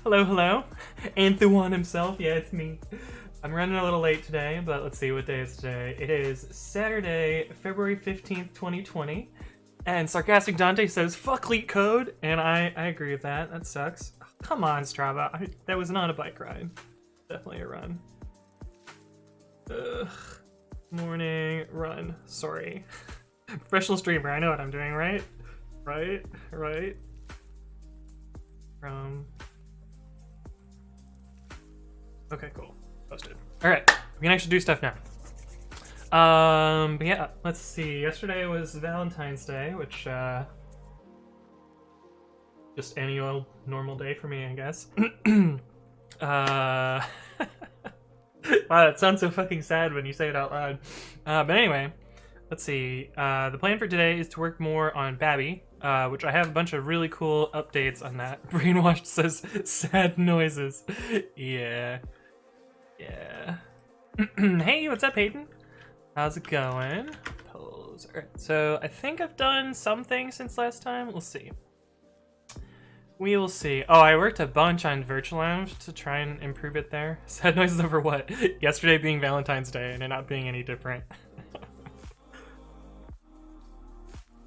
Hello, hello. Anthuan himself. Yeah, it's me. I'm running a little late today, but let's see what day is today. It is Saturday, February 15th, 2020. And Sarcastic Dante says, fuck leak code. And I agree with that. That sucks. Oh, come on, Strava. That was not a bike ride. Definitely a run. Ugh. Morning run. Sorry. Professional streamer. I know what I'm doing, right? Right? Okay, cool. Posted. Alright, we can actually do stuff now. But yeah, let's see. Yesterday was Valentine's Day, which, just any old normal day for me, I guess. Wow, that sounds so fucking sad when you say it out loud. But anyway, let's see. The plan for today is to work more on Babi, which I have a bunch of really cool updates on that. Brainwashed says sad noises. Yeah. Hey, what's up, Hayden? How's it going? Pose. Alright, so I think I've done some things since last time. We'll see. We will see. Oh, I worked a bunch on Virtual Lounge to try and improve it there. Sad noises over what? Yesterday being Valentine's Day and it not being any different.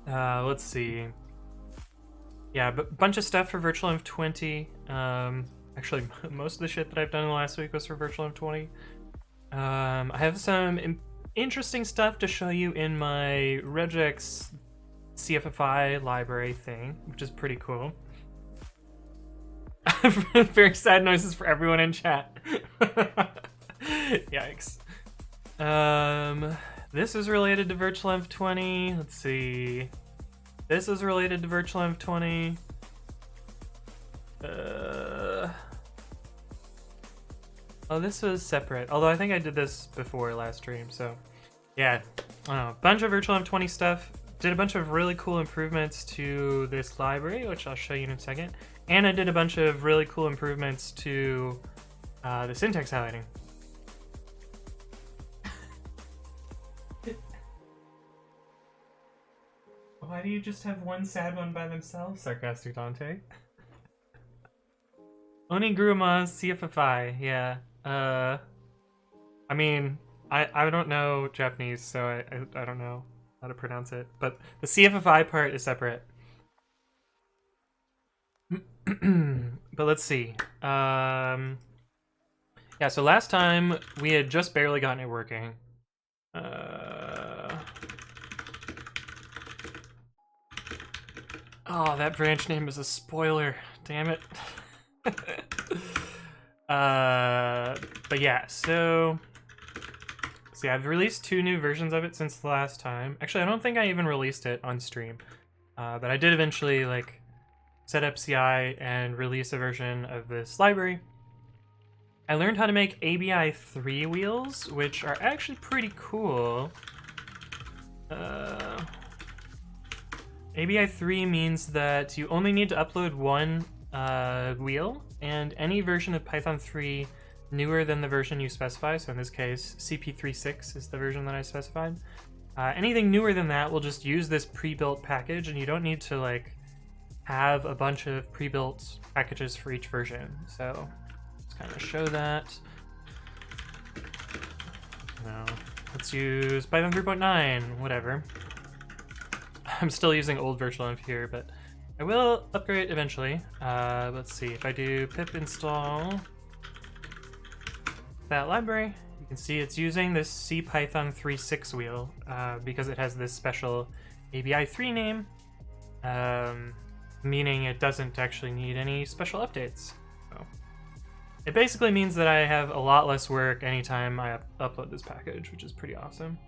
Let's see. Yeah, but bunch of stuff for Virtual Live 20. Actually, most of the shit that I've done in the last week was for Virtual Live 20. I have some interesting stuff to show you in my regex CFFI library thing, which is pretty cool. Very sad noises for everyone in chat. Yikes. This is related to Virtual Live 20. Let's see. This is related to Virtual Live 20. Oh, this was separate. Although I think I did this before last stream, so yeah. I don't know. A bunch of Virtual Live 20 stuff. Did a bunch of really cool improvements to this library, which I'll show you in a second. And I did a bunch of really cool improvements to the syntax highlighting. Why do you just have one sad one by themselves, Sarcastic Dante? Oniguruma's CFFI, yeah. I mean, I don't know Japanese, so I don't know how to pronounce it. But the CFFI part is separate. But let's see. Yeah, so last time we had just barely gotten it working. Oh, that branch name is a spoiler. Damn it. But yeah, so see, I've released 2 new versions of it since the last time. Actually, I don't think I even released it on stream. But I did eventually, like, set up CI and release a version of this library. I learned how to make ABI 3 wheels, which are actually pretty cool. ABI 3 means that you only need to upload one wheel, and any version of Python 3 newer than the version you specify, so in this case CP36 is the version that I specified. Anything newer than that will just use this pre-built package, and you don't need to like have a bunch of pre-built packages for each version. So let's kind of show that. No, let's use Python 3.9, whatever. I'm still using old Virtual Live here, but I will upgrade eventually. Let's see, if I do pip install that library, you can see it's using this CPython 3.6 wheel because it has this special ABI 3 name, meaning it doesn't actually need any special updates. So it basically means that I have a lot less work anytime I upload this package, which is pretty awesome.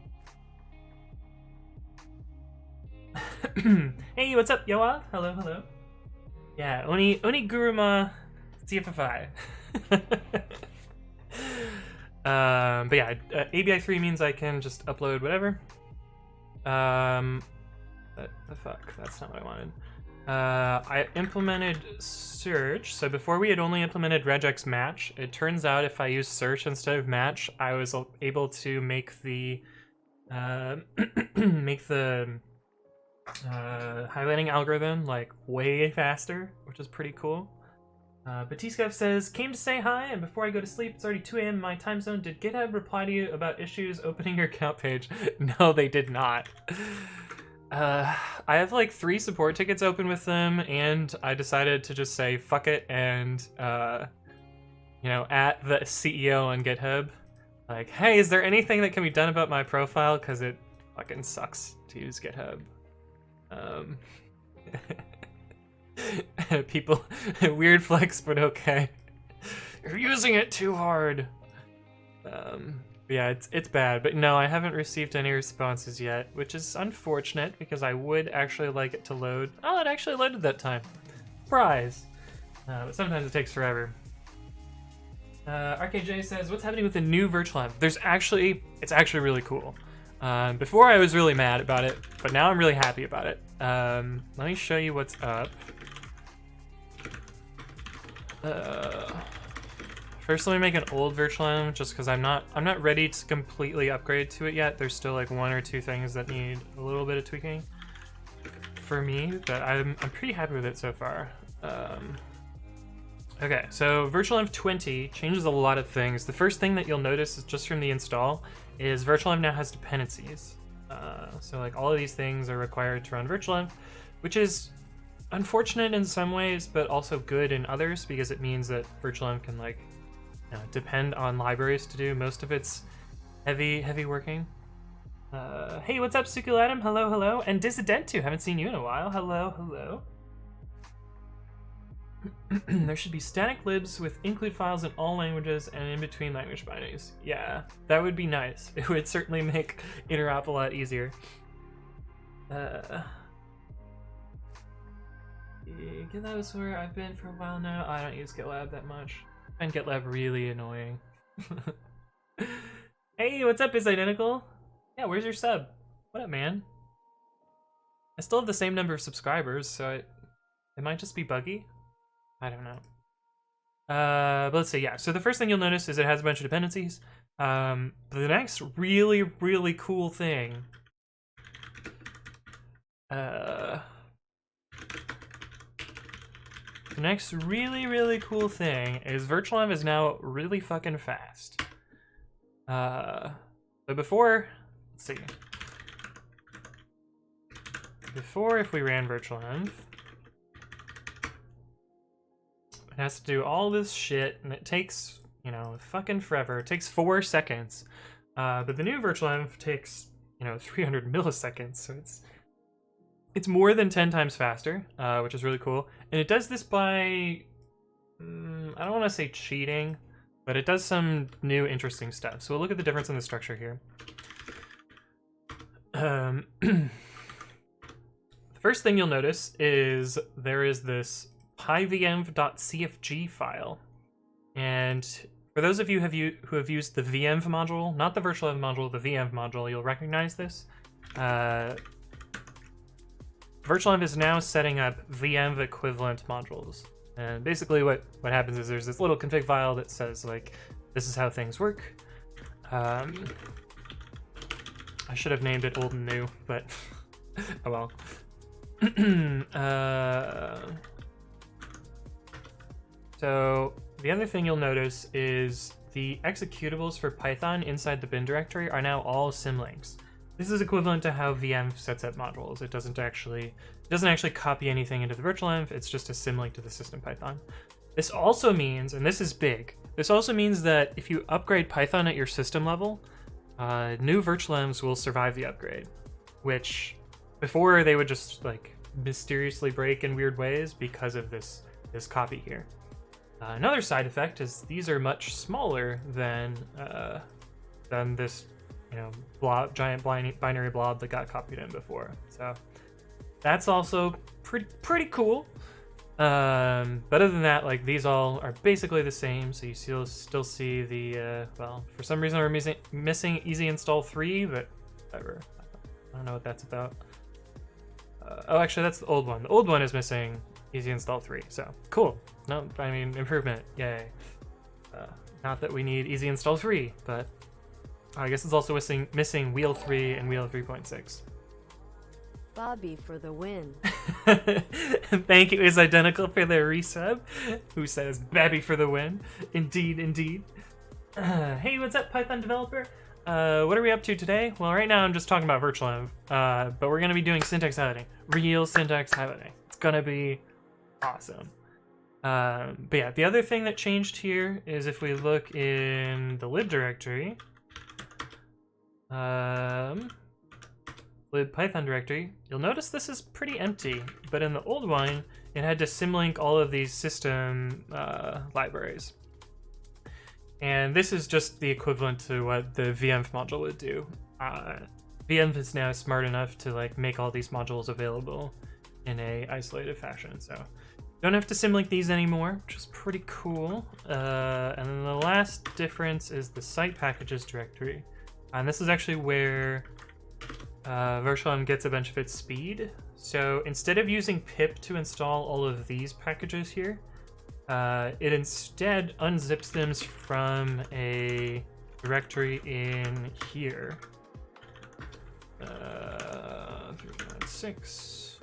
Hey, what's up, Yoa? Hello, hello. Yeah, Oniguruma CFFI. But yeah, ABI 3 means I can just upload whatever. But the fuck, that's not what I wanted. I implemented search. So before we had only implemented regex match. It turns out if I use search instead of match, I was able to make the highlighting algorithm like way faster, which is pretty cool. Batiskev says, came to say hi, and before I go to sleep, it's already 2 a.m. my time zone. Did GitHub reply to you about issues opening your account page? No, they did not. I have like 3 support tickets open with them, and I decided to just say fuck it and, you know, at the CEO on GitHub, like, hey, is there anything that can be done about my profile? Because it fucking sucks to use GitHub. People, weird flex, but okay. You're using it too hard. Yeah, it's bad, but no, I haven't received any responses yet, which is unfortunate because I would actually like it to load. Oh, it actually loaded that time. Surprise! But sometimes it takes forever. RKJ says, what's happening with the new virtual app? It's actually really cool. Before I was really mad about it, but now I'm really happy about it. Let me show you what's up. First, let me make an old virtual env just because I'm not ready to completely upgrade to it yet. There's still like 1 or 2 things that need a little bit of tweaking for me, but I'm pretty happy with it so far. Okay, so virtual env 20 changes a lot of things. The first thing that you'll notice is just from the install is virtual env now has dependencies. So like all of these things are required to run virtual env, which is unfortunate in some ways, but also good in others because it means that virtual env can like depend on libraries to do most of its heavy working. Hey, what's up, Sukulatum? Hello. And Dissident2, haven't seen you in a while. Hello. There should be static libs with include files in all languages and in between language binaries. Yeah, that would be nice. It would certainly make interop a lot easier. GitLab is where I've been for a while now. I don't use GitLab that much. I find GitLab really annoying. Hey, what's up, is identical? Yeah, where's your sub? What up, man? I still have the same number of subscribers, so it might just be buggy. I don't know. But let's see, yeah. So the first thing you'll notice is it has a bunch of dependencies. The next really cool thing. The next really cool thing is virtual env is now really fucking fast. But before, let's see. Before, if we ran virtual env, it has to do all this shit, and it takes, you know, fucking forever. It takes 4 seconds. But the new virtual env takes, you know, 300 milliseconds, so it's more than 10 times faster, which is really cool. And it does this by, I don't want to say cheating, but it does some new interesting stuff. So we'll look at the difference in the structure here. The first thing you'll notice is there is this pyvenv.cfg file. And for those of you who have used the venv module, not the virtual env module, the venv module, you'll recognize this. Virtual env is now setting up venv equivalent modules. And basically what happens is there's this little config file that says, like, this is how things work. I should have named it old and new, but oh well. So the other thing you'll notice is the executables for Python inside the bin directory are now all symlinks. This is equivalent to how venv sets up modules. It doesn't actually copy anything into the virtual env. It's just a symlink to the system Python. This also means, and this is big, this also means that if you upgrade Python at your system level, new virtual envs will survive the upgrade, which before they would just like mysteriously break in weird ways because of this copy here. Another side effect is these are much smaller than this, you know, giant binary blob that got copied in before. So that's also pretty cool. But other than that, like, these all are basically the same. So you still see the well, for some reason we're missing easy install 3, but whatever. I don't know what that's about. Oh, actually, that's the old one. The old one is missing easy install 3. So cool. No, I mean, improvement. Yay. Not that we need easy install 3, but I guess it's also missing wheel 3 and wheel 3.6. Babi for the win. Thank you is identical for the resub, who says babi for the win. Indeed, indeed. Hey, what's up, Python developer? What are we up to today? Well, right now I'm just talking about virtualenv, but we're going to be doing syntax highlighting. Real syntax highlighting. It's going to be awesome. But yeah, the other thing that changed here is if we look in the lib directory, lib Python directory, you'll notice this is pretty empty, but in the old one, it had to symlink all of these system libraries. And this is just the equivalent to what the venv module would do. Venv is now smart enough to like make all these modules available in a isolated fashion, so don't have to symlink these anymore, which is pretty cool. And then the last difference is the site packages directory. And this is actually where virtualenv gets a bunch of its speed. So instead of using pip to install all of these packages here, it instead unzips them from a directory in here. 396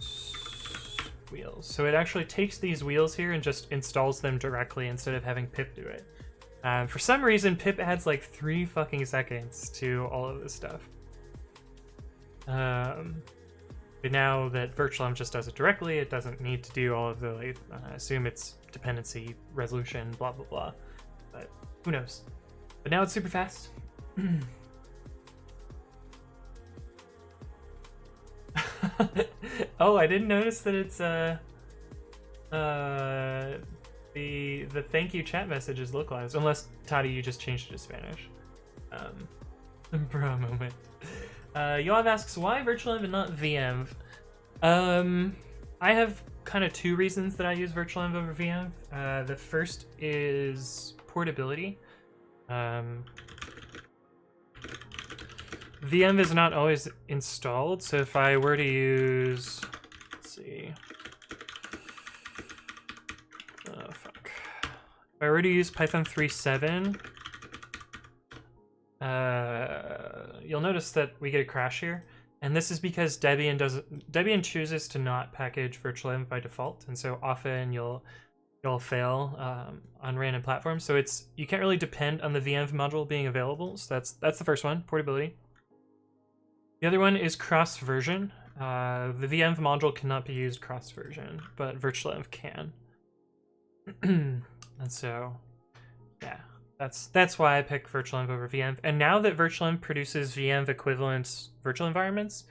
wheels. So it actually takes these wheels here and just installs them directly instead of having pip do it. For some reason, pip adds like 3 fucking seconds to all of this stuff. But now that virtualenv just does it directly, it doesn't need to do all of the, like, I assume it's dependency resolution, blah, blah, blah. But who knows? But now it's super fast. Oh, I didn't notice that it's the thank you chat message is localized, unless Toddy, you just changed it to Spanish. Bro moment. Yoav asks, why virtualenv and not venv? I have kind of 2 reasons that I use virtualenv over venv. The first is portability. venv is not always installed, so if I were to use, let's see, oh fuck, if I were to use Python 3.7, you'll notice that we get a crash here, and this is because Debian chooses to not package virtualenv by default, and so often you'll fail on random platforms. So you can't really depend on the venv module being available. So that's the first one, portability. The other one is cross version. The venv module cannot be used cross version, but virtualenv can. And so, yeah. That's why I pick virtualenv over venv. And now that virtualenv produces venv equivalent virtual environments,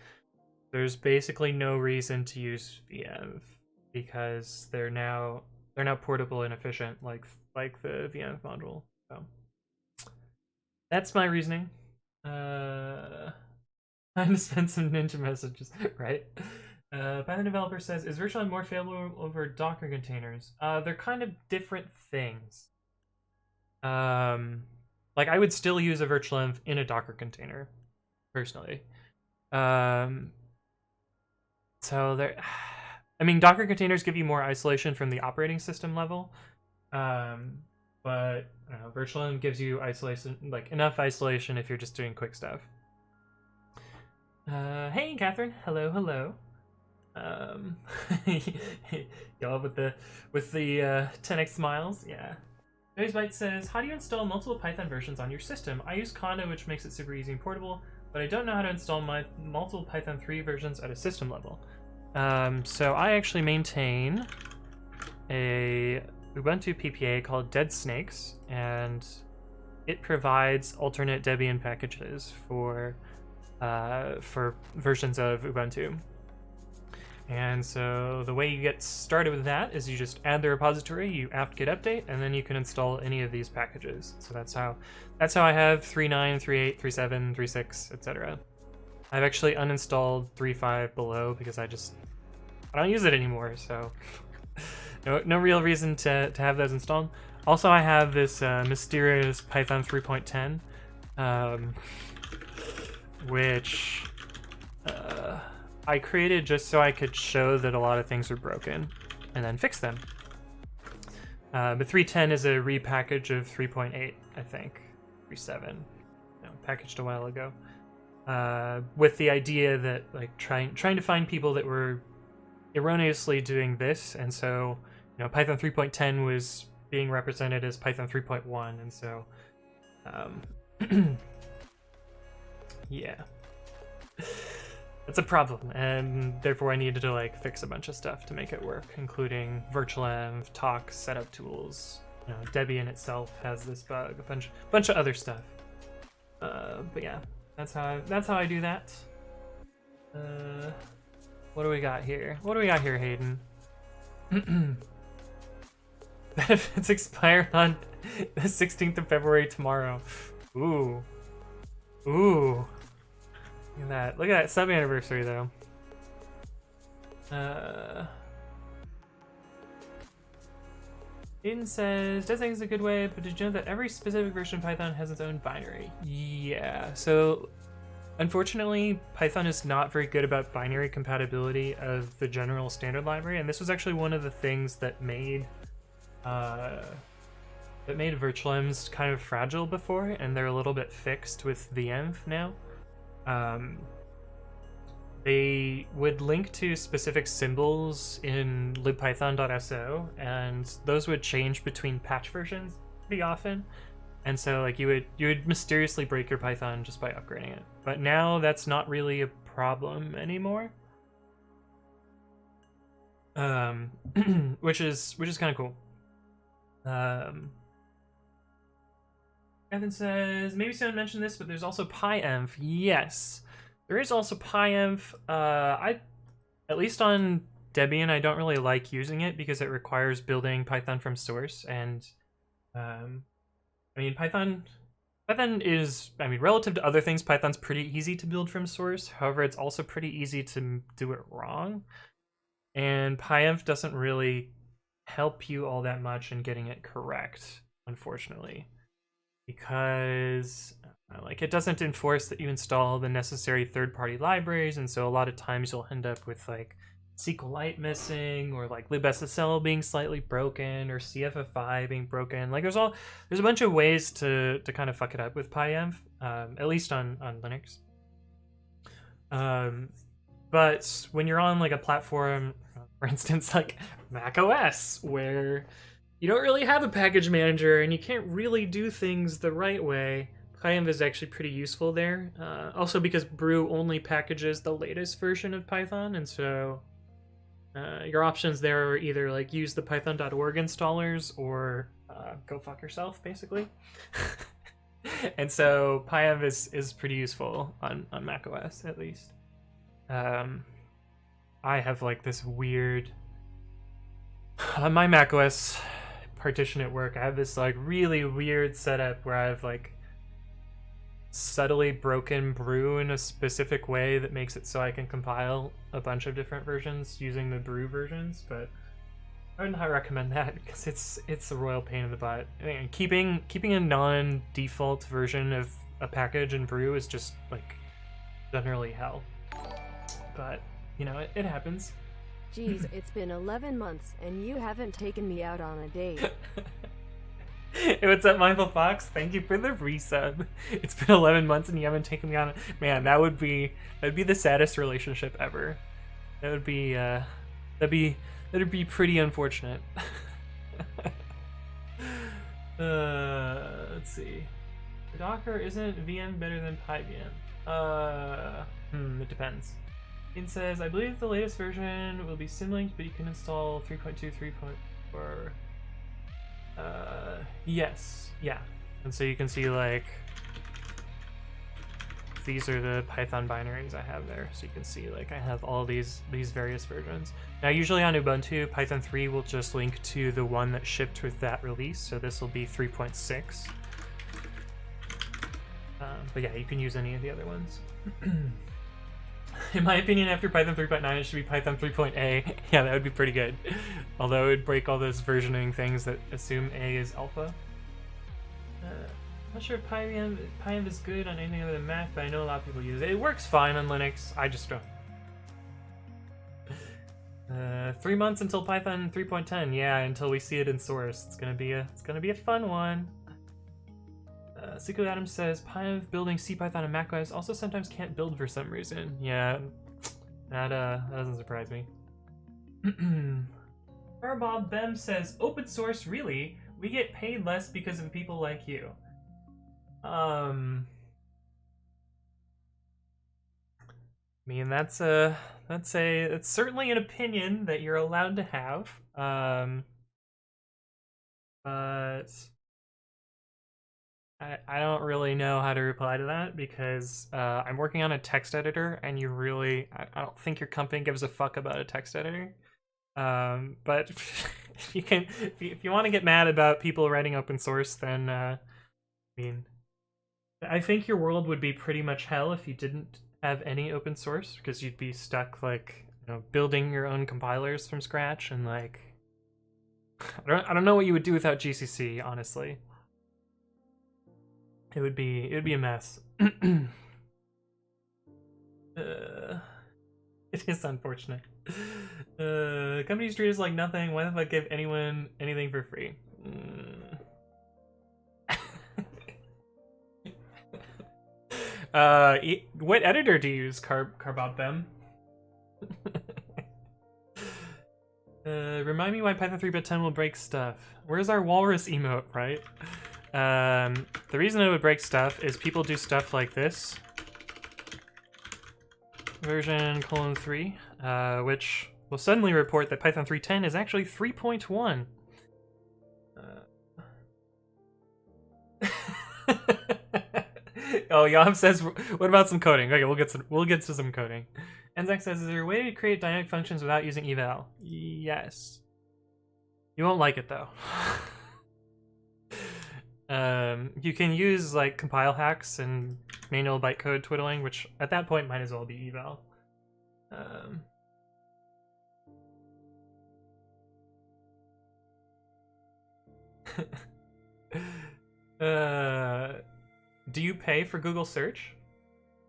there's basically no reason to use venv because they're now portable and efficient like the venv module. So that's my reasoning. Time to spend some ninja messages, right? Python developer says, is virtualenv more favorable over Docker containers? They're kind of different things. Like I would still use a virtualenv in a Docker container, personally. So there, I mean, Docker containers give you more isolation from the operating system level, but I don't know, virtualenv gives you isolation, like enough isolation if you're just doing quick stuff. Hey, Catherine. Hello, hello. Y'all with the 10x smiles, yeah. Noisebite says, how do you install multiple Python versions on your system? I use Conda, which makes it super easy and portable, but I don't know how to install my multiple Python 3 versions at a system level. So I actually maintain a Ubuntu PPA called Dead Snakes, and it provides alternate Debian packages for versions of Ubuntu. And so the way you get started with that is you just add the repository, you apt-get update, and then you can install any of these packages. So that's how I have 3.9, 3.8, 3.7, 3.6, etc. I've actually uninstalled 3.5 below because I don't use it anymore, so no real reason to have those installed. Also, I have this mysterious Python 3.10, which I created just so I could show that a lot of things are broken and then fix them. But 3.10 is a repackage of 3.8, I think. 3.7, packaged a while ago. with the idea that like trying to find people that were erroneously doing this, and so Python 3.10 was being represented as Python 3.1, and so yeah, that's a problem, and therefore I needed to like fix a bunch of stuff to make it work, including virtualenv, talk, setup tools. Debian itself has this bug, a bunch of other stuff. But yeah, that's how I do that. What do we got here? Hayden? Benefits expire on the 16th of February tomorrow. Ooh. Look at that sub anniversary though. Hayden says, designating is a good way, but did you know that every specific version of Python has its own binary? Yeah, so unfortunately, Python is not very good about binary compatibility of the general standard library, and this was actually one of the things that made virtualenvs kind of fragile before, and they're a little bit fixed with venv now. They would link to specific symbols in libpython.so, and those would change between patch versions pretty often. And so like you would mysteriously break your Python just by upgrading it. But now that's not really a problem anymore. Which is kind of cool. Evan says, maybe someone mentioned this, but there's also pyenv. Yes. There is also pyenv. At least on Debian, I don't really like using it because it requires building Python from source, and Python is, relative to other things, Python's pretty easy to build from source. However, it's also pretty easy to do it wrong, and pyenv doesn't really help you all that much in getting it correct, unfortunately, because it doesn't enforce that you install the necessary third-party libraries, and so a lot of times you'll end up with like SQLite missing, or like libssl being slightly broken, or CFFI being broken. Like there's a bunch of ways to kind of fuck it up with pyenv, at least on Linux. But when you're on like a platform, for instance, like Mac OS, where you don't really have a package manager and you can't really do things the right way, pyenv is actually pretty useful there. Also because Brew only packages the latest version of Python, and so your options there are either like use the python.org installers or go fuck yourself, basically. And so pyenv is pretty useful on Mac OS, at least. I have like this weird, on my Mac OS partition at work, I have this like really weird setup where I have like subtly broken Brew in a specific way that makes it so I can compile a bunch of different versions using the Brew versions, but I would not recommend that because it's a royal pain in the butt. And keeping a non-default version of a package in Brew is just like generally hell. But it happens. Geez, it's been 11 months and you haven't taken me out on a date. Hey, what's up, Mindful Fox? Thank you for the resub. It's been 11 months and you haven't taken me on. Man, that'd be the saddest relationship ever. That'd be pretty unfortunate. Let's see. For Docker, isn't VM better than PyVM? It depends. It says, I believe the latest version will be symlinked, but you can install 3.2, 3.4. Yes, yeah. And so you can see like these are the Python binaries I have there. So you can see like I have all these various versions. Now usually on Ubuntu, Python 3 will just link to the one that shipped with that release. So this will be 3.6. But yeah, you can use any of the other ones. In my opinion, after Python 3.9, it should be Python 3.A. Yeah, that would be pretty good. Although it would break all those versioning things that assume A is alpha. Not sure if pyenv is good on anything other than Mac, but I know a lot of people use it. It works fine on Linux. I just don't. 3 months until Python 3.10. Yeah, until we see it in source. It's gonna be a fun one. Siko Adams says, Python building CPython and macOS also sometimes can't build for some reason. Yeah, that doesn't surprise me. Bob Bem says, open source, really? We get paid less because of people like you. I mean, that's certainly an opinion that you're allowed to have. But I don't really know how to reply to that because I'm working on a text editor, and I don't think your company gives a fuck about a text editor. But if you want to get mad about people writing open source, then I mean, I think your world would be pretty much hell if you didn't have any open source, because you'd be stuck like, you know, building your own compilers from scratch, and like I don't know what you would do without GCC, honestly. It would be a mess. It is unfortunate. Companies treat us like nothing. Why the fuck give anyone anything for free? What editor do you use, Carbobem? Remind me why Python 3.10 will break stuff. Where's our walrus emote, right? The reason it would break stuff is people do stuff like this. Version :3, which will suddenly report that Python 3.10 is actually 3.1. Oh, Yom says, what about some coding? Okay, we'll get to some coding. Enzak says, is there a way to create dynamic functions without using eval? Yes. You won't like it though. You can use like compile hacks and manual bytecode twiddling, which at that point might as well be eval. Do you pay for Google search?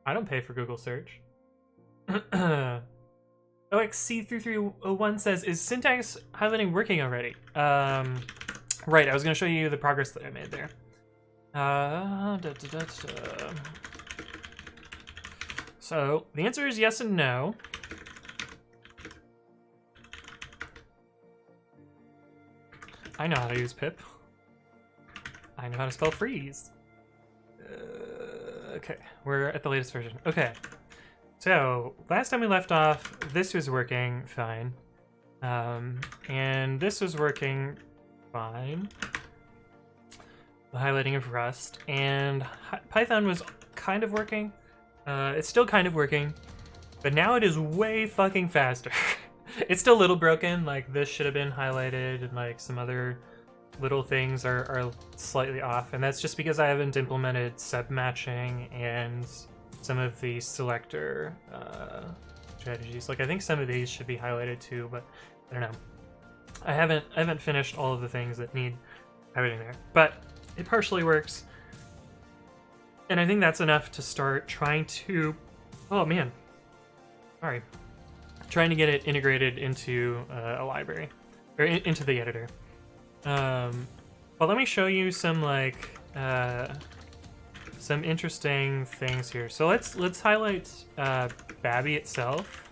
I don't pay for Google search. OXC3301 says, is syntax highlighting working already? Right, I was going to show you the progress that I made there. So, the answer is yes and no. I know how to use pip. I know how to spell freeze. Okay, we're at the latest version. Okay, so last time we left off, this was working fine. And this was working fine. The highlighting of Rust, and Python was kind of working. It's still kind of working, but now it is way fucking faster. It's still a little broken, like this should have been highlighted, and like some other little things are slightly off, and that's just because I haven't implemented sub-matching and some of the selector strategies. Like I think some of these should be highlighted too, but I don't know. I haven't finished all of the things that need highlighting there, but it partially works, and I think that's enough to start trying to, oh man, sorry, trying to get it integrated into a library, or into the editor. But let me show you some like some interesting things here. So let's highlight babi itself,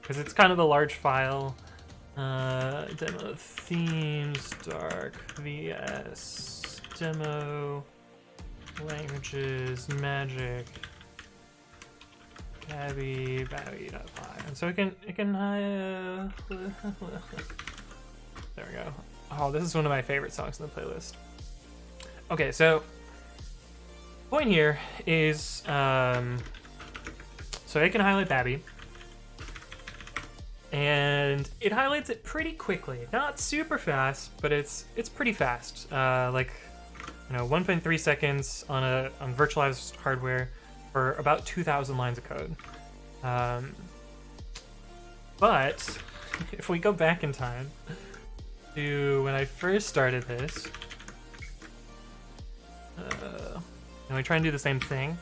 because it's kind of a large file. Demo themes, dark vs demo languages, magic, babi.py. And so it can there we go. Oh, this is one of my favorite songs in the playlist. Okay, so point here is so it can highlight babi, and it highlights it pretty quickly. Not super fast, but it's pretty fast. Like, you know, 1.3 seconds on virtualized hardware for about 2,000 lines of code. But if we go back in time to when I first started this, and we try and do the same thing,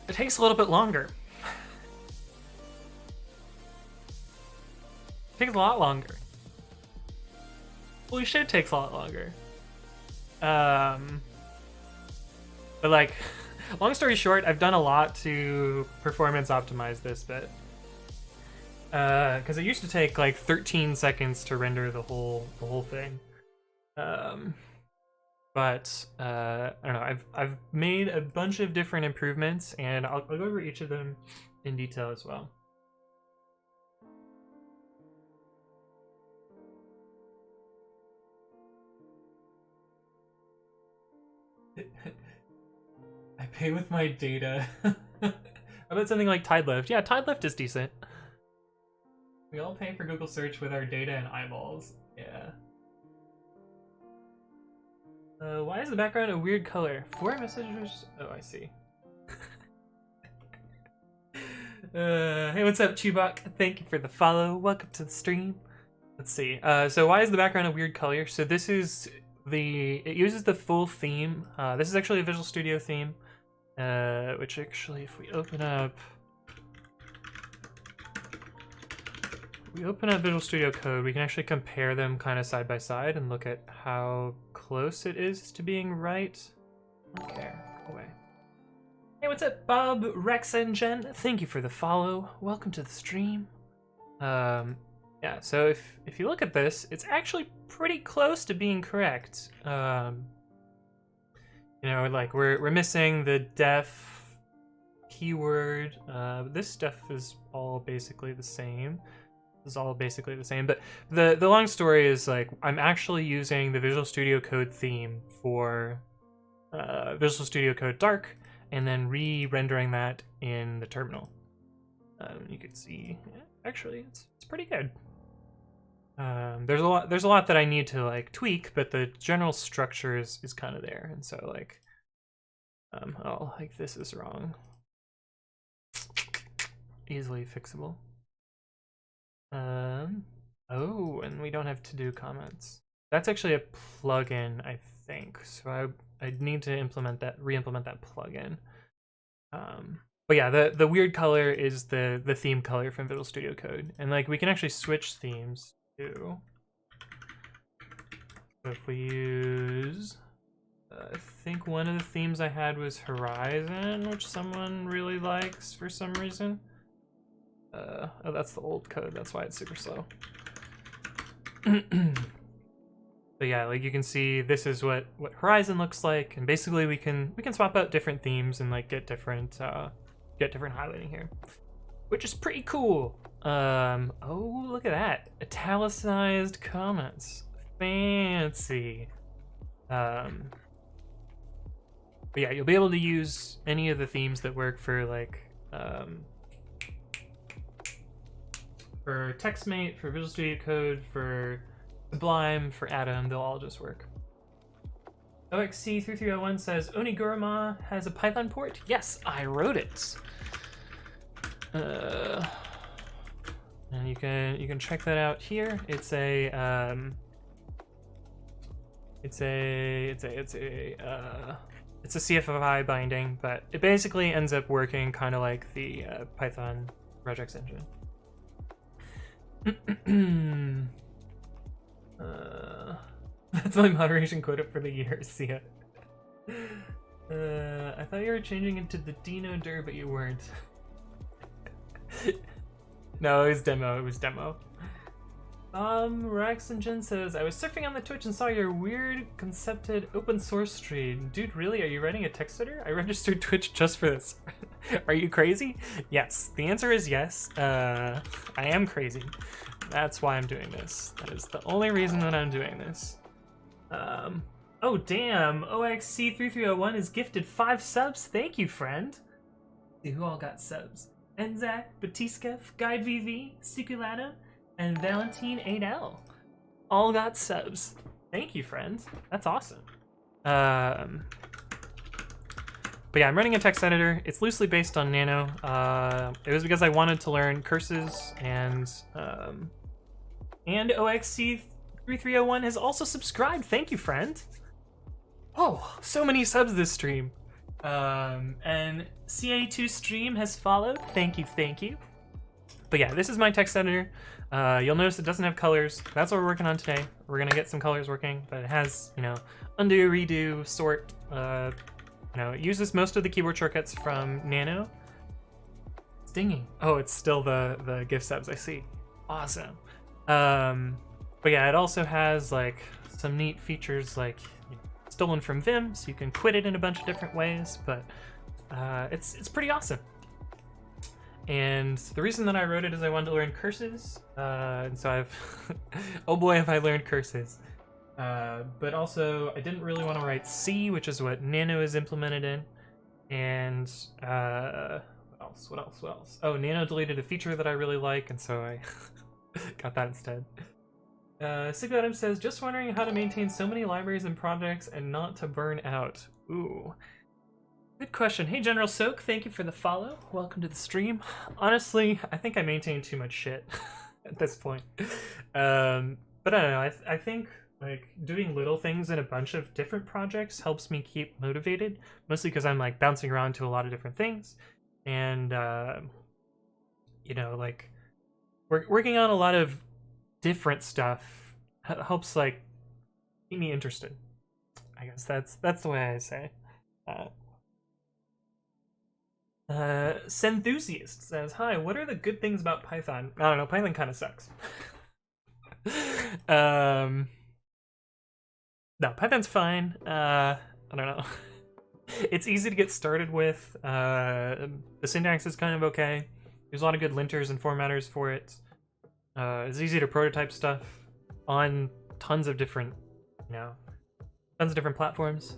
it takes a little bit longer. It takes a lot longer. Holy shit, it takes a lot longer. But like, long story short, I've done a lot to performance optimize this bit. Because it used to take like 13 seconds to render the whole thing. But I don't know. I've made a bunch of different improvements, and I'll go over each of them in detail as well. I pay with my data. How about something like Tidelift? Yeah, Tidelift is decent. We all pay for Google search with our data and eyeballs. Yeah. Why is the background a weird color? 4 messages. Oh, I see. Hey, what's up, Chewbacca? Thank you for the follow. Welcome to the stream. Let's see. So why is the background a weird color? So this is it uses the full theme. This is actually a Visual Studio theme, which actually, if we open up Visual Studio Code, we can actually compare them kind of side by side and look at how close it is to being right. Okay, go away. Hey, what's up, Bob, Rex, and Jen? Thank you for the follow. Welcome to the stream. Yeah, so if you look at this, it's actually pretty close to being correct. You know, like we're missing the def keyword. This stuff is all basically the same. But the long story is, like, I'm actually using the Visual Studio Code theme for Visual Studio Code Dark, and then re-rendering that in the terminal. You can see, actually, it's pretty good. There's a lot that I need to like tweak, but the general structure is kind of there, and so like, oh, like this is wrong. Easily fixable. Oh, and we don't have to do comments. That's actually a plugin, I think. So I need to re-implement that plugin. But yeah, the weird color is the theme color from Visual Studio Code, and like we can actually switch themes too. So if we use, I think one of the themes I had was Horizon, which someone really likes for some reason. Oh, that's the old code. That's why it's super slow. But yeah, like you can see, this is what Horizon looks like, and basically we can swap out different themes and like get different highlighting here, which is pretty cool. Oh, look at that, italicized comments, fancy. But yeah, you'll be able to use any of the themes that work for like for TextMate, for Visual Studio Code, for Sublime, for Atom. They'll all just work. OXC3301 says Oniguruma has a Python port. Yes, I wrote it. And you can check that out here. It's a CFFI binding, but it basically ends up working kind of like the Python projects engine. That's my moderation quota for the year. See ya. I thought you were changing it to the Dino Dir, but you weren't. No, it was demo. Rex and Jen says, I was surfing on the Twitch and saw your weird concepted open source stream. Dude, really? Are you writing a text editor? I registered Twitch just for this. Are you crazy? Yes. The answer is yes. I am crazy. That's why I'm doing this. That is the only reason that I'm doing this. Oh damn, OXC3301 is gifted 5 subs. Thank you, friend. See who all got subs. Enzak, Batiskef, Guide VV, Sikulata, and Valentine 8L. All got subs. Thank you, friend. That's awesome. But yeah, I'm running a text editor. It's loosely based on Nano. It was because I wanted to learn curses, and OXC3301 has also subscribed. Thank you, friend. Oh, so many subs this stream. And CA2 stream has followed. Thank you. But yeah, this is my text editor. You'll notice it doesn't have colors. That's what we're working on today. We're gonna get some colors working, but it has, you know, undo, redo, sort, it uses most of the keyboard shortcuts from Nano. It's dinging. Oh, it's still the gift subs, I see. Awesome. But yeah, it also has like some neat features like stolen from Vim, so you can quit it in a bunch of different ways, but it's pretty awesome. And the reason that I wrote it is I wanted to learn curses, and so I've oh boy have I learned curses. But also I didn't really want to write C, which is what Nano is implemented in, and what else? Oh, Nano deleted a feature that I really like, and so I got that instead. Sigma Adam says, just wondering how to maintain so many libraries and projects and not to burn out. Ooh. Good question. Hey, General Soak, thank you for the follow. Welcome to the stream. Honestly, I think I maintain too much shit at this point. But I don't know, I think like doing little things in a bunch of different projects helps me keep motivated, mostly because I'm like bouncing around to a lot of different things. And, you know, like working on a lot of different stuff helps like keep me interested. I guess that's the way I say. Senthusiast says, hi, what are the good things about Python? I don't know, Python kind of sucks. No, Python's fine. I don't know. It's easy to get started with. The syntax is kind of okay. There's a lot of good linters and formatters for it. It's easy to prototype stuff on tons of different, tons of different platforms.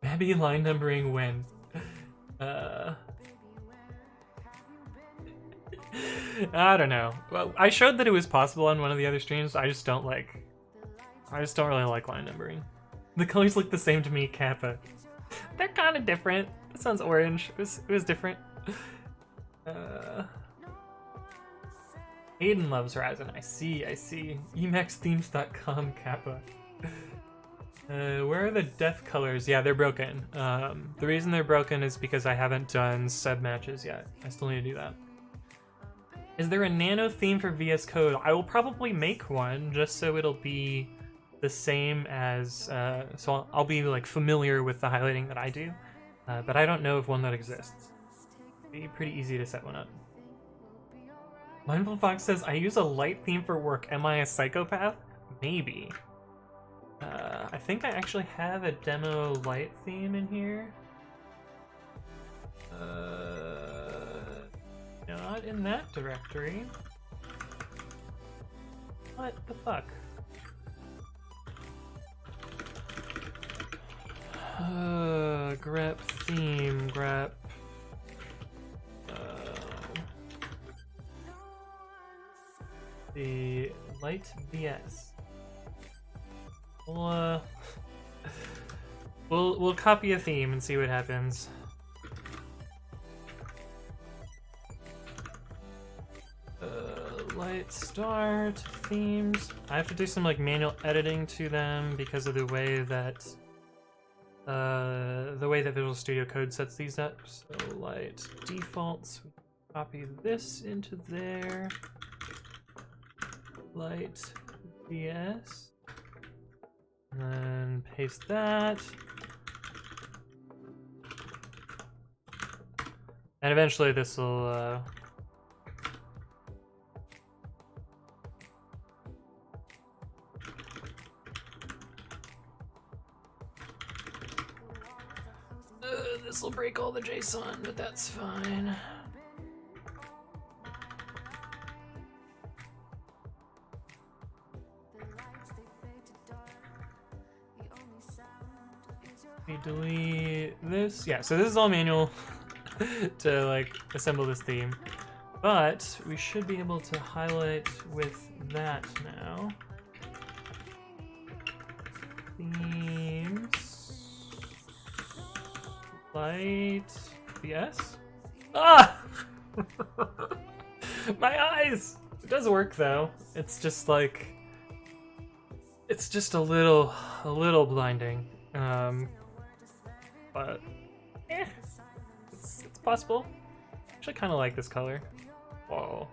Maybe line numbering when. I don't know. Well, I showed that it was possible on one of the other streams. I just don't really like line numbering. The colors look the same to me, Kappa. They're kind of different. This one's orange. It was different. Aiden loves Horizon. I see. Emacsthemes.com, Kappa. Where are the death colors? Yeah, they're broken. The reason they're broken is because I haven't done sub matches yet. I still need to do that. Is there a Nano theme for VS Code? I will probably make one just so it'll be the same as, so I'll be like familiar with the highlighting that I do, but I don't know of one that exists. It'd be pretty easy to set one up. Mindful Fox says, I use a light theme for work. Am I a psychopath? Maybe. I think I actually have a demo light theme in here. Not in that directory. What the fuck? Grep theme, grep. The light VS. We'll copy a theme and see what happens. Light start themes. I have to do some like manual editing to them because of the way that Visual Studio Code sets these up. So light defaults. Copy this into there. Light VS. And then paste that. And eventually this will this will break all the JSON, but that's fine. We delete this. Yeah, so this is all manual to like assemble this theme, but we should be able to highlight with that now. Themes. Light VS. Ah! My eyes! It does work though. It's just like, it's just a little blinding. But it's possible. Actually kind of like this color. Whoa.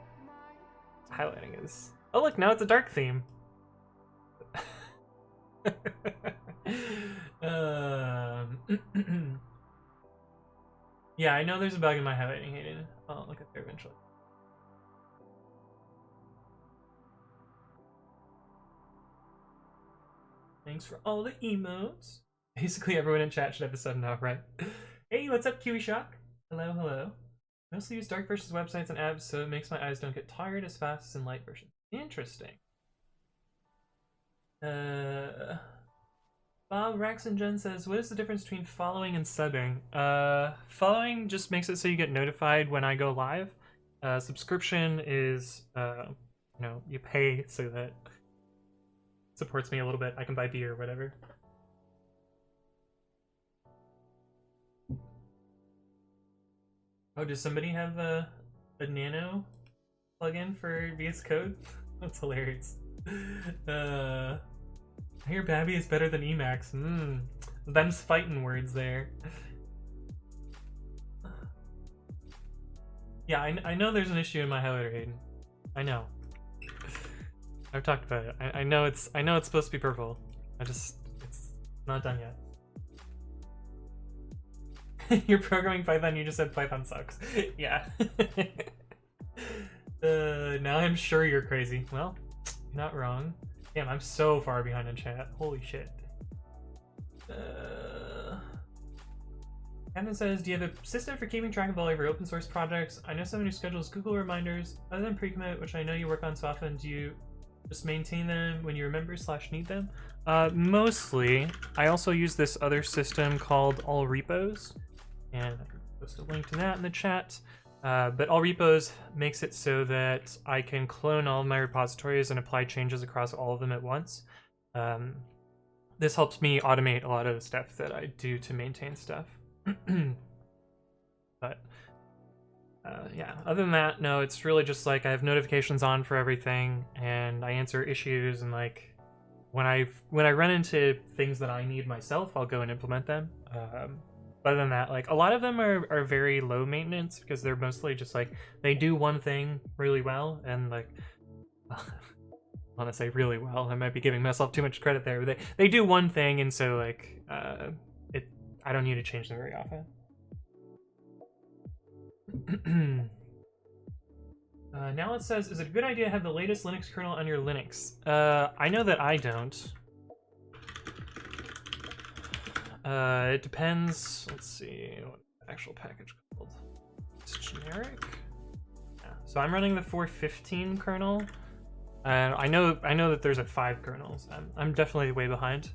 Highlighting is, oh look, now it's a dark theme. Yeah, I know there's a bug in my highlighting, Hayden. I'll look at there eventually. Thanks for all the emotes. Basically, everyone in chat should have a sudden now, right? Hey, what's up, Kiwi Shock? Hello, hello. I mostly use dark versions websites and apps, so it makes my eyes don't get tired as fast as in light versions. Interesting. Bob Rex and Jen says, what is the difference between following and subbing? Following just makes it so you get notified when I go live. Subscription is, you pay so that it supports me a little bit. I can buy beer or whatever. Oh, does somebody have a nano plugin for VS Code? That's hilarious. I hear Babi is better than Emacs. Them's fighting words there. Yeah, I know there's an issue in my highlighter, Hayden. I know. I've talked about it. I know it's supposed to be purple. It's not done yet. You're programming Python, you just said Python sucks. Yeah. Now I'm sure you're crazy. Well, you're not wrong. Damn, I'm so far behind in chat. Holy shit. Camden says, do you have a system for keeping track of all of your open source projects? I know someone who schedules Google reminders. Other than pre-commit, which I know you work on so often, do you just maintain them when you remember / need them? Mostly. I also use this other system called All Repos, and I can post a link to that in the chat. But All Repos makes it so that I can clone all of my repositories and apply changes across all of them at once. This helps me automate a lot of the stuff that I do to maintain stuff. But yeah, other than that, no, it's really just like I have notifications on for everything, and I answer issues, and like when I run into things that I need myself, I'll go and implement them. Other than that, like a lot of them are very low maintenance because they're mostly just like they do one thing really well, and like I want to say really well, I might be giving myself too much credit there, but they do one thing, and so like I don't need to change them very often. Now it says, is it a good idea to have the latest Linux kernel on your Linux? I know that I don't. It depends. Let's see what the actual package called. It's generic. Yeah. So I'm running the 4.15 kernel. I know that there's a 5 kernels. I'm definitely way behind.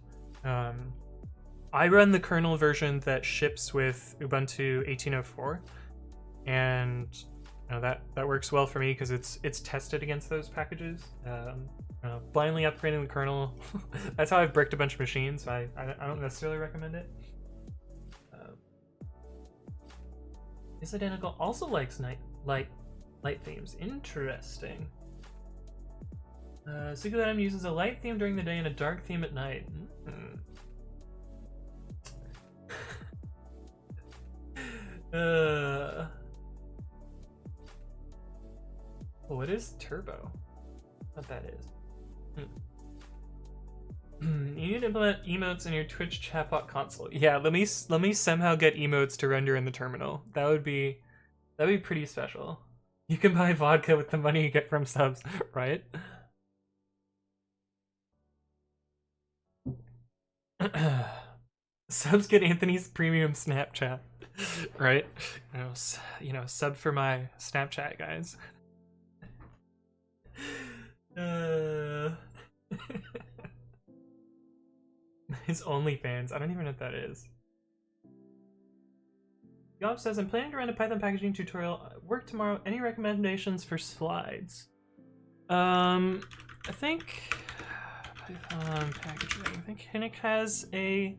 I run the kernel version that ships with Ubuntu 18.04, and that works well for me because it's tested against those packages. Blindly upgrading the kernel, that's how I've bricked a bunch of machines, so I don't necessarily recommend it. Is identical also likes light themes. Interesting. Sukulam uses a light theme during the day and a dark theme at night. What is turbo? What that is? You need to implement emotes in your Twitch chatbot console. Yeah, let me somehow get emotes to render in the terminal. That'd be pretty special. You can buy vodka with the money you get from subs, right? Subs get Anthony's premium Snapchat, right? Sub for my Snapchat, guys. His OnlyFans. I don't even know what that is. Yob says, I'm planning to run a Python packaging tutorial. Work tomorrow. Any recommendations for slides? I think Python packaging. I think Hinnick has a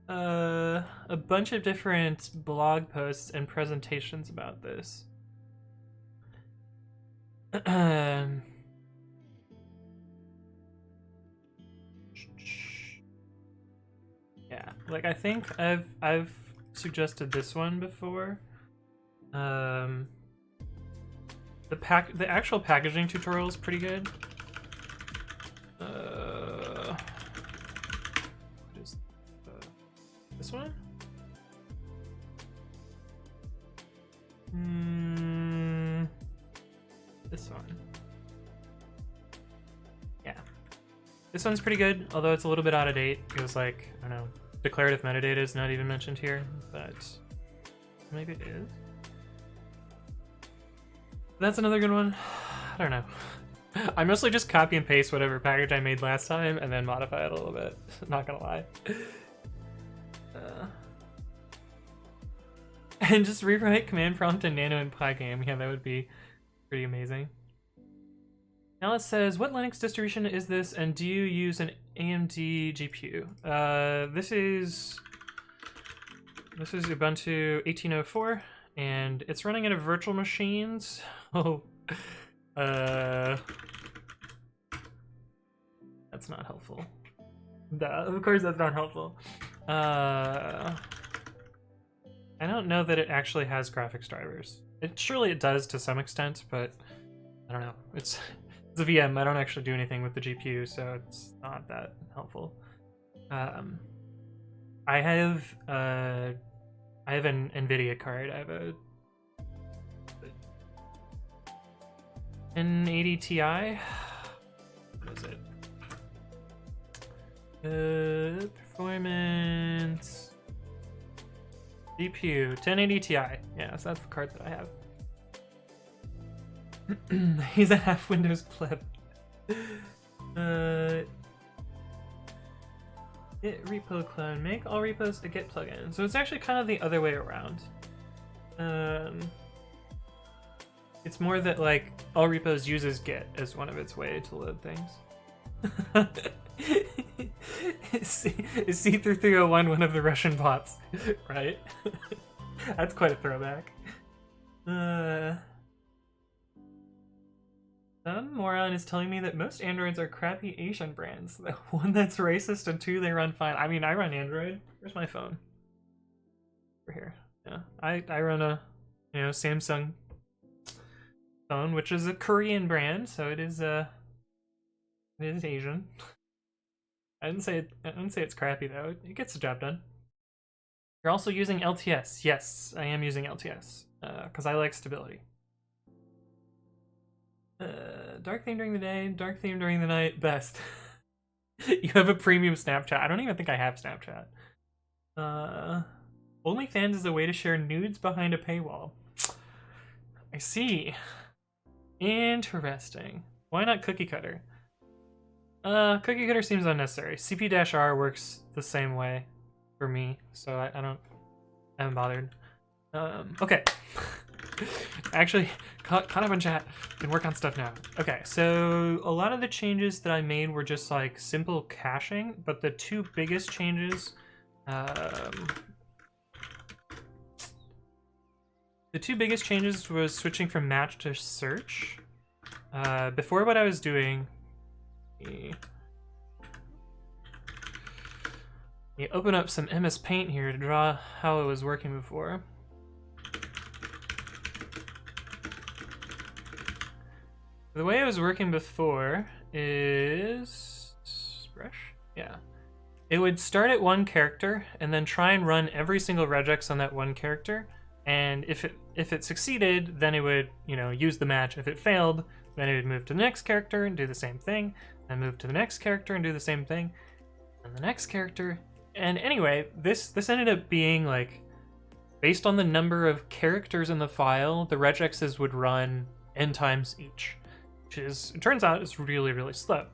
bunch of different blog posts and presentations about this. Yeah, like I think I've suggested this one before. The actual packaging tutorial is pretty good. This one? This one. Yeah. This one's pretty good, although it's a little bit out of date. It was like, I don't know, declarative metadata is not even mentioned here, but maybe it is. That's another good one. I don't know. I mostly just copy and paste whatever package I made last time and then modify it a little bit. Not gonna lie. And just rewrite command prompt in Nano and Pygame. Yeah, that would be pretty amazing. Now it says, what Linux distribution is this, and do you use an AMD GPU? This is Ubuntu 18.04, and it's running in a virtual machine. So, that's not helpful. Of course, that's not helpful. I don't know that it actually has graphics drivers. Surely it does to some extent, but I don't know. It's a VM. I don't actually do anything with the GPU, so it's not that helpful. I have an NVIDIA card. I have a 1080 Ti. What is it? Performance. CPU 1080 Ti. Yeah, so that's the card that I have. He's a half Windows pleb. Git repo clone. Make all repos a Git plugin. So it's actually kind of the other way around. It's more that like all repos uses Git as one of its way to load things. Is C3301 one of the Russian bots? Right? That's quite a throwback. Some moron is telling me that most Androids are crappy Asian brands. One that's racist and two they run fine. I mean, I run Android. Where's my phone? Over here. Yeah, I run a Samsung phone, which is a Korean brand, so it is Asian. I didn't say it's crappy though. It gets the job done. You're also using LTS. Yes, I am using LTS because I like stability. Dark theme during the day, dark theme during the night. Best. You have a premium Snapchat. I don't even think I have Snapchat. OnlyFans is a way to share nudes behind a paywall. I see. Interesting. Why not cookie cutter? Cookie cutter seems unnecessary. CP-R works the same way for me, so I haven't bothered. Okay. Actually, caught up on chat. Can work on stuff now. Okay, so a lot of the changes that I made were just like simple caching, but the two biggest changes, was switching from match to search. Before, what I was doing. You open up some MS Paint here to draw how it was working before. The way it was working before is brush. Yeah, it would start at one character and then try and run every single regex on that one character. And if it succeeded, then it would use the match. If it failed, then it would move to the next character and do the same thing. Then move to the next character and do the same thing, and the next character. And anyway, this ended up being like, based on the number of characters in the file, the regexes would run n times each, which is, it turns out, is really, really slow.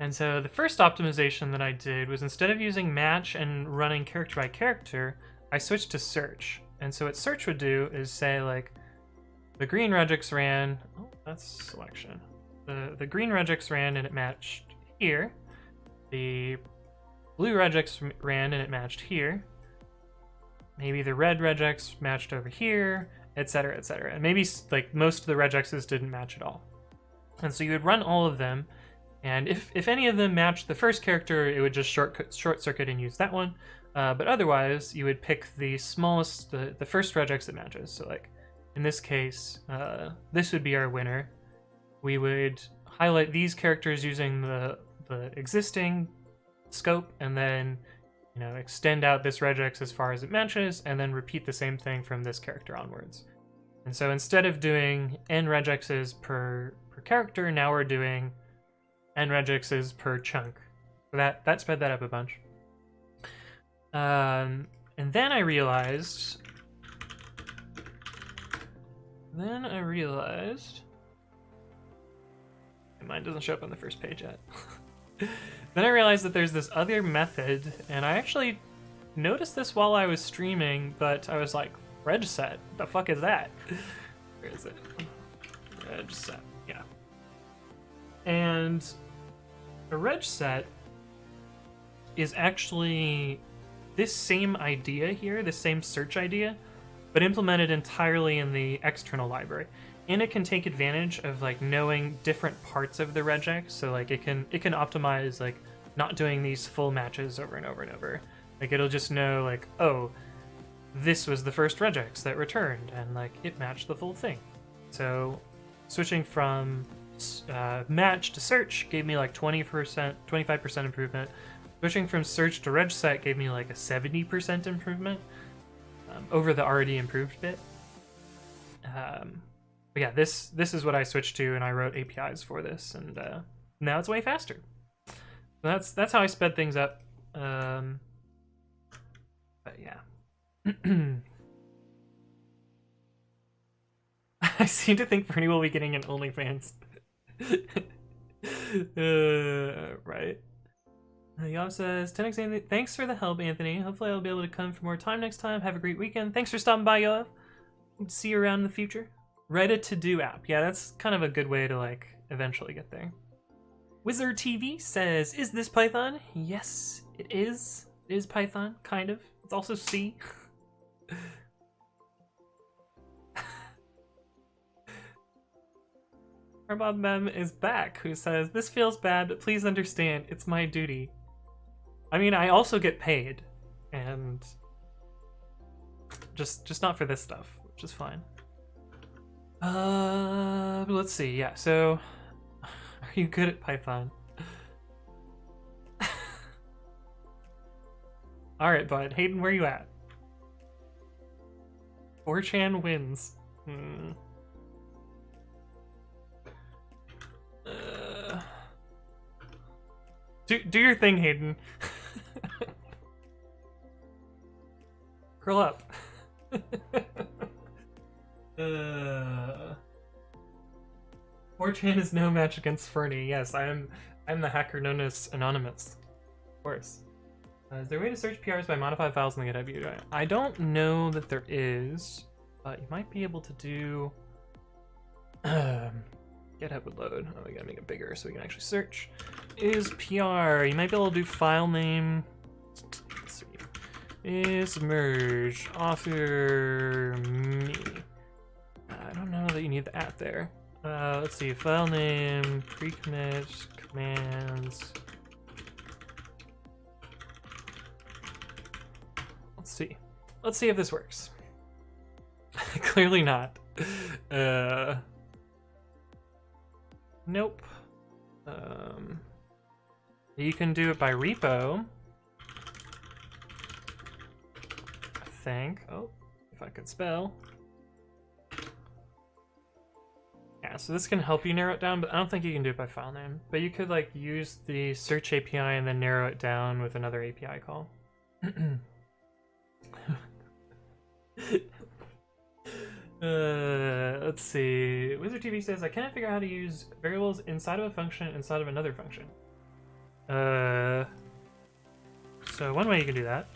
And so the first optimization that I did was, instead of using match and running character by character, I switched to search. And so what search would do is say like, the green regex ran, oh, that's selection. The green regex ran and it matched here. The blue regex ran and it matched here. Maybe the red regex matched over here, etc., etc. And maybe like most of the regexes didn't match at all. And so you would run all of them, and if any of them matched the first character, it would just short circuit and use that one. But otherwise, you would pick the smallest, the first regex that matches. So like in this case, this would be our winner. We would highlight these characters using the existing scope, and then you know, extend out this regex as far as it matches, and then repeat the same thing from this character onwards. And so instead of doing n regexes per character, now we're doing n regexes per chunk. So that sped that up a bunch. And then I realized... Mine doesn't show up on the first page yet. Then I realized that there's this other method, and I actually noticed this while I was streaming, but I was like, reg set? The fuck is that? Where is it? Reg set, yeah. And a reg set is actually this same idea here, this same search idea, but implemented entirely in the external library. And it can take advantage of like knowing different parts of the regex, so like it can optimize like not doing these full matches over and over and over. Like it'll just know like, oh, this was the first regex that returned, and like it matched the full thing. So switching from match to search gave me like 20%, 25% improvement. Switching from search to reg set gave me like a 70% improvement over the already improved bit. But yeah, this is what I switched to, and I wrote APIs for this, and now it's way faster. So that's how I sped things up. But yeah. I seem to think Bernie will be getting an OnlyFans. Right. Yav says, 10x Anthony, thanks for the help, Anthony. Hopefully I'll be able to come for more time next time. Have a great weekend. Thanks for stopping by, Yav. See you around in the future. Reddit to-do app. Yeah, that's kind of a good way to, like, eventually get there. Wizard TV says, is this Python? Yes, it is. It is Python, kind of. It's also C. Bob Mem is back, who says, this feels bad, but please understand, it's my duty. I mean, I also get paid, and just not for this stuff, which is fine. But let's see, yeah, so, are you good at Python? Alright, bud, Hayden, where you at? 4chan wins. Do your thing, Hayden. Curl up. 4chan is no match against Fernie. Yes, I'm the hacker known as Anonymous. Of course. Is there a way to search PRs by modified files in the GitHub UI? I don't know that there is, but you might be able to do... GitHub would load. Oh, we gotta make it bigger so we can actually search. Is PR. You might be able to do file name. Let's see. Is merge author me. I don't know that you need the at there. Let's see. File name, pre-commit, commands. Let's see. Let's see if this works. Clearly not. Nope. You can do it by repo. I think. Oh, if I could spell. Yeah, so this can help you narrow it down, but I don't think you can do it by file name. But you could like use the search API and then narrow it down with another API call. Let's see. Wizard TV says, I can't figure out how to use variables inside of a function inside of another function. So one way you can do that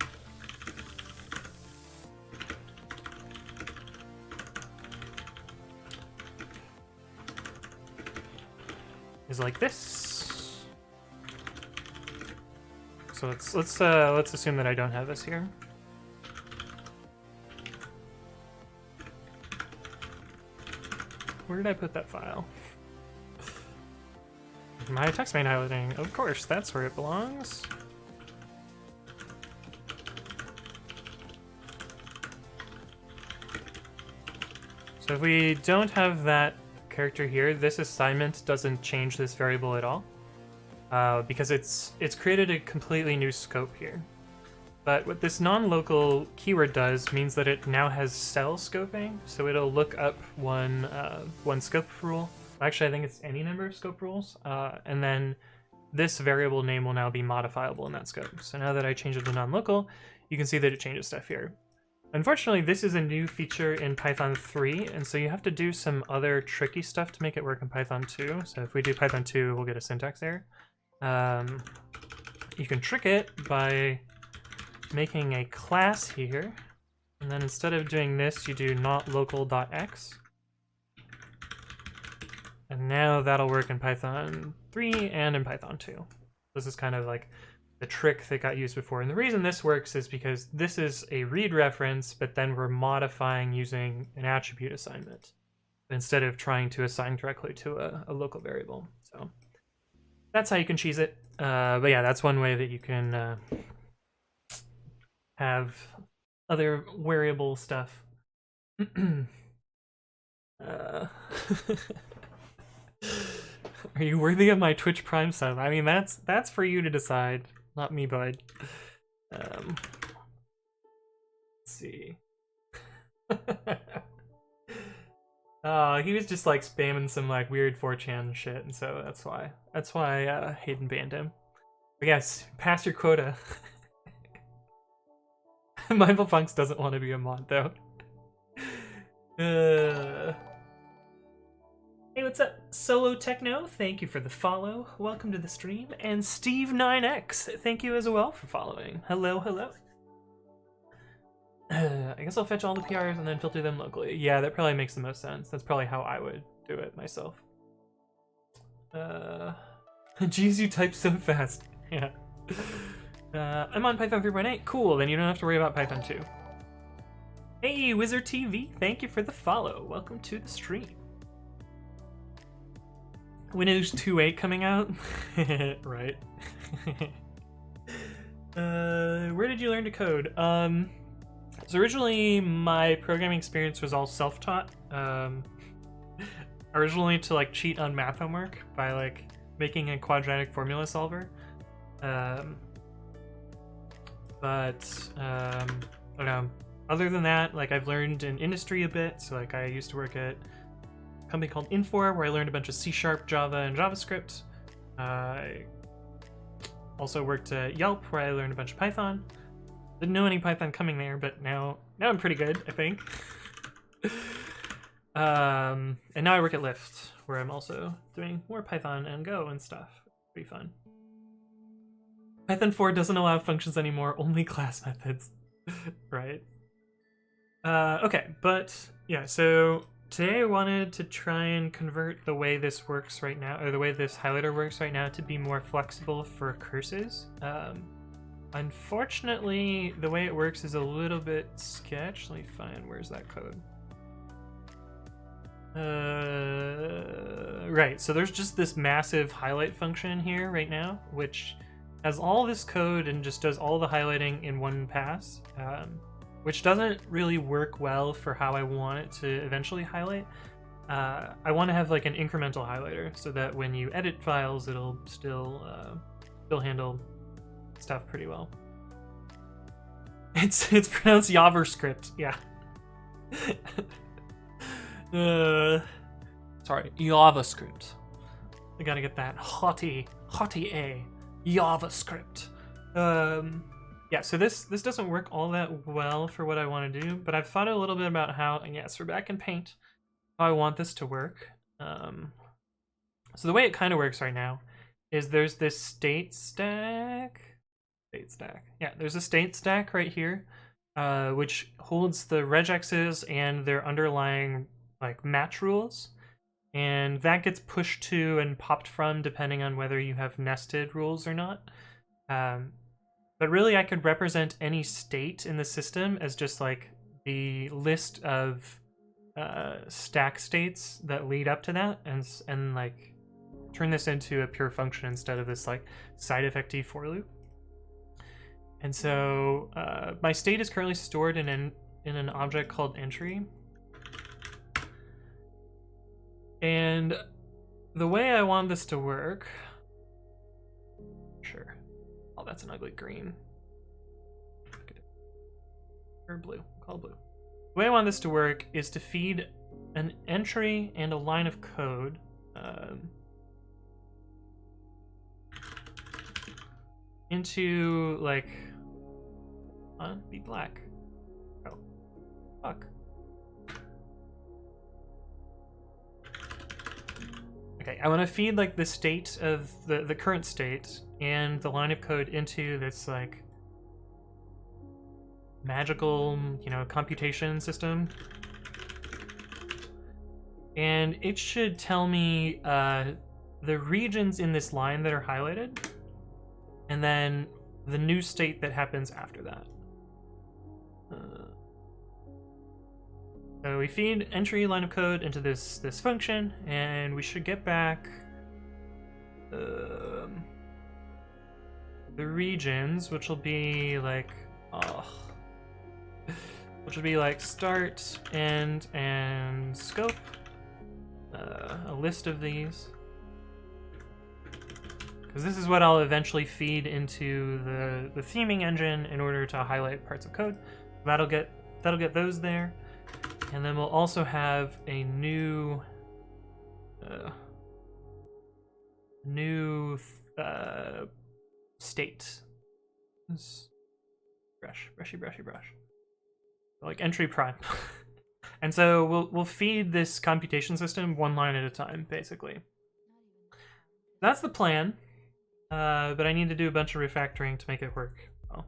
is like this. So let's assume that I don't have this here. Where did I put that file? My text main highlighting. Of course, that's where it belongs. So if we don't have that character here, this assignment doesn't change this variable at all. Because it's created a completely new scope here. But what this non-local keyword does means that it now has cell scoping, so it'll look up one scope rule. Actually, I think it's any number of scope rules, and then this variable name will now be modifiable in that scope. So now that I change it to non-local, you can see that it changes stuff here. Unfortunately, this is a new feature in Python 3, and so you have to do some other tricky stuff to make it work in Python 2. So if we do Python 2, we'll get a syntax error. You can trick it by making a class here, and then instead of doing this, you do notlocal.x. And now that'll work in Python 3 and in Python 2. This is kind of like the trick that got used before. And the reason this works is because this is a read reference, but then we're modifying using an attribute assignment instead of trying to assign directly to a local variable. So that's how you can cheese it. But yeah, that's one way that you can have other variable stuff. Are you worthy of my Twitch Prime sub? I mean, that's for you to decide, not me, bud. Let's see. He was just like spamming some like weird 4chan shit, and so that's why Hayden banned him. But yes, pass your quota. Mindful Punks doesn't want to be a mod though. Hey, what's up, Solo Techno? Thank you for the follow. Welcome to the stream. And Steve9X, thank you as well for following. Hello, hello. I guess I'll fetch all the PRs and then filter them locally. Yeah, that probably makes the most sense. That's probably how I would do it myself. Jeez, you type so fast. Yeah. I'm on Python 3.8. Cool, then you don't have to worry about Python 2. Hey, Wizard TV, thank you for the follow. Welcome to the stream. Windows 2.8 coming out? Right. Where did you learn to code? So originally my programming experience was all self-taught. Originally to like cheat on math homework by like making a quadratic formula solver. I don't know. Other than that, like I've learned in industry a bit. So like I used to work at a company called Infor where I learned a bunch of C#, Java, and JavaScript. I also worked at Yelp where I learned a bunch of Python. Didn't know any Python coming there, but now I'm pretty good, I think. And now I work at Lyft where I'm also doing more Python and Go and stuff. Pretty fun. Python 4 doesn't allow functions anymore, only class methods. Right. Okay, but yeah, so today I wanted to try and convert the way this works right now, or the way this highlighter works right now, to be more flexible for curses. Unfortunately, the way it works is a little bit sketch. Let me find, where's that code? Right, so there's just this massive highlight function here right now, which has all this code and just does all the highlighting in one pass, which doesn't really work well for how I want it to eventually highlight. I want to have like an incremental highlighter so that when you edit files, it'll still handle stuff pretty well. It's pronounced JavaScript, yeah. Sorry, JavaScript. I gotta get that haughty A. JavaScript. Yeah, so this doesn't work all that well for what I want to do, but I've thought a little bit about how, and yes, we're back in Paint, how I want this to work. So the way it kind of works right now is there's this state stack. Yeah, there's a state stack right here, which holds the regexes and their underlying like match rules. And that gets pushed to and popped from depending on whether you have nested rules or not. But really, I could represent any state in the system as just like the list of stack states that lead up to that, and like turn this into a pure function instead of this like side effecty for loop. And so my state is currently stored in an object called entry. And the way I want this to work, sure. Oh, that's an ugly green. Or blue. Call it blue. The way I want this to work is to feed an entry and a line of code. Into, like... be black. Oh. Fuck. Okay, I want to feed, like, the state of... the current state and the line of code into this, like... magical, you know, computation system. And it should tell me the regions in this line that are highlighted, and then the new state that happens after that. So we feed entry line of code into this function, and we should get back the regions, which will be like start, end, and scope. A list of these, because this is what I'll eventually feed into the theming engine in order to highlight parts of code. That'll get those there, and then we'll also have a new state. Brushy, like entry prime. And so we'll feed this computation system one line at a time, basically. That's the plan, but I need to do a bunch of refactoring to make it work well.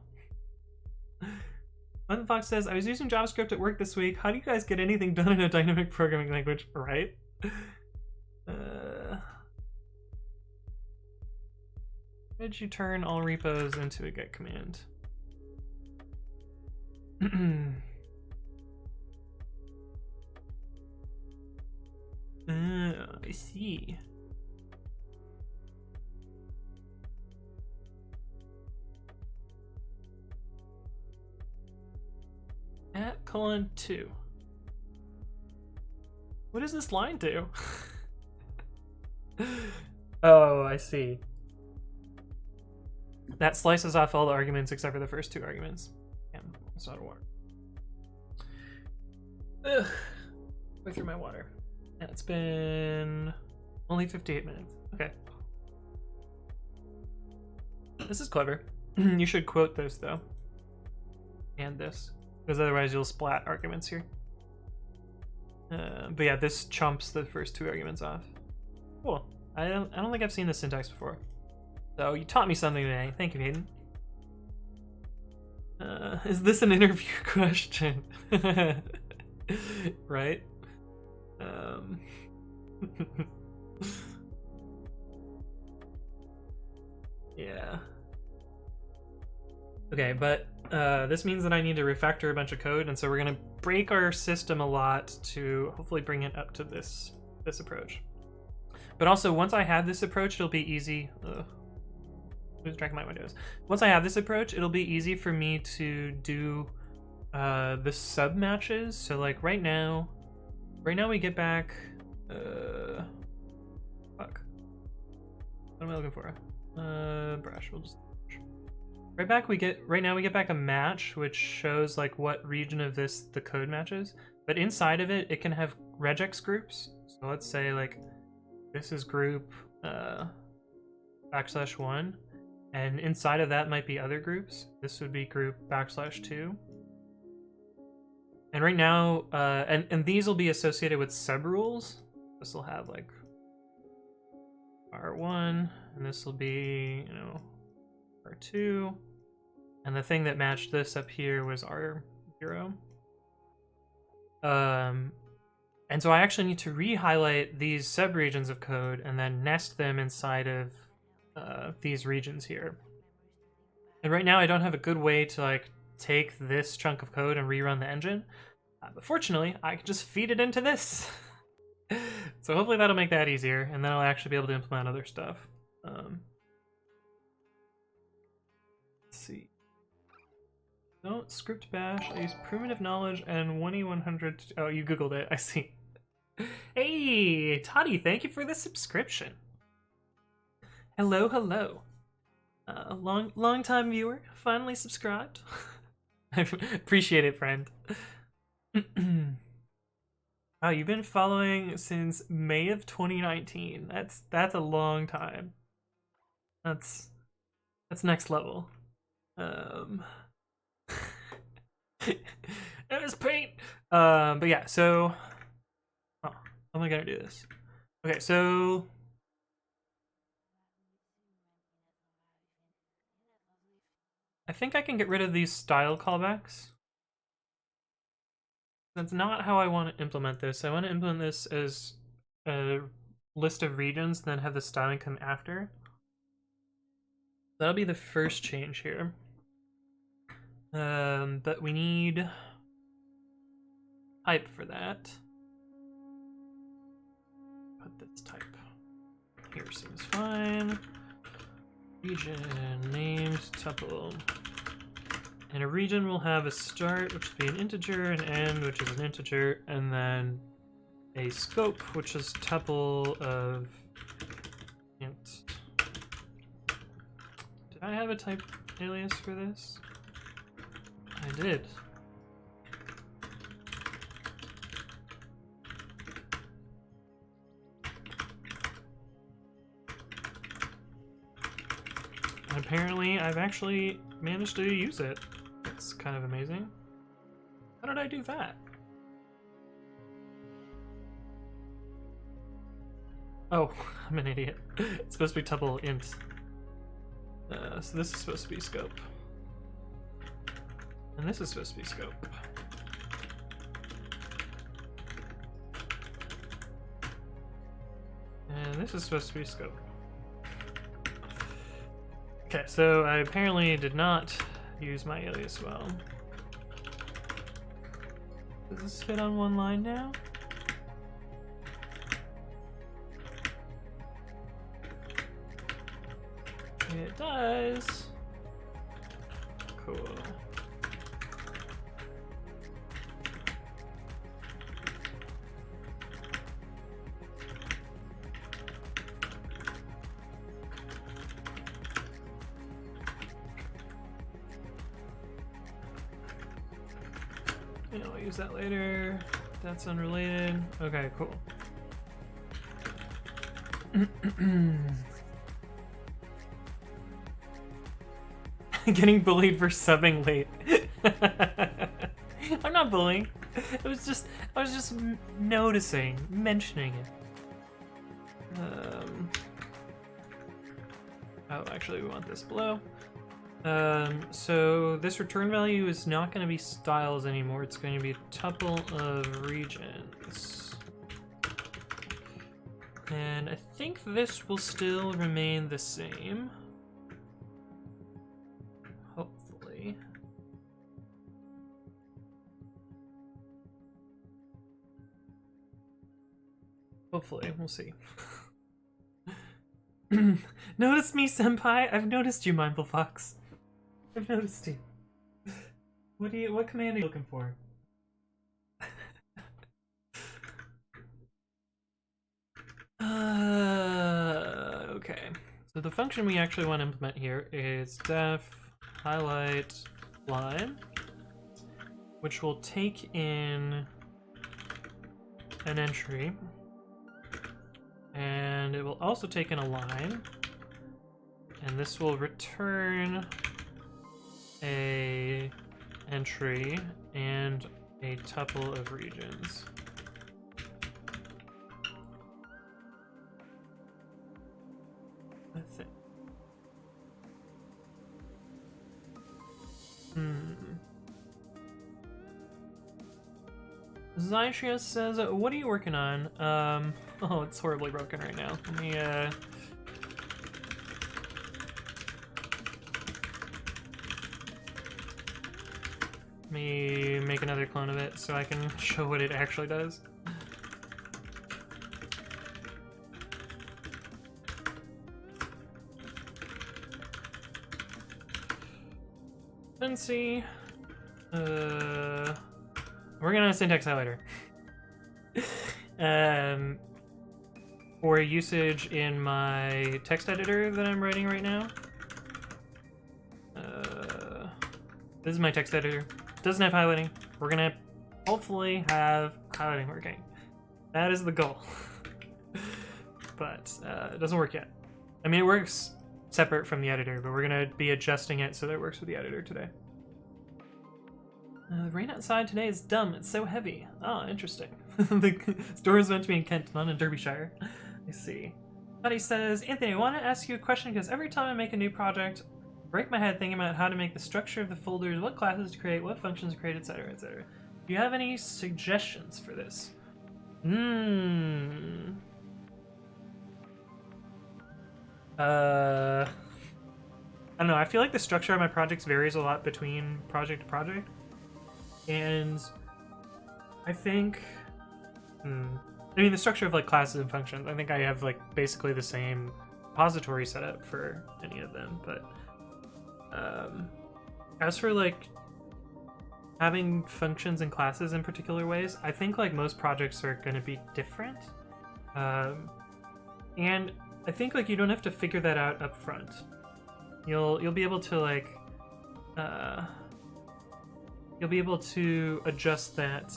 One Fox says, I was using JavaScript at work this week. How do you guys get anything done in a dynamic programming language? Right? Did you turn all repos into a get command? I see. At colon 2. What does this line do? Oh, I see. That slices off all the arguments except for the first two arguments. Damn, that's not a water. Ugh. Go through my water. Yeah, it's been only 58 minutes. Okay. This is clever. You should quote this, though. And this. Because otherwise you'll splat arguments here. But yeah, this chumps the first two arguments off. Cool. I don't think I've seen this syntax before. So you taught me something today. Thank you, Hayden. Is this an interview question? Right? Yeah. Okay, but this means that I need to refactor a bunch of code, and so we're gonna break our system a lot to hopefully bring it up to this approach. But also, once I have this approach, it'll be easy. Lose track of my windows. Once I have this approach, it'll be easy for me to do the sub matches. So like right now we get back. Fuck. What am I looking for? Brush. We'll just. Right now we get back a match which shows like what region of the code matches, but inside of it can have regex groups. So let's say like this is group \1, and inside of that might be other groups. This would be group \2. And right now, and these will be associated with subrules. This will have like R1, and this will be, you know, R2, and the thing that matched this up here was R0. And so I actually need to re-highlight these subregions of code and then nest them inside of these regions here. And right now I don't have a good way to like take this chunk of code and rerun the engine, but fortunately I can just feed it into this. So hopefully that'll make that easier, and then I'll actually be able to implement other stuff. Let's see. No, script bash. I use primitive knowledge and 1E100. Oh, you googled it. I see. Hey, Toddy, thank you for the subscription. Hello, hello. Long time viewer, finally subscribed. I appreciate it, friend. Wow, you've been following since May of 2019. That's a long time. That's next level. It was paint. But yeah, so how am I gonna do this? Okay, so I think I can get rid of these style callbacks. That's not how I want to implement this. I want to implement this as a list of regions, then have the styling come after. That'll be the first change here. But we need type for that. Put this type here seems fine. Region named tuple. And a region will have a start, which will be an integer, an end, which is an integer, and then a scope, which is tuple of int. Did I have a type alias for this? I did. And apparently, I've actually managed to use it. It's kind of amazing. How did I do that? Oh, I'm an idiot. It's supposed to be tuple int. So this is supposed to be scope. And this is supposed to be scope. And this is supposed to be scope. Okay, so I apparently did not use my alias well. Does this fit on one line now? It does. Cool. I'll use that later. That's unrelated. Okay, cool. Getting bullied for subbing late. I'm not bullying. I was just noticing, mentioning it. Oh, actually, we want this below. So this return value is not going to be styles anymore. It's going to be a tuple of regions. And I think this will still remain the same. Hopefully. Hopefully, we'll see. Notice me, senpai? I've noticed you, Mindful Fox. I've noticed you. What command are you looking for? Okay. So the function we actually want to implement here is def highlight line, which will take in an entry, and it will also take in a line, and this will return a entry and a tuple of regions. That's it. Zyshia says, what are you working on? Oh, it's horribly broken right now. Let me make another clone of it so I can show what it actually does. Fancy. Working on a syntax highlighter. For usage in my text editor that I'm writing right now. This is my text editor. doesn't have highlighting. We're gonna hopefully have highlighting working. That is the goal. But it doesn't work yet. I mean, it works separate from the editor, but we're gonna be adjusting it so that it works with the editor today. The rain outside today is dumb. It's so heavy. Oh, interesting. The store is meant to be in Kent, not in Derbyshire. I see. Buddy says, Anthony, I want to ask you a question because every time I make a new project, I break my head thinking about how to make the structure of the folders, what classes to create, what functions to create, etc., etc. Do you have any suggestions for this? I don't know. I feel like the structure of my projects varies a lot between project to project. And I think, I mean, the structure of like classes and functions, I think I have like basically the same repository setup for any of them. But as for like having functions and classes in particular ways, I think like most projects are going to be different. And I think like you don't have to figure that out up front. You'll be able to like you'll be able to adjust that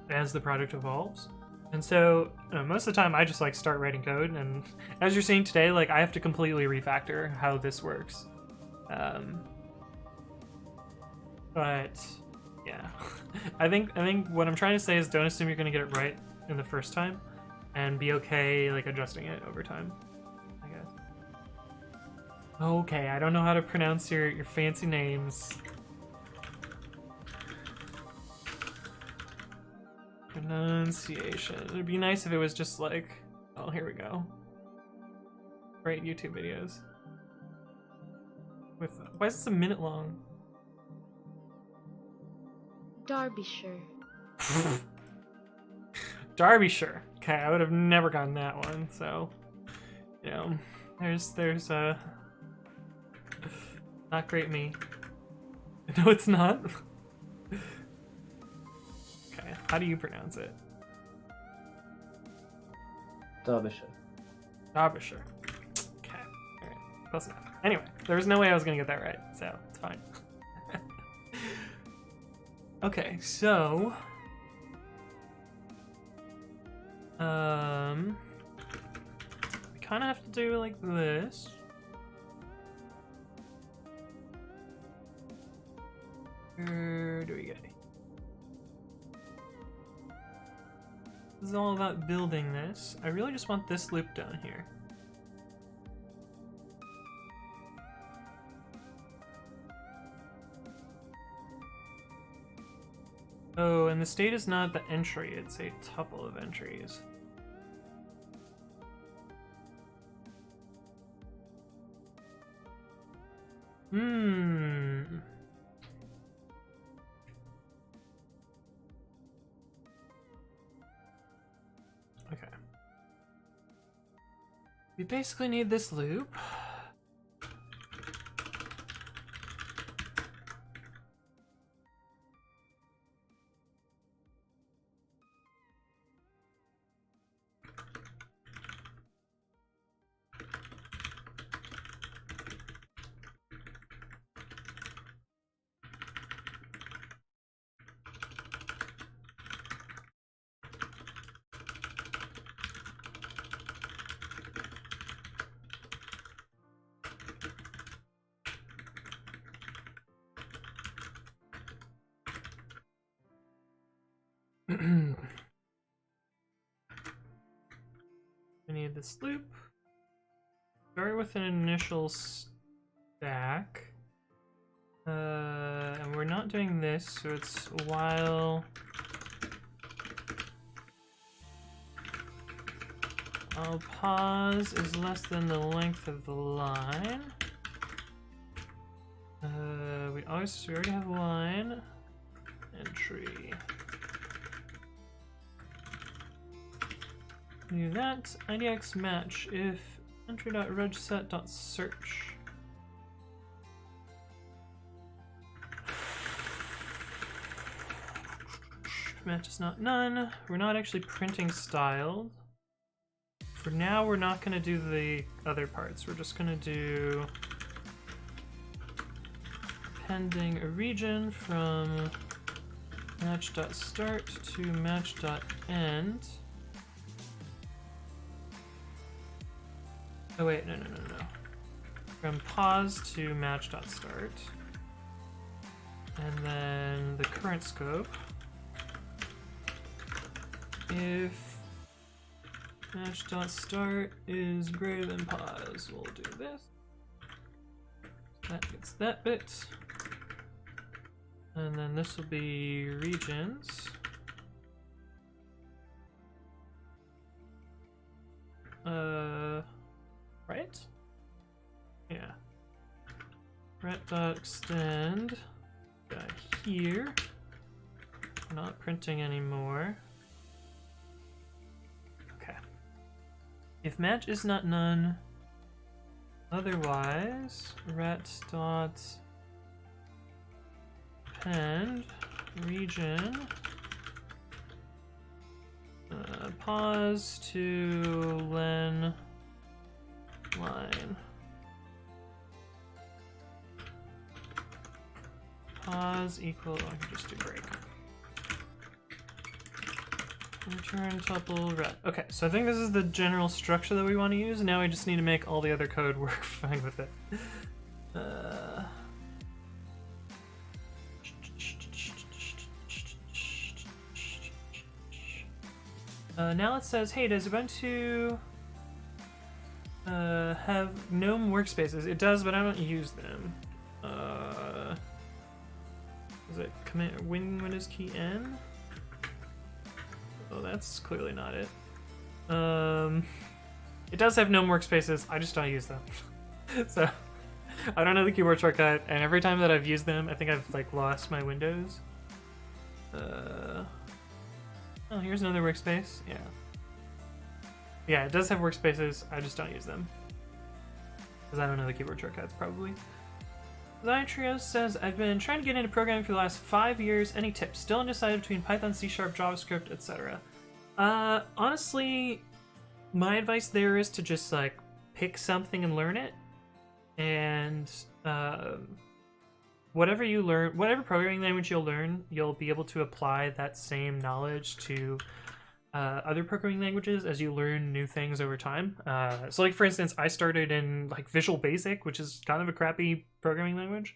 as the project evolves. And so most of the time I just like start writing code, and as you're seeing today, like I have to completely refactor how this works. But yeah, I think what I'm trying to say is don't assume you're gonna get it right in the first time, and be okay like adjusting it over time, I guess. Okay, I don't know how to pronounce your fancy names. Pronunciation. It'd be nice if it was just like, oh, here we go. Great YouTube videos. With why is this a minute long? Derbyshire. Derbyshire. Okay, I would have never gotten that one. So, you know, there's not great me. No, it's not. Okay, how do you pronounce it? Derbyshire. Derbyshire. Okay, all right, close enough. Anyway, there was no way I was gonna get that right, so it's fine. Okay, so we kind of have to do like this. Where do we go? This is all about building this. I really just want this loop down here. Oh, and the state is not the entry, it's a tuple of entries. Okay. We basically need this loop. We need this loop. Start with an initial stack. And we're not doing this, so it's while pause is less than the length of the line. We already have line entry. Do that. IDX match if entry.regset.search. Match is not none. We're not actually printing styled. For now, we're not going to do the other parts. We're just going to do appending a region from match.start to match.end. Oh wait, no. From pause to match.start. And then the current scope. If match.start is greater than pause, we'll do this. That gets that bit. And then this will be regions. Right? Yeah. Ret.extend. Got here. We're not printing anymore. Okay. If match is not none, otherwise, ret.append region pause to len line. Pause equal, I can just do break. Return tuple ret. Okay, so I think this is the general structure that we want to use. Now we just need to make all the other code work fine with it. Now it says, hey, does Ubuntu have GNOME workspaces? It does, but I don't use them. Is it command Windows key N? Oh, that's clearly not it. It does have GNOME workspaces, I just don't use them. So, I don't know the keyboard shortcut, and every time that I've used them, I think I've like lost my Windows. Oh, here's another workspace. Yeah. Yeah, it does have workspaces, I just don't use them. Because I don't know the keyboard shortcuts, probably. Zytrios says, I've been trying to get into programming for the last 5 years. Any tips? Still undecided between Python, C#, JavaScript, etc. Honestly, my advice there is to just like pick something and learn it. And whatever you learn, whatever programming language you'll learn, you'll be able to apply that same knowledge to other programming languages as you learn new things over time. So like for instance, I started in like Visual Basic, which is kind of a crappy programming language,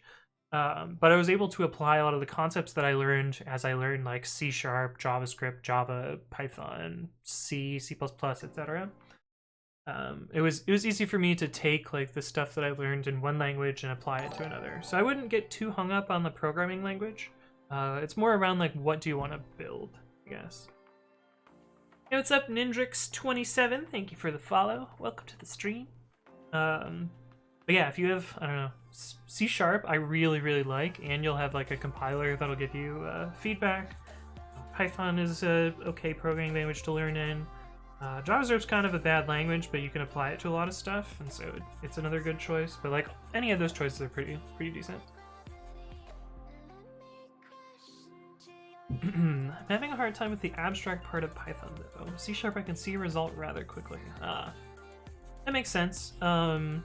but I was able to apply a lot of the concepts that I learned as I learned like C#, JavaScript, Java, Python, C, C++, etc. It was easy for me to take like the stuff that I learned in one language and apply it to another. So I wouldn't get too hung up on the programming language. It's more around like what do you want to build, I guess. Hey, what's up, Nindrix27? Thank you for the follow. Welcome to the stream. But yeah, if you have, I don't know, C#, I really like, and you'll have like a compiler that'll give you feedback. Python is a okay programming language to learn in. JavaScript's kind of a bad language, but you can apply it to a lot of stuff, and so it's another good choice. But like any of those choices are pretty decent. I'm having a hard time with the abstract part of Python though. C# I can see a result rather quickly. That makes sense. One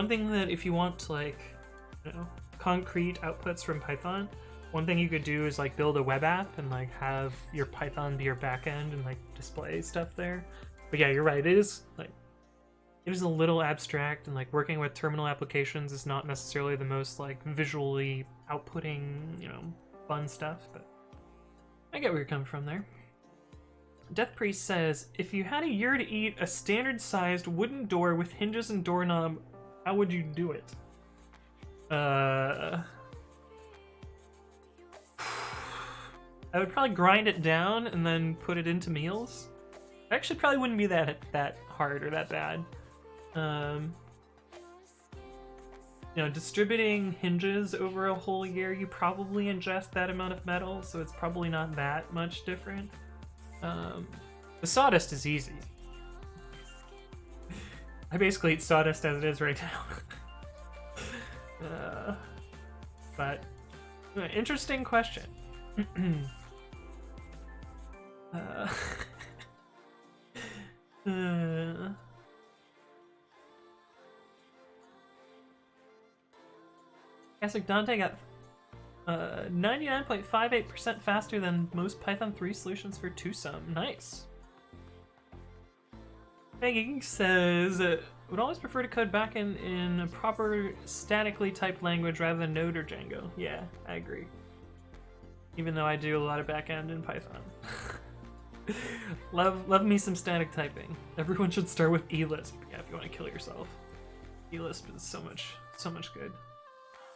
thing that if you want like, you know, concrete outputs from Python, one thing you could do is like build a web app and like have your Python be your backend and like display stuff there. But yeah, you're right. It is a little abstract, and like working with terminal applications is not necessarily the most like visually outputting, you know, fun stuff, but I get where you're coming from there. Death Priest says, if you had a year to eat a standard-sized wooden door with hinges and doorknob, how would you do it? I would probably grind it down and then put it into meals. It actually probably wouldn't be that hard or that bad. You know, distributing hinges over a whole year, you probably ingest that amount of metal, so it's probably not that much different. The sawdust is easy. I basically eat sawdust as it is right now. But interesting question. Classic Dante got 99.58% faster than most Python 3 solutions for 2-sum. Nice. Begging says, would always prefer to code back in a proper statically typed language rather than Node or Django. Yeah, I agree. Even though I do a lot of backend in Python. love me some static typing. Everyone should start with eLisp. Yeah, if you want to kill yourself. eLisp is so much good.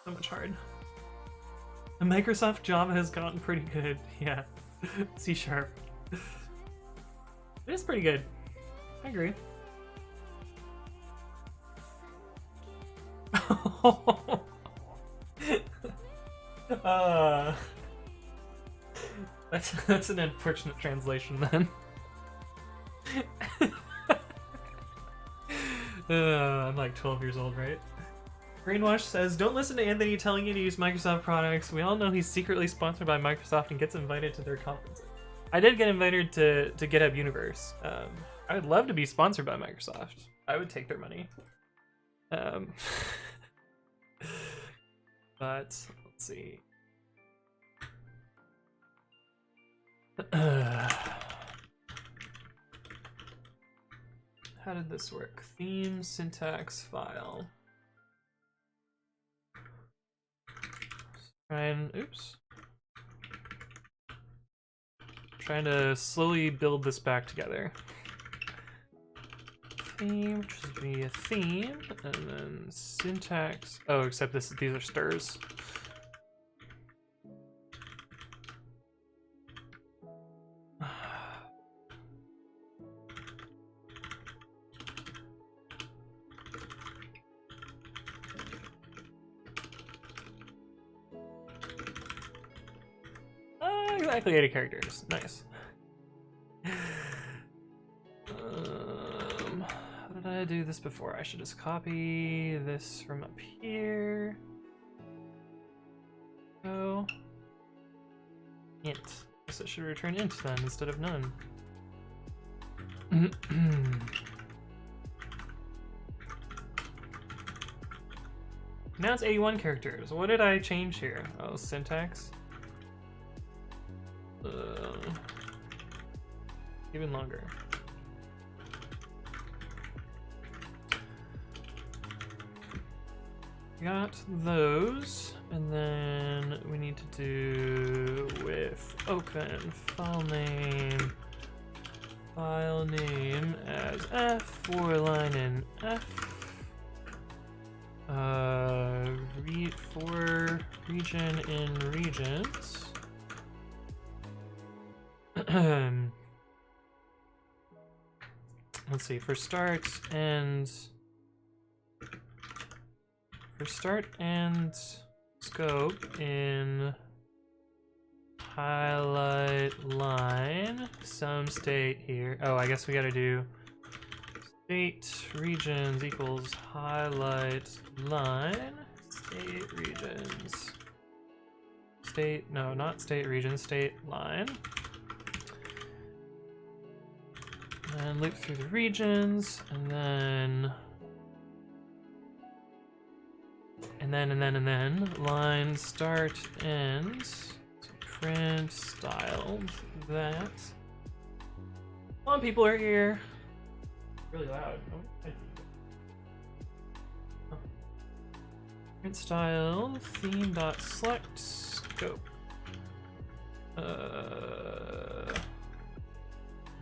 So much hard. The Microsoft Java has gotten pretty good. Yeah. C#. It is pretty good. I agree. That's an unfortunate translation then. I'm like 12 years old, right? Brainwash says, don't listen to Anthony telling you to use Microsoft products. We all know he's secretly sponsored by Microsoft and gets invited to their conferences. I did get invited to GitHub Universe. I would love to be sponsored by Microsoft. I would take their money. But let's see. How did this work? Theme syntax file. Oops. Trying to slowly build this back together. Theme, which would be a theme, and then syntax. Oh, except these are strs. Exactly 80 characters. Nice. How did I do this before? I should just copy this from up here. Oh. Int. Guess it should return int then instead of none. Now it's 81 characters. What did I change here? Oh, syntax. Even longer. Got those, and then we need to do with open file name as f for line in f. Read for region in regions. Let's see, for start and scope in highlight line, some state here. Oh, I guess we gotta do state regions equals highlight line, state regions. State, no, not state region, state line. And loop through the regions, and then line start end. So print styled that. A lot of people are here. Really loud. Print style theme dot select scope.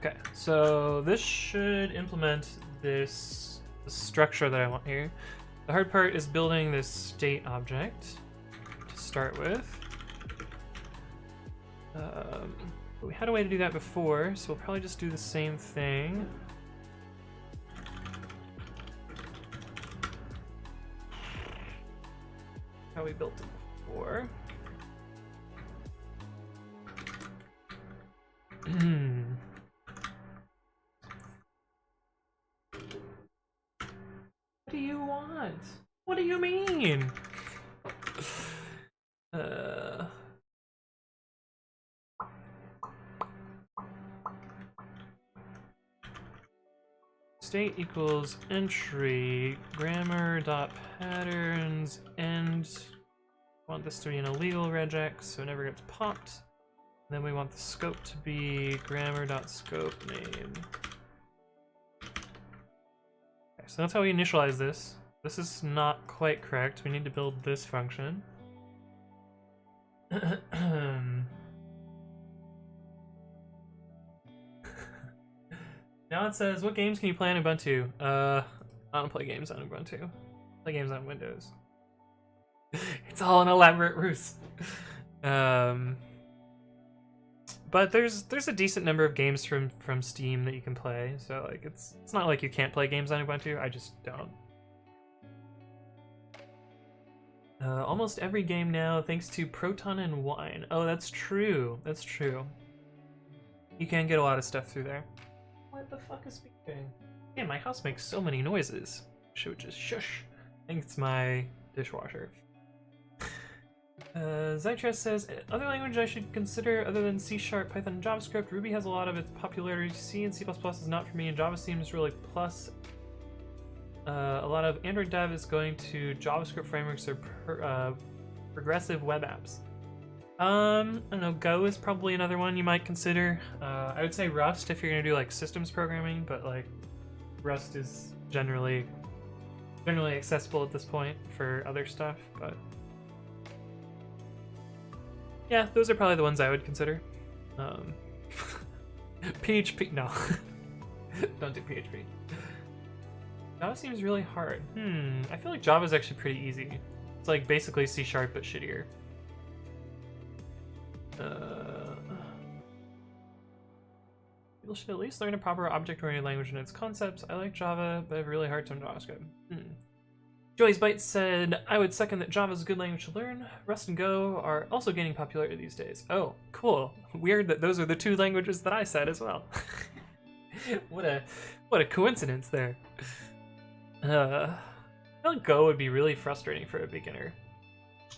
Okay, so this should implement the structure that I want here. The hard part is building this state object to start with. But we had a way to do that before, so we'll probably just do the same thing. How we built it before. What do you want? What do you mean? State equals entry grammar dot patterns end want this to be an illegal regex, so it never gets popped. Then we want the scope to be grammar.scope name. Okay, so that's how we initialize this. This is not quite correct. We need to build this function. Now it says, what games can you play on Ubuntu? I don't play games on Ubuntu. I play games on Windows. It's all an elaborate ruse. But there's a decent number of games from Steam that you can play, so like it's not like you can't play games on Ubuntu. I just don't. Almost every game now, thanks to Proton and Wine. Oh, that's true. That's true. You can get a lot of stuff through there. What the fuck is beeping? Yeah, my house makes so many noises. Should just shush. I think it's my dishwasher. Zytress says, other language I should consider other than C#, Python, and JavaScript. Ruby has a lot of its popularity. C and C++ is not for me, and Java seems really plus. A lot of Android dev is going to JavaScript frameworks or progressive web apps. I don't know, Go is probably another one you might consider. I would say Rust if you're gonna do like systems programming, but like Rust is generally accessible at this point for other stuff, but yeah, those are probably the ones I would consider. PHP, no. Don't do PHP. Java seems really hard. I feel like Java is actually pretty easy. It's like basically C# but shittier. People should at least learn a proper object-oriented language and its concepts. I like Java, but I have a really hard time JavaScript. Joey's Bite said, I would second that Java is a good language to learn. Rust and Go are also gaining popularity these days. Oh, cool. Weird that those are the two languages that I said as well. What a coincidence there. I feel like Go would be really frustrating for a beginner.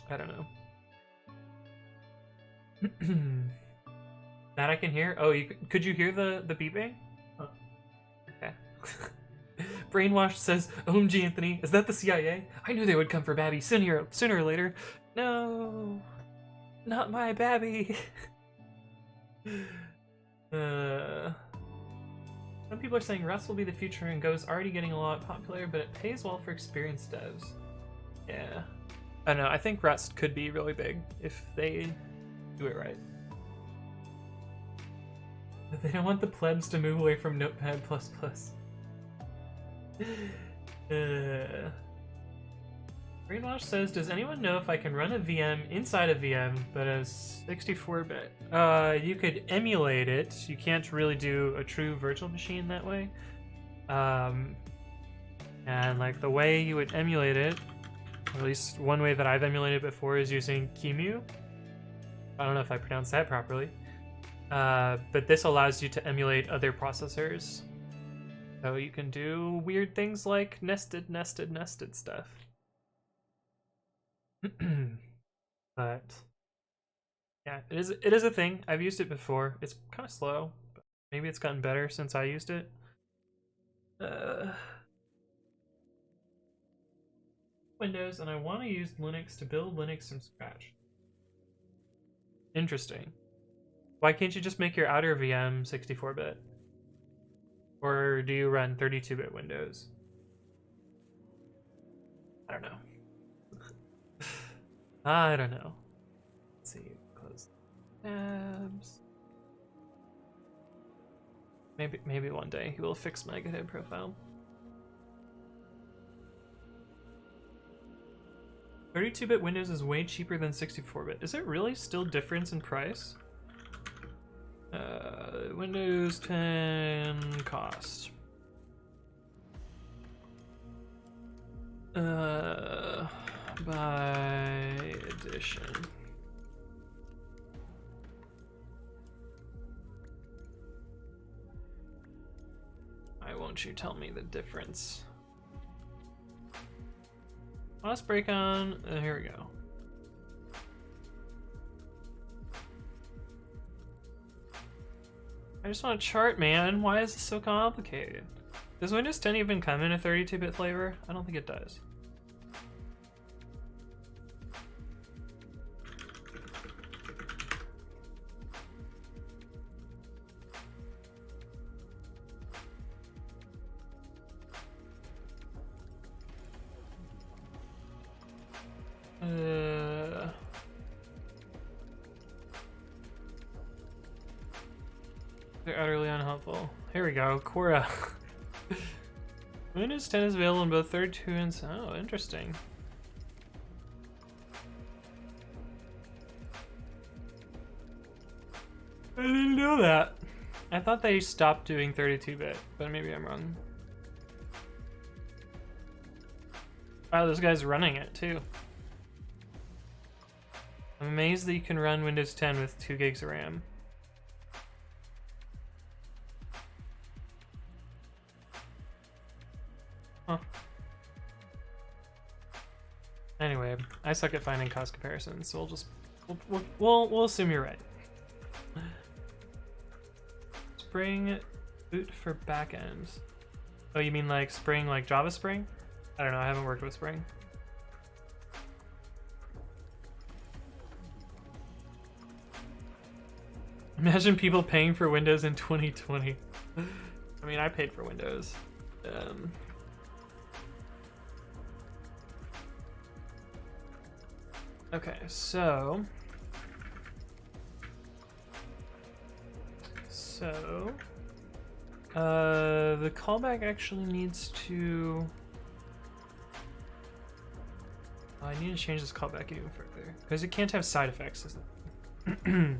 I don't know. That I can hear? Oh, could you hear the beeping? Oh. Okay. Brainwashed says, OMG Anthony, is that the CIA? I knew they would come for Babby sooner or later. No, not my Babby. Some people are saying Rust will be the future and Go's already getting a lot popular, but it pays well for experienced devs. Yeah. I don't know, I think Rust could be really big if they do it right. They don't want the plebs to move away from Notepad++. Brainwash says, does anyone know if I can run a VM inside a VM, but as 64-bit? You could emulate it. You can't really do a true virtual machine that way. And like the way you would emulate it, or at least one way that I've emulated before, is using QEMU. I don't know if I pronounced that properly. But this allows you to emulate other processors. So you can do weird things like nested stuff. But yeah, it is a thing. I've used it before. It's kind of slow, but maybe it's gotten better since I used it. Windows, and I want to use Linux to build Linux from scratch. Interesting. Why can't you just make your outer VM 64-bit? Or do you run 32-bit Windows? I don't know. I don't know. Let's see. Close tabs. Maybe one day he will fix my GitHub profile. 32-bit Windows is way cheaper than 64-bit. Is it really still difference in price? Windows 10 cost. By edition. Why won't you tell me the difference? Let's break on. Here we go. I just want a chart, man. Why is this so complicated? Does Windows 10 even come in a 32-bit flavor? I don't think it does. helpful. Here we go, Quora. Windows 10 is available in both 32 and... Oh, interesting. I didn't know that. I thought they stopped doing 32-bit, but maybe I'm wrong. Wow, this guy's running it too. I'm amazed that you can run Windows 10 with 2 gigs of RAM. Huh. Anyway, I suck at finding cost comparisons, so we'll assume you're right. Spring boot for backends. Oh, you mean like Spring, like Java Spring? I don't know, I haven't worked with Spring. Imagine people paying for Windows in 2020. I mean, I paid for Windows. Okay, so... the callback actually needs to... Oh, I need to change this callback even further, because it can't have side effects, isn't it?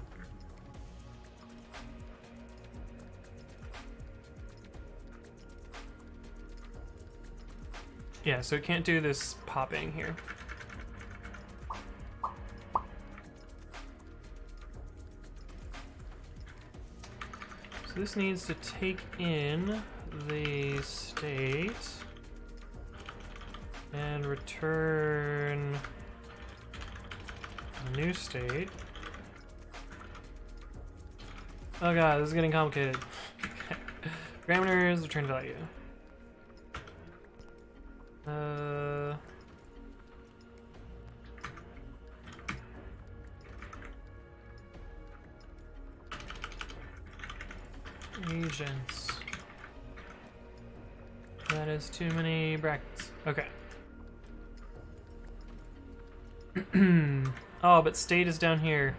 Yeah, so it can't do this popping here. So this needs to take in the state and return a new state. Oh god, this is getting complicated. Parameters, return value. Agents. That is too many brackets. Okay. Oh, but state is down here.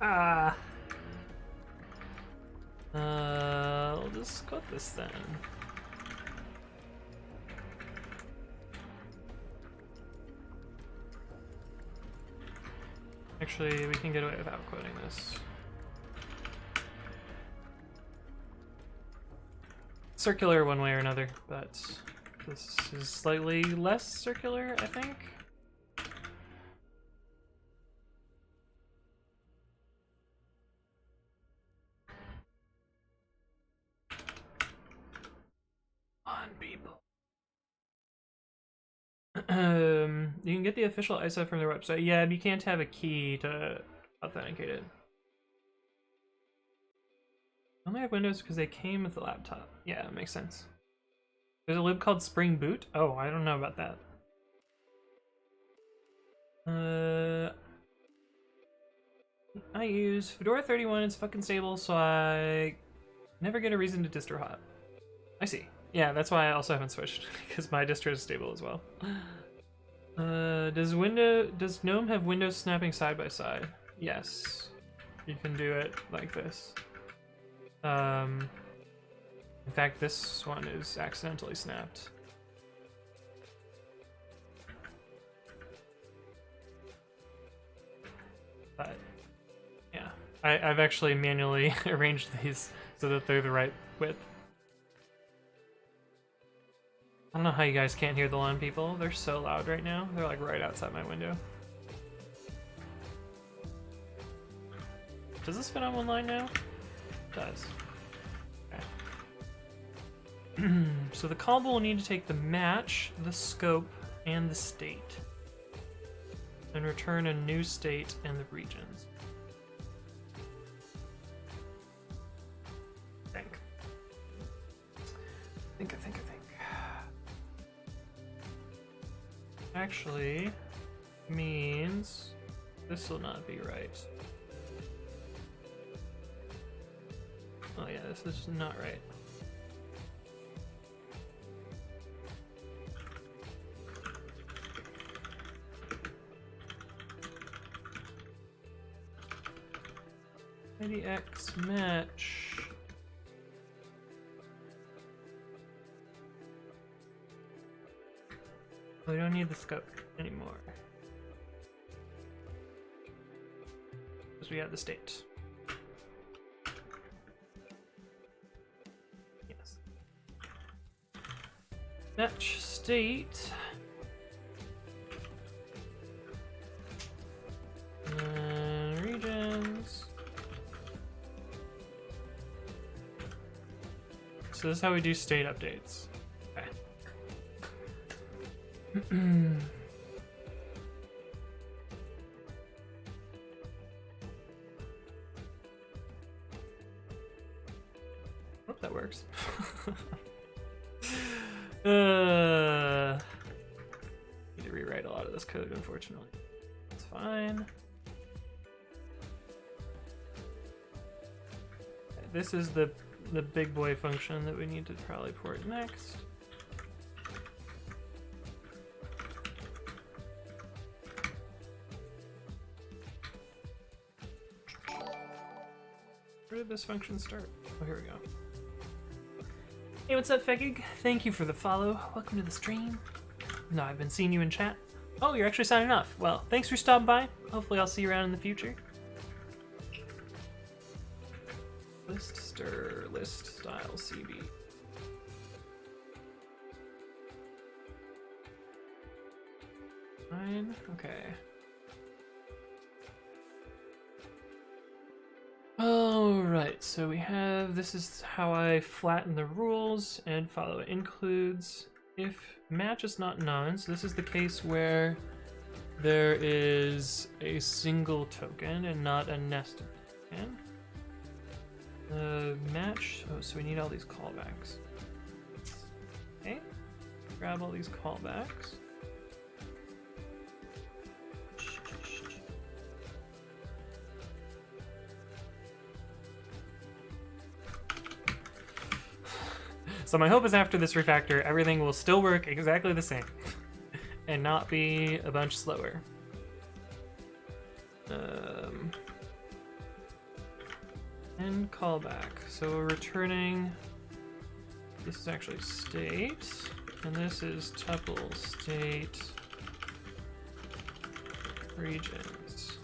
Ah. We'll just cut this then. Actually, we can get away without quoting this. Circular one way or another, but this is slightly less circular, I think. On people. You can get the official ISO from their website. Yeah, but you can't have a key to authenticate it. I only have Windows because they came with the laptop. Yeah, it makes sense. There's a lib called Spring Boot? Oh, I don't know about that. I use Fedora 31, it's fucking stable, so I never get a reason to distro hop. I see. Yeah, that's why I also haven't switched, because my distro is stable as well. Does GNOME have Windows snapping side by side? Yes. You can do it like this. In fact, this one is accidentally snapped. But, yeah. I've actually manually arranged these so that they're the right width. I don't know how you guys can't hear the lawn people. They're so loud right now. They're like right outside my window. Does this fit on one line now? It does. Okay. So the callable will need to take the match, the scope, and the state. And return a new state and the regions. I think. Actually means this will not be right. Oh yeah, this is not right. IDX match We don't need the scope anymore. Because we have the state. Yes. Match state. And regions. So this is how we do state updates. Okay. Hope that works. Need to rewrite a lot of this code, unfortunately. It's fine. Okay, this is the big boy function that we need to probably port next. Where did this function start? Oh, here we go. Hey, what's up, Fekig? Thank you for the follow. Welcome to the stream. No, I've been seeing you in chat. Oh, you're actually signing off. Well, thanks for stopping by. Hopefully I'll see you around in the future. List stir list style CB. Fine. Okay. Alright, so we have, this is how I flatten the rules and follow includes if match is not none. So this is the case where there is a single token and not a nested token. Match, oh, so we need all these callbacks. Okay, grab all these callbacks. So my hope is after this refactor, everything will still work exactly the same and not be a bunch slower. And callback. So we're returning, this is actually state, and this is tuple state regions.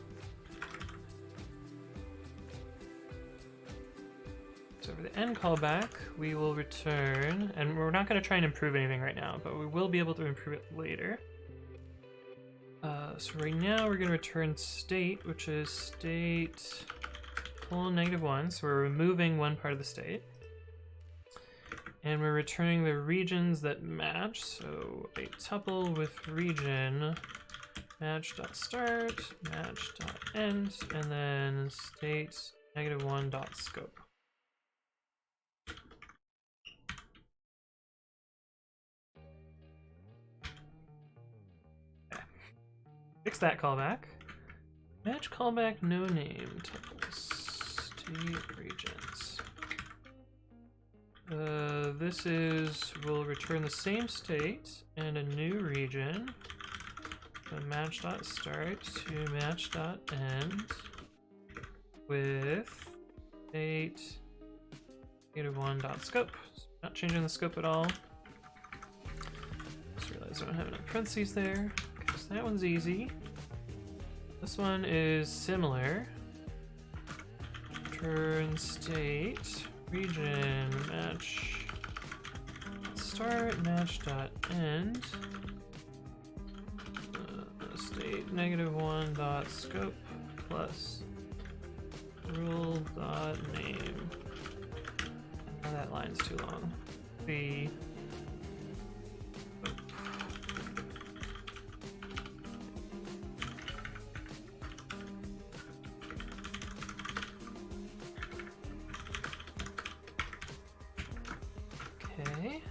So for the end callback, we will return, and we're not going to try and improve anything right now, but we will be able to improve it later. So right now we're going to return state, which is state -1, so we're removing one part of the state. And we're returning the regions that match, so a tuple with region match.start, match.end, and then state -1.scope. Fix that callback. Match callback no name tuples state regions. This is, we'll return the same state and a new region. So match.start to match.end with state -1.scope. So not changing the scope at all. Just realized I don't have enough parentheses there. So that one's easy. This one is similar. Return state region match start match.end state -1.scope plus rule.name. Oh, that line's too long. The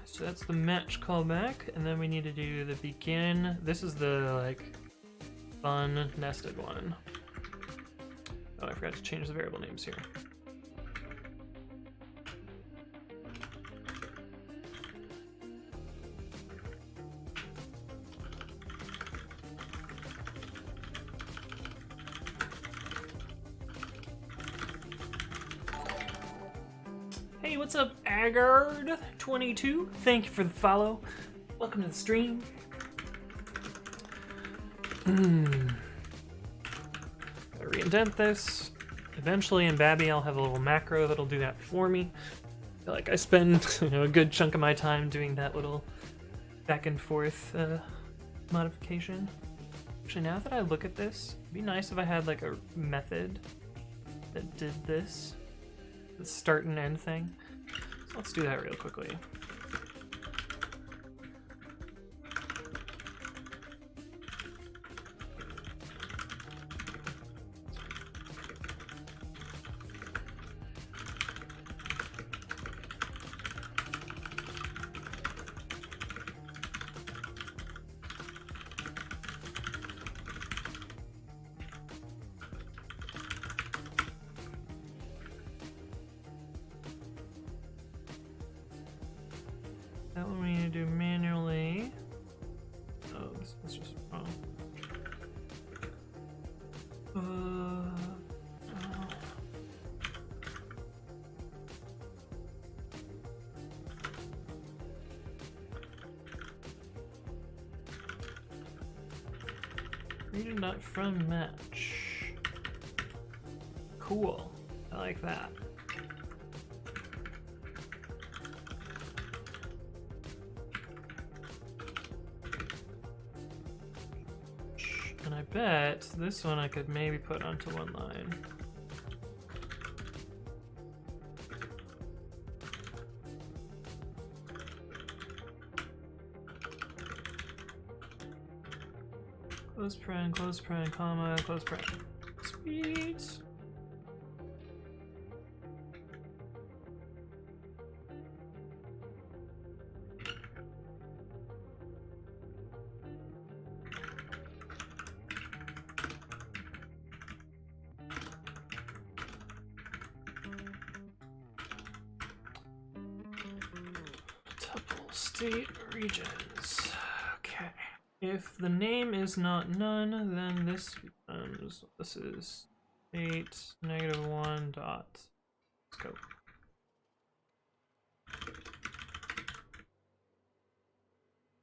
so that's the match callback, and then we need to do the begin. This is the like fun nested one. Oh, I forgot to change the variable names here. Hey, what's up, Agard22? Thank you for the follow. Welcome to the stream. Gotta re-indent this. Eventually in Babi I'll have a little macro that'll do that for me. I feel like I spend a good chunk of my time doing that little back and forth modification. Actually, now that I look at this, it'd be nice if I had like a method that did this. The start and end thing. So let's do that real quickly. That one we need to do manually. Oh, this was just wrong. Region not from match. Cool. I like that. And I bet this one I could maybe put onto one line. Close paren, comma, close paren. Sweet. Tuple state regions. Okay. If the name is not none, then this becomes, this is state -1 dot scope.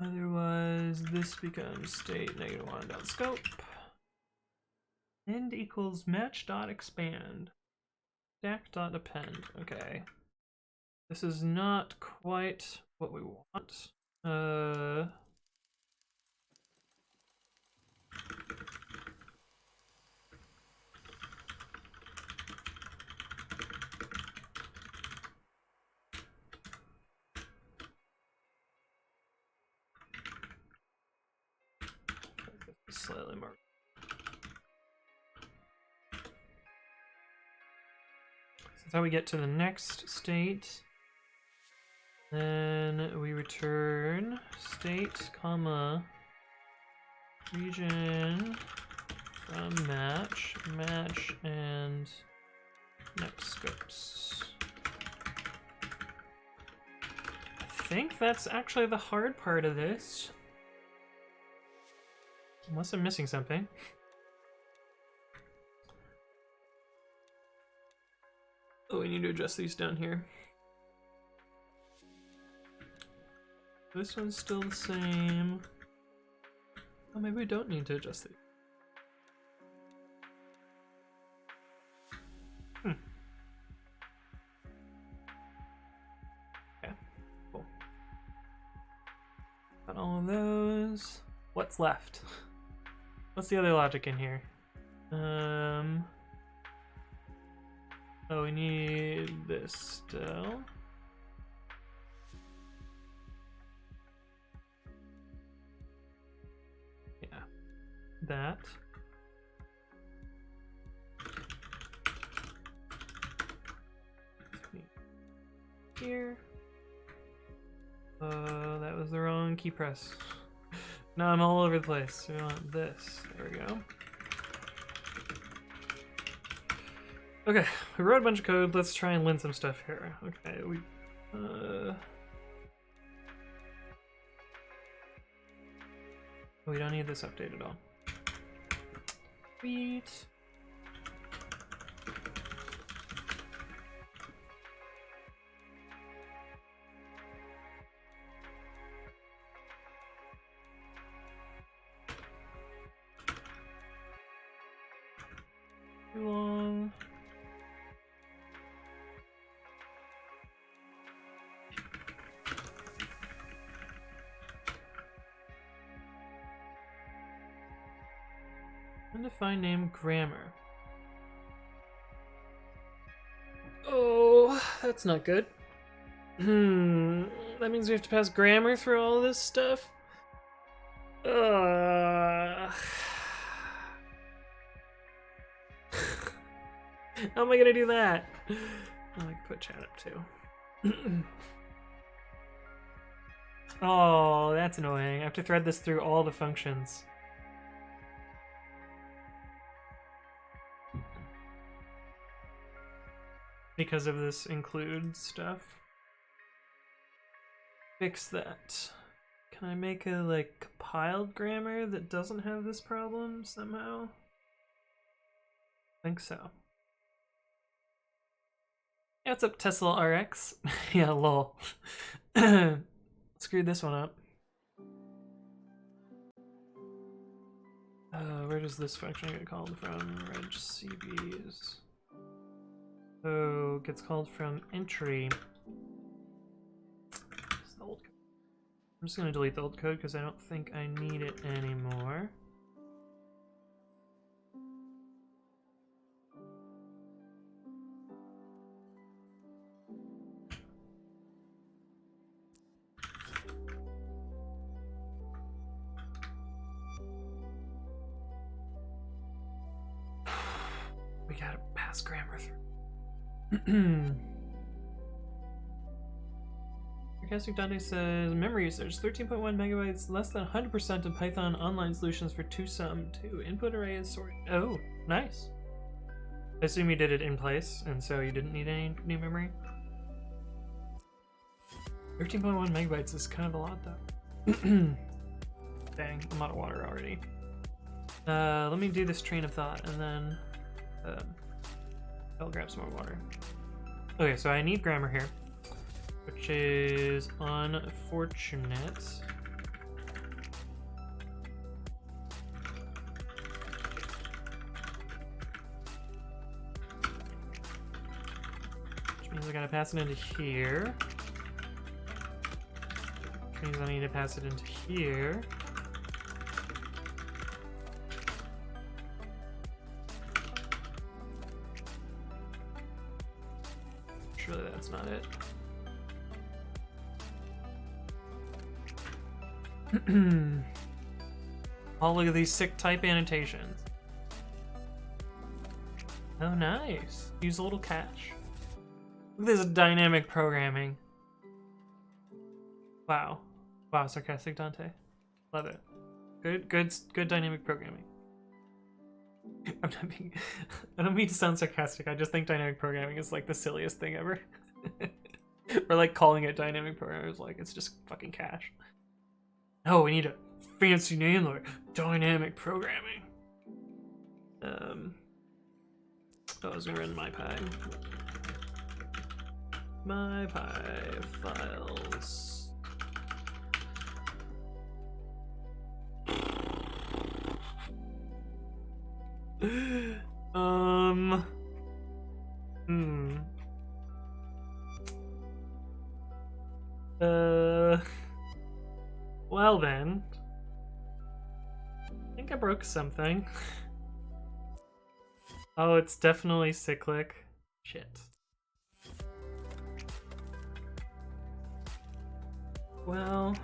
Otherwise, this becomes state -1 dot scope. End equals match dot expand. Stack dot append. Okay. This is not quite what we want. Slightly more. That's how we get to the next state. Then we return state, comma, region from match, and next scopes. I think that's actually the hard part of this. Unless I'm missing something. Oh, we need to adjust these down here. This one's still the same. Oh, maybe we don't need to adjust these. Okay, cool. Got all of those. What's left? What's the other logic in here? Oh, we need this still. Yeah, that. Here. That was the wrong key press. Now I'm all over the place. We want this. There we go. Okay, we wrote a bunch of code. Let's try and lint some stuff here. Okay, we don't need this update at all. Sweet. Undefined name grammar. Oh, that's not good. That means we have to pass grammar through all this stuff? How am I gonna do that? Oh, I can put chat up too. Oh, that's annoying. I have to thread this through all the functions. Because of this include stuff. Fix that. Can I make a like compiled grammar that doesn't have this problem somehow? I think so. Yeah, what's up, Tesla RX? Yeah, lol. Screwed this one up. Where does this function get called from? Reg CBs. So gets called from entry. It's the old code. I'm just gonna delete the old code because I don't think I need it anymore. We gotta pass grammar through. Sarcastic Dante says memory usage 13.1 megabytes, less than 100% of Python online solutions for 2sum2. Input array is sorted. Oh, nice. I assume you did it in place, and so you didn't need any new memory. 13.1 megabytes is kind of a lot, though. Dang, I'm out of water already. Let me do this train of thought, and then I'll grab some more water. Okay, so I need grammar here, which is unfortunate. Which means I gotta pass it into here. Which means I need to pass it into here. Surely that's not it. Oh, look at these sick type annotations. Oh, nice. Use a little cache. Look at this dynamic programming. Wow. Wow, sarcastic Dante. Love it. Good dynamic programming. I'm not being, I don't mean to sound sarcastic, I just think dynamic programming is like the silliest thing ever. Or like calling it dynamic programming is like, it's just fucking cache. Oh, we need a fancy name like dynamic programming. Oh, I was gonna run MyPy. MyPy files. Well then. I think I broke something. Oh, it's definitely cyclic. Shit. Well,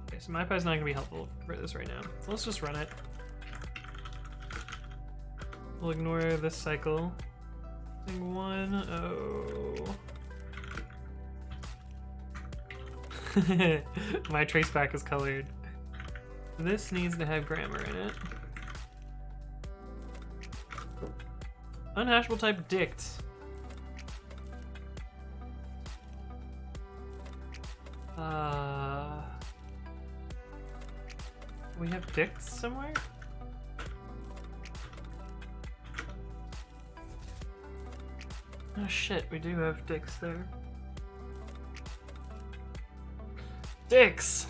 okay, so MyPy's not gonna be helpful for this right now. So let's just run it. We'll ignore this cycle. Thing 1, oh. My traceback is colored. This needs to have grammar in it. Unhashable type dict. We have dicts somewhere? Oh shit, we do have dicts there. Dicks!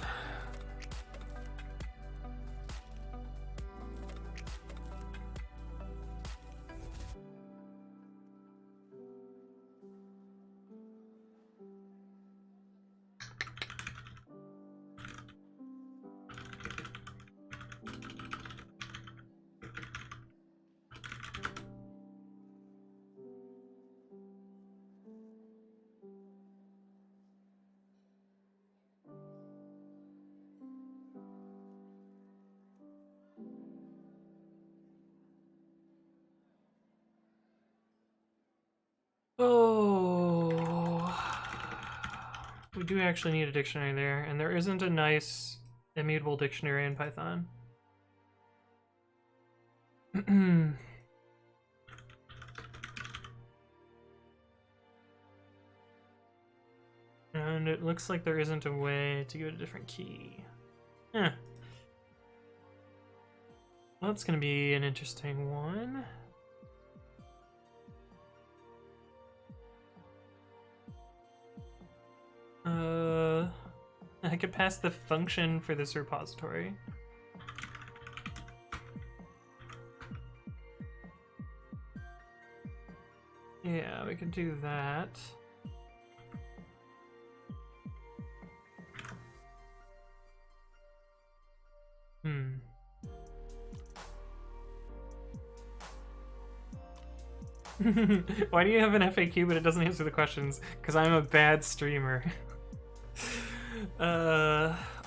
Oh, we do actually need a dictionary there, and there isn't a nice immutable dictionary in Python. And it looks like there isn't a way to give it a different key. Eh. Well, that's gonna be an interesting one. I could pass the function for this repository. Yeah, we can do that. Why do you have an FAQ but it doesn't answer the questions? Because I'm a bad streamer.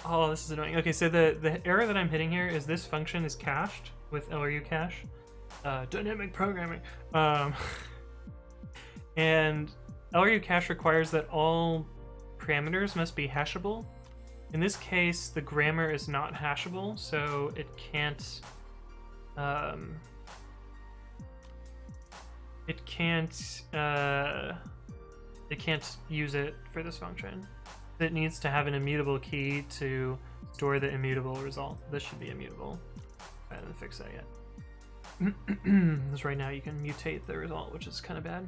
Oh, this is annoying. Okay, so the error that I'm hitting here is this function is cached with LRU cache. Dynamic programming. And LRU cache requires that all parameters must be hashable. In this case, the grammar is not hashable, so it can't use it for this function. It needs to have an immutable key to store the immutable result. This should be immutable. I haven't fixed that yet. Because right now you can mutate the result, which is kind of bad.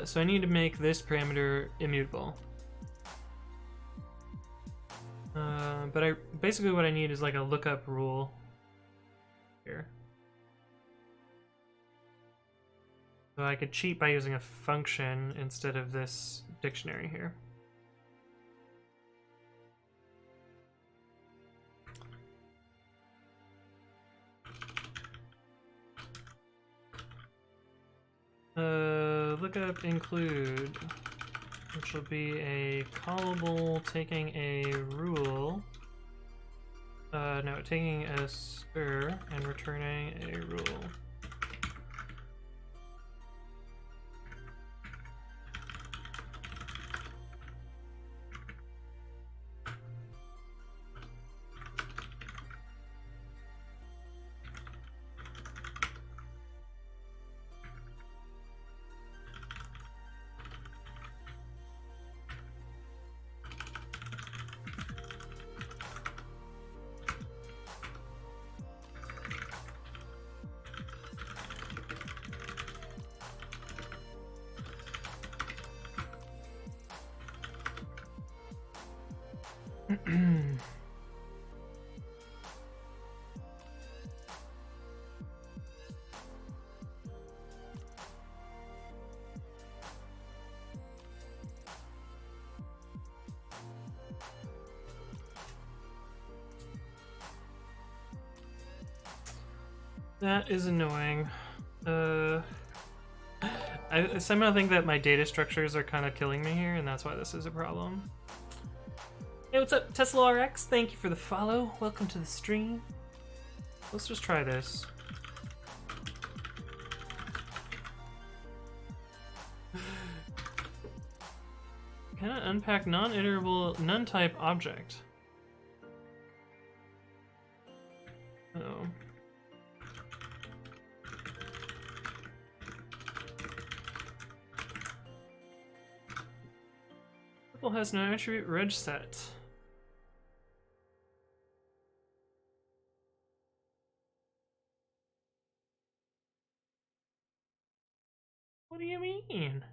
So I need to make this parameter immutable. But basically what I need is like a lookup rule here. So I could cheat by using a function instead of this dictionary here. Lookup include, which will be a callable taking a rule. No, taking a str and returning a rule. That is annoying. I somehow think that my data structures are kind of killing me here, and that's why this is a problem. Hey, what's up, Tesla RX? Thank you for the follow. Welcome to the stream. Let's just try this. Can I unpack non-iterable, none-type object? Oh. Purple has no attribute reg set. What do you mean?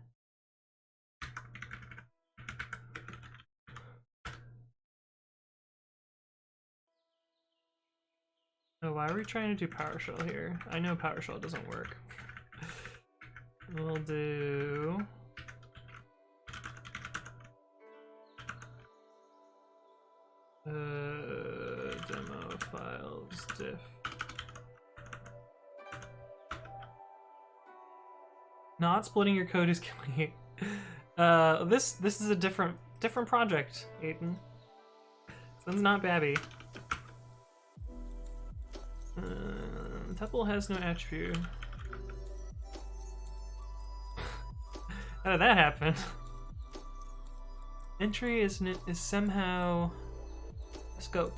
Oh, why are we trying to do PowerShell here? I know PowerShell doesn't work. We'll do... demo files diff. Not splitting your code is killing you. This is a different project, Aiden. This one's not babi. Tuple has no attribute. How did that happen? Entry is somehow a scope.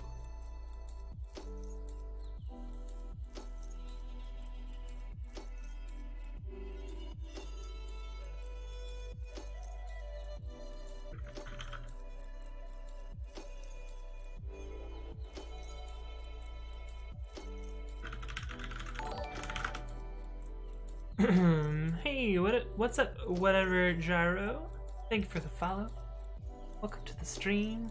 Hey, what's up, whatever, Gyro? Thank you for the follow. Welcome to the stream.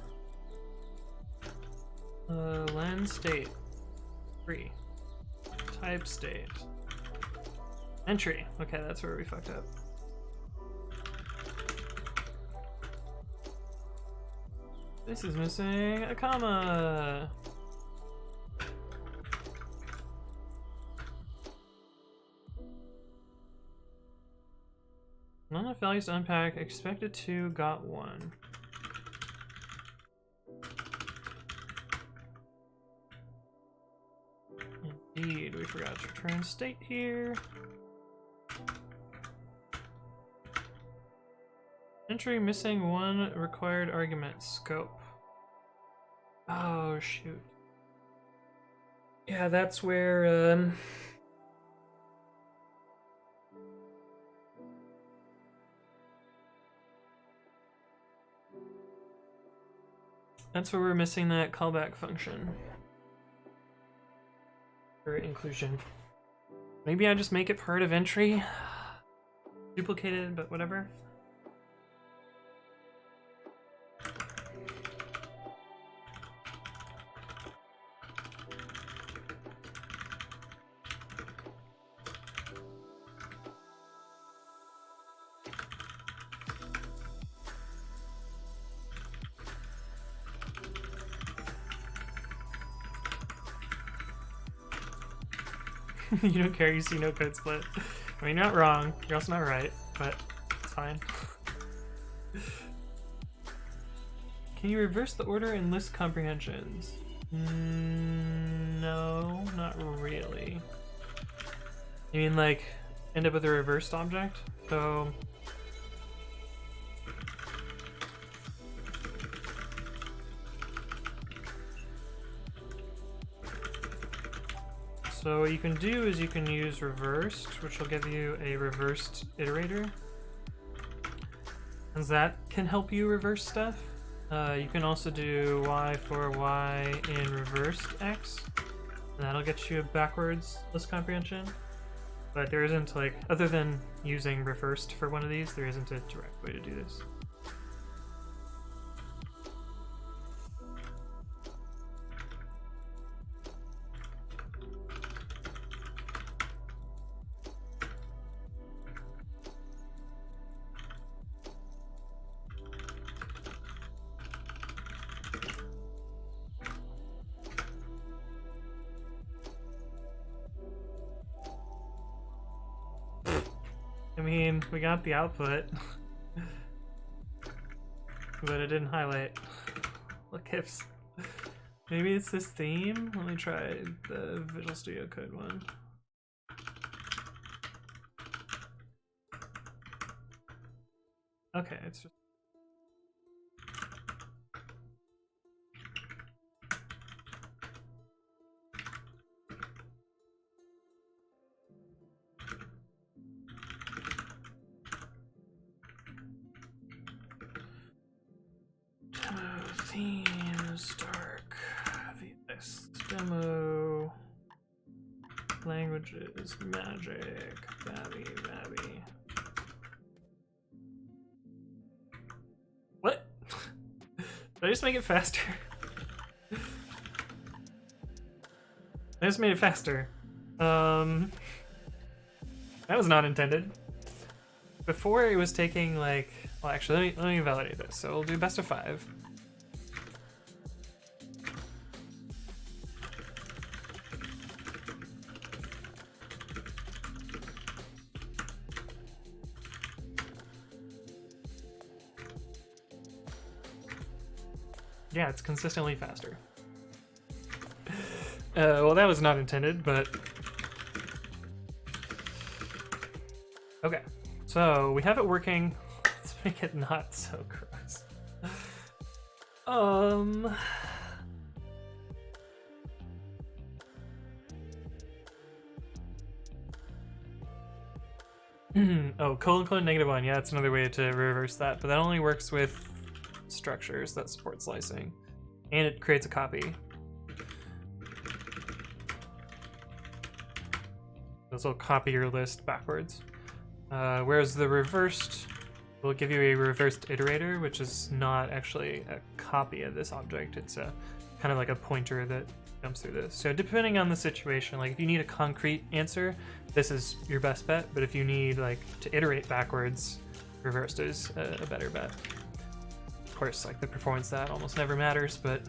Land state. Free. Type state. Entry. Okay, that's where we fucked up. This is missing a comma. Not enough values to unpack. Expected to, got one. Indeed, we forgot to return state here. Entry missing one required argument. Scope. Oh, shoot. Yeah, that's where, that's where we're missing that callback function for inclusion. Maybe I just make it part of entry. Duplicated, but whatever. You don't care, you see no code split. I mean, you're not wrong, you're also not right, but it's fine. Can you reverse the order in list comprehensions? No, not really. You mean like end up with a reversed object? So what you can do is you can use reversed, which will give you a reversed iterator. And that can help you reverse stuff. You can also do y for y in reversed x. And that'll get you a backwards list comprehension. But there isn't, like, other than using reversed for one of these, there isn't a direct way to do this. I mean, we got the output, but it didn't highlight. What gives? Maybe it's this theme? Let me try the Visual Studio Code one. Okay, it's just... Themes, dark, VS, demo, languages, magic, babi. What? Did I just make it faster? I just made it faster. That was not intended. Before it was taking like, well actually let me validate this. So we'll do best of 5. Yeah, it's consistently faster. Well, that was not intended, but... Okay, So we have it working. Let's make it not so gross. Oh, colon -1. Yeah, that's another way to reverse that, but that only works with structures that support slicing, and it creates a copy. This will copy your list backwards. Whereas the reversed will give you a reversed iterator, which is not actually a copy of this object. It's a kind of like a pointer that jumps through this. So depending on the situation, like if you need a concrete answer, this is your best bet. But if you need like to iterate backwards, reversed is a better bet. Of course, like the performance of that almost never matters, but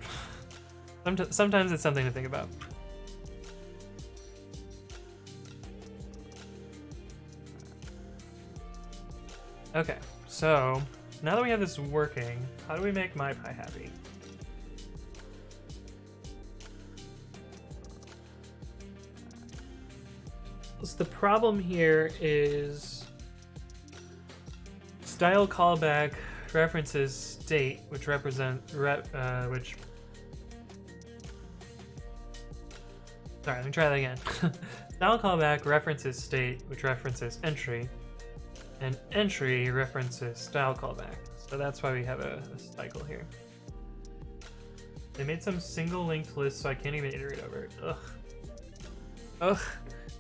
sometimes it's something to think about. Okay, so now that we have this working, how do we make MyPy happy? So the problem here is style callback references state, which sorry, let me try that again. Style callback references state, which references entry, and entry references style callback. So that's why we have a cycle here. They made some single linked list, so I can't even iterate over it. Ugh. Ugh.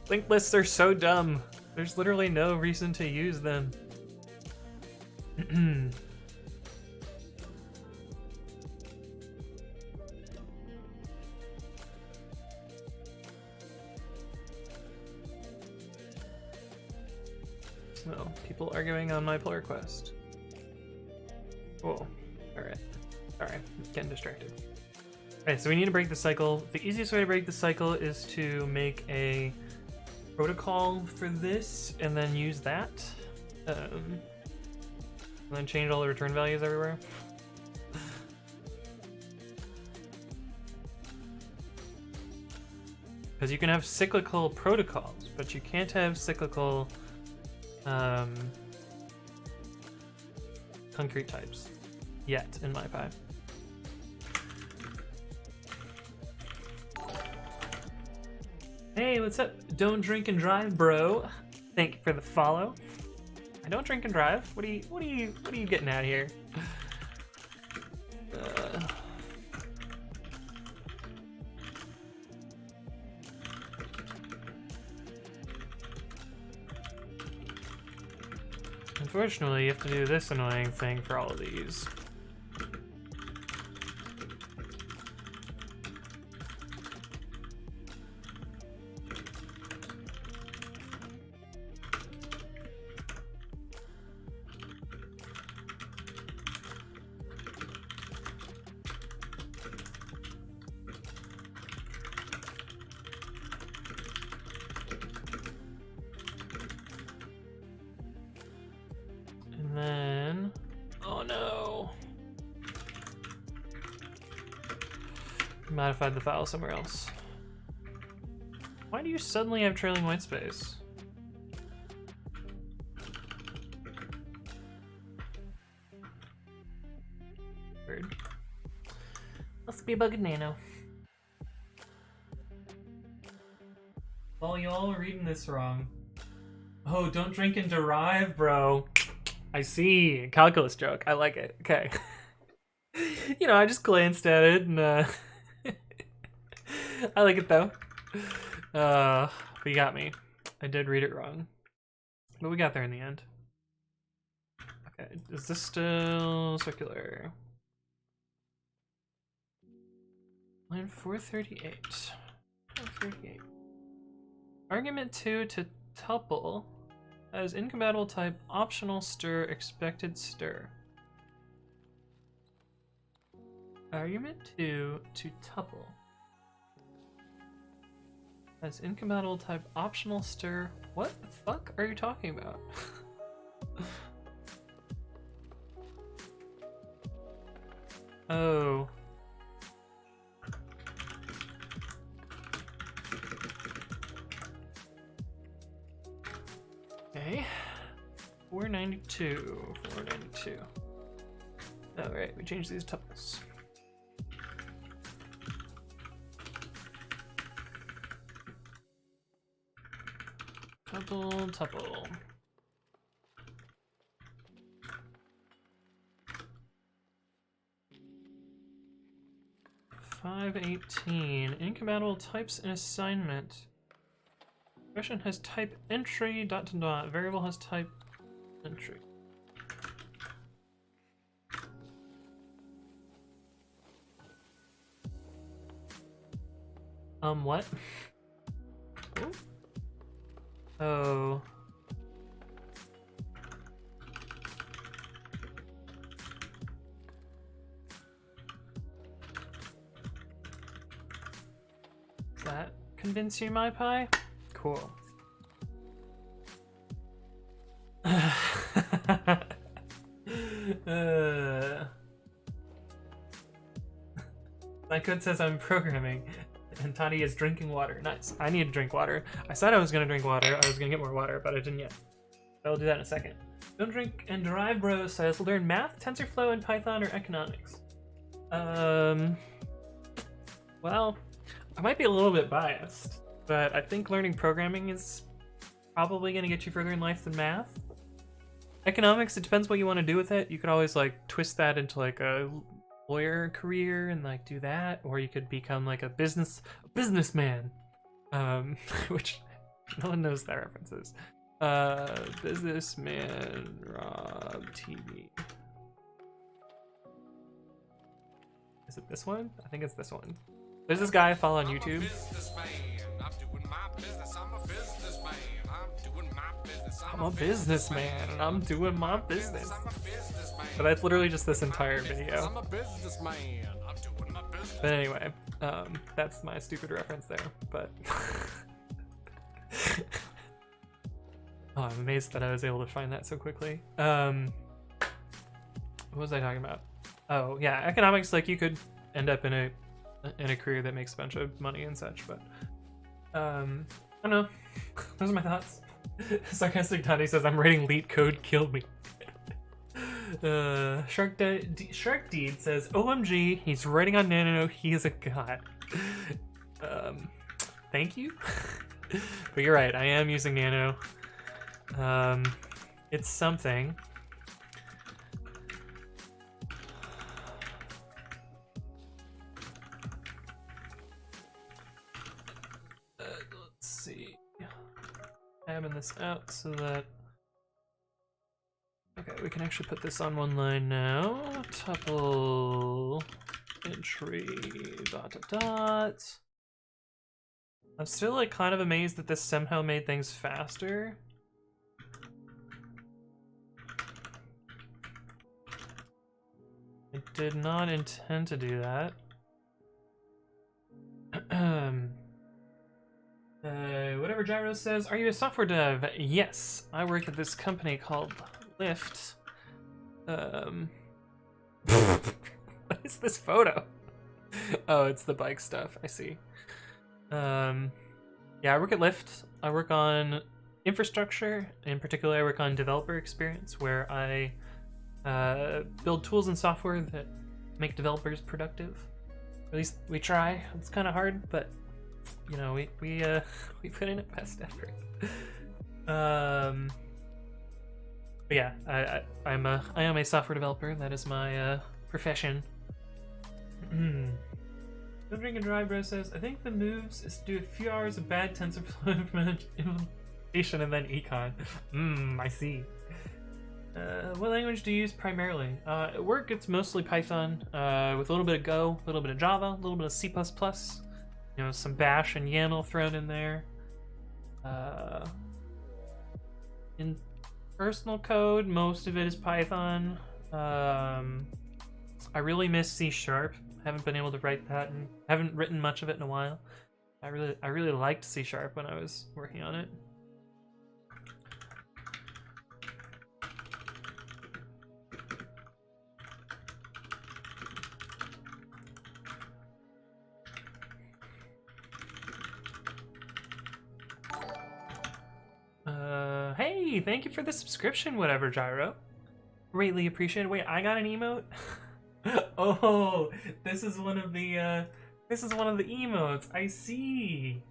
Linked lists are so dumb. There's literally no reason to use them. Well, people arguing on my pull request. Cool. Alright. Sorry, getting distracted. Alright, so we need to break the cycle. The easiest way to break the cycle is to make a protocol for this and then use that. And then change all the return values everywhere. Because you can have cyclical protocols, but you can't have cyclical concrete types yet in MyPy. Hey, what's up? Don't drink and drive, bro. Thank you for the follow. I don't drink and drive. What are you getting at here? Unfortunately, you have to do this annoying thing for all of these. And then, oh no. Modified the file somewhere else. Why do you suddenly have trailing white space? Weird. Must be bugging Nano. Oh, y'all are reading this wrong. Oh, don't drink and derive, bro. I see. Calculus joke. I like it. Okay. You know, I just glanced at it and I like it though. But you got me. I did read it wrong. But we got there in the end. Okay, is this still circular? Line 438. 438. Argument 2 to tuple as incompatible type optional stir expected stir. Argument 2 to tuple as incompatible type optional stir. What the fuck are you talking about? Oh. Okay. 492. 492. Alright, we changed these tuples. Tuple. 518. Incompatible types in assignment. Expression has type entry, ... Variable has type entry. What? Oh. Does that convince you, my pie? Cool. My code says I'm programming, and Tani is drinking water. Nice. I need to drink water. I said I was gonna drink water. I was gonna get more water, but I didn't yet. I'll do that in a second. Don't drink and drive, bro says learn math, TensorFlow, and Python or economics. Well, I might be a little bit biased, but I think learning programming is probably gonna get you further in life than math. Economics, it depends what you want to do with it. You could always like twist that into like a lawyer career and like do that, or you could become like a businessman, which no one knows that references. Businessman Rob TV. Is it this one? I think it's this one. There's this guy I follow on YouTube. I'm a businessman and I'm doing my business. But that's literally just this entire video. But anyway, that's my stupid reference there. But oh, I'm amazed that I was able to find that so quickly. What was I talking about? Oh yeah, economics. Like you could end up in a career that makes a bunch of money and such. But I don't know. Those are my thoughts. Sarcastic Tony says, I'm writing leet code, kill me. Shark Deed says, OMG, he's writing on Nano, he is a god. Thank you. But you're right, I am using Nano. It's something. Let's see. Having this out so that okay, we can actually put this on one line now. Tuple entry ... I'm still like kind of amazed that this somehow made things faster. I did not intend to do that. Whatever Gyro says, are you a software dev? Yes, I work at this company called Lyft. What is this photo? Oh, it's the bike stuff, I see. Yeah, I work at Lyft. I work on infrastructure. In particular, I work on developer experience, where I build tools and software that make developers productive. At least we try. It's kind of hard, but you know, we put in a best effort. But yeah, I am a software developer. That is my profession. Don't drink and drive, bro says, I think the moves is to do a few hours of bad TensorFlow implementation and then econ. I see. What language do you use primarily? At work, it's mostly Python, with a little bit of Go, a little bit of Java, a little bit of C++. You know, some Bash and YAML thrown in there. In personal code, most of it is Python. I really miss C#. Haven't been able to write that, and haven't written much of it in a while. I really liked C# when I was working on it. Hey, Hey, thank you for the subscription, whatever, Gyro. Greatly appreciated. Wait, I got an emote? Oh, this is one of the emotes. I see.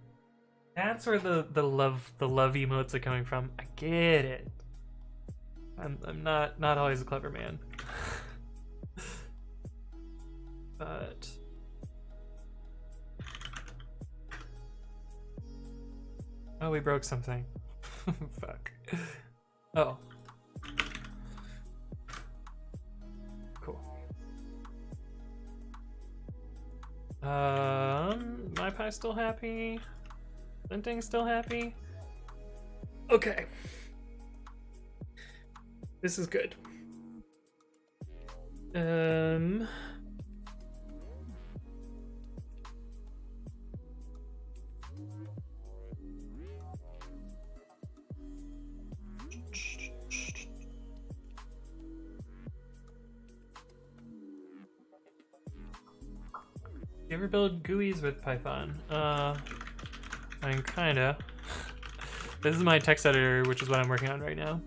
That's where the love emotes are coming from. I get it. I'm not always a clever man. But oh, we broke something. Fuck. Oh. Cool. My pie's still happy. Linting's still happy. Okay. This is good. You ever build GUIs with Python? I mean, kinda. This is my text editor, which is what I'm working on right now.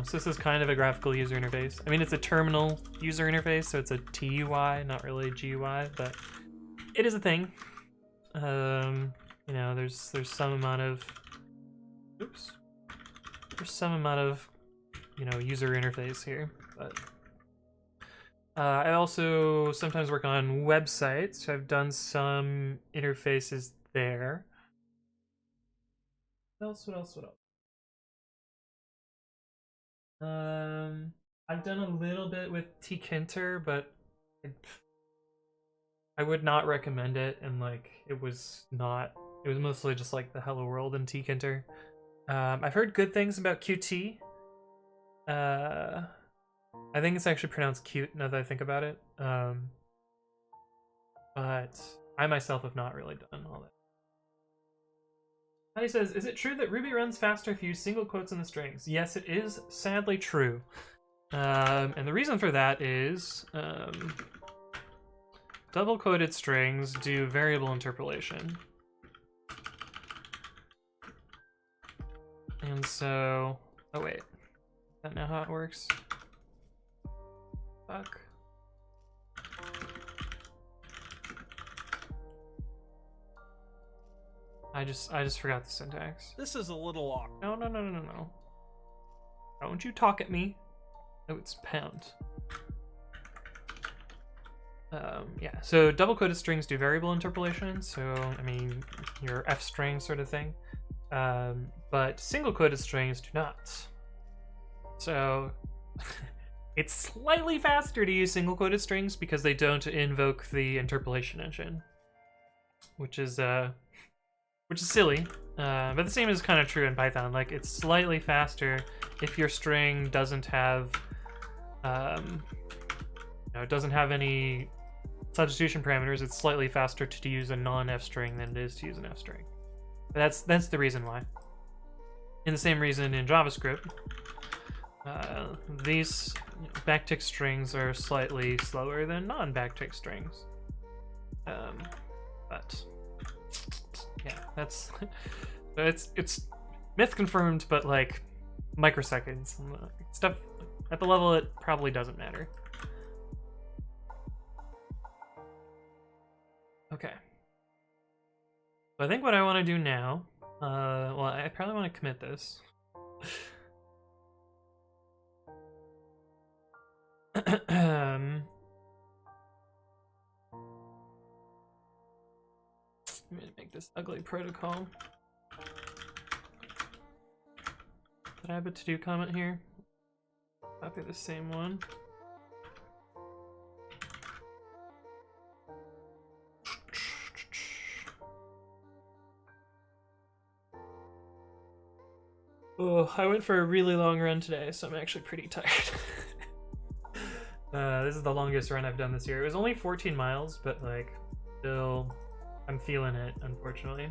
So this is kind of a graphical user interface. I mean, it's a terminal user interface, so it's a TUI, not really a GUI, but it is a thing. You know, there's some amount of, there's some amount of, you know, user interface here, but I also sometimes work on websites, so I've done some interfaces there. What else? I've done a little bit with tkinter, but I would not recommend it, and like it was mostly just like the hello world in tkinter. I've heard good things about Qt. I think it's actually pronounced cute now that I think about it. But I myself have not really done all that. He says, is it true that Ruby runs faster if you use single quotes in the strings? Yes, it is sadly true. And the reason for that is double quoted strings do variable interpolation. And so, oh wait, is that now how it works? Fuck. I just forgot the syntax. This is a little awkward. No. Don't you talk at me. Oh, it's pound. Yeah, so double-quoted strings do variable interpolation, so, I mean, your F string sort of thing. But single-quoted strings do not. So, it's slightly faster to use single-quoted strings because they don't invoke the interpolation engine. Which is silly, but the same is kind of true in Python. Like, it's slightly faster if your string doesn't have, it doesn't have any substitution parameters. It's slightly faster to use a non-F string than it is to use an F string. But that's the reason why. And the same reason in JavaScript, these backtick strings are slightly slower than non-backtick strings. But yeah, that's it's myth confirmed, but like microseconds stuff at the level it probably doesn't matter. Okay, so I think what I want to do now, well, I probably want to commit this. I'm gonna make this ugly protocol. Did I have a to-do comment here? Copy the same one. Oh, I went for a really long run today, so I'm actually pretty tired. This is the longest run I've done this year. It was only 14 miles, but like, still, I'm feeling it, unfortunately.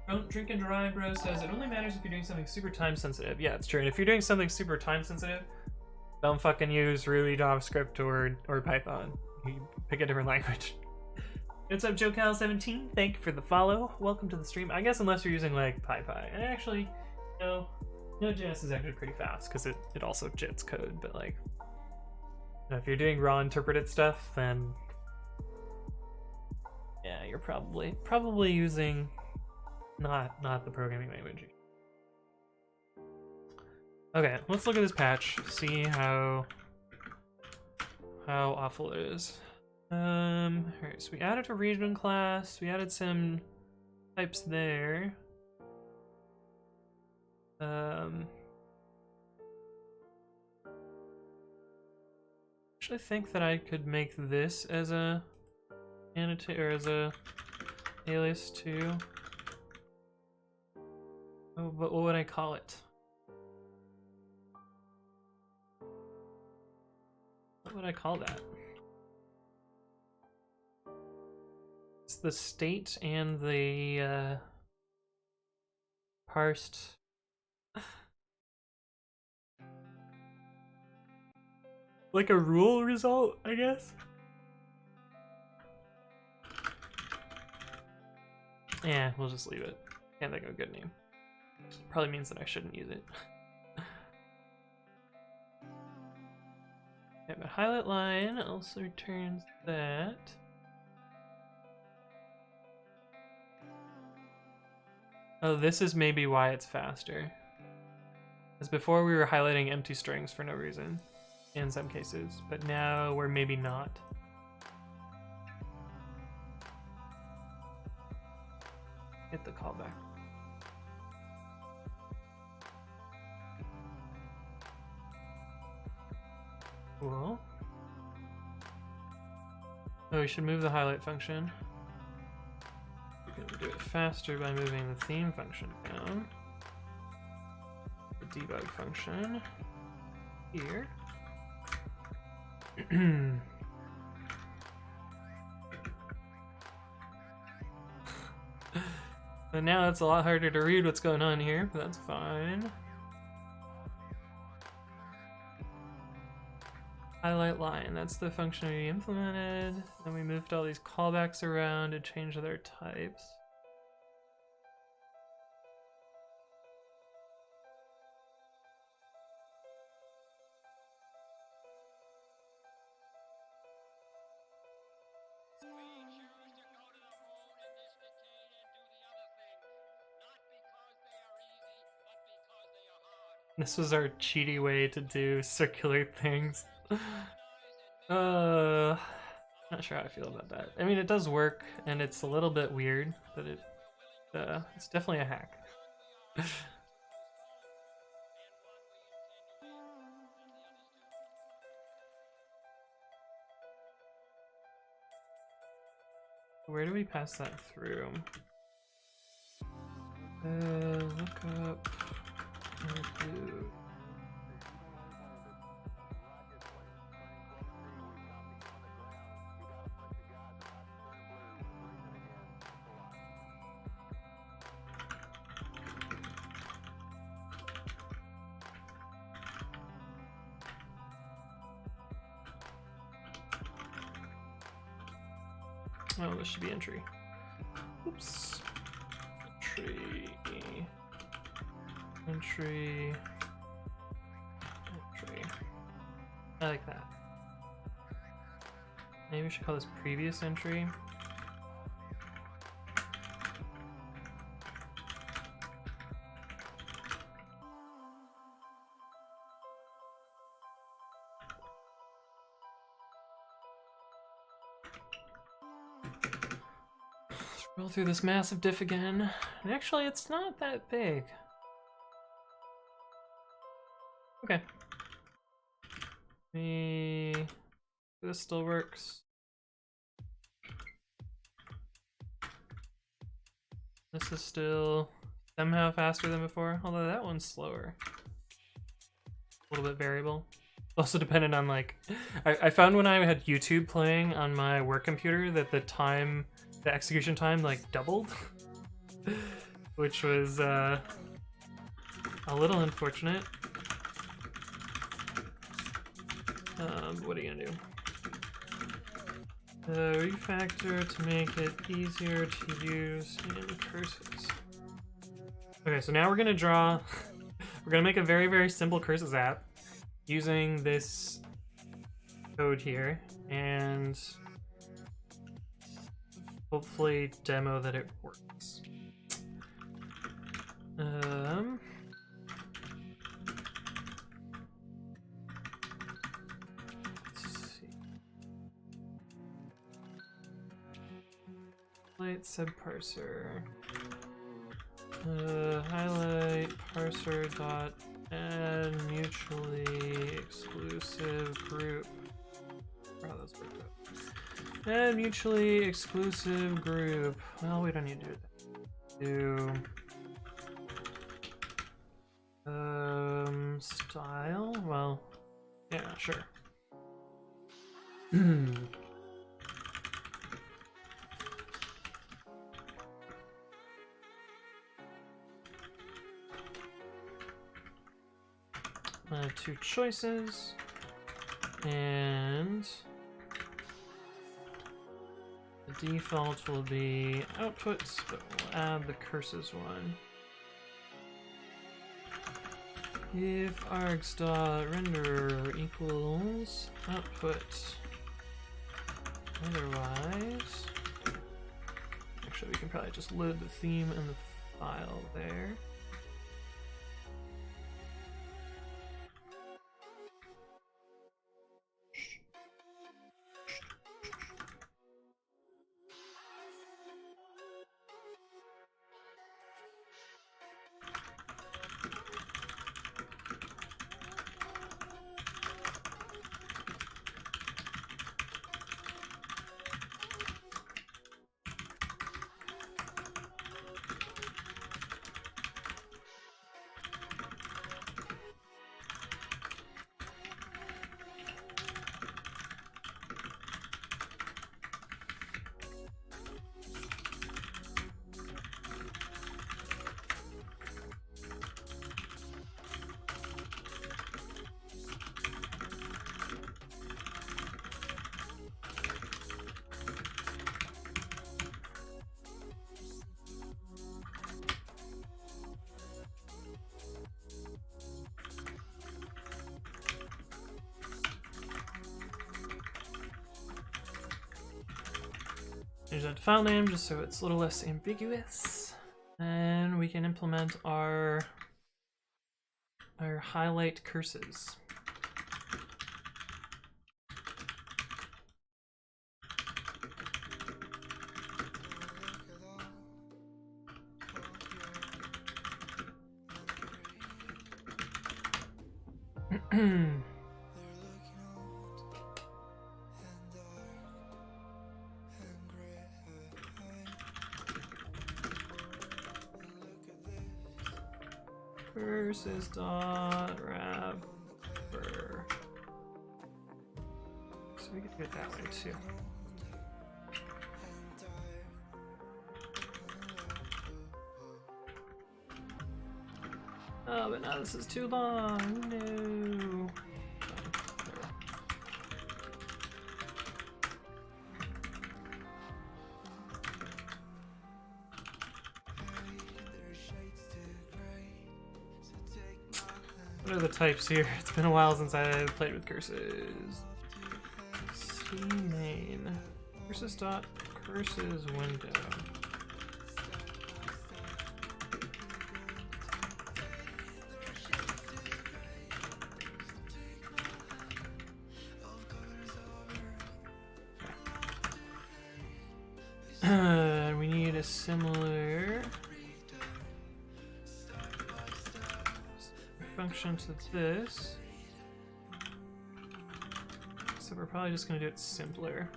Don't drink and drive, bro says, it only matters if you're doing something super time sensitive. Yeah, it's true. And if you're doing something super time sensitive, don't fucking use Ruby, JavaScript, or Python. You pick a different language. What's up, JoeCal17? Thank you for the follow. Welcome to the stream. I guess unless you're using like PyPy. And actually, no, Node.js is actually pretty fast because it also jits code, but like if you're doing raw interpreted stuff, then yeah, you're probably using not the programming language. Okay, let's look at this patch, see how awful it is. Alright, so we added a region class, we added some types there. Actually think that I could make this as a annotate or as a alias too. Oh, but what would I call it? What would I call that? It's the state and the parsed. Like a rule result, I guess? Yeah, we'll just leave it. Can't think of a good name. Probably means that I shouldn't use it. Okay, but highlight line also returns that. Oh, this is maybe why it's faster. Because before we were highlighting empty strings for no reason. In some cases, but now we're maybe not. Hit the callback. Cool. Oh, we should move the highlight function. We can do it faster by moving the theme function down. The debug function here. But now it's a lot harder to read what's going on here, but that's fine. Highlight line, that's the function we implemented. Then we moved all these callbacks around to change their types. This was our cheaty way to do circular things. Not sure how I feel about that. I mean, it does work, and it's a little bit weird, but it's definitely a hack. Where do we pass that through? Look up. Oh, this should be entry. Oops. Entry. I like that. Maybe we should call this previous entry. Roll through this massive diff again. And actually, it's not that big. Okay. This still works. This is still somehow faster than before, although that one's slower. A little bit variable. Also dependent on like, I found when I had YouTube playing on my work computer that the execution time like doubled, which was a little unfortunate. What are you gonna do? Refactor to make it easier to use in curses. Okay, so now we're gonna draw We're gonna make a very, very simple curses app using this code here, and hopefully demo that it works. Let's see. Highlight subparser. Highlight parser dot add mutually exclusive group. Oh, that's pretty good. Add mutually exclusive group. Well, we don't need to do that. Style? Well, yeah, sure. Two choices, and the default will be outputs, but we'll add the curses one. If args.render equals output, otherwise, actually we can probably just load the theme in the file there. Change that to file name just so it's a little less ambiguous. And we can implement our highlight curses. Curses dot wrapper. So we could do it that way too. Oh, but now this is too long. No. What are the types here? It's been a while since I played with curses. C main. Curses dot curses window. We need a similar function to this, so we're probably just going to do it simpler.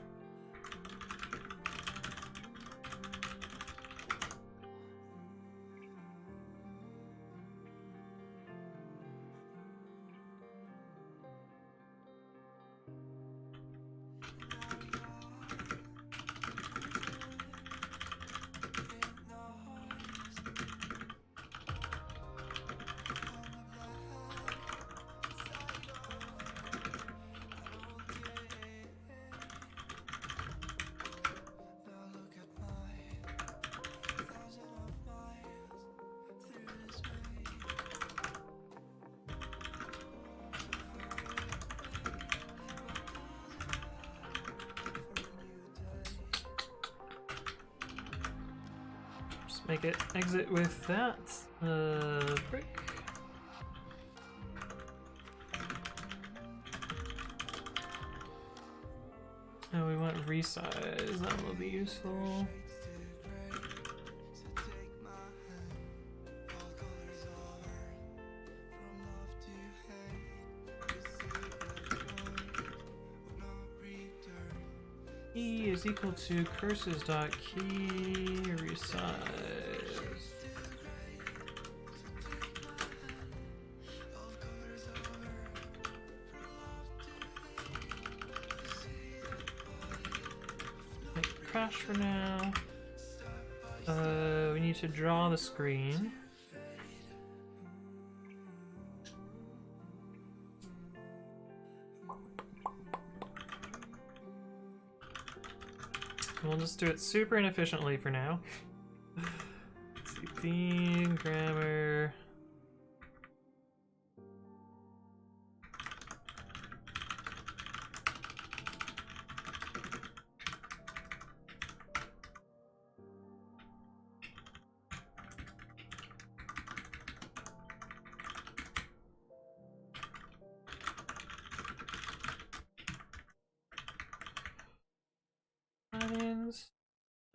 Just make it exit with that brick. Now we want resize, that will be useful. E is equal to curses.key resize. Make crash for now. We need to draw the screen. We'll just do it super inefficiently for now. Let's see, theme, grammar.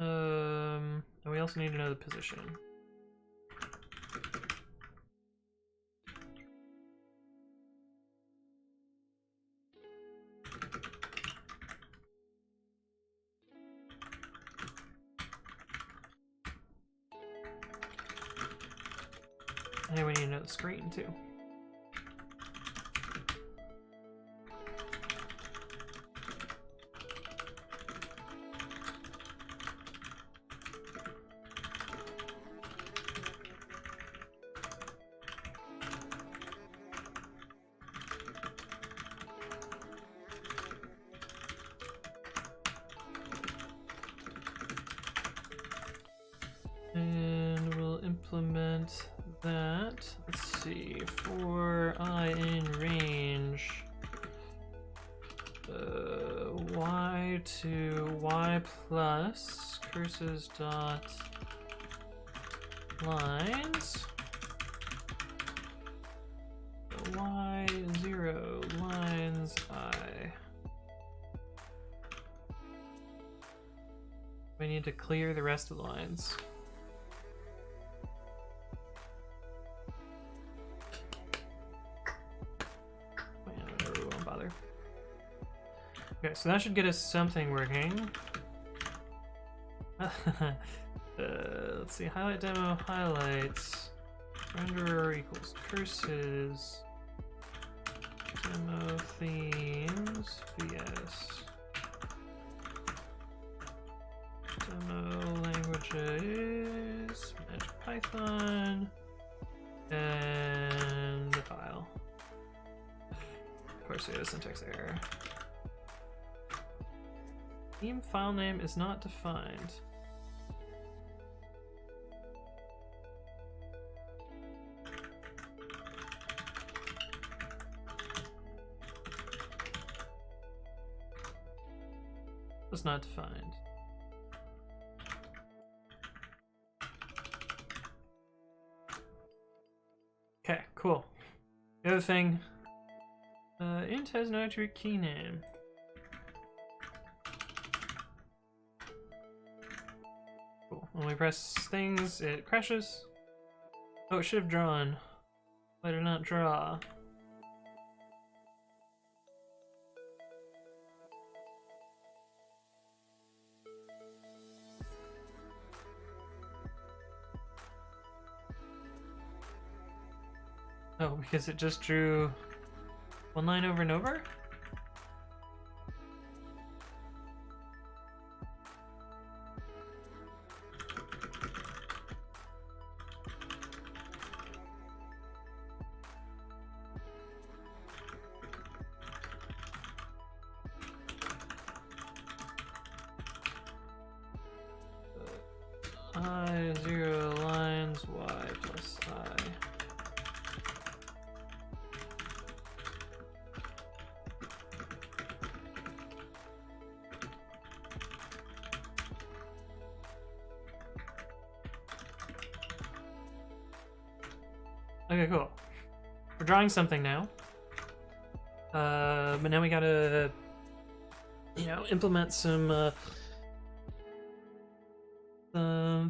And we also need to know the position. And we need to know the screen too. And we'll implement that. Let's see, for I in range, y to y plus curses dot lines, y0 lines I. We need to clear the rest of the lines. Okay, so that should get us something working. Let's see, highlight demo, highlights, renderer equals curses, demo themes, vs, demo languages, magic Python, and the file. Of course, we have a syntax error. Theme file name is not defined. Was not defined. Okay, cool. The other thing, int has no attribute key name. When we press things, it crashes. Oh, it should have drawn. Why did it not draw? Oh, because it just drew one line over and over? I0 lines y plus I. Okay, cool. We're drawing something now. But now we gotta, you know, implement some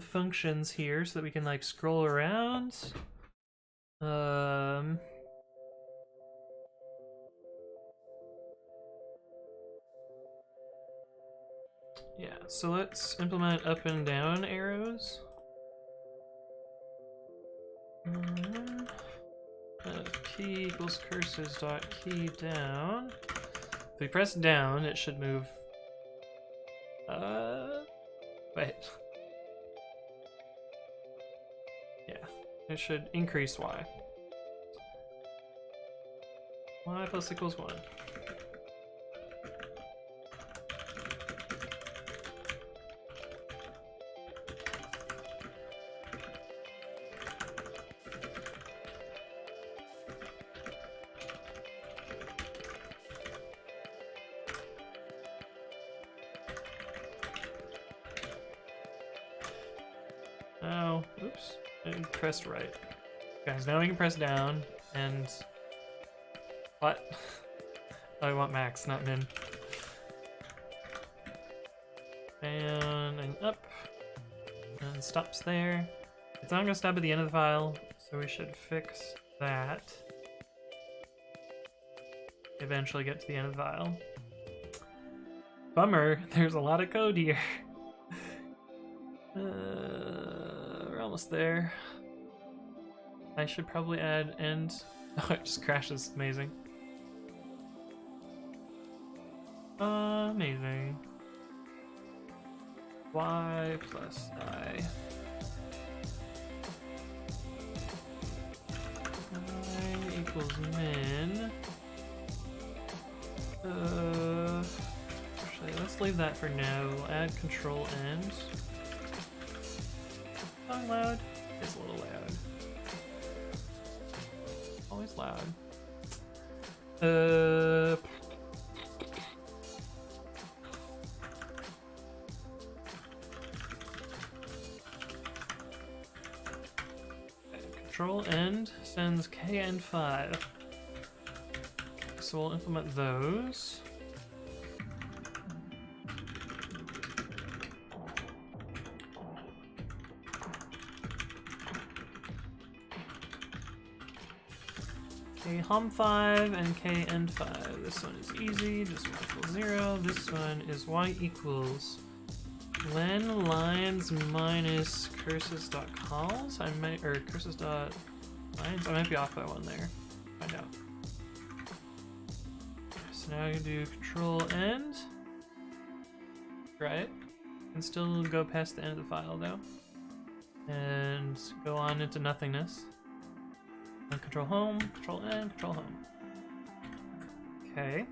functions here so that we can like scroll around. Yeah, so let's implement up and down arrows. Key equals cursors dot key down. If we press down, it should move. Wait. Yeah, it should increase y. Y plus equals 1. Oh, oops. I pressed right. Guys, now we can press down and... What? I want max, not min. And up. And stops there. It's not gonna stop at the end of the file, so we should fix that. Eventually get to the end of the file. Bummer, there's a lot of code here. We're almost there. I should probably add end. Oh, it just crashes. Amazing. Amazing. Y plus I. I equals min. Actually, let's leave that for now. We'll add control end. Not loud. It's a little loud. Always loud. Control end sends kn5. So we'll implement those. Hom5 and kn5. This one is easy, just y equals 0. This one is y equals len lines minus curses dot calls. I might, or curses dot lines. I might be off by one there. Find out. So now I can do control end. Right. Can still go past the end of the file though, and go on into nothingness. Control home, control N, control home. Okay.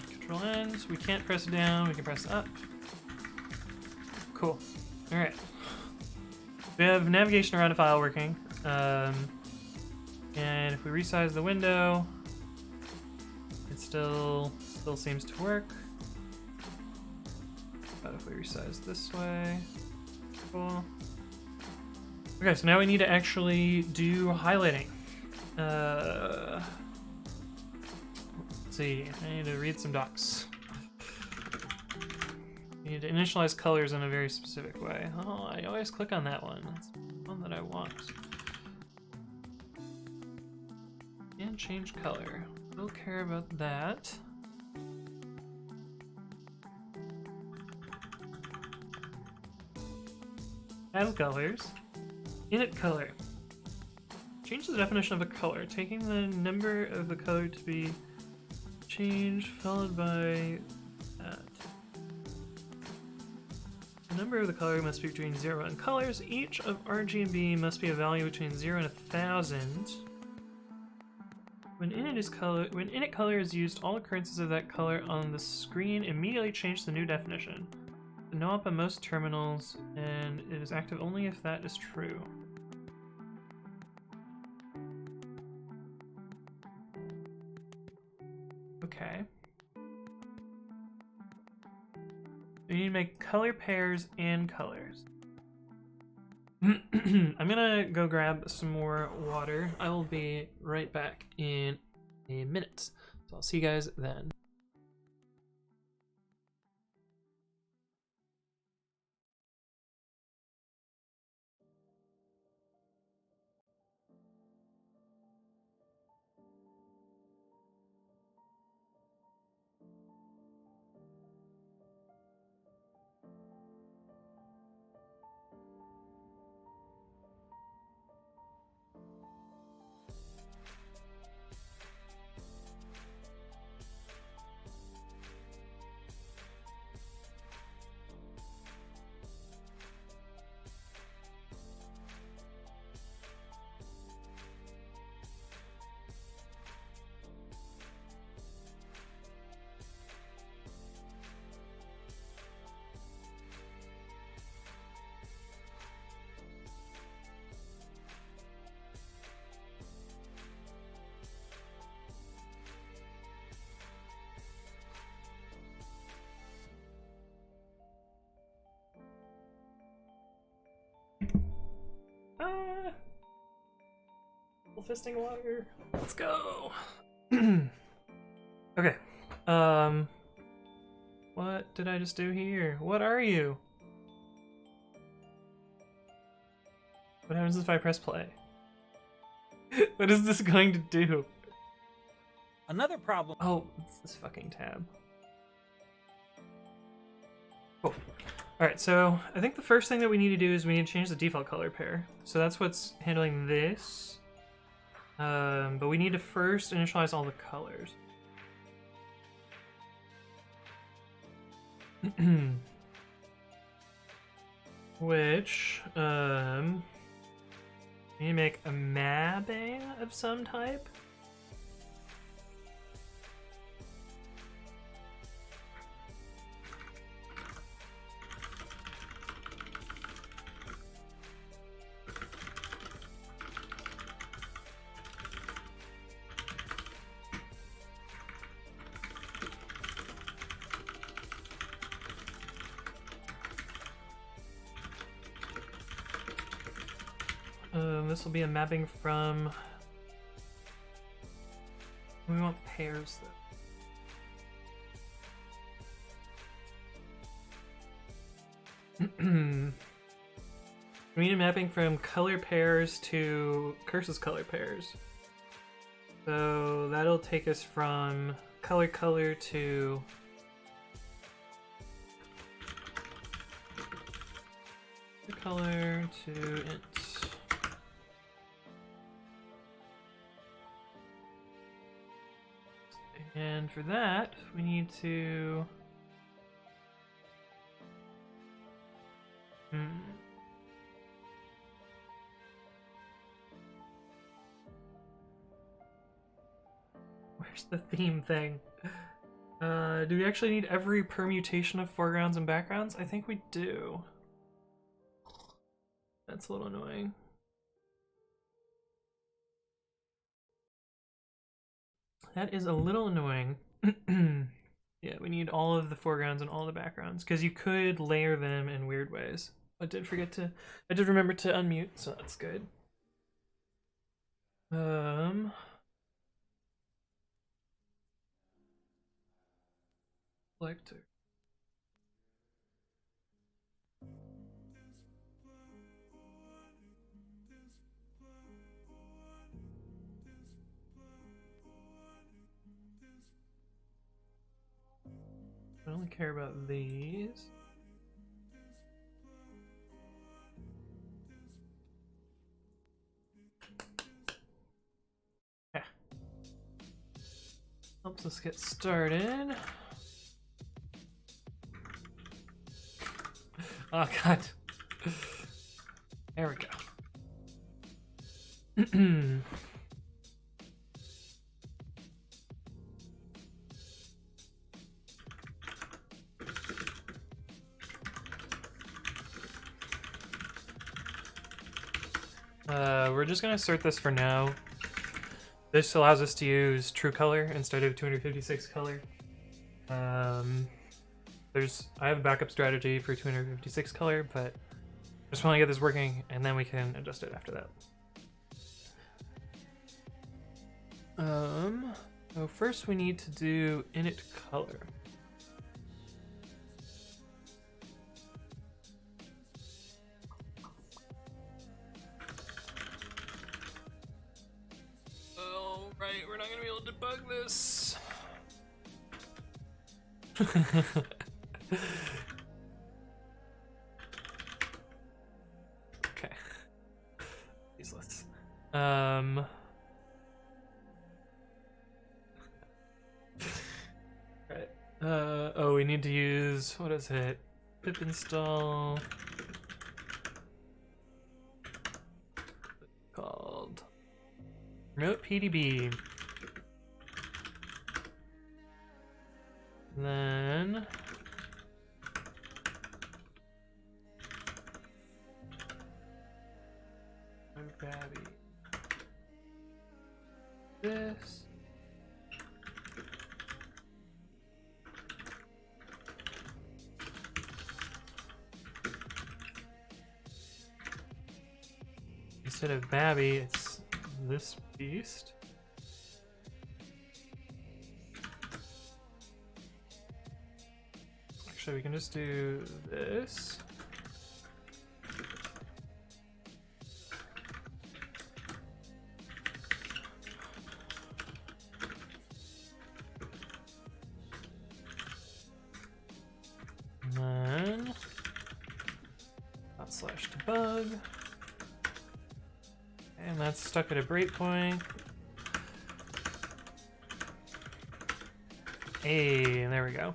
Control N, so we can't press down, we can press up. Cool. Alright. We have navigation around a file working. And if we resize the window, it still seems to work. But if we resize this way, cool. Okay, so now we need to actually do highlighting. Let's see, I need to read some docs. You need to initialize colors in a very specific way. Oh, I always click on that one. That's the one that I want. And change color. We'll care about that. Add colors. Init color. Change the definition of a color, taking the number of the color to be changed, followed by that. The number of the color must be between 0 and colors. Each of RG and B must be a value between 0 and 1000. When init color is used, all occurrences of that color on the screen immediately change the new definition. The no op on most terminals, and it is active only if that is true. make color pairs and colors. I'm gonna go grab some more water. I will be right back in a minute. So I'll see you guys then. Fisting water. Let's go. Okay. What did I just do here? What are you? What happens if I press play? What is this going to do? Another problem. Oh, it's this fucking tab. Cool. Alright, so I think the first thing that we need to do is we need to change the default color pair. So that's what's handling this. But we need to first initialize all the colors. Which, we need to make a mapping of some type. This will be a mapping from... We want pairs, though. We need a mapping from color pairs to curses color pairs. So that'll take us from color to... color to int. And for that, we need to... Where's the theme thing? Do we actually need every permutation of foregrounds and backgrounds? I think we do. That's a little annoying. That is a little annoying. Yeah, we need all of the foregrounds and all the backgrounds, because you could layer them in weird ways. I did remember to unmute, so that's good. Selector. I only care about these. Yeah. Helps us get started. Oh god. There we go. We're just gonna assert this for now. This allows us to use true color instead of 256 color. I have a backup strategy for 256 color, but I just want to get this working, and then we can adjust it after that. So first we need to do init color. Oh, right, we're not gonna be able to debug this. Okay. Useless. Right. Oh, we need to use, what is it? Pip install. Called remote PDB. Then babi. This. Instead of babi, it's this beast. Actually, we can just do this. And then /debug. And that's stuck at a breakpoint. Hey, and there we go.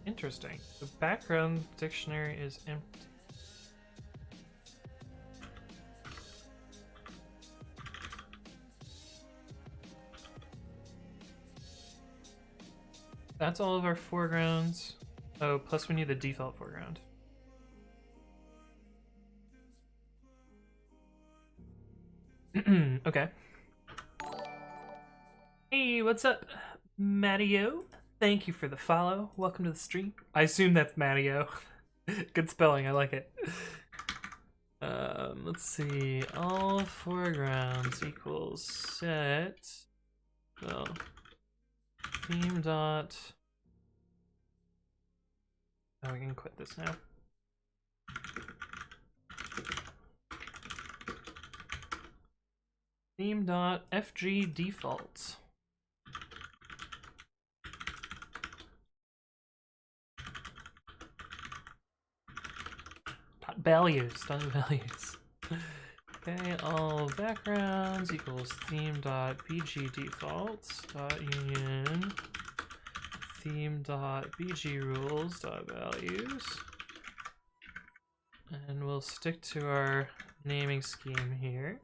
Interesting. The background dictionary is empty. That's all of our foregrounds. Oh, plus we need the default foreground. Okay. Hey, what's up, Mattio? Thank you for the follow. Welcome to the stream. I assume that's Mattio. Good spelling, I like it. Let's see. All foregrounds equals set. Well, theme dot. Oh, we can quit this now. Theme dot fg default. Dot values. Dot values. Okay, all backgrounds equals theme dot bg defaults dot union theme dot bg rules dot values, and we'll stick to our naming scheme here.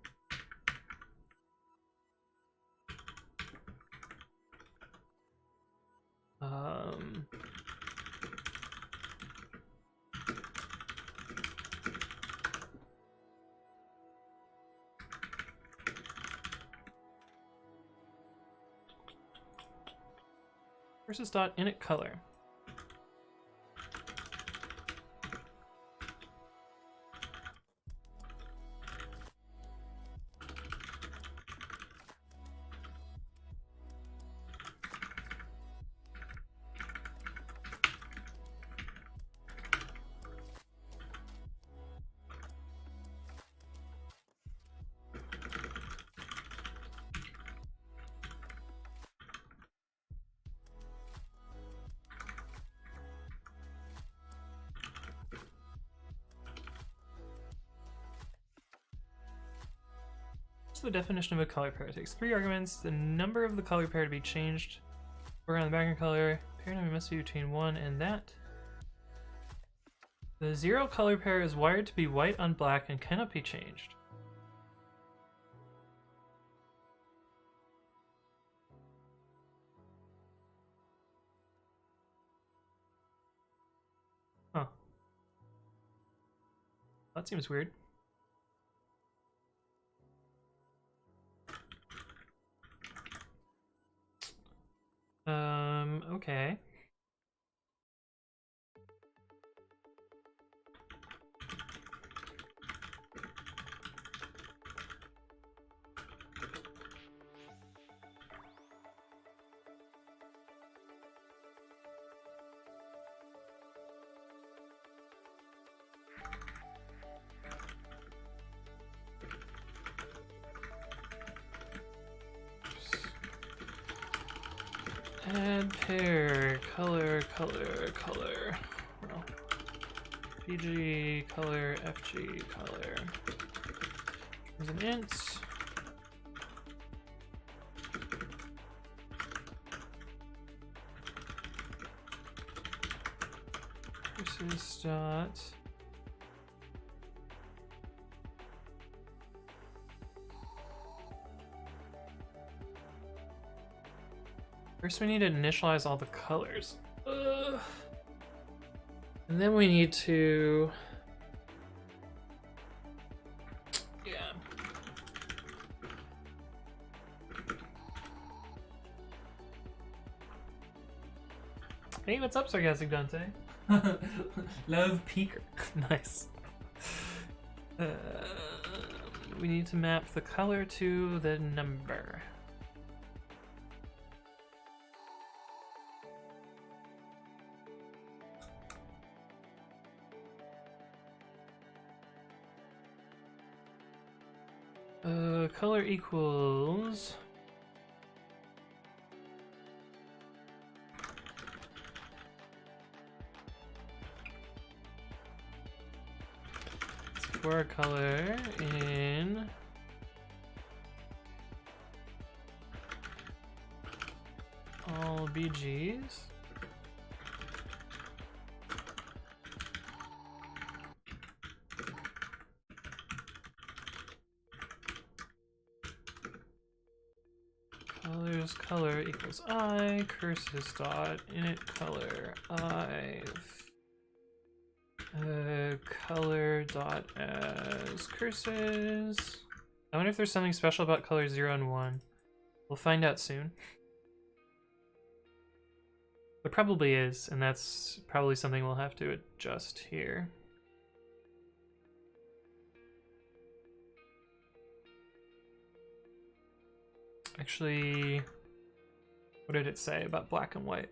Versus dot init color. The definition of a color pair takes 3 arguments: the number of the color pair to be changed, foreground and background color, pair number must be between 1 and that. The 0 color pair is wired to be white on black and cannot be changed. Huh. That seems weird. Okay. Add pair, color. Well, PG, color, FG, color. There's an int. Versus dot. First we need to initialize all the colors. Ugh. And then we need to... Yeah. Hey, what's up, Sarcastic Dante? Love Peeker. Nice. We need to map the color to the number. Color equals... for a color in all BGs. Colors color equals I, curses dot init color I, color dot as curses. I wonder if there's something special about color 0 and 1. We'll find out soon. There probably is, and that's probably something we'll have to adjust here. Actually, what did it say about black and white?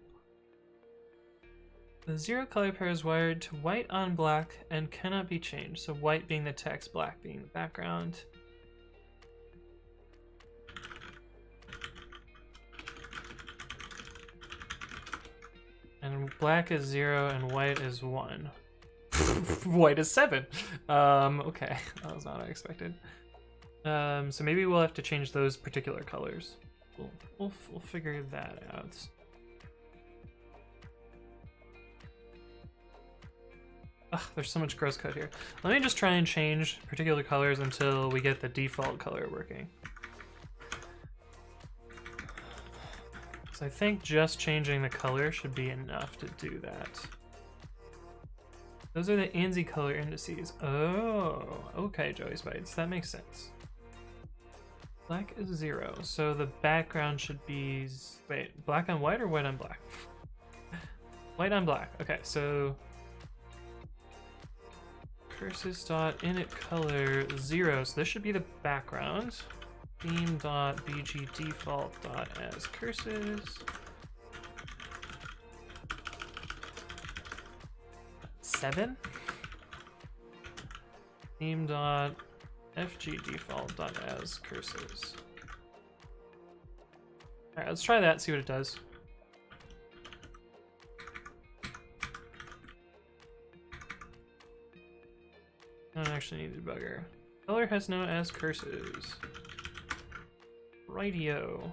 The 0 color pair is wired to white on black and cannot be changed. So white being the text, black being the background. And black is 0 and white is 1. White is 7. Okay, that was not what I expected. So maybe we'll have to change those particular colors. We'll figure that out. Ugh, there's so much gross code here. Let me just try and change particular colors until we get the default color working. So I think just changing the color should be enough to do that. Those are the ANSI color indices. Oh, okay, Joey Spites, that makes sense. Black is 0, so the background should be... Wait, black on white or white on black? White on black, okay, so... Curses dot init color 0, so this should be the background. Theme dot bg default dot as curses. 7. Theme dot fg default dot as curses. All right, let's try that. See what it does. I don't actually need a debugger. Color has no as curses. Rightio.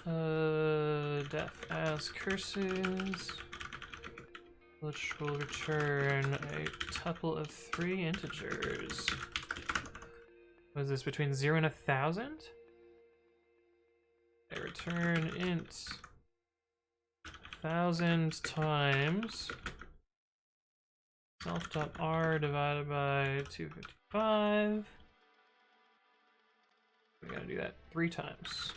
Def as curses, which will return a tuple of 3 integers. What is this, between 0 and 1,000? I return int 1,000 times self.r divided by 255. We're gonna do that 3 times.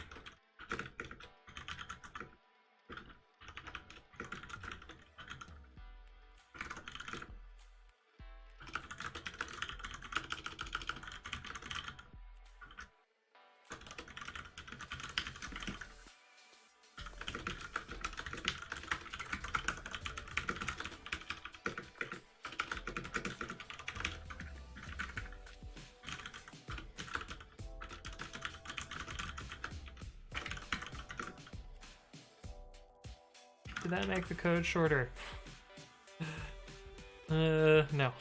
Did that make the code shorter? No.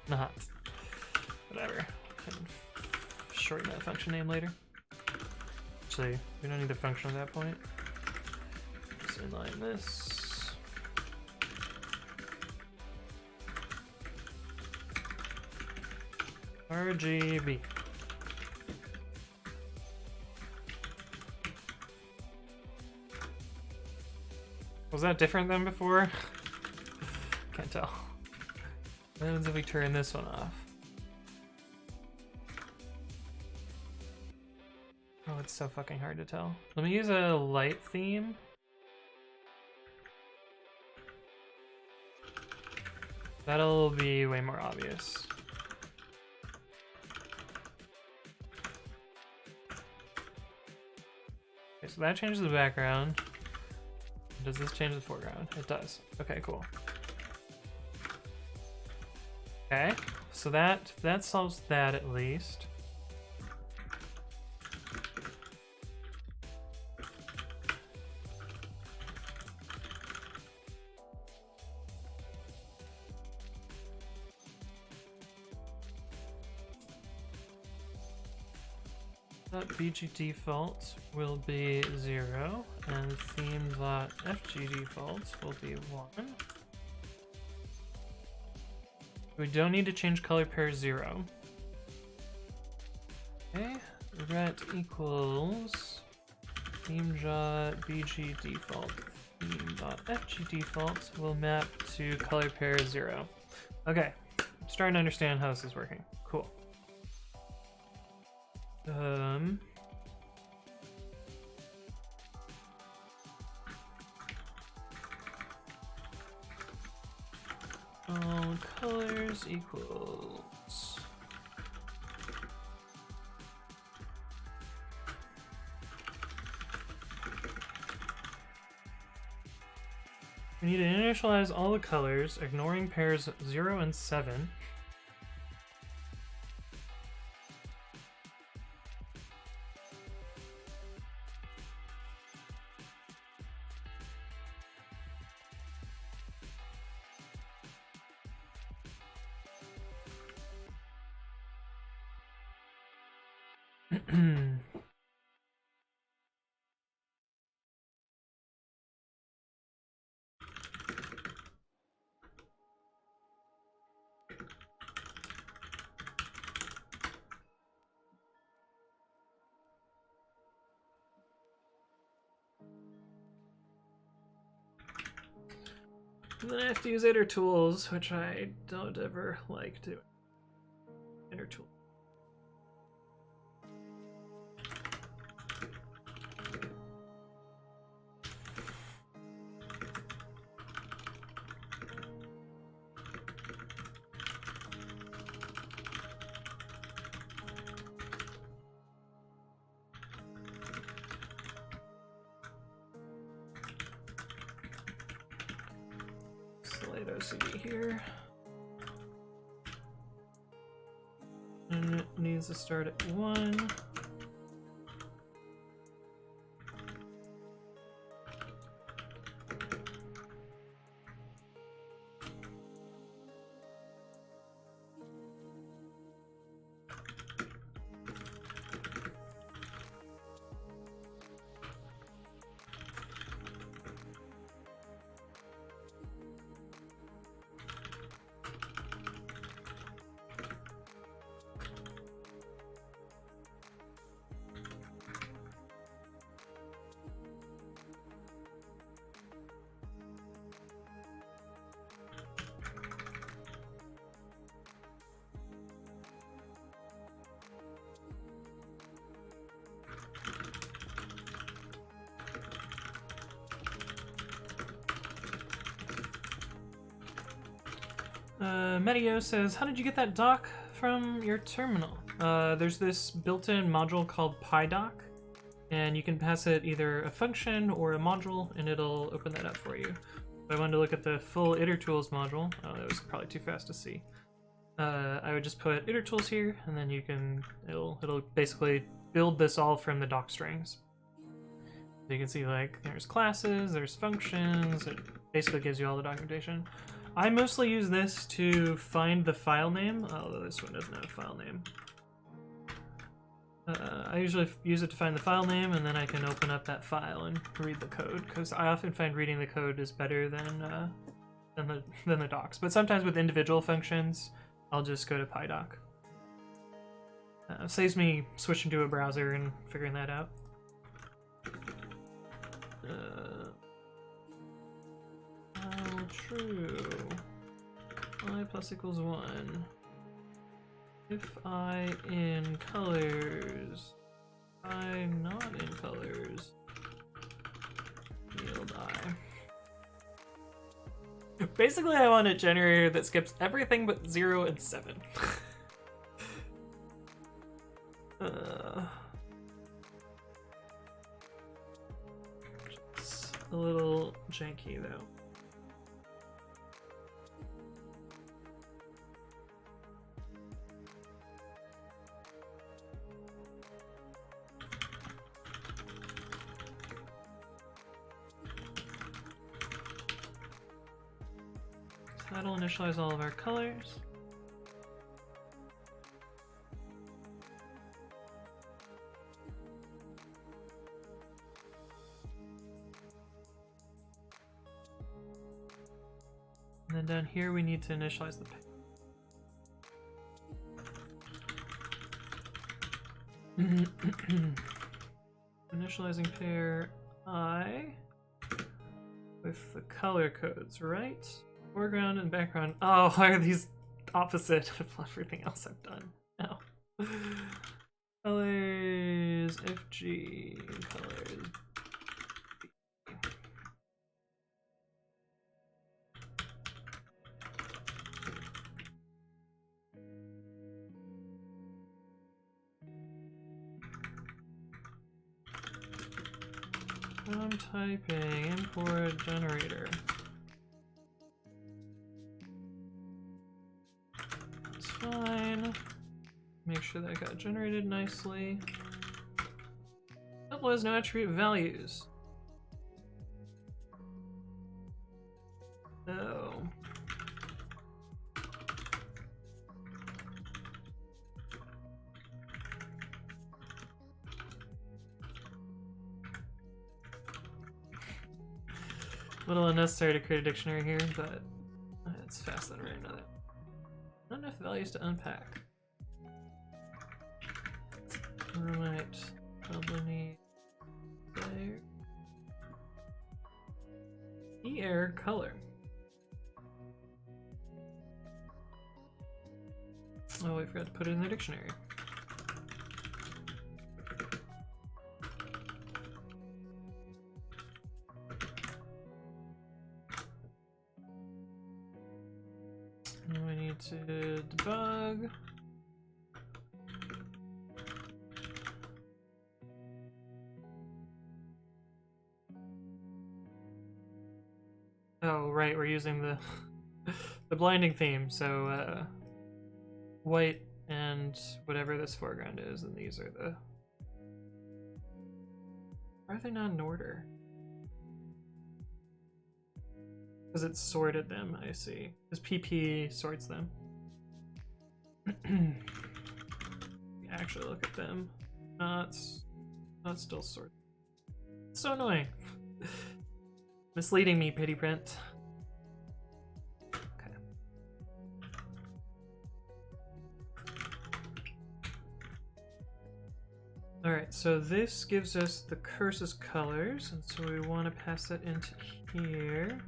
Not. Whatever. I can shorten that function name later. Actually, we don't need the function at that point. Just inline this. RGB. Was that different than before? Can't tell. What happens if we turn this one off? Oh, it's so fucking hard to tell. Let me use a light theme. That'll be way more obvious. Okay, so that changes the background. Does this change the foreground? It does. Okay, cool. Okay, so that solves that at least. BG default will be 0, and theme.fg default will be 1. We don't need to change color pair 0. Okay, ret equals theme.bg default. Theme.fg default will map to color pair 0. Okay, I'm starting to understand how this is working. Cool. All colors equals we need to initialize all the colors, ignoring pairs 0 and 7. And then I have to use iter tools, which I don't ever like doing. Iter tool. Slide OCD here. And it needs to start at 1. Meteo says, how did you get that doc from your terminal? There's this built-in module called PyDoc, and you can pass it either a function or a module, and it'll open that up for you. If I wanted to look at the full itertools module, oh, that was probably too fast to see. I would just put itertools here, and then you can it'll basically build this all from the doc strings. So you can see like there's classes, there's functions, it basically gives you all the documentation. I mostly use this to find the file name, although this one doesn't have a file name. I usually use it to find the file name, and then I can open up that file and read the code, because I often find reading the code is better than the docs. But sometimes with individual functions, I'll just go to PyDoc. Saves me switching to a browser and figuring that out. True. I plus equals 1. If I in colors, I not in colors, yield I. Basically, I want a generator that skips everything but 0 and 7. It's a little janky though. That'll initialize all of our colors. And then down here we need to initialize the initializing pair I with the color codes, right? Foreground and background. Oh, why are these opposite of everything else I've done? No. Colors, FG, colors. I'm typing import generator. That's fine. Make sure that got generated nicely. Upload has no attribute values. Oh. A little unnecessary to create a dictionary here, but it's fast that I know that. Not enough values to unpack. We might probably need there. E-air color. Oh, I forgot to put it in the dictionary. We need to debug. Oh, right, we're using the the blinding theme, so white and whatever this foreground is, and these are the... Why are they not in order? Because it sorted them, I see. Because PP sorts them. Actually look at them. Not still sorted. It's so annoying. Misleading me, pity print. Okay. Alright, so this gives us the curse's colors, and so we want to pass that into here.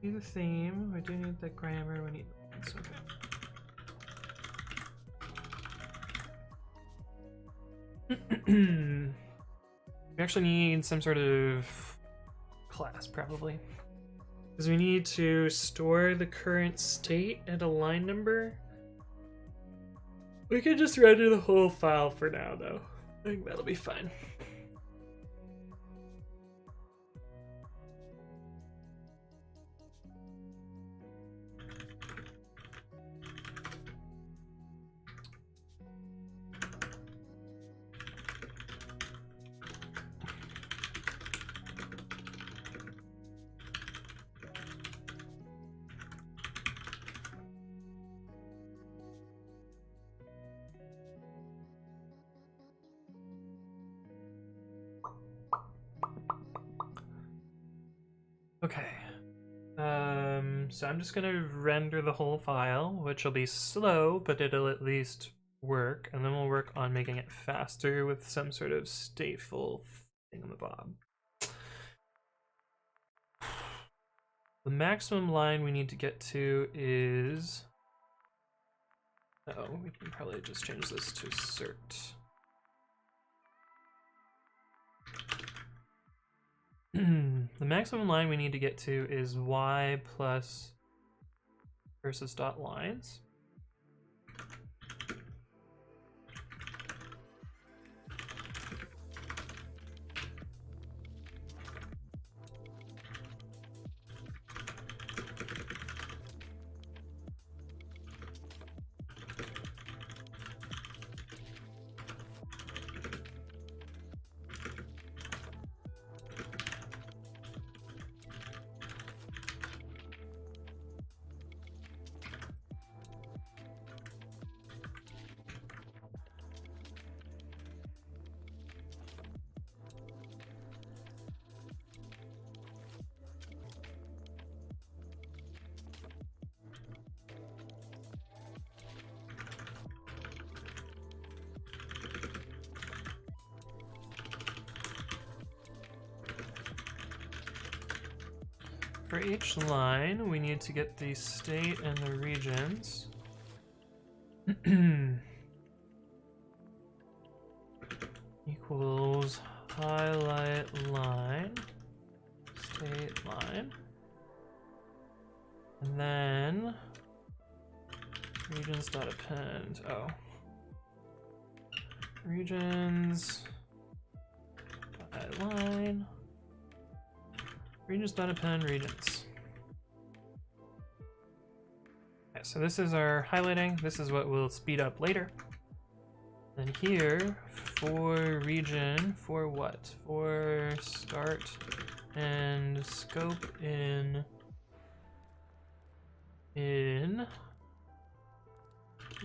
Need the theme, we do need the grammar, we need the okay. We actually need some sort of class, probably. Because we need to store the current state at a line number. We could just render the whole file for now, though. I think that'll be fine. Okay. So I'm just gonna render the whole file, which will be slow, but it'll at least work, and then we'll work on making it faster with some sort of stateful thingamabob. The maximum line we need to get to is... we can probably just change this to cert. The maximum line we need to get to is y plus versus dot lines. For each line, we need to get the state and the regions. Equals highlight line, state line, and then regions dot append. Oh, regions dot line. Regions dot append regions. Okay, so this is our highlighting. This is what we'll speed up later. And here for region, for what? For start and scope in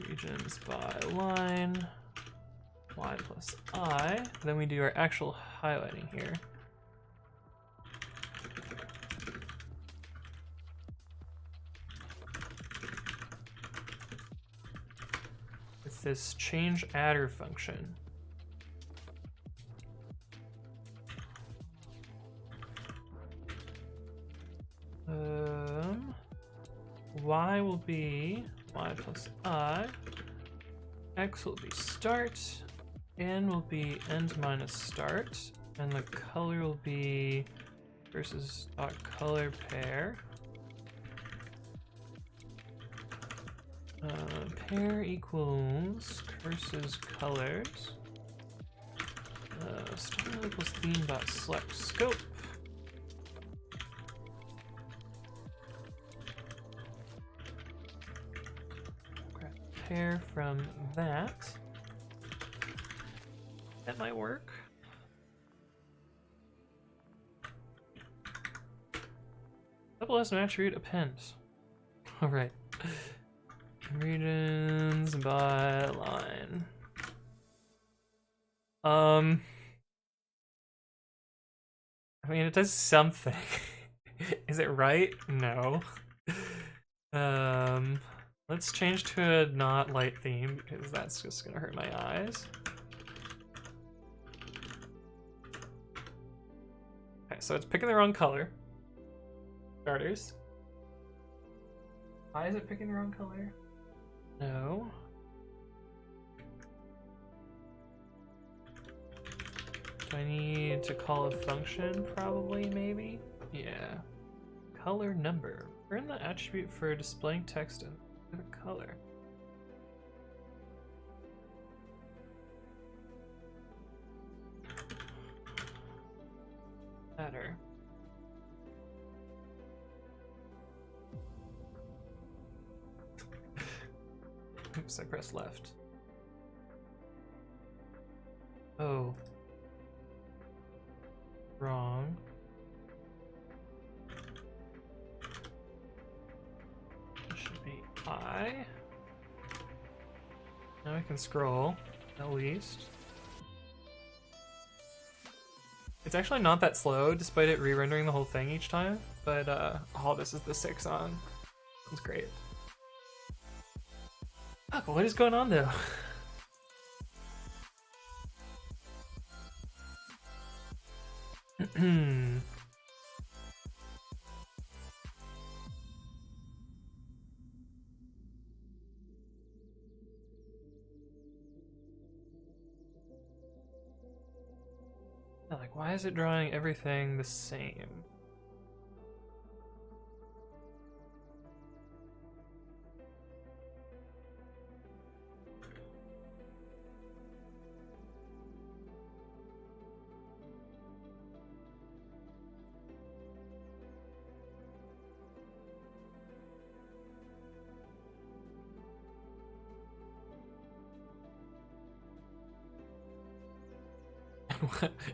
regions by line, y plus I. Then we do our actual highlighting here. This change adder function. Y will be y plus I, x will be start, n will be end minus start, and the color will be versus dot color pair. Pair equals curses colors. Style equals theme dot select scope. Grab pair from that. That might work. Double S attribute append. All right. Regions by line. I mean, it does something. Is it right? No. Let's change to a not light theme because that's just gonna hurt my eyes. Okay, so it's picking the wrong color. Starters. Why is it picking the wrong color? No. Do I need to call a function? Probably, maybe? Yeah. Color number. We're in the attribute for displaying text in the color. Better. Oops, I pressed left. Oh. Wrong. It should be I. Now I can scroll, at least. It's actually not that slow, despite it re-rendering the whole thing each time. but all this is the 6 on. It's great. Oh, what is going on though? Yeah, like, why is it drawing everything the same?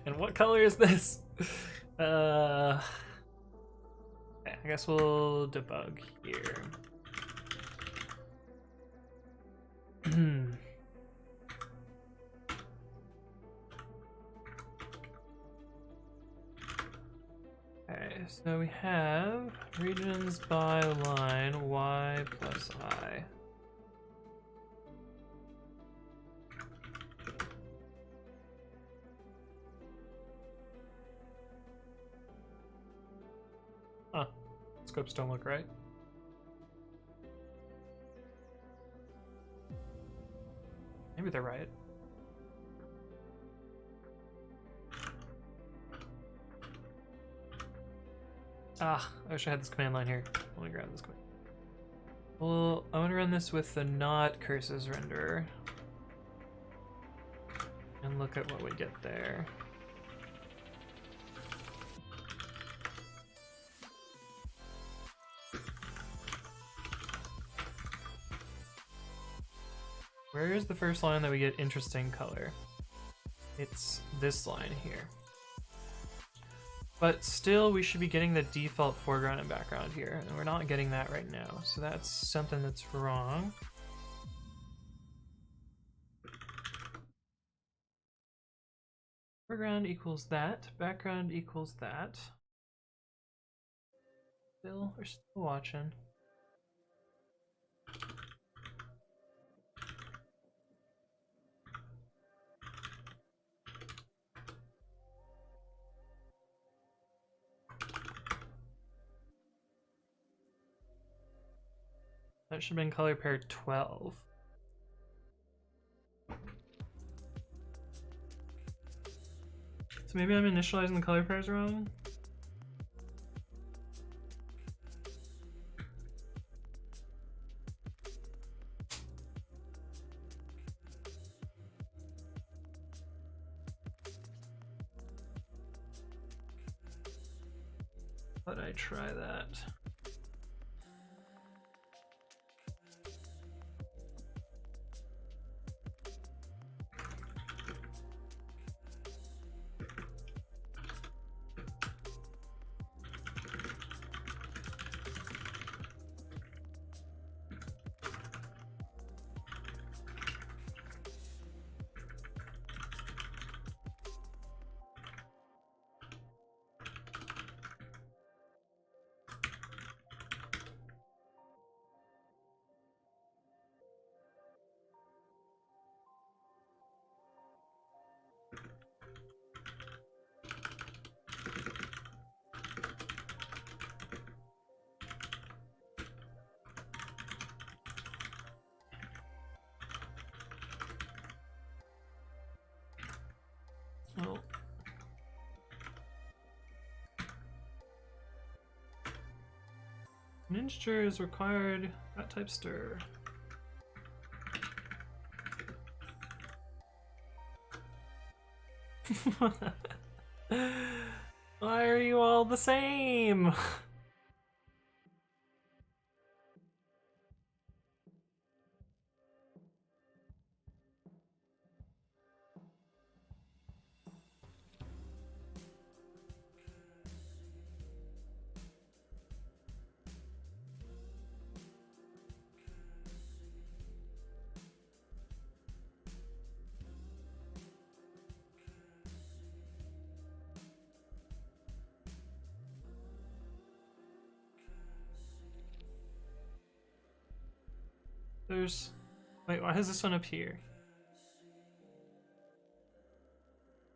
And what color is this? Okay, I guess we'll debug here. Okay, so we have regions by line y plus I. Huh, scopes don't look right. Maybe they're right. Ah, I wish I had this command line here. Let me grab this quick. Well, I want to run this with the not curses renderer. And look at what we get there. Where is the first line that we get interesting color? It's this line here. But still, we should be getting the default foreground and background here, and we're not getting that right now, so that's something that's wrong. Foreground equals that, background equals that. Still, we're still watching. That should have been color pair 12. So maybe I'm initializing the color pairs wrong? Thought I'd try that. Oh. An integer is required at type stir. Why are you all the same? There's... Wait, why is this one up here?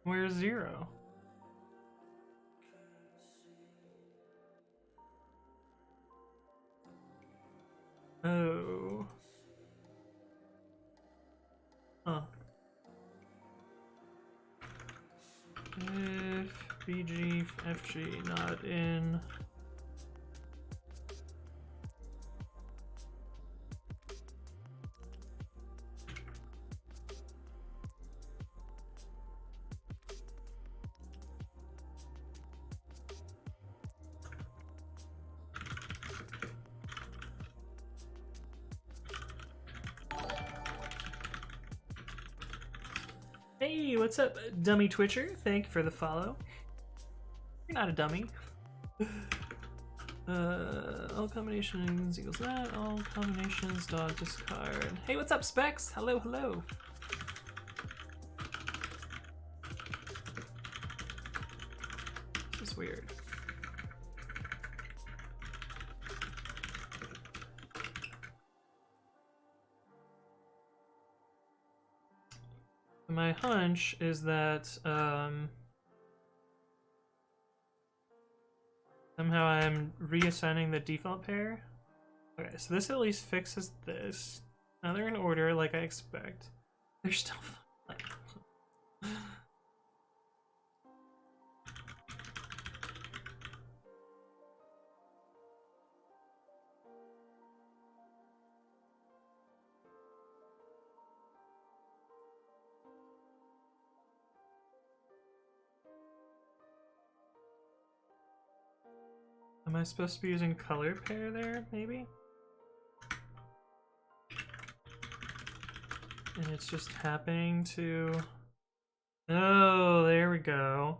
Where's 0? Oh. Huh. If BG, FG not in... Hey, what's up, dummy Twitcher? Thank you for the follow. You're not a dummy. All combinations equals that. All combinations dot discard. Hey, what's up, Specs? Hello, hello. This is weird. My hunch is that somehow I'm reassigning the default pair. Okay, so this at least fixes this. Now they're in order like I expect. They're still fine. Am I supposed to be using color pair there, maybe? And it's just happening to... Oh, there we go.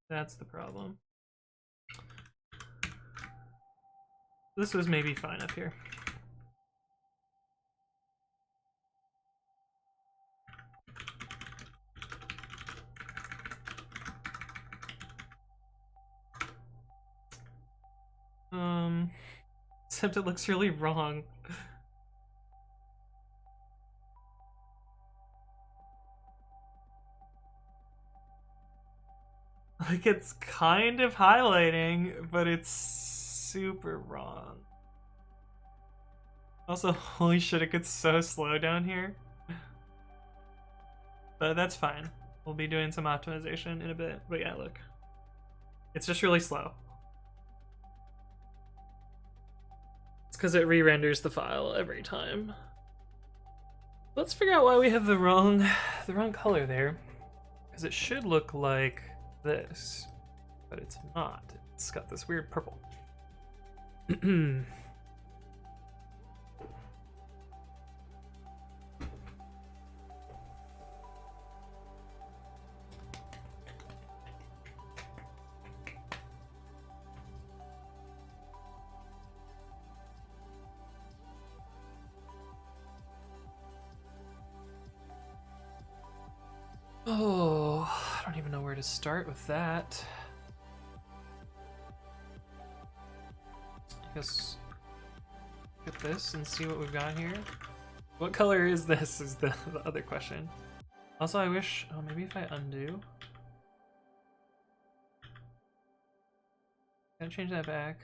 That's the problem. This was maybe fine up here. Except it looks really wrong. Like, it's kind of highlighting, but it's super wrong. Also, holy shit, it gets so slow down here. But that's fine. We'll be doing some optimization in a bit. But yeah, look. It's just really slow. It's because it re-renders the file every time. Let's figure out why we have the wrong color there. Because it should look like this, but it's not. It's got this weird purple. Oh, I don't even know where to start with that. I guess look at this and see what we've got here. What color is this is the other question. Also, I wish, oh, maybe if I undo. Can I change that back?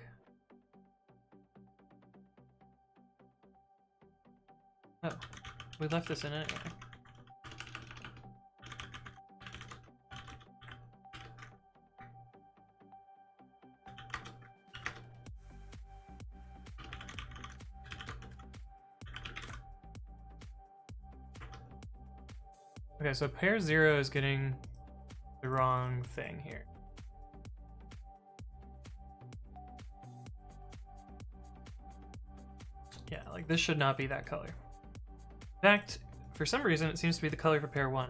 Oh, we left this in anyway. Okay, so pair 0 is getting the wrong thing here. Yeah, like this should not be that color. In fact, for some reason, it seems to be the color for pair 1.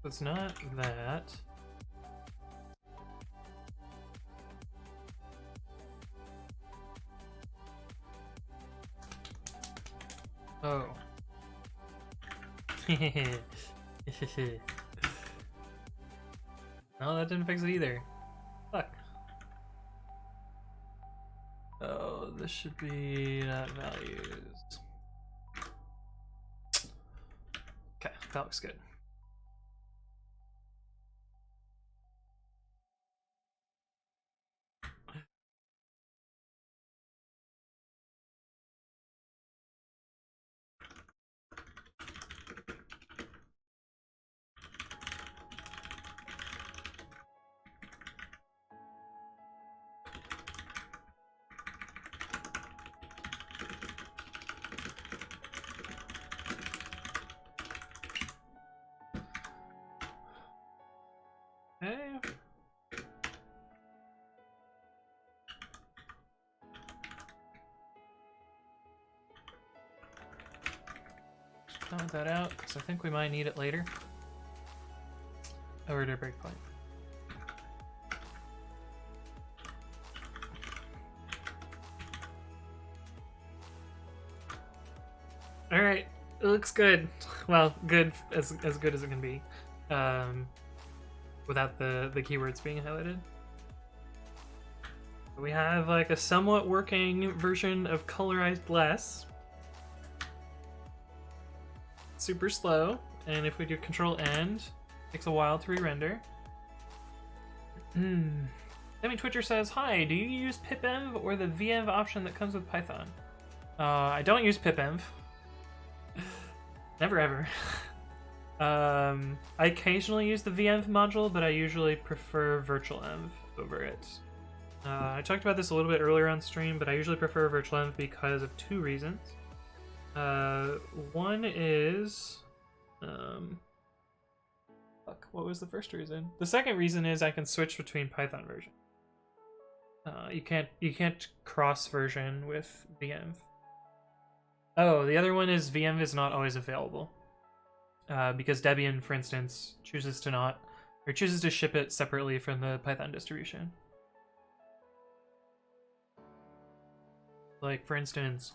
It's not that. No, that didn't fix it either. Fuck. Oh, this should be not values. Okay, that looks good. Okay. Count that out, because I think we might need it later. Over to breakpoint. Alright, it looks good. Well, good as good as it can be. Without the keywords being highlighted. We have like a somewhat working version of colorized less. Super slow, and if we do Control End, it takes a while to re-render. Demi Twitcher says, "Hi, do you use pipenv or the venv option that comes with Python?" I don't use pipenv. Never ever. I occasionally use the venv module, but I usually prefer virtualenv over it. I talked about this a little bit earlier on stream, but I usually prefer virtualenv because of two reasons. One is, fuck, what was the first reason? The second reason is I can switch between Python versions. You can't cross version with venv. Oh, the other one is venv is not always available. Because Debian, for instance, chooses to ship it separately from the Python distribution. Like, for instance,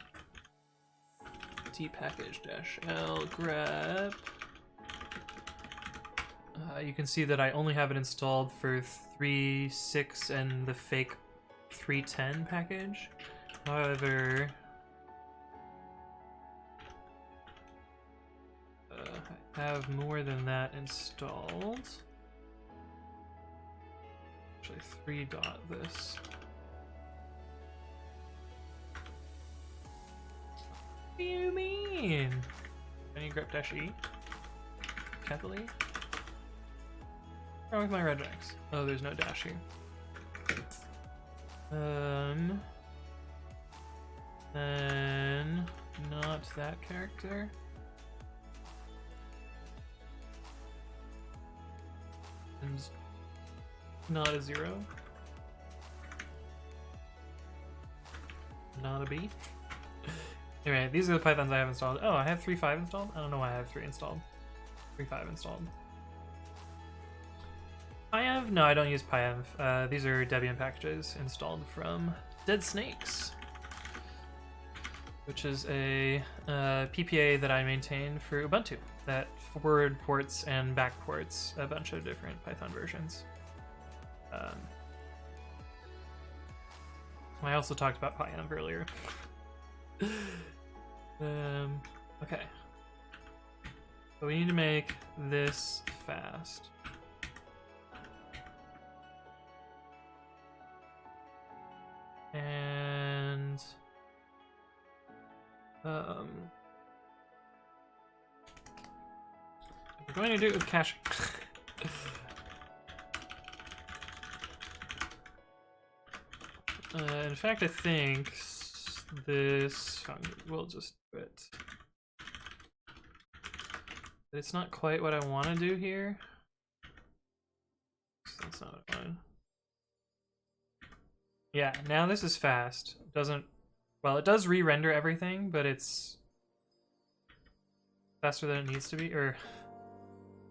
tpackage-l grep. You can see that I only have it installed for 3.6 and the fake 3.10 package. However, I have more than that installed. Actually, 3 dot this. What do you mean? Any grep-e? Capital E? What's wrong with my regex? Oh, there's no dash here. Then not that character. And not a 0. Not a B. Anyway, these are the Pythons I have installed. Oh, I have 3.5 installed? I don't know why I have 3 installed. 3.5 installed. Pyenv? No, I don't use Pyenv. These are Debian packages installed from Dead Snakes, which is a PPA that I maintain for Ubuntu that forward ports and back ports a bunch of different Python versions. I also talked about Pyenv earlier. Okay. So we need to make this fast. And we're going to do it with caching. In fact, I think this we'll just do it. But it's not quite what I want to do here. That's not what I wanted. Yeah, now this is fast. Well, it does re-render everything, but it's faster than it needs to be. Or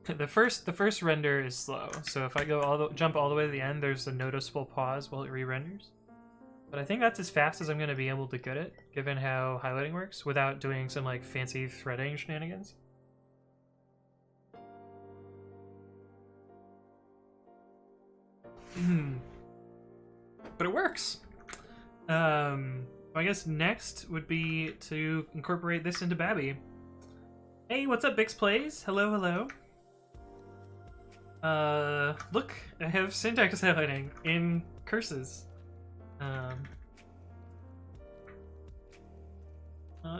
the first render is slow. So if I go jump all the way to the end, there's a noticeable pause while it re-renders. But I think that's as fast as I'm going to be able to get it, given how highlighting works, without doing some like fancy threading shenanigans. But it works. I guess next would be to incorporate this into Babi. Hey, what's up, Bix Plays? Hello, hello. Look, I have syntax highlighting in curses. Not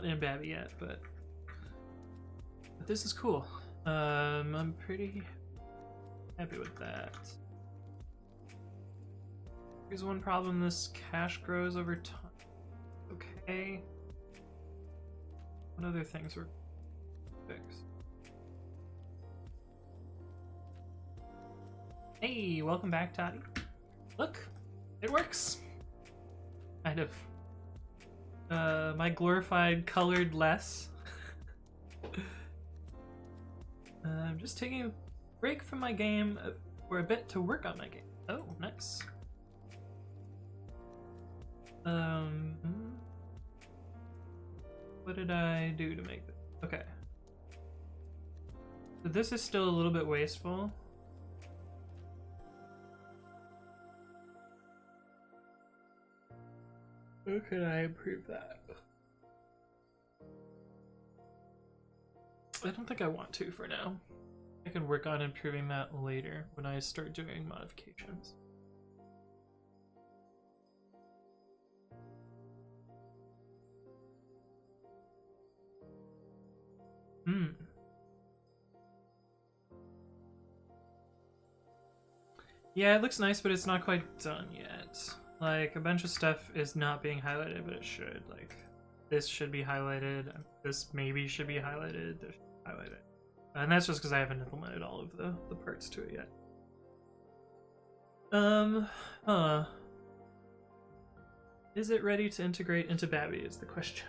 in Babi yet, but this is cool. I'm pretty happy with that. Here's one problem: this cache grows over time. Okay. What other things were fixed? Hey, welcome back, Toddy. Look, it works. Kind of. My glorified colored less. I'm just taking a break from my game for a bit to work on my game. Oh, nice. What did I do to make this? Okay. So this is still a little bit wasteful. How can I improve that? I don't think I want to for now. I can work on improving that later when I start doing modifications. Yeah, it looks nice, but it's not quite done yet. Like, a bunch of stuff is not being highlighted, but it should. Like, this should be highlighted. This maybe should be highlighted. This should be highlighted. And that's just because I haven't implemented all of the parts to it yet. Is it ready to integrate into Babi is the question.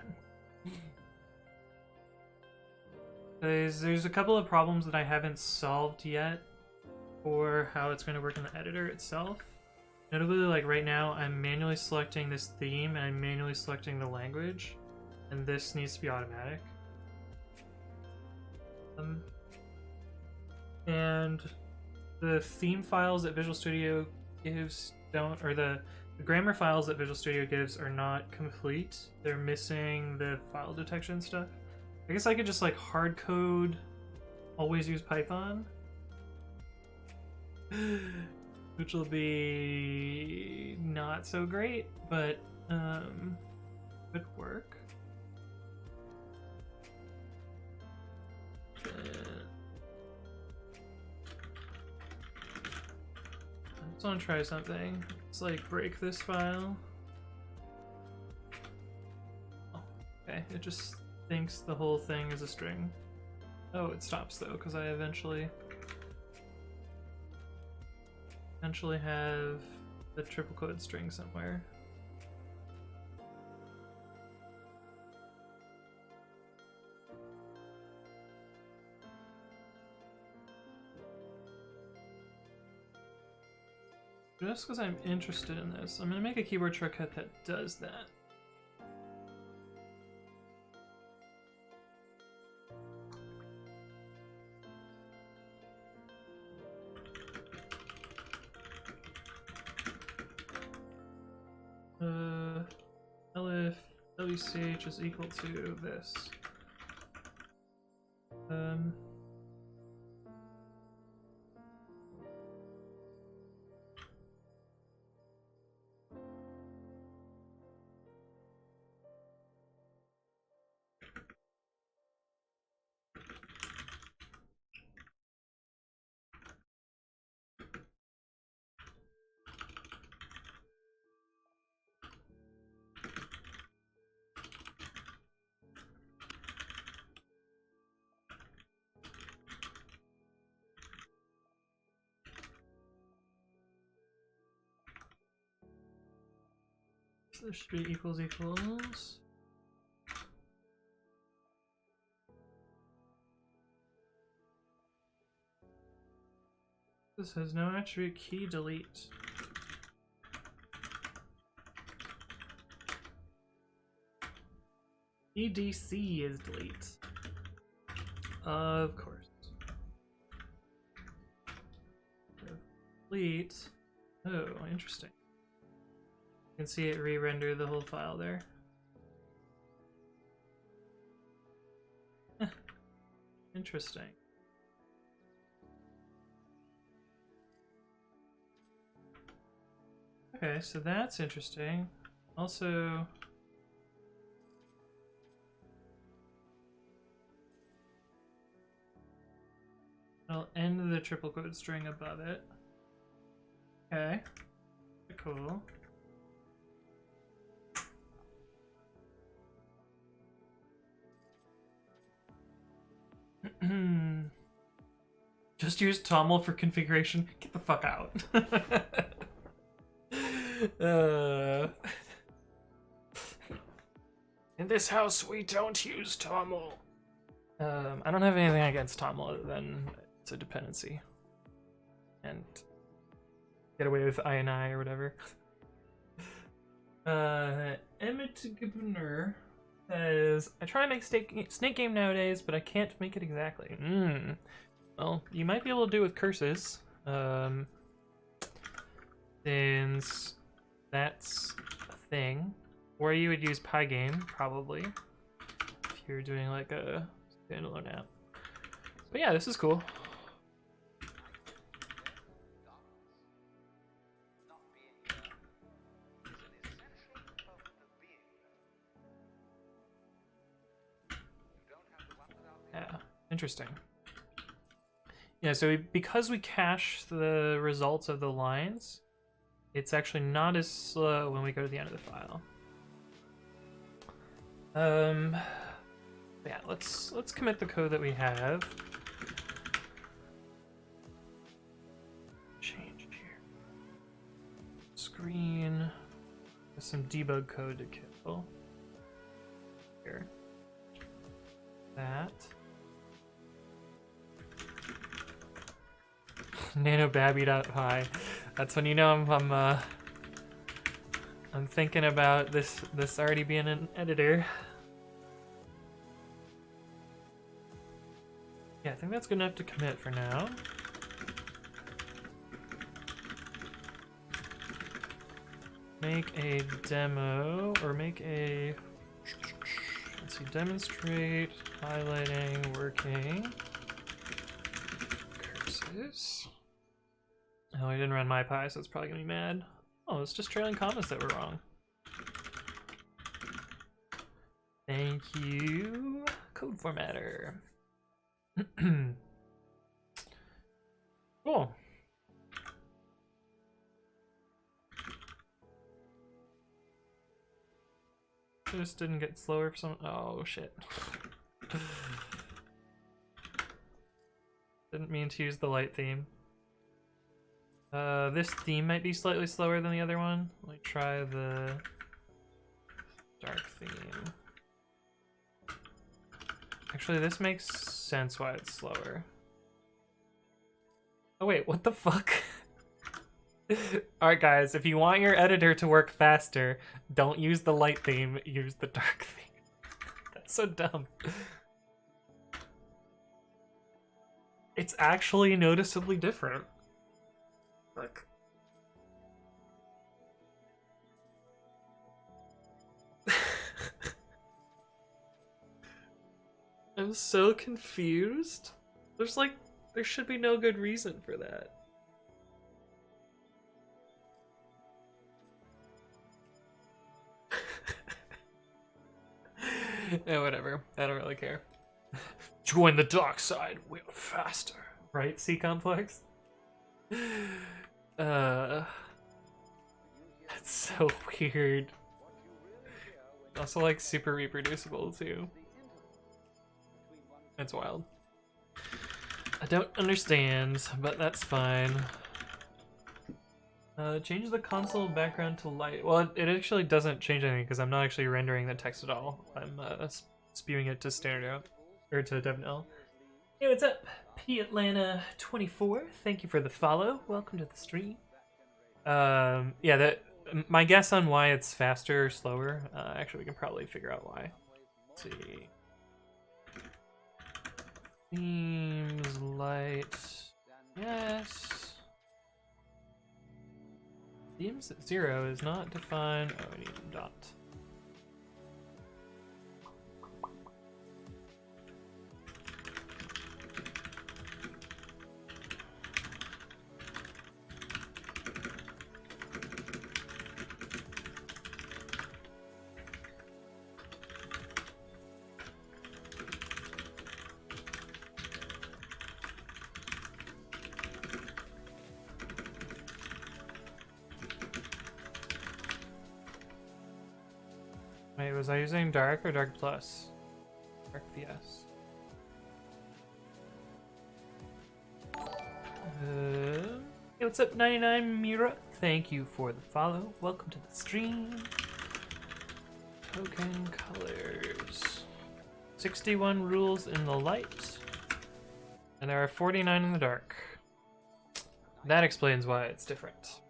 There's a couple of problems that I haven't solved yet for how it's going to work in the editor itself. Notably, like right now, I'm manually selecting this theme and I'm manually selecting the language, and this needs to be automatic. And the theme files that Visual Studio gives don't, or the grammar files that Visual Studio gives are not complete. They're missing the file detection stuff. I guess I could just like hard code always use Python, which will be not so great, but could work. I just want to try something. Let's like break this file. Oh, okay, it just thinks the whole thing is a string. Oh, it stops though, because I eventually have the triple quoted string somewhere. Just because I'm interested in this, I'm going to make a keyboard shortcut that does that. Elif WCH is equal to this. So this should be equals equals. This has no attribute key delete. EDC is delete. Of course. Delete. Oh, interesting. You can see it re-render the whole file there. Interesting. Okay, so that's interesting. Also, I'll end the triple quote string above it. Okay, cool. Just use toml for configuration. Get the fuck out. In this house, we don't use toml. I don't have anything against toml other than it's a dependency. And get away with INI or whatever. Emmett Gibner says, I try to make snake game nowadays, but I can't make it exactly. Well, you might be able to do it with curses. Since that's a thing. Or you would use Pygame, probably. If you're doing like a standalone app. But yeah, this is cool. Yeah, interesting. Yeah, so because we cache the results of the lines, it's actually not as slow when we go to the end of the file. Yeah, let's commit the code that we have. Change here. Screen. There's some debug code to kill. Here. That. Nanobabi.py. That's when you know I'm thinking about this already being an editor. Yeah, I think that's good enough to commit for now. Make a demo, or make a, let's see, demonstrate, highlighting, working. Curses. Oh, I didn't run my pie, so it's probably gonna be mad. Oh, it's just trailing comments that were wrong. Thank you, code formatter. Cool. This didn't get slower for some. Oh shit. Didn't mean to use the light theme. This theme might be slightly slower than the other one. Let me try the dark theme. Actually, this makes sense why it's slower. Oh wait, what the fuck? Alright guys, if you want your editor to work faster, don't use the light theme, use the dark theme. That's so dumb. It's actually noticeably different. Look. I'm so confused. There should be no good reason for that. Yeah, whatever. I don't really care. Join the dark side. We're faster. Right, C-Complex? That's so weird. Also, like, super reproducible, too. It's wild. I don't understand, but that's fine. Change the console background to light. Well, it actually doesn't change anything because I'm not actually rendering the text at all. I'm spewing it to standard out, or to DevNL. Hey, what's up? P Atlanta 24. Thank you for the follow. Welcome to the stream. Yeah, my guess on why it's faster or slower. Actually, we can probably figure out why. Let's see. Themes, light, yes. Themes 0 is not defined. Oh, I need a dot. Wait, was I using dark or dark plus? Dark VS. Hey, what's up, 99 Mira? Thank you for the follow. Welcome to the stream. Token colors. 61 rules in the light. And there are 49 in the dark. That explains why it's different.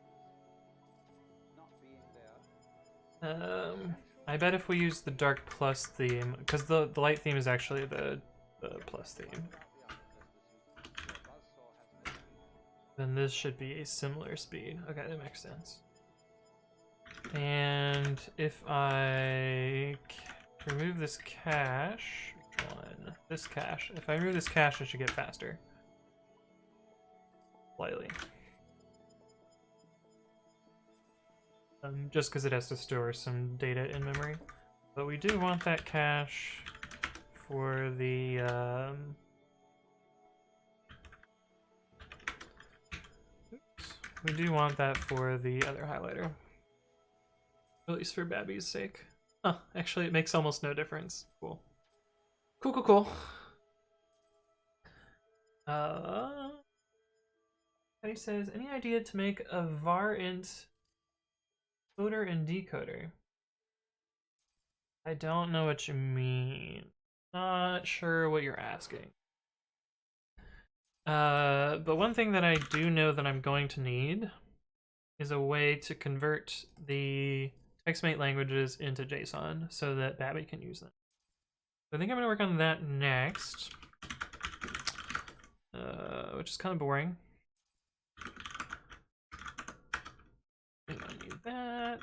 I bet if we use the dark plus theme, because the light theme is actually the plus theme, then this should be a similar speed. Okay, that makes sense. And if I remove this cache, which one? This cache. If I remove this cache, it should get faster. Slightly. Just because it has to store some data in memory. But we do want that cache for the we do want that for the other highlighter. At least for Babi's sake. Huh, actually it makes almost no difference. Cool. Cool, cool, cool. He says, any idea to make a var_int coder and decoder? I don't know what you mean. Not sure what you're asking. But one thing that I do know that I'm going to need is a way to convert the TextMate languages into JSON so that Babi can use them. So I think I'm gonna work on that next, which is kind of boring. I don't need that.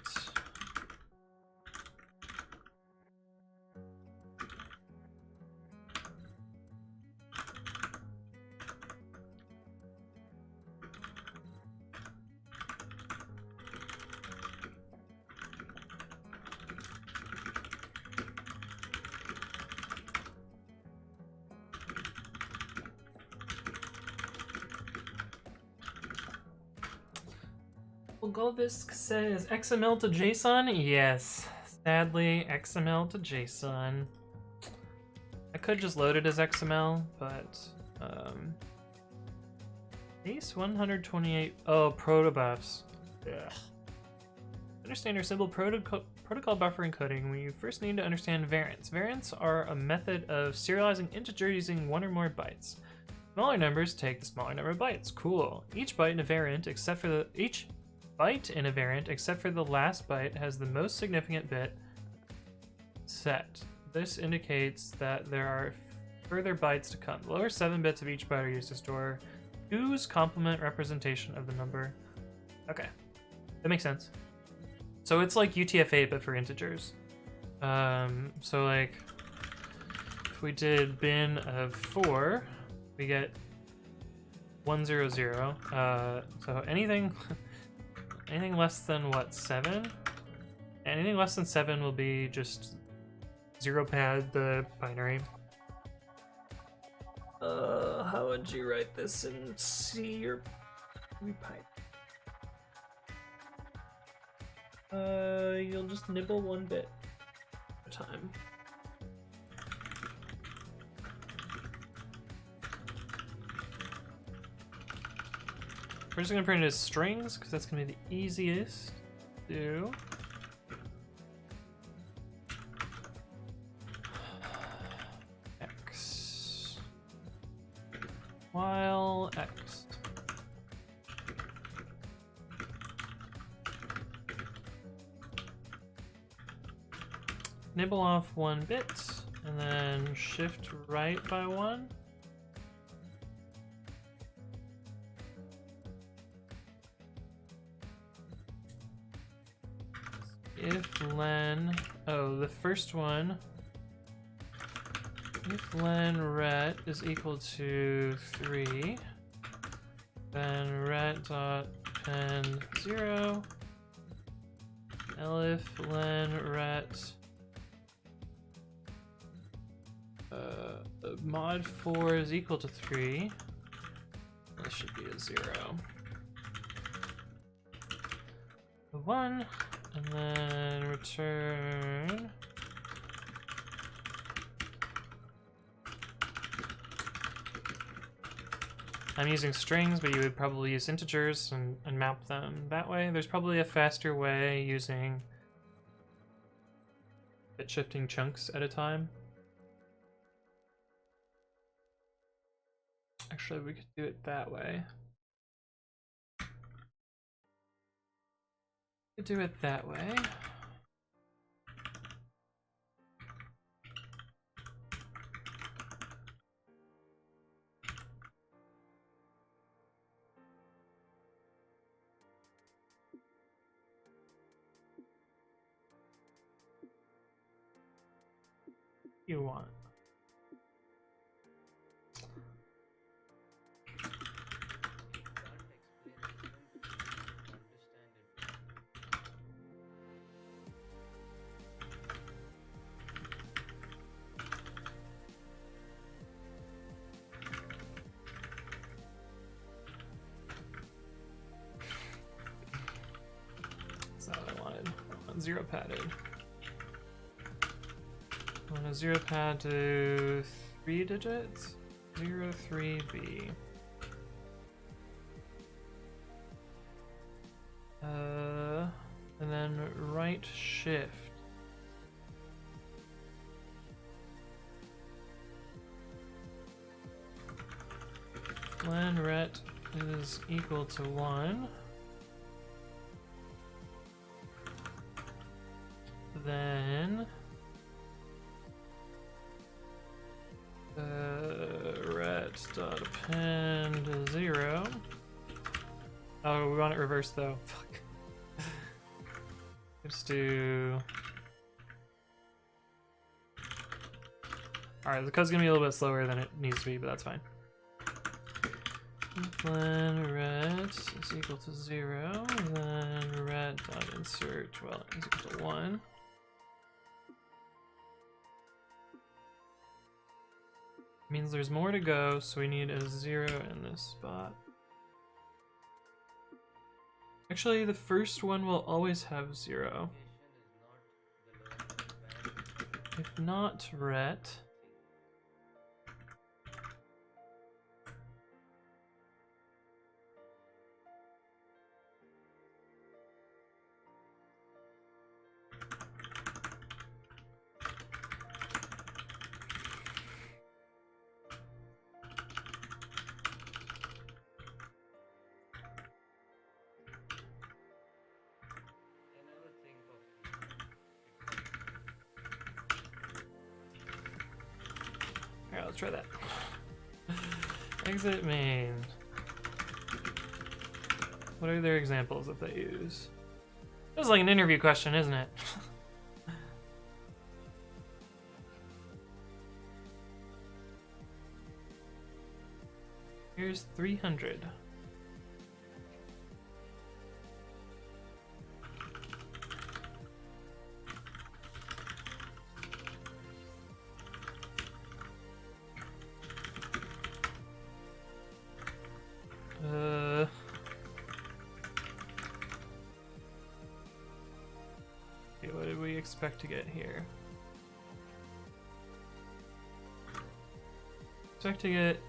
Golvisk says XML to JSON? Yes. Sadly, XML to JSON. I could just load it as XML, but base 128. Oh, protobufs. Ugh. Understand our simple protocol buffer encoding. We first need to understand variants. Variants are a method of serializing integer using one or more bytes. Smaller numbers take the smaller number of bytes. Cool. Each byte in a variant, except for the last byte, has the most significant bit set. This indicates that there are further bytes to come. The lower 7 bits of each byte are used to store 2's complement representation of the number. Okay, that makes sense. So it's like UTF-8 but for integers. So like if we did bin of 4, we get 100. So anything less than what, 7? Anything less than 7 will be just 0 pad the binary. How would you write this in C or Python? You'll just nibble 1 bit at a time. We're just gonna print it as strings because that's gonna be the easiest to do. X while X. Nibble off 1 bit and then shift right by 1. if len, oh, the first one, if len ret is equal to 3, then ret dot append 0, elif len ret mod 4 is equal to 3, this should be a 0. A 1, and then return I'm using strings, but you would probably use integers and map them that way. There's probably a faster way using bit shifting chunks at a time. Actually, we could do it that way. We could do it that way. You want. That's not what I wanted. I want 0 padded. I want a 0 pad to 3 digits. 0, 3, B. And then right shift. Len ret is equal to 1. Then ret dot append 0. Oh, we want it reversed though. Fuck. Let's do. Alright, the code's gonna be a little bit slower than it needs to be, but that's fine. Then ret is equal to 0, then ret dot insert, well, is equal to 1. Means there's more to go, so we need a 0 in this spot. Actually, the first one will always have 0. If not ret, alright, let's try that. Exit main. What are their examples that they use? This is like an interview question, isn't it? Here's 300. Okay, what did we expect to get here? Expect to get.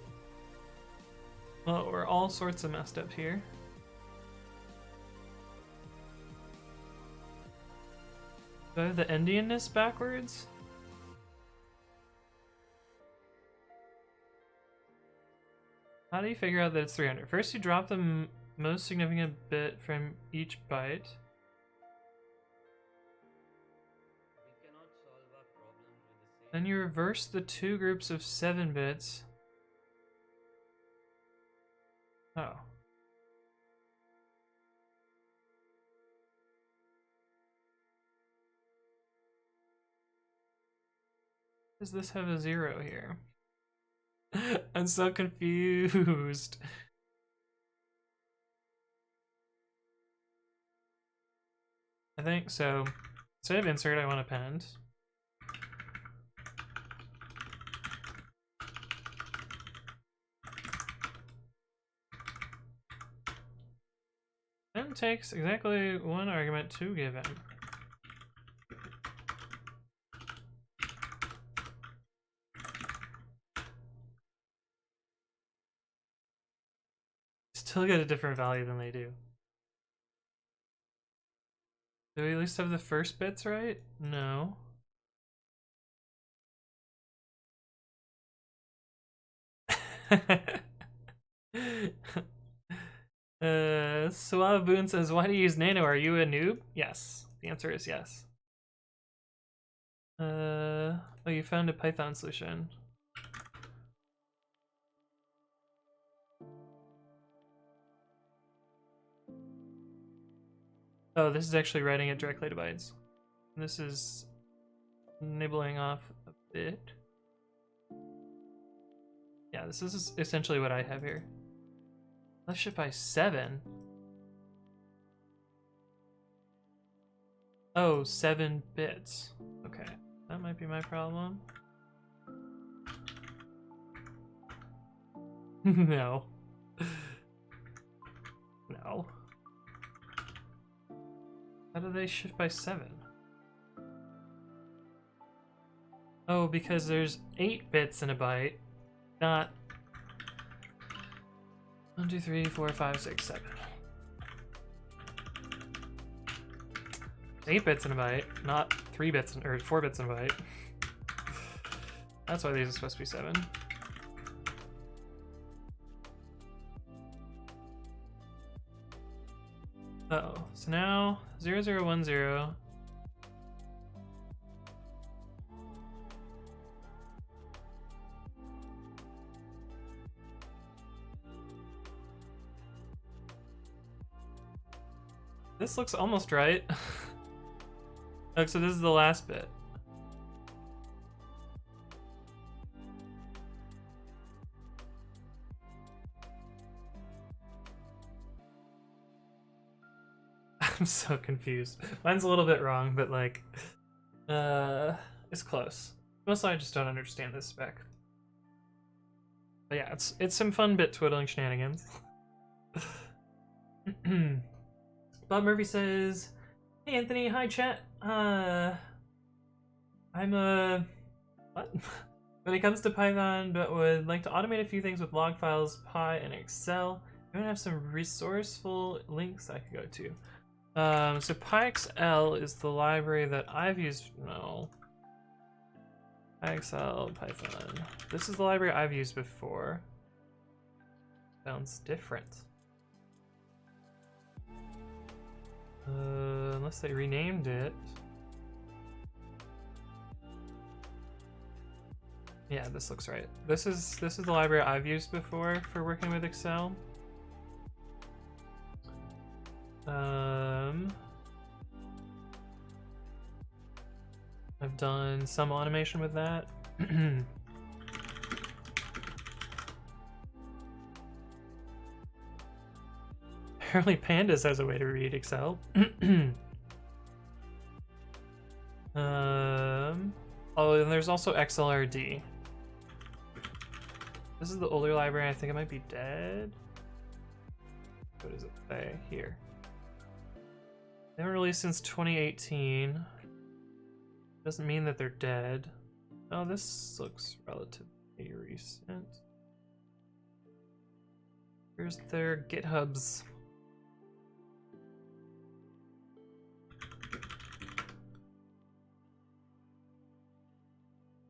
Well, we're all sorts of messed up here. Do I have the Indianness backwards? How do you figure out that it's 300? First, you drop the most significant bit from each byte. Then you reverse the two groups of 7 bits. Oh. Does this have a 0 here? I'm so confused. I think so. Instead of insert, I want append. Then takes exactly one argument to give in. Still get a different value than they do. Do we at least have the first bits right? No. Suave Boon says, why do you use Nano? Are you a noob? Yes. The answer is yes. Oh, you found a Python solution. Oh, this is actually writing it directly to bytes. This is nibbling off a bit. Yeah, this is essentially what I have here. Let's ship by 7. Oh, 7 bits. Okay, that might be my problem. No. No. How do they shift by 7? Oh, because there's 8 bits in a byte, not 1, 2, 3, 4, 5, 6, 7. 8 bits in a byte, not 3 bits or 4 bits in a byte. That's why these are supposed to be 7. Uh-oh. So now 0, 0, 1, 0. This looks almost right. Oh, so this is the last bit. I'm so confused. Mine's a little bit wrong, but like, it's close. Mostly I just don't understand this spec. But yeah, it's some fun bit twiddling shenanigans. Bob Murphy says, "Hey Anthony, hi chat. I'm a what? When it comes to Python, but would like to automate a few things with log files, Py, and Excel. I'm gonna have some resourceful links I could go to. So PyXL is the library that I've used. No. PyXL Python. This is the library I've used before. Sounds different. Unless they renamed it. Yeah, this looks right. This is the library I've used before for working with Excel. I've done some automation with that. Apparently Pandas has a way to read Excel. Oh, and there's also XLRD. This is the older library. I think it might be dead. What does it say here? They haven't released since 2018. Doesn't mean that they're dead. Oh, this looks relatively recent. Here's their GitHubs.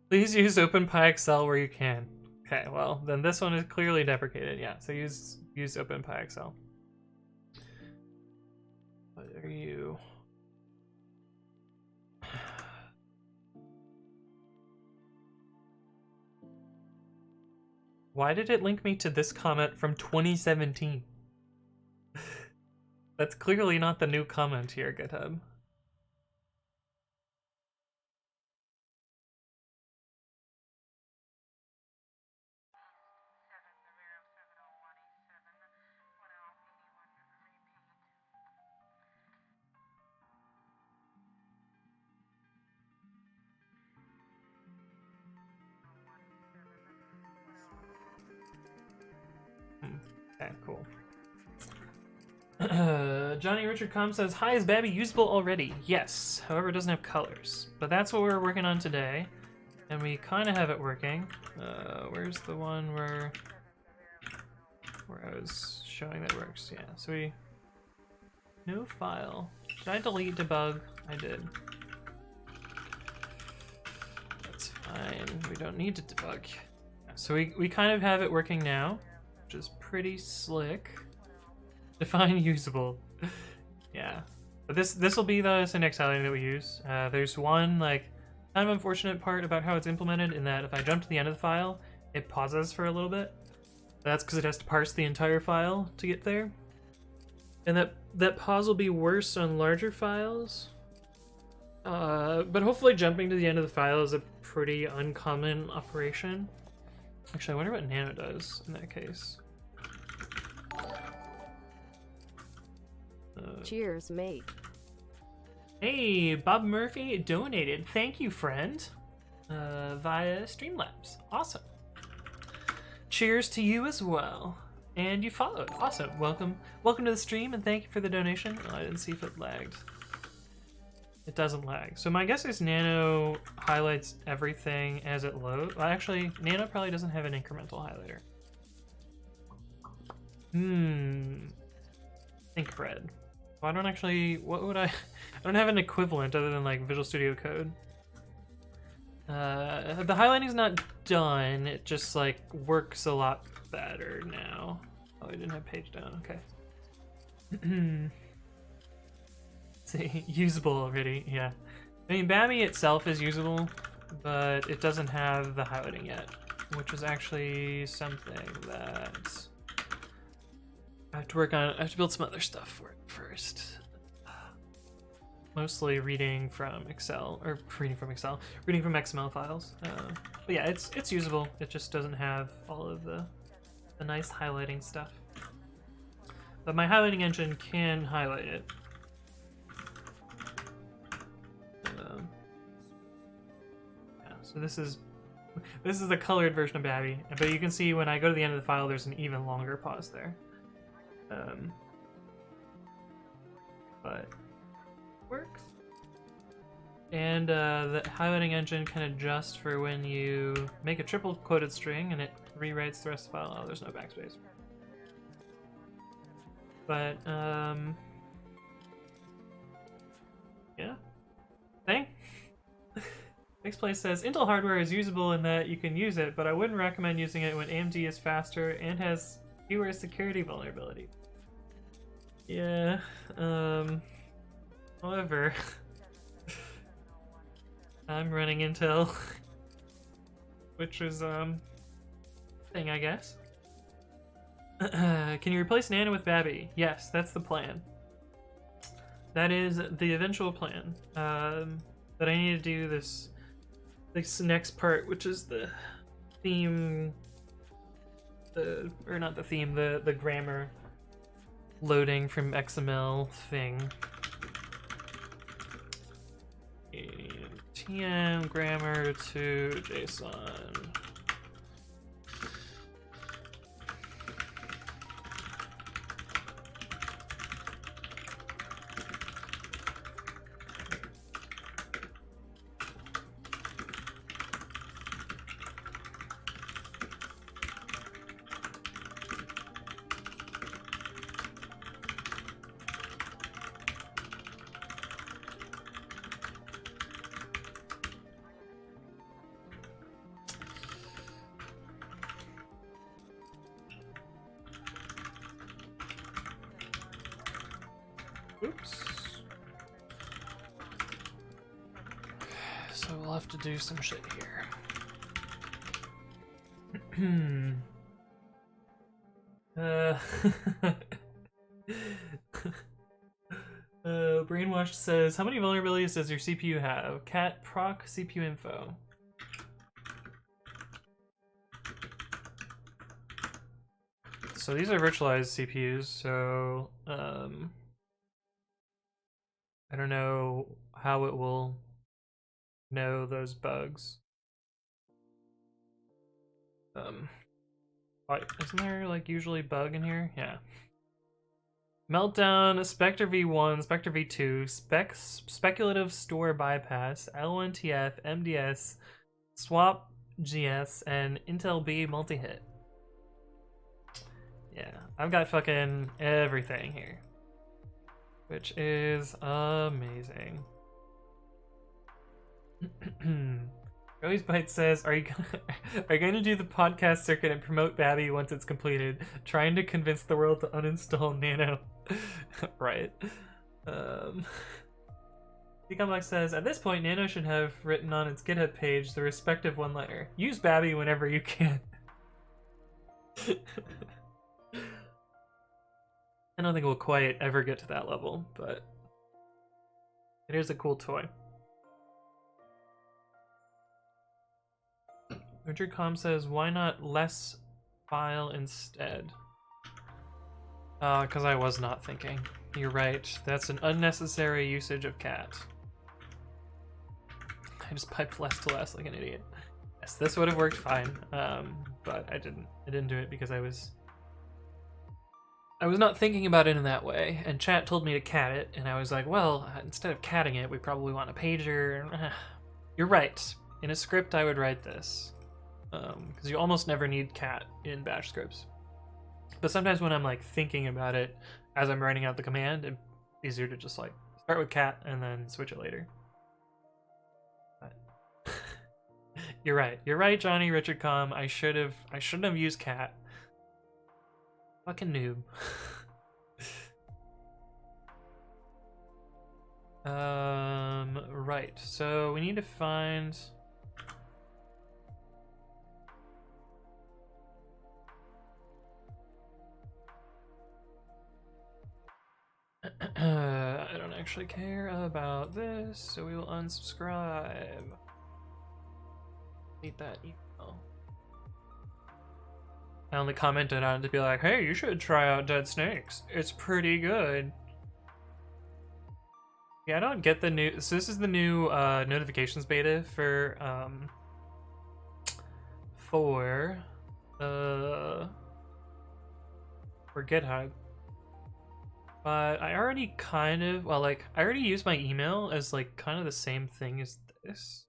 Please use OpenPyXL where you can. Okay, well, then this one is clearly deprecated. Yeah, so use OpenPyXL. What are you? Why did it link me to this comment from 2017? That's clearly not the new comment here, GitHub. Okay, cool. Johnny Richard Com says, "Hi, is Babby usable already?" Yes, however, it doesn't have colors. But that's what we're working on today, and we kind of have it working. Where's the one where I was showing that it works? Yeah, so we... New file. Did I delete debug? I did. That's fine. We don't need to debug. So we kind of have it working now, which is pretty slick. Define usable. Yeah. But this will be the syntax highlighting that we use. There's one like kind of unfortunate part about how it's implemented in that if I jump to the end of the file, it pauses for a little bit. That's because it has to parse the entire file to get there. And that pause will be worse on larger files. But hopefully jumping to the end of the file is a pretty uncommon operation. Actually, I wonder what Nano does in that case. Cheers, mate. Hey, Bob Murphy donated. Thank you, friend. Via Streamlabs. Awesome. Cheers to you as well. And you followed. Awesome. Welcome to the stream, and thank you for the donation. Oh, I didn't see if it lagged. It doesn't lag. So my guess is Nano highlights everything as it loads. Well, actually, Nano probably doesn't have an incremental highlighter. ThinkBread. Well, I don't actually... What would I... I don't have an equivalent other than, like, Visual Studio Code. The highlighting's not done. It just, like, works a lot better now. Oh, I didn't have page down. Okay. See, usable already. Yeah. I mean, Babby itself is usable, but it doesn't have the highlighting yet, which is actually something that I have to work on. I have to build some other stuff for it first. Mostly reading from Excel, or reading from XML files. But yeah, it's usable. It just doesn't have all of the nice highlighting stuff. But my highlighting engine can highlight it. Yeah, so this is the colored version of Babby, but you can see when I go to the end of the file, there's an even longer pause there. But works. And the highlighting engine can adjust for when you make a triple quoted string and it rewrites the rest of the file. Oh, there's no backspace. But yeah. Next place says Intel hardware is usable in that you can use it, but I wouldn't recommend using it when AMD is faster and has fewer security vulnerabilities. Yeah. However, I'm running Intel, which is thing, I guess. Can you replace Nano with Babby? Yes, that's the plan. That is the eventual plan. But I need to do this next part, which is the theme, or not the theme, the grammar loading from XML thing. TM grammar to JSON. Oops. So we'll have to do some shit here. Brainwashed says, how many vulnerabilities does your CPU have? Cat proc CPU info. So these are virtualized CPUs, so I don't know how it will know those bugs. What? Isn't there like usually bug in here? Yeah. Meltdown, Spectre V1, Spectre V2, Speculative Store Bypass, L1TF, MDS, Swap GS, and Intel B multi-hit. Yeah, I've got fucking everything here, which is amazing. Joey's Bite says, are you going to do the podcast circuit and promote Babi once it's completed, trying to convince the world to uninstall Nano? Right. Decomblock says, at this point, Nano should have written on its GitHub page the respective one-liner. Use Babi whenever you can. I don't think we'll quite ever get to that level, but it is a cool toy. Richard Com says, why not less file instead? Because I was not thinking. You're right. That's an unnecessary usage of cat. I just piped less to less like an idiot. Yes, this would have worked fine, but I didn't. I didn't do it because I was not thinking about it in that way, and chat told me to cat it, and I was like, well, instead of catting it, we probably want a pager. You're right. In a script, I would write this, because you almost never need cat in bash scripts. But sometimes when I'm like thinking about it as I'm writing out the command, it's easier to just like start with cat and then switch it later. But you're right. You're right, Johnny Richard Com. I shouldn't have used cat. Fucking noob. Right. So we need to find. I don't actually care about this, so we will unsubscribe. Delete that email. I only commented on it to be like, hey, you should try out Dead Snakes. It's pretty good. Yeah, I don't get the new. So this is the new notifications beta for GitHub. But I already kind of, well, like, I already use my email as, like, kind of the same thing as this.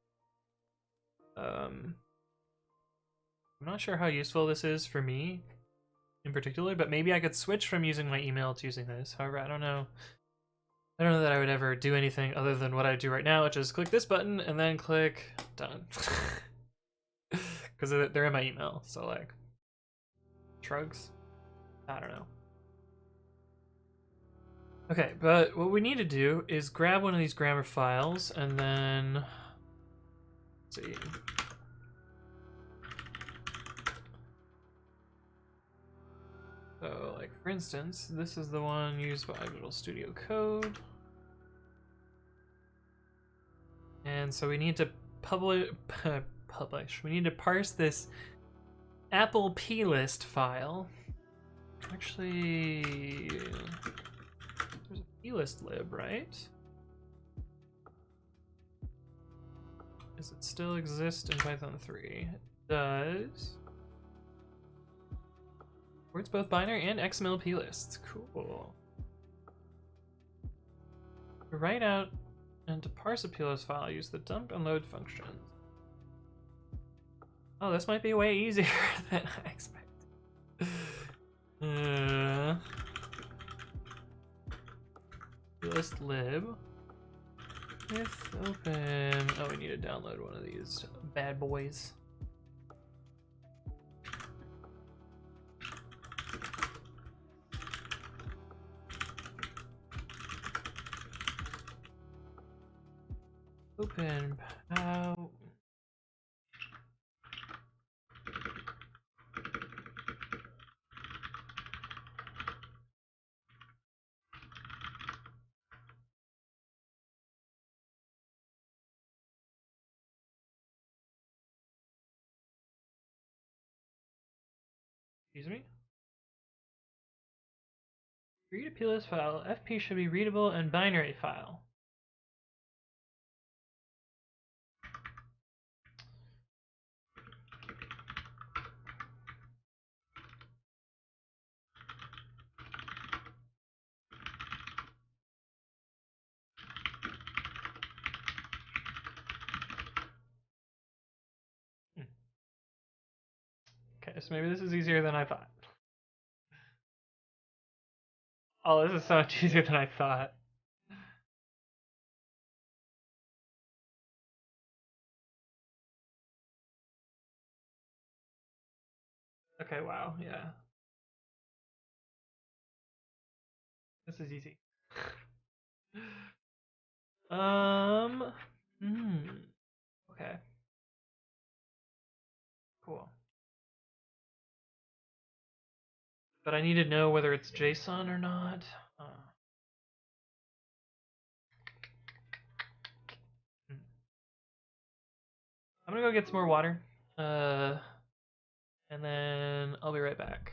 I'm not sure how useful this is for me in particular, but maybe I could switch from using my email to using this. However, I don't know. I don't know that I would ever do anything other than what I do right now, which is click this button and then click done. Because they're in my email, so, like, shrugs? I don't know. Okay, but what we need to do is grab one of these grammar files and then, let's see. So, like, for instance, this is the one used by Visual Studio Code. And so we need to publish, we need to parse this Apple plist file. Actually, there's a plist lib, right? Does it still exist in Python 3? It does. Works both binary and XML plists. Cool. To write out and to parse a plist file, use the dump and load functions. Oh, this might be way easier than I expected. Plist lib with open. Oh, we need to download one of these bad boys. Open POW. Excuse me? Read a plist file. FP should be readable and binary file. Okay, so maybe this is easier than I thought. Oh, this is so much easier than I thought. Okay, wow, yeah. This is easy. Um, okay, cool. But I need to know whether it's JSON or not. Hmm. I'm gonna go get some more water. And then I'll be right back.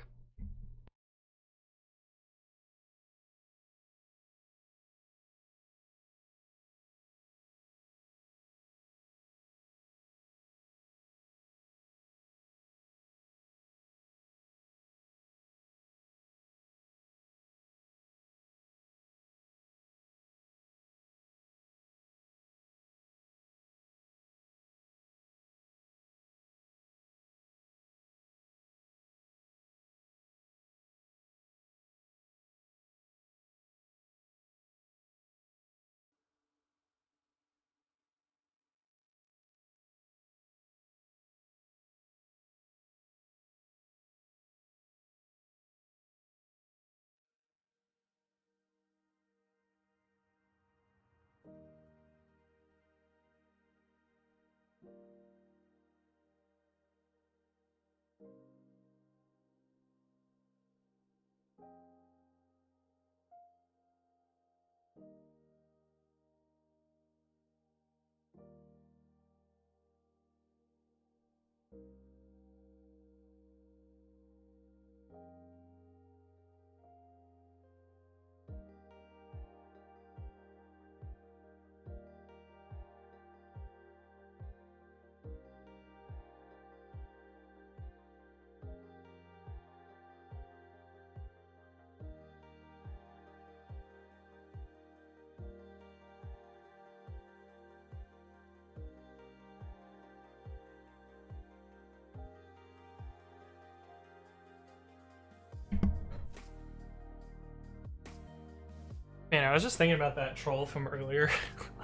Man, I was just thinking about that troll from earlier.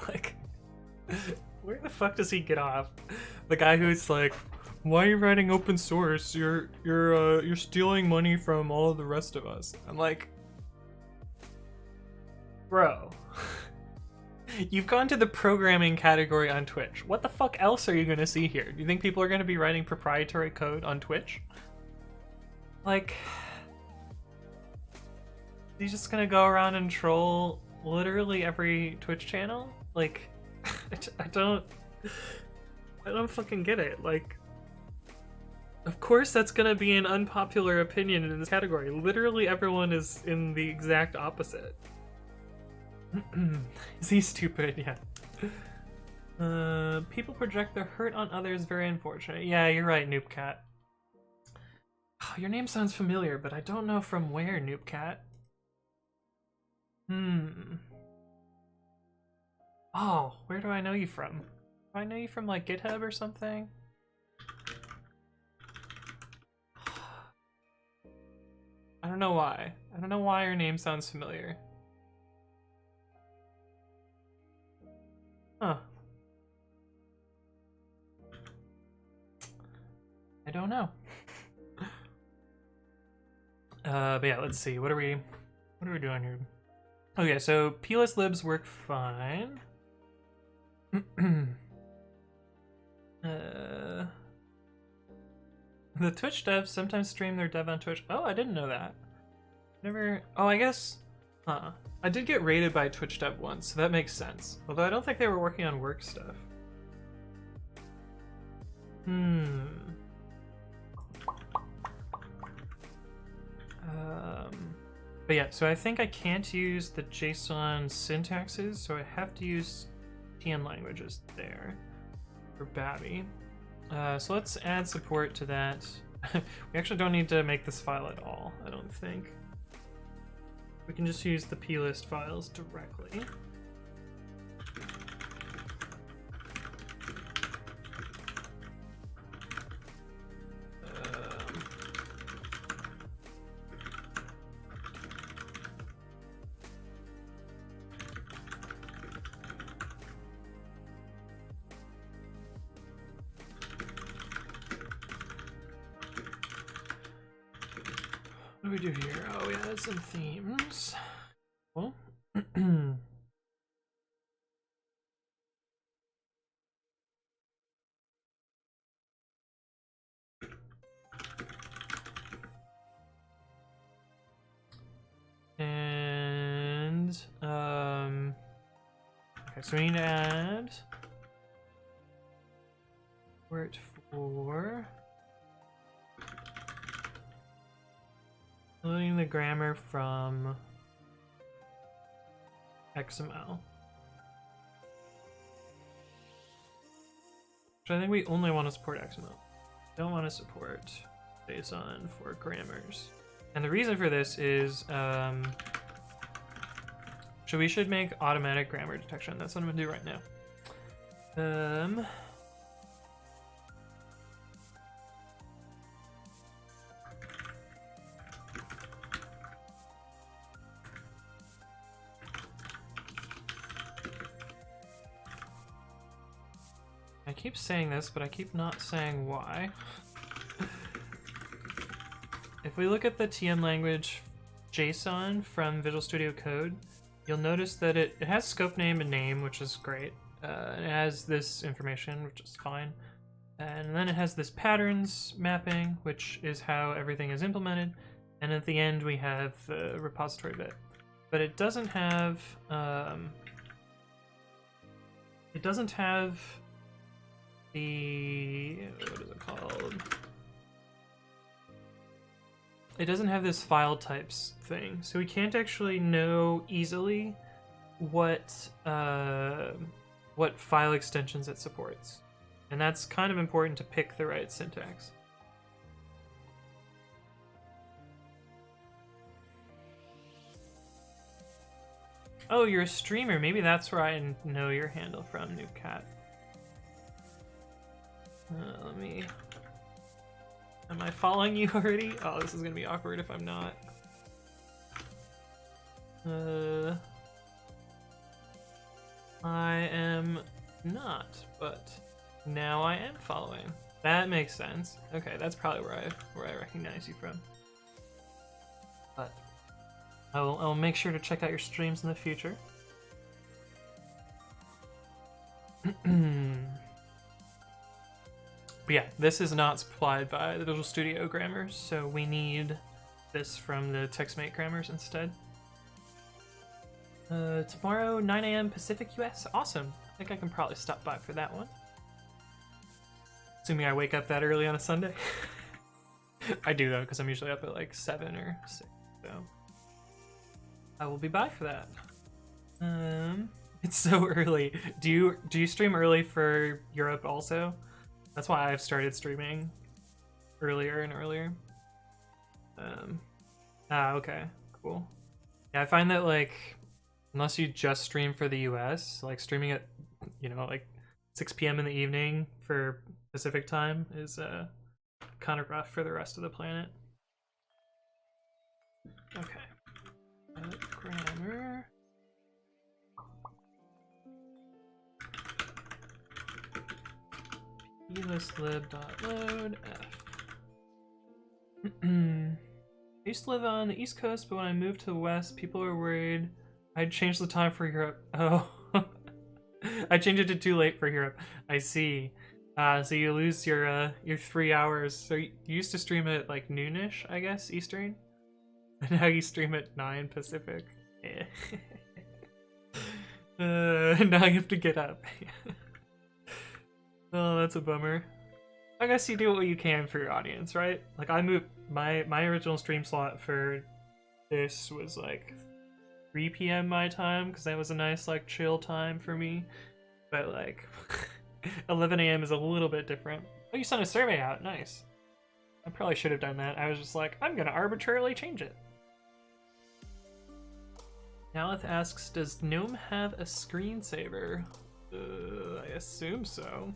Like, where the fuck does he get off? The guy who's like, "Why are you writing open source? You're stealing money from all of the rest of us." I'm like, bro, you've gone to the programming category on Twitch. What the fuck else are you gonna see here? Do you think people are gonna be writing proprietary code on Twitch? Like, he's just gonna go around and troll literally every Twitch channel? Like, I don't fucking get it. Like, of course that's gonna be an unpopular opinion in this category. Literally everyone is in the exact opposite. Is he stupid? Yeah. People project their hurt on others, very unfortunate. Yeah, you're right, Noobcat. Oh, your name sounds familiar, but I don't know from where, Noobcat. Oh, where do I know you from? Do I know you from, like, GitHub or something? I don't know why. I don't know why your name sounds familiar. Huh. I don't know. But yeah, let's see. What are we doing here? Okay, so pless libs work fine. The Twitch devs sometimes stream their dev on Twitch. Oh, I didn't know that. Never. Oh, I guess. Huh. I did get raided by Twitch dev once, so that makes sense. Although I don't think they were working on work stuff. But yeah, so I think I can't use the JSON syntaxes, so I have to use TN languages there for babi. So let's add support to that. We actually don't need to make this file at all, I don't think. We can just use the plist files directly. What do we do here? Oh, we added some themes. Cool. And okay, so we need to add word for loading the grammar from XML. Which I think we only want to support XML. Don't want to support JSON for grammars. And the reason for this is, so we should make automatic grammar detection. That's what I'm gonna do right now. I keep saying this, but I keep not saying why. If we look at the TM language JSON from Visual Studio Code, you'll notice that it has scope name and name, which is great. And it has this information, which is fine. And then it has this patterns mapping, which is how everything is implemented. And at the end, we have the repository bit. But it doesn't have the, what is it called? It doesn't have this file types thing, so we can't actually know easily what file extensions it supports, and that's kind of important to pick the right syntax. Oh, you're a streamer. Maybe that's where I know your handle from, Noobcat. Let me... Am I following you already? Oh, this is gonna be awkward if I'm not. I am not, but now I am following. That makes sense. Okay, that's probably where I recognize you from. But I'll make sure to check out your streams in the future. But yeah, this is not supplied by the Visual Studio grammars, so we need this from the TextMate grammars instead. Tomorrow, 9 AM Pacific US. Awesome. I think I can probably stop by for that one. Assuming I wake up that early on a Sunday. I do though, because I'm usually up at like 7 or 6, so I will be by for that. It's so early. Do you stream early for Europe also? That's why I've started streaming earlier and earlier. Okay, cool. Yeah, I find that like, unless you just stream for the US, like streaming at, like 6 PM in the evening for Pacific time is kind of rough for the rest of the planet. Okay. Grammar. elislib.load f. I used to live on the East Coast, but when I moved to the West, people were worried I'd changed the time for Europe. Oh. I changed it to too late for Europe. I see. So you lose your 3 hours. So you used to stream at like noonish, I guess, Eastern? And now you stream at 9 Pacific. Yeah. Now you have to get up. Oh, that's a bummer. I guess you do what you can for your audience, right? Like I moved my original stream slot for this was like 3 PM my time, because that was a nice like chill time for me. But like 11 AM is a little bit different. Oh, you sent a survey out. Nice. I probably should have done that. I was just like, I'm gonna arbitrarily change it. Nalith asks, does GNOME have a screensaver? I assume so.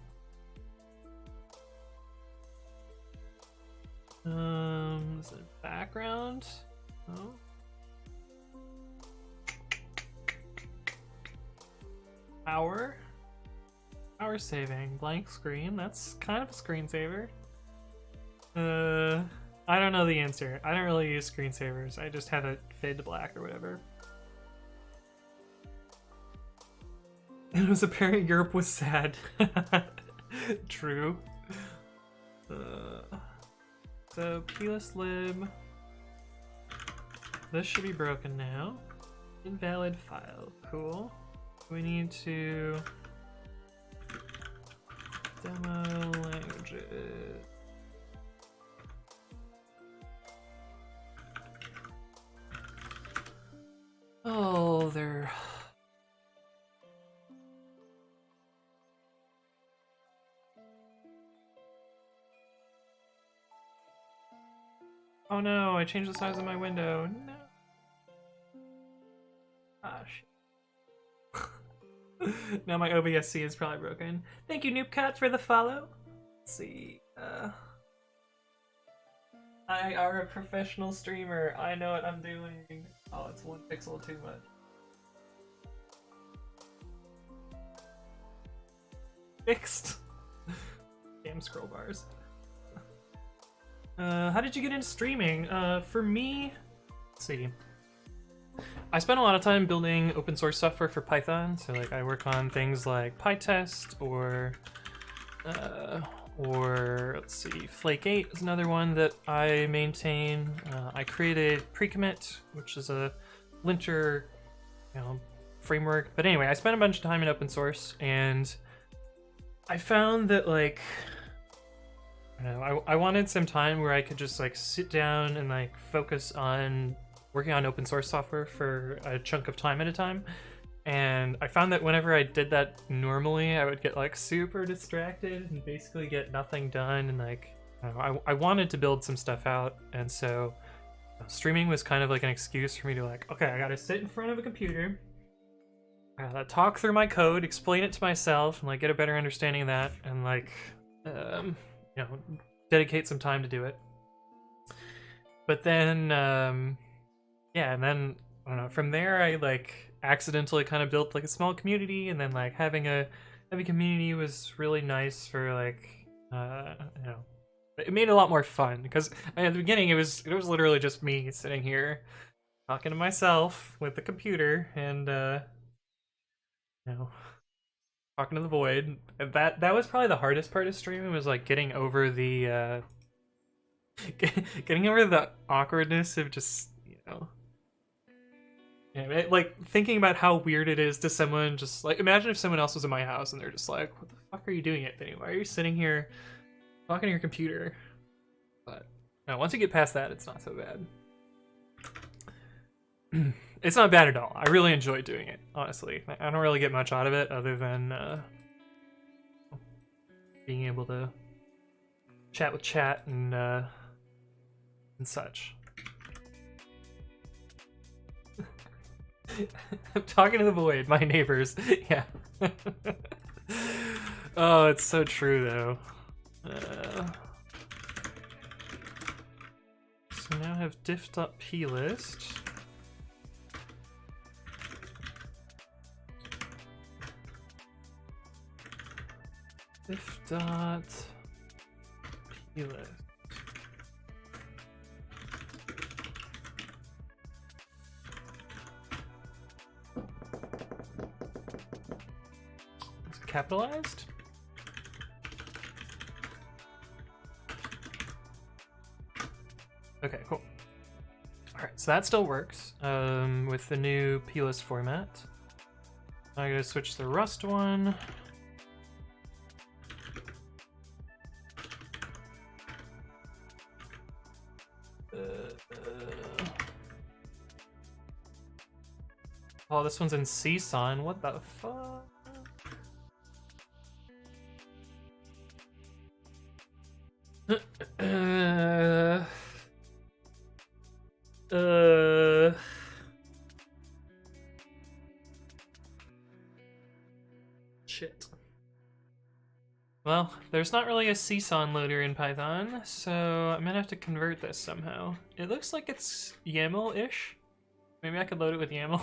Is it background? Oh. Power saving, blank screen. That's kind of a screensaver. I don't know the answer. I don't really use screensavers. I just have it fade to black or whatever. It was apparent Europe was sad. True. So, plist lib. This should be broken now. Invalid file. Cool. We need to demo languages. Oh, they're... Oh no, I changed the size of my window. No. Gosh. Now my OBSC is probably broken. Thank you, Noobcat, for the follow. Let's see. I are a professional streamer. I know what I'm doing. Oh, it's 1 pixel too much. Fixed. Damn scroll bars. How did you get into streaming? For me, let's see. I spent a lot of time building open source software for Python. So like I work on things like PyTest or let's see, Flake 8 is another one that I maintain. I created Precommit, which is a linter, framework. But anyway, I spent a bunch of time in open source, and I found that like, I wanted some time where I could just like sit down and like focus on working on open source software for a chunk of time at a time. And I found that whenever I did that normally, I would get like super distracted and basically get nothing done. And like, I wanted to build some stuff out. And so streaming was kind of like an excuse for me to like, okay, I gotta sit in front of a computer, I gotta talk through my code, explain it to myself, and like get a better understanding of that, and like, dedicate some time to do it. But then, yeah, and then, I don't know, from there I like accidentally kind of built like a small community, and then like having a community was really nice for like, it made it a lot more fun, because at the beginning it was literally just me sitting here talking to myself with the computer and, talking to the void. And that was probably the hardest part of streaming, was like getting over the getting over the awkwardness of just, like thinking about how weird it is to someone. Just like, imagine if someone else was in my house and they're just like, what the fuck are you doing at Vinny? Why are you sitting here talking to your computer? But no, once you get past that, it's not so bad. It's not bad at all. I really enjoy doing it, honestly. I don't really get much out of it other than being able to chat with chat and such. I'm talking to the void, my neighbors. Yeah. Oh, it's so true though. So now I have diff.plist. Diff.plist. Is it capitalized? Okay, cool. Alright, so that still works with the new plist format. I'm gonna switch to the Rust one. Oh, this one's in CSON. What the fuck? Shit. Well, there's not really a CSON loader in Python, so I'm gonna have to convert this somehow. It looks like it's YAML-ish. Maybe I could load it with YAML.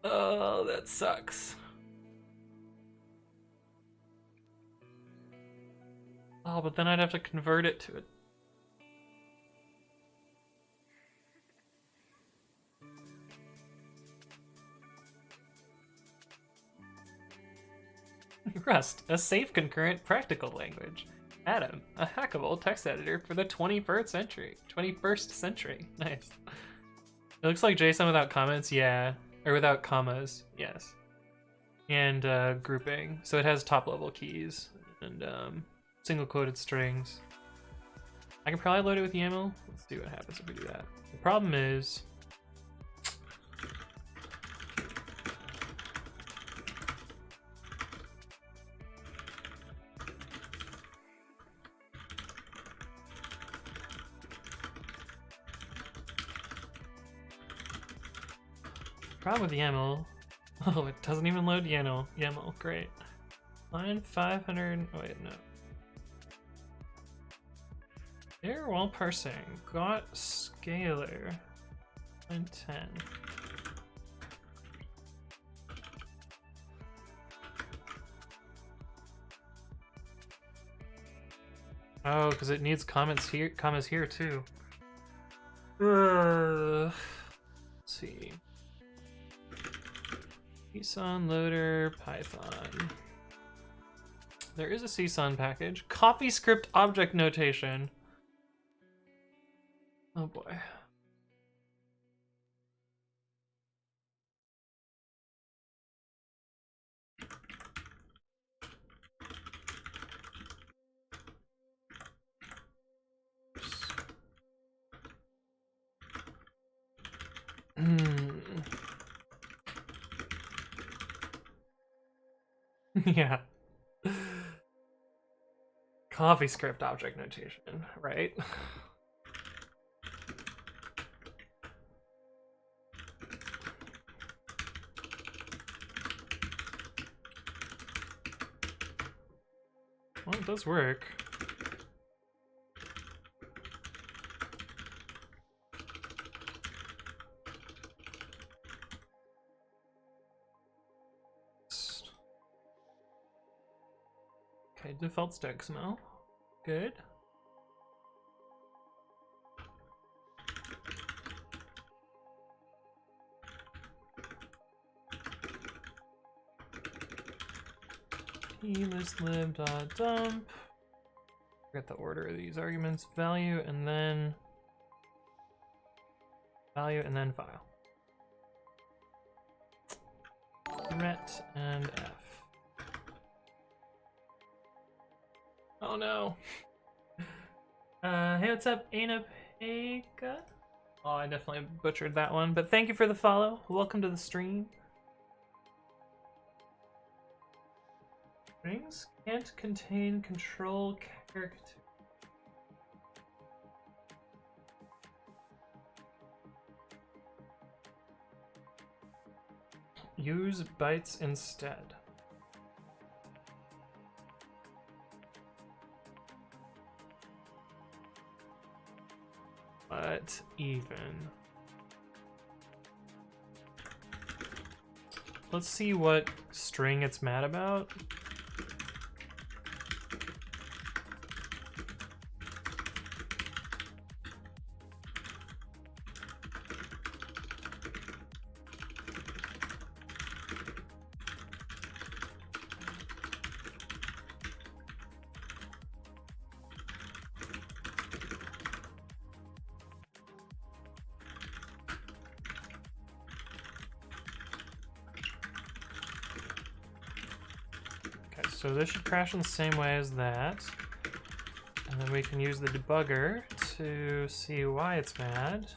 Oh, that sucks. Oh, but then I'd have to convert it to a Rust, a safe concurrent practical language. Atom, a hackable text editor for the 21st century. 21st century. Nice. It looks like JSON without comments, yeah. Or without commas, yes. And grouping. So it has top level keys and single quoted strings. I can probably load it with YAML. Let's see what happens if we do that. The problem is with YAML. Oh, it doesn't even load YAML. YAML, great. Line 500. Oh, wait, no. Error while parsing. Got scalar. Line 10. Oh, because it needs commas here too. Let's see. CSON loader Python. There is a CSON package. Copy script object notation. Oh boy. Yeah. Coffee script object notation, right? Well, it does work. Okay, default stack XML. Good. Listlib.dump. Forget the order of these arguments. Value and then file. Ret and F. Oh no. Hey, what's up, Anapeka? Oh, I definitely butchered that one, but thank you for the follow. Welcome to the stream. Strings can't contain control character. Use bytes instead. But even. Let's see what string it's mad about. So this should crash in the same way as that. And then we can use the debugger to see why it's mad.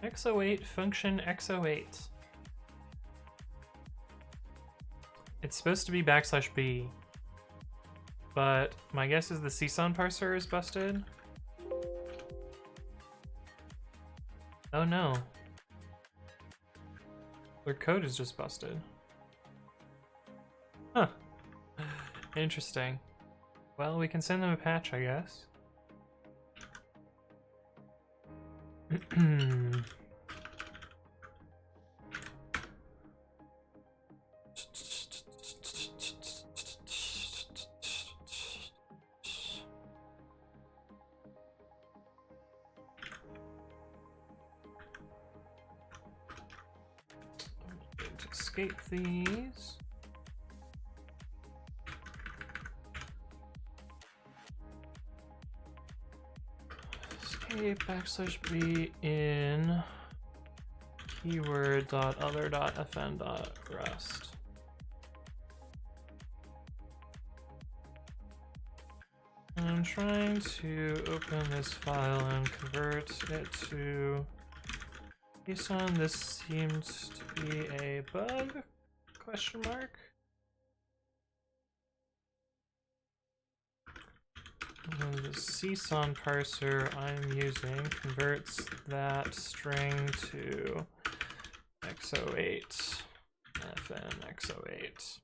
x08 function x08. It's supposed to be \b, but my guess is the CSON parser is busted. Oh no. Their code is just busted. Huh. Interesting. Well, we can send them a patch, I guess. escape these. Escape \b in keyword.other.fn.rest. I'm trying to open this file and convert it to JSON. This seems to be a bug? Question mark. And the JSON parser I'm using converts that string to x08 fn x08.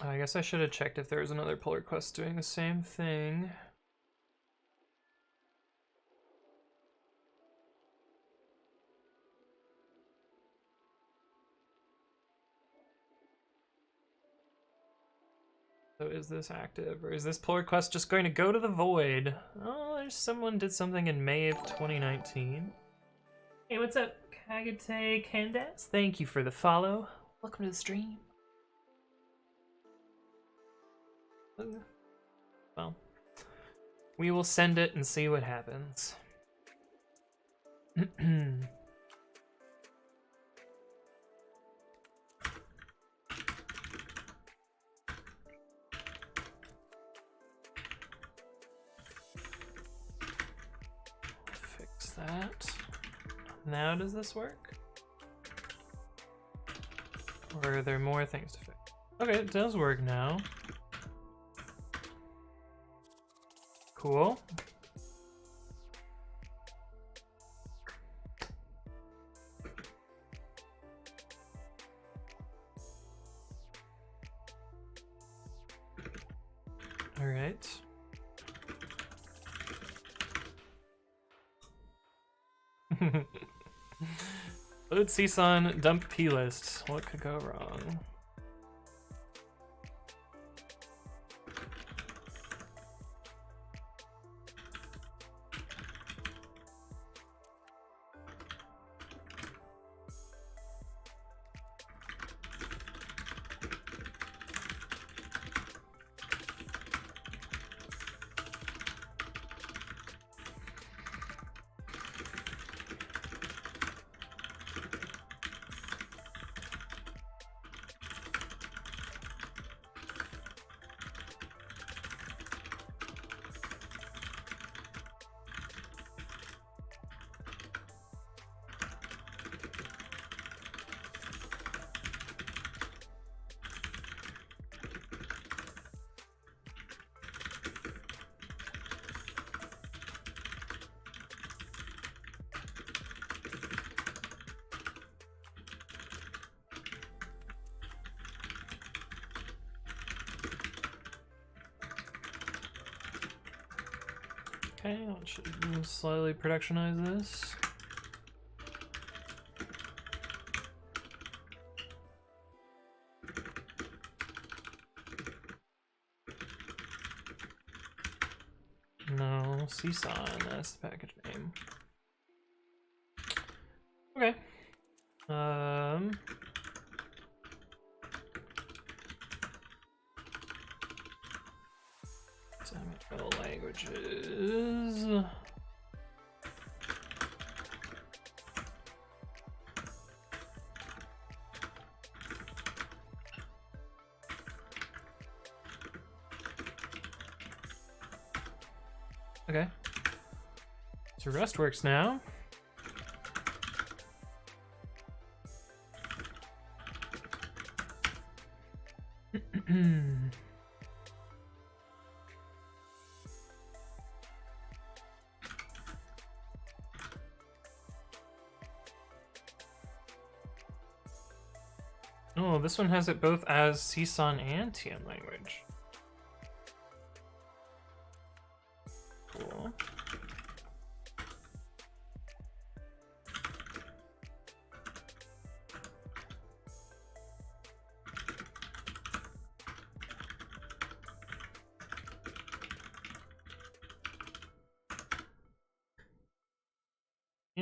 I guess I should have checked if there was another pull request doing the same thing. So is this active, or is this pull request just going to go to the void? Oh, there's someone did something in May of 2019. Hey, what's up, Kagate Candace? Thank you for the follow. Welcome to the stream. Well, we will send it and see what happens. Fix that. Now does this work? Or are there more things to fix? Okay, it does work now. Cool. All right. Load CSON, dump plist. What could go wrong? Okay, I should slightly productionize this. No, CSON, that's the package name. Okay. Semicolon languages. Okay. So Rust works now. Oh, this one has it both as CSON and TM language. Cool.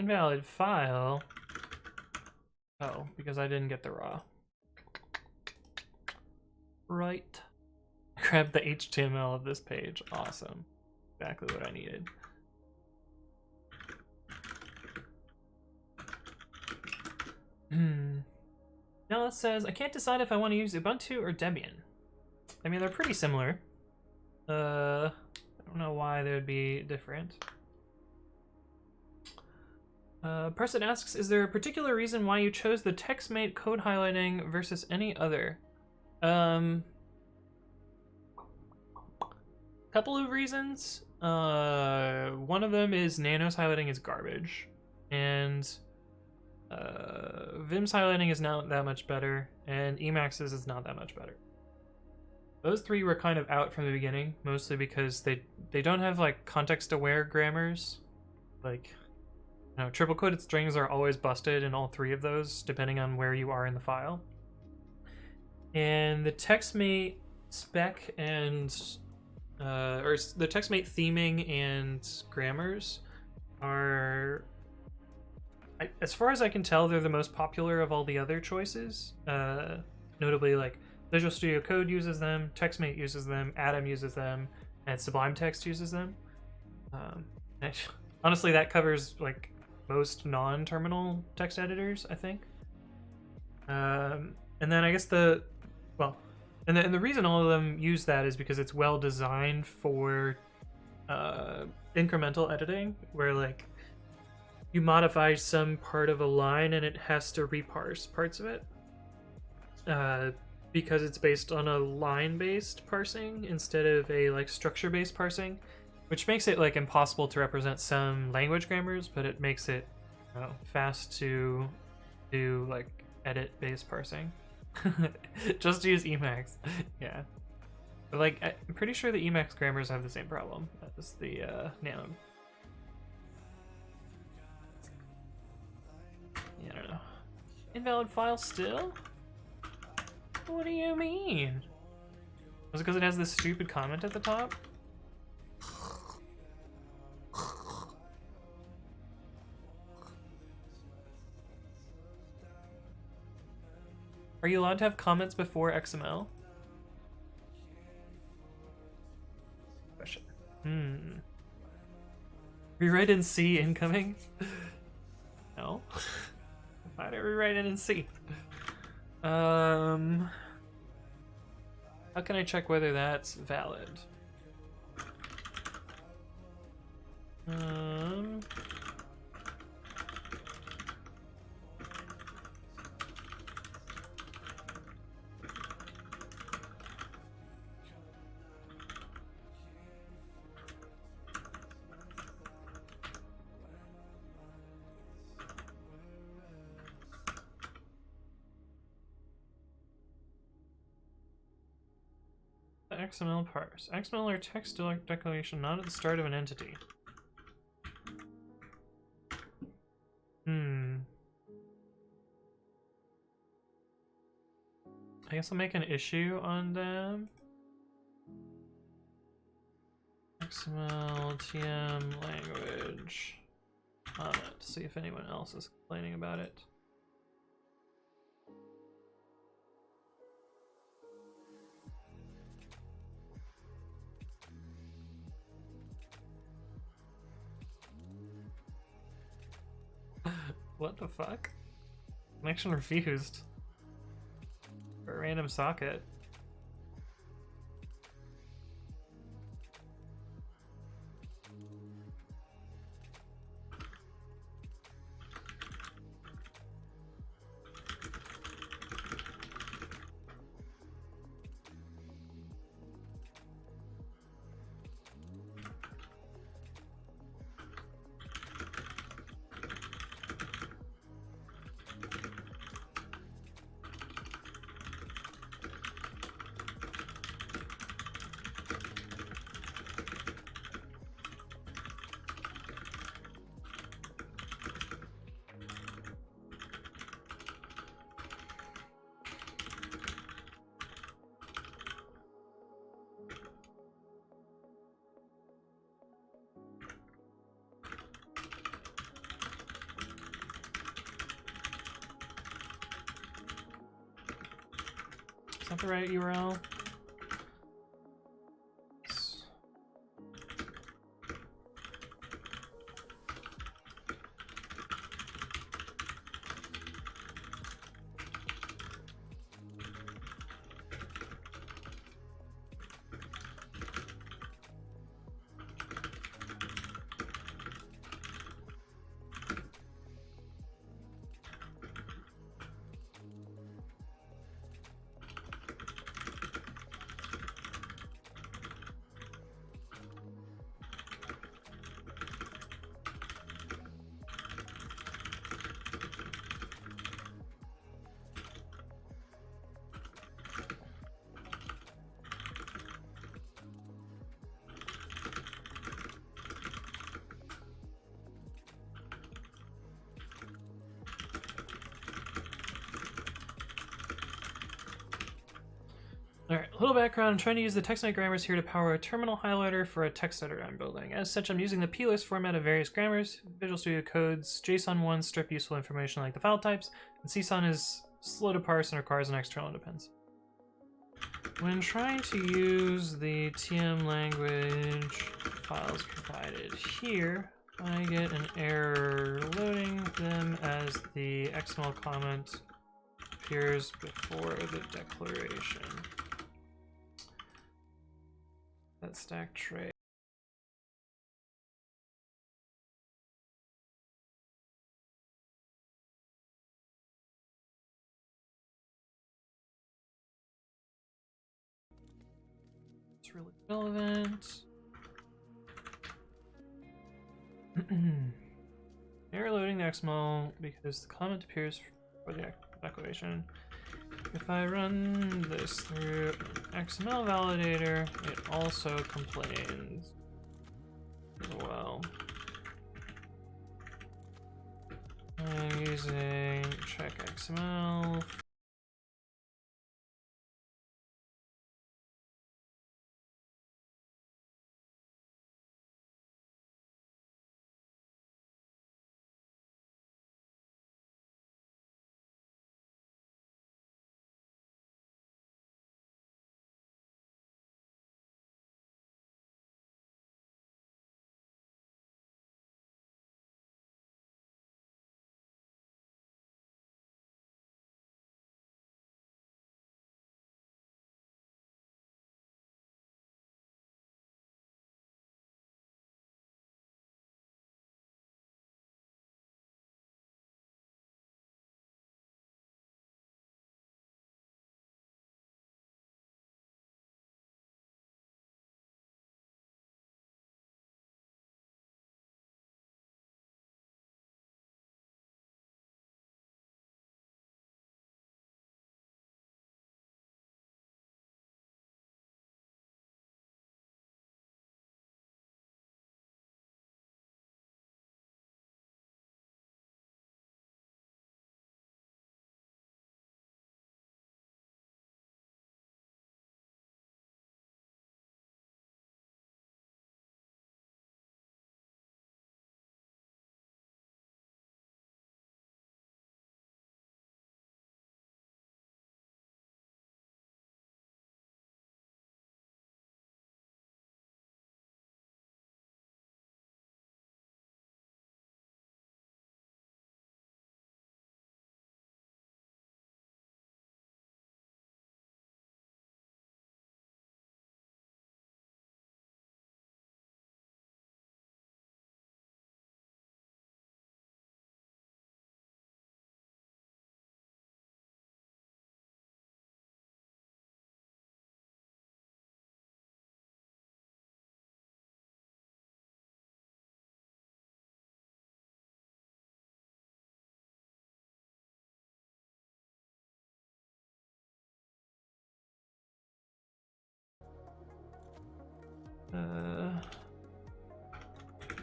invalid file. Oh, because I didn't get the raw. Right. Grab the HTML of this page. Awesome. Exactly what I needed. Now it says, I can't decide if I want to use Ubuntu or Debian. I mean, they're pretty similar. I don't know why they would be different. Person asks, is there a particular reason why you chose the TextMate code highlighting versus any other? Couple of reasons. One of them is Nano's highlighting is garbage, and Vim's highlighting is not that much better, and Emacs's is not that much better. Those three were kind of out from the beginning, mostly because they don't have like context-aware grammars. Like, you know, triple-quoted strings are always busted in all three of those, depending on where you are in the file. And the TextMate spec and or the TextMate theming and grammars are, as far as I can tell, they're the most popular of all the other choices. Notably, like Visual Studio Code uses them, TextMate uses them, Atom uses them, and Sublime Text uses them. Honestly, that covers like most non-terminal text editors, I think. And then I guess and the reason all of them use that is because it's well designed for incremental editing, where like you modify some part of a line and it has to reparse parts of it, because it's based on a line-based parsing instead of a like structure-based parsing, which makes it like impossible to represent some language grammars, but it makes it, you know, fast to do like edit-based parsing. Just use Emacs. Yeah, but like I'm pretty sure the Emacs grammars have the same problem as the Nano. Yeah, I don't know. Invalid file still? What do you mean? Was it because it has this stupid comment at the top? Are you allowed to have comments before XML? Question. Rewrite in C incoming? No. Why did I rewrite it in C? How can I check whether that's valid? XML parse. XML or text declaration not at the start of an entity. I guess I'll make an issue on them. XML TM language comment. See if anyone else is complaining about it. What the fuck? Connection refused. For a random socket. not the right URL. Alright, a little background. I'm trying to use the TextNet grammars here to power a terminal highlighter for a text editor I'm building. As such, I'm using the plist format of various grammars. Visual Studio Code's JSON1 strip useful information like the file types, and CSON is slow to parse and requires an external depends. When trying to use the TM language files provided here, I get an error loading them as the XML comment appears before the declaration. That stack tray. It's really relevant. Error loading the XML because the comment appears for the declaration. If I run this through an XML validator, it also complains as well. I'm using check XML.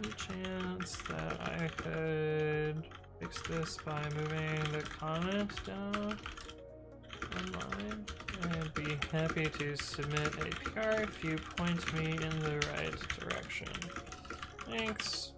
Any chance that I could fix this by moving the comment down online? I'd be happy to submit a PR if you point me in the right direction. Thanks.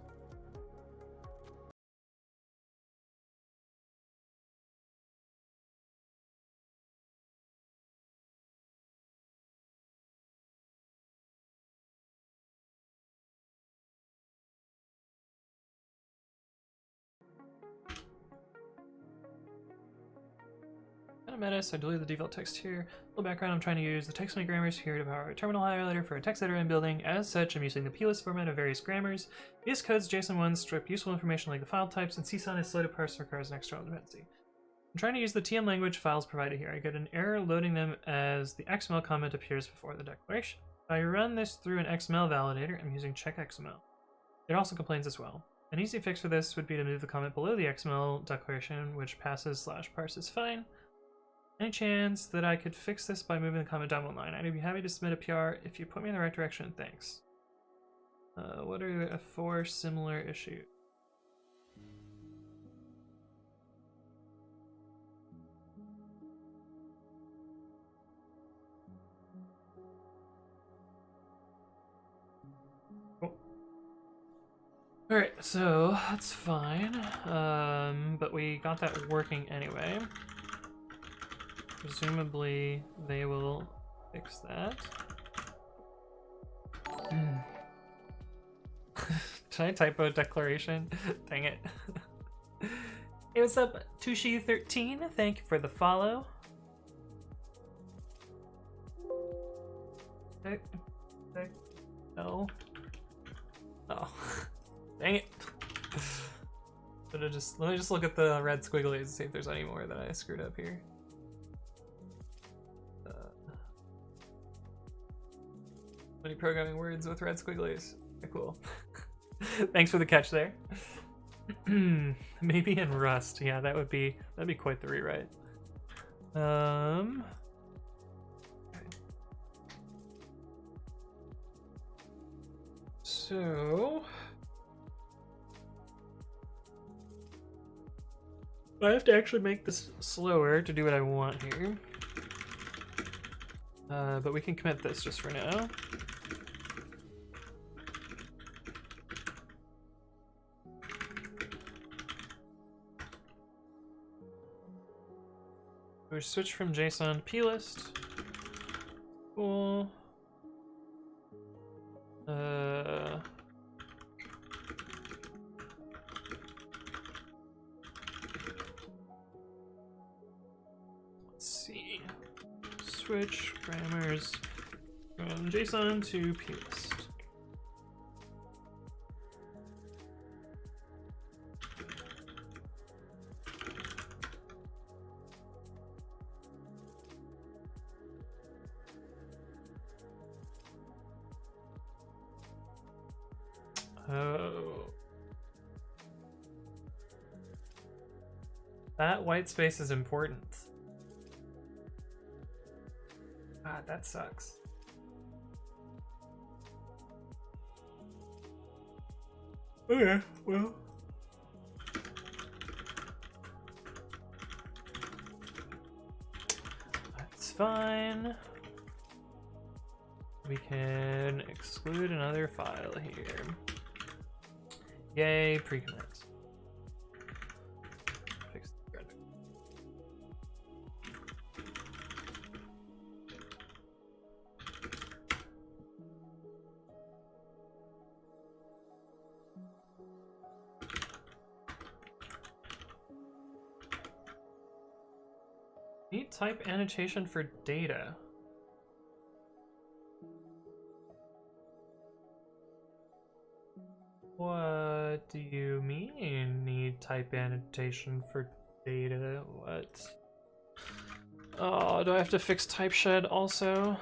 meta, so I deleted the default text here. Little background, I'm trying to use the text my grammars here to power a terminal highlighter for a text editor I'm building. As such, I'm using the plist format of various grammars. VS Code's JSON1 strip useful information like the file types, and CSON is slow to parse or requires an external dependency. I'm trying to use the TM language files provided here. I get an error loading them as the XML comment appears before the declaration. If I run this through an XML validator, I'm using checkXML. It also complains as well. An easy fix for this would be to move the comment below the XML declaration, which passes/parses fine. Any chance that I could fix this by moving the comment down one line? I'd be happy to submit a PR if you put me in the right direction, thanks. What are the 4 similar issues? Alright, so that's fine. But we got that working anyway. Presumably they will fix that. Did I typo declaration? Dang it. Hey, what's up, Tushi13? Thank you for the follow. No. Oh. Dang it. Let me just look at the red squigglies and see if there's any more that I screwed up here. Many programming words with red squigglies. Okay, cool. Thanks for the catch there. Maybe in Rust. Yeah, that'd be quite the rewrite. Okay. So I have to actually make this slower to do what I want here. But we can commit this just for now. We switch from JSON to plist. Cool. Let's see. Switch grammars from JSON to plist. Oh. That white space is important. God, that sucks. Okay, well. That's fine. We can exclude another file here. Yay, pre-commit. Fix the thread. Need type annotation for data. What do you mean, need type annotation for data? What? Oh, do I have to fix type shed also?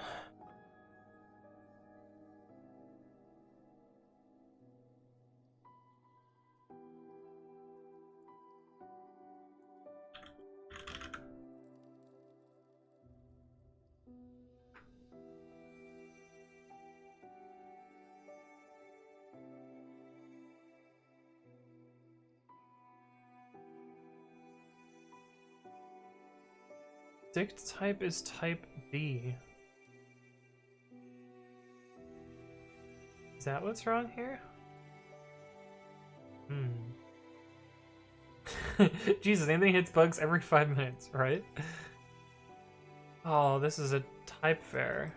Dict type is type B. Is that what's wrong here? Jesus, anything hits bugs every 5 minutes, right? Oh, this is a type fair.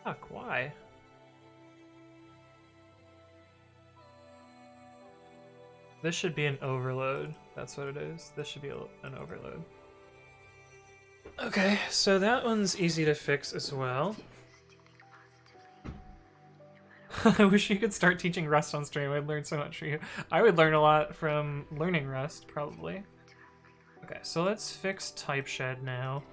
Fuck, why? This should be an overload. That's what it is. This should be an overload. Okay, so that one's easy to fix as well. I wish you could start teaching Rust on stream. I'd learn so much from you. I would learn a lot from learning Rust, probably. Okay, so let's fix type shed now.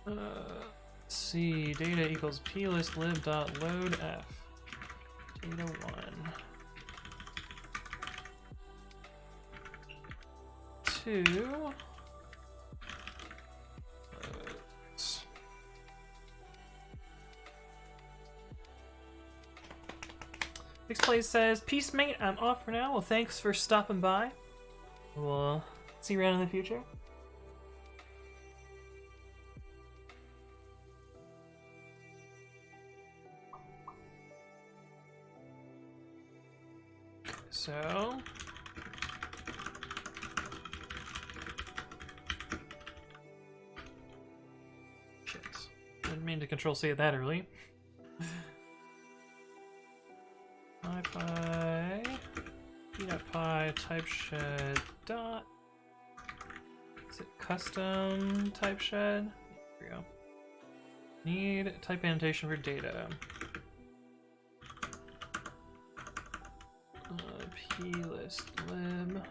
Let's see, data equals plist lib dot load f. Data 1. 2. Loads. Fixplays says, peace mate, I'm off for now. Well, thanks for stopping by. We'll see you around in the future. So shit. Didn't mean to control C it that early. MyPy p.py type shed dot. Is it custom type shed? Here we go. Need type annotation for data. plist lib.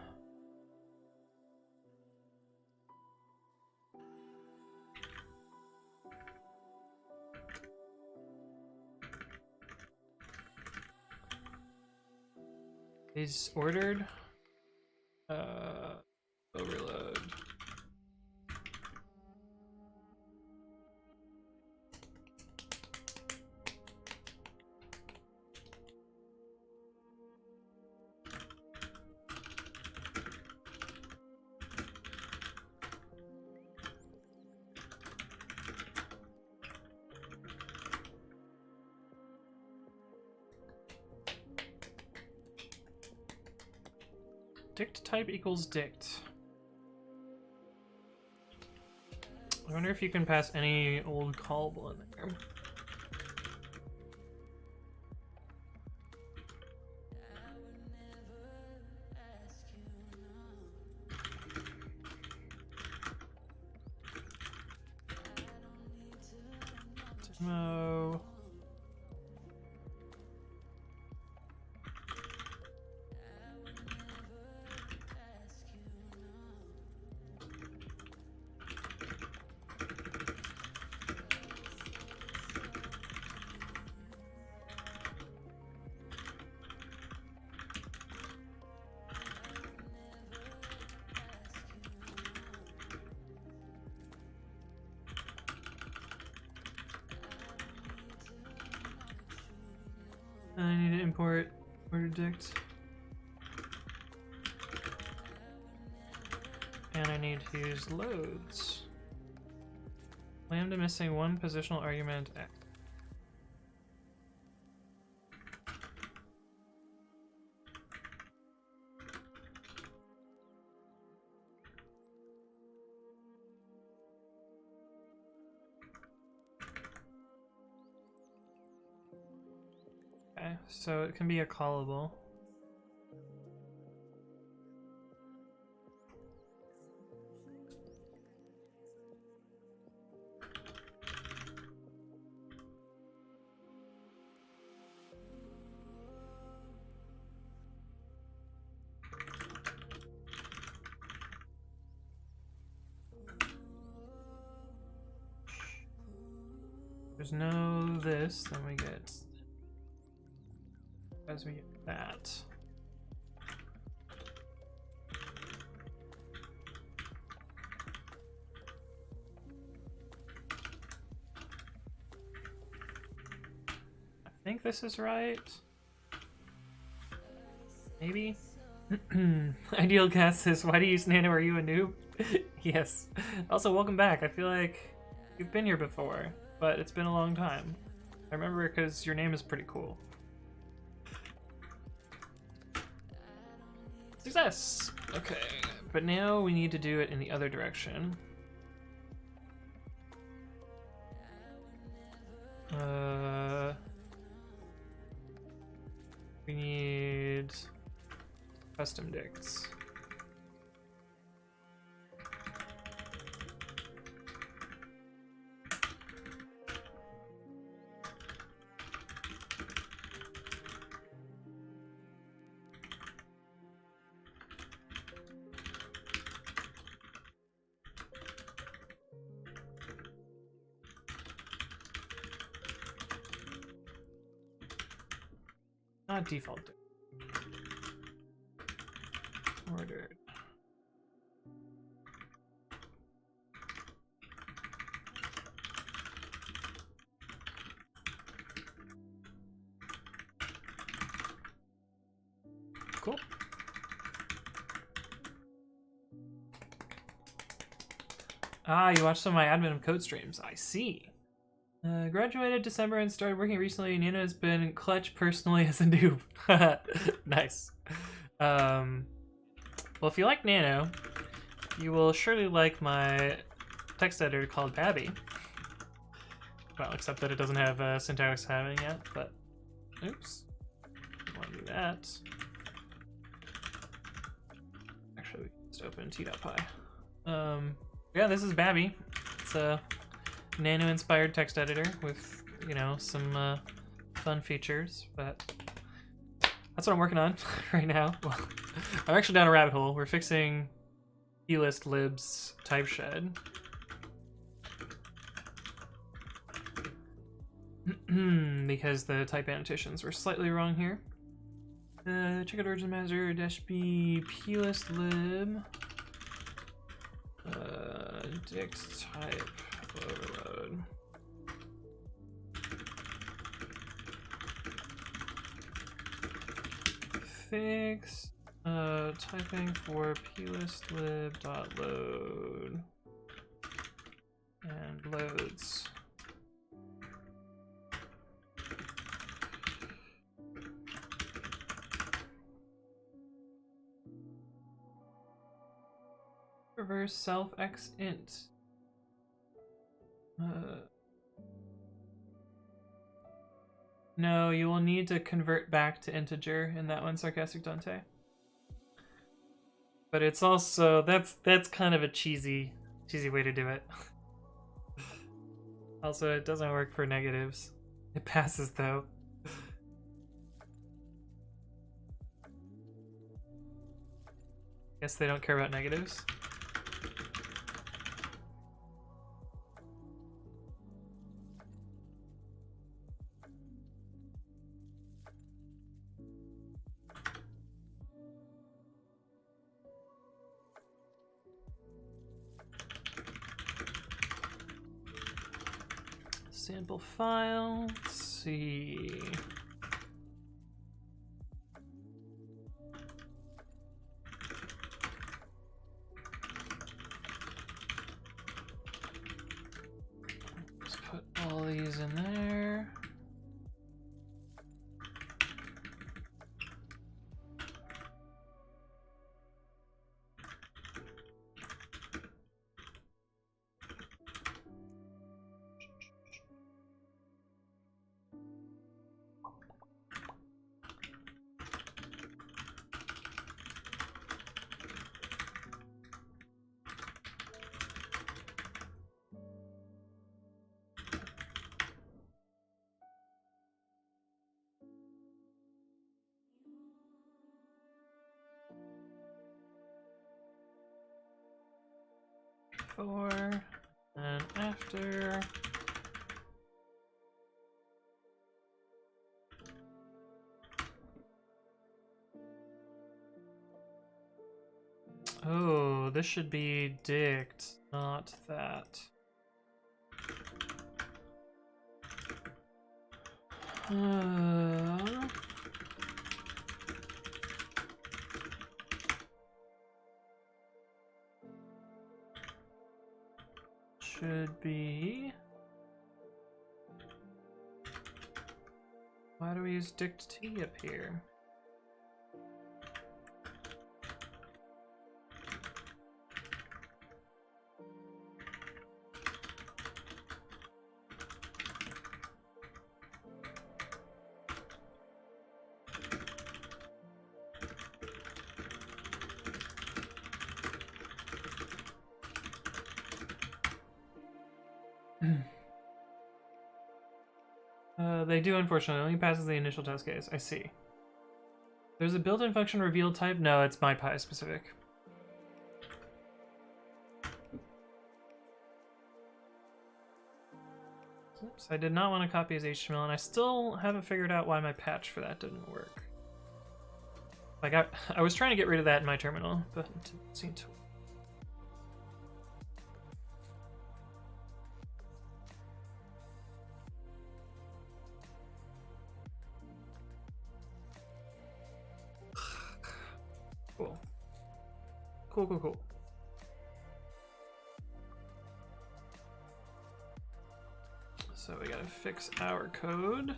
Is ordered. Overload. Dict type equals dict. I wonder if you can pass any old callable in there. Demo. I need to import order dict. And I need to use loads. Lambda missing one positional argument X. Okay, so it can be a callable. There's no this, then we get as we get that. I think this is right. Maybe. Ideal Cast says, why do you use Nano? Are you a noob? Yes. Also, welcome back. I feel like you've been here before, but it's been a long time. I remember because your name is pretty cool. Success! Okay, but now we need to do it in the other direction. We need custom dicts. Not default. Ordered. Cool. Ah, you watched some of my admin code streams. I see. Graduated December and started working recently. Nina has been clutch personally as a noob. Nice. Well, if you like Nano, you will surely like my text editor called Babi. Well, except that it doesn't have syntax having yet, but oops. Don't want to do that. Actually, we can just open t.py. Yeah, this is Babi. It's a Nano-inspired text editor with, you know, some fun features, but that's what I'm working on right now. Well, I'm actually down a rabbit hole. We're fixing plist libs type shed. Because the type annotations were slightly wrong here. Check out origin manager -b plist lib dict type overload. Fix typing for plistlib.load and loads. Reverse self x int. No, you will need to convert back to integer in that one, Sarcastic Dante. But it's also that's kind of a cheesy way to do it. Also, it doesn't work for negatives. It passes though. Guess they don't care about negatives. Sample file, let's see. Just put all these in there. Before and after. Oh, this should be dict, not that. Should be Why do we use dict t up here? They do, unfortunately. Only passes the initial test case. I see. There's a built-in function reveal type? No, it's MyPy specific. Oops, I did not want to copy his HTML, and I still haven't figured out why my patch for that didn't work. Like, I was trying to get rid of that in my terminal, but it didn't seem to work. Cool. Cool, cool, cool. So we gotta fix our code.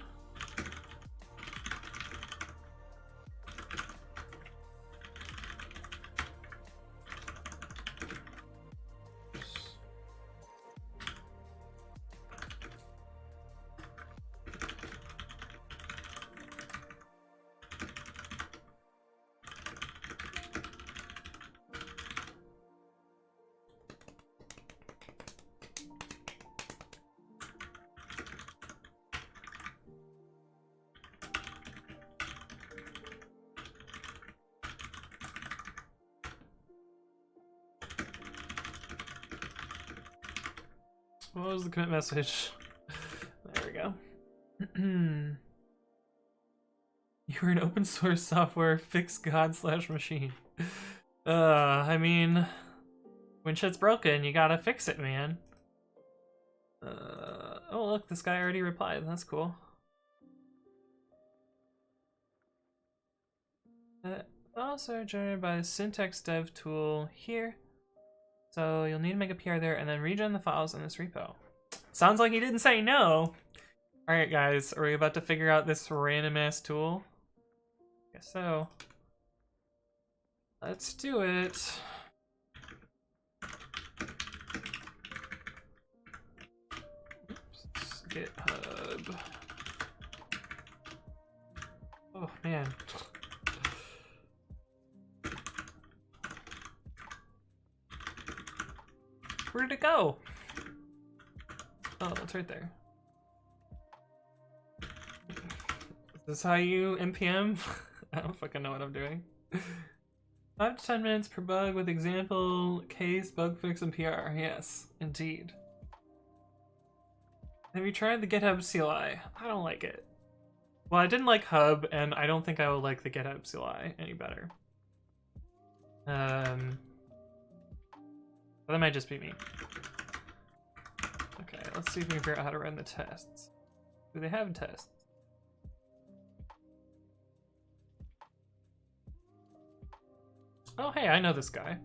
What was the commit message? There we go. You're an open source software fix god/machine. I mean, when shit's broken, you gotta fix it, man. Oh look, this guy already replied. That's cool. Files are generated by the syntax dev tool here. So you'll need to make a PR there and then regen the files in this repo. Sounds like he didn't say no. All right, guys, are we about to figure out this random ass tool? Guess so. Let's do it. Oops, GitHub. Oh man. Where did it go? Oh, it's right there. Is this how you NPM? I don't fucking know what I'm doing. 5 to 10 minutes per bug with example, case, bug fix, and PR. Yes, indeed. Have you tried the GitHub CLI? I don't like it. Well, I didn't like Hub, and I don't think I will like the GitHub CLI any better. But that might just be me. Okay, let's see if we can figure out how to run the tests. Do they have tests? Oh, hey, I know this guy.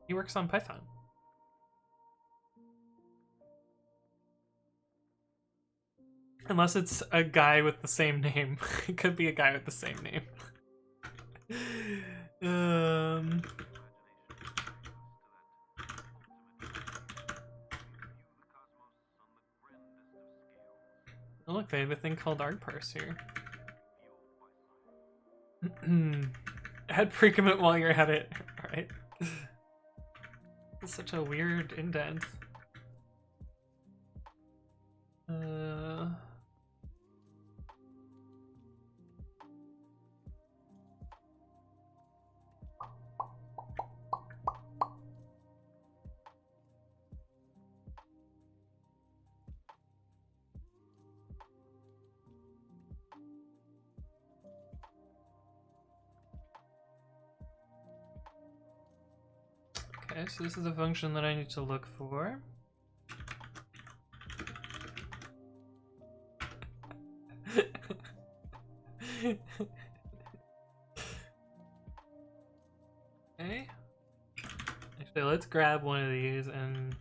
He works on Python. Unless it's a guy with the same name. It could be a guy with the same name. Oh, look, they have a thing called argparse here. Add pre-commit while you're at it. Alright. It's such a weird indent. Okay, so this is a function that I need to look for. Okay. Actually, let's grab one of these and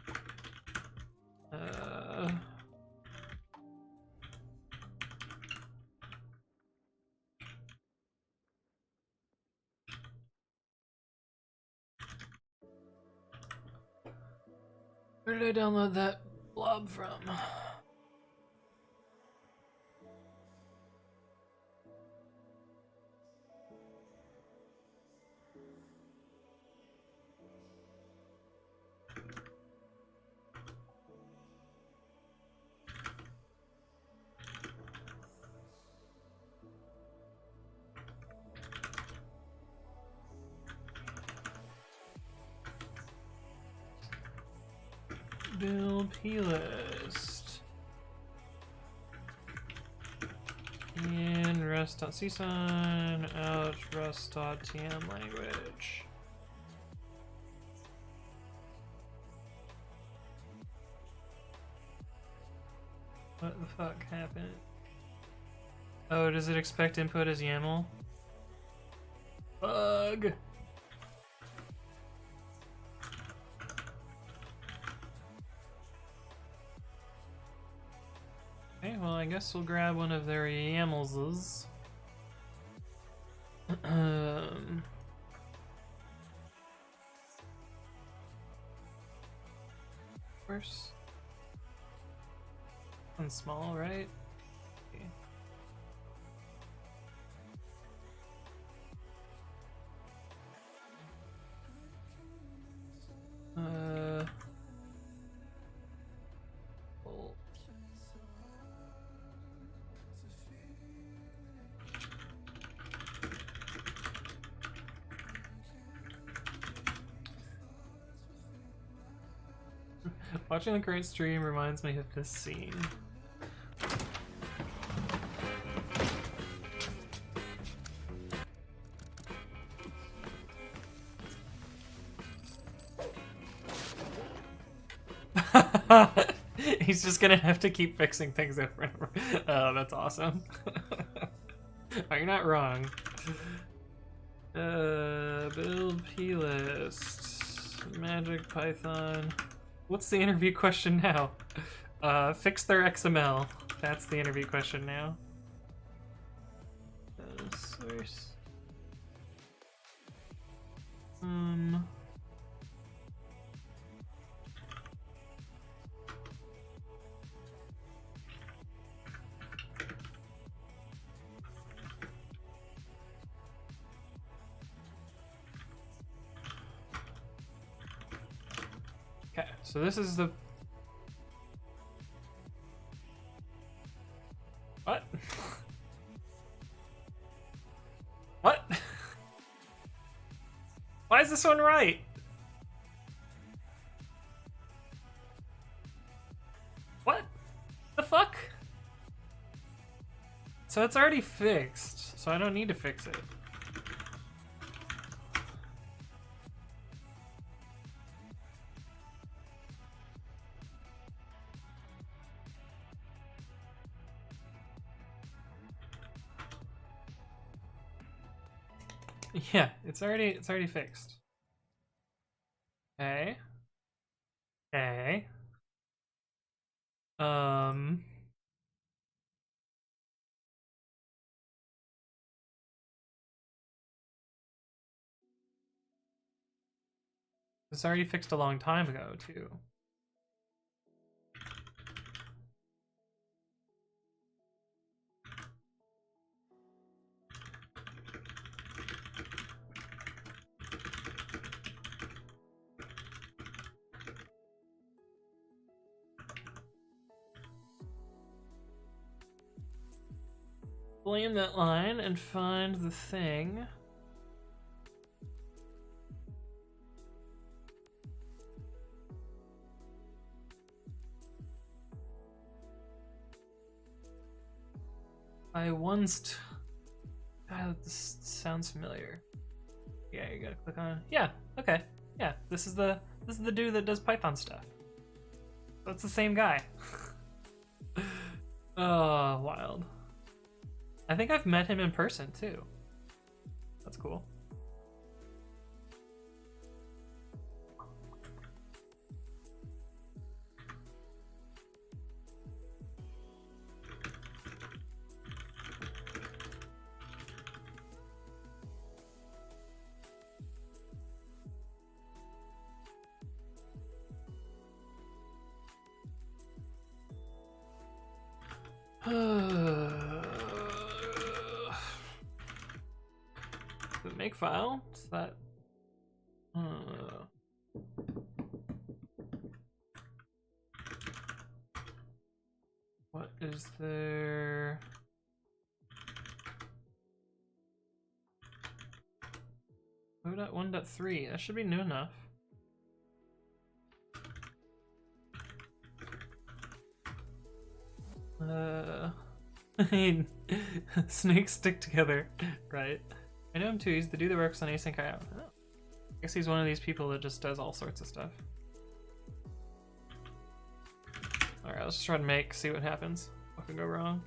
Where did I download that blob from? Build plist. In rest.csign, out rust.tm language. What the fuck happened? Oh, does it expect input as YAML? Bug! Okay, well, I guess we'll grab one of their YAMLs. Of course. One's small, right? Okay. Bolt. Watching the current stream reminds me of this scene. He's just gonna have to keep fixing things over and over. Oh, that's awesome. Oh, you're not wrong. Build plist. Magic Python. What's the interview question now? Fix their XML. That's the interview question now. Source. Okay, so this is the... What? What? Why is this one right? What? The fuck? So it's already fixed, so I don't need to fix it. Yeah, it's already fixed. Okay. Okay. It's already fixed a long time ago, too. Blame that line and find the thing. I once... God, this sounds familiar. Yeah, you gotta click on it. Yeah, okay. Yeah, this is the dude that does Python stuff. That's the same guy. Oh, wild. I think I've met him in person too. That's cool. The make file? Is that? What is there? Oh, 1.3. That should be new enough. Snakes stick together, right? I know him too. He's the dude that works on async IO. Oh. I guess he's one of these people that just does all sorts of stuff. Alright, let's just try to see what happens. What can go wrong?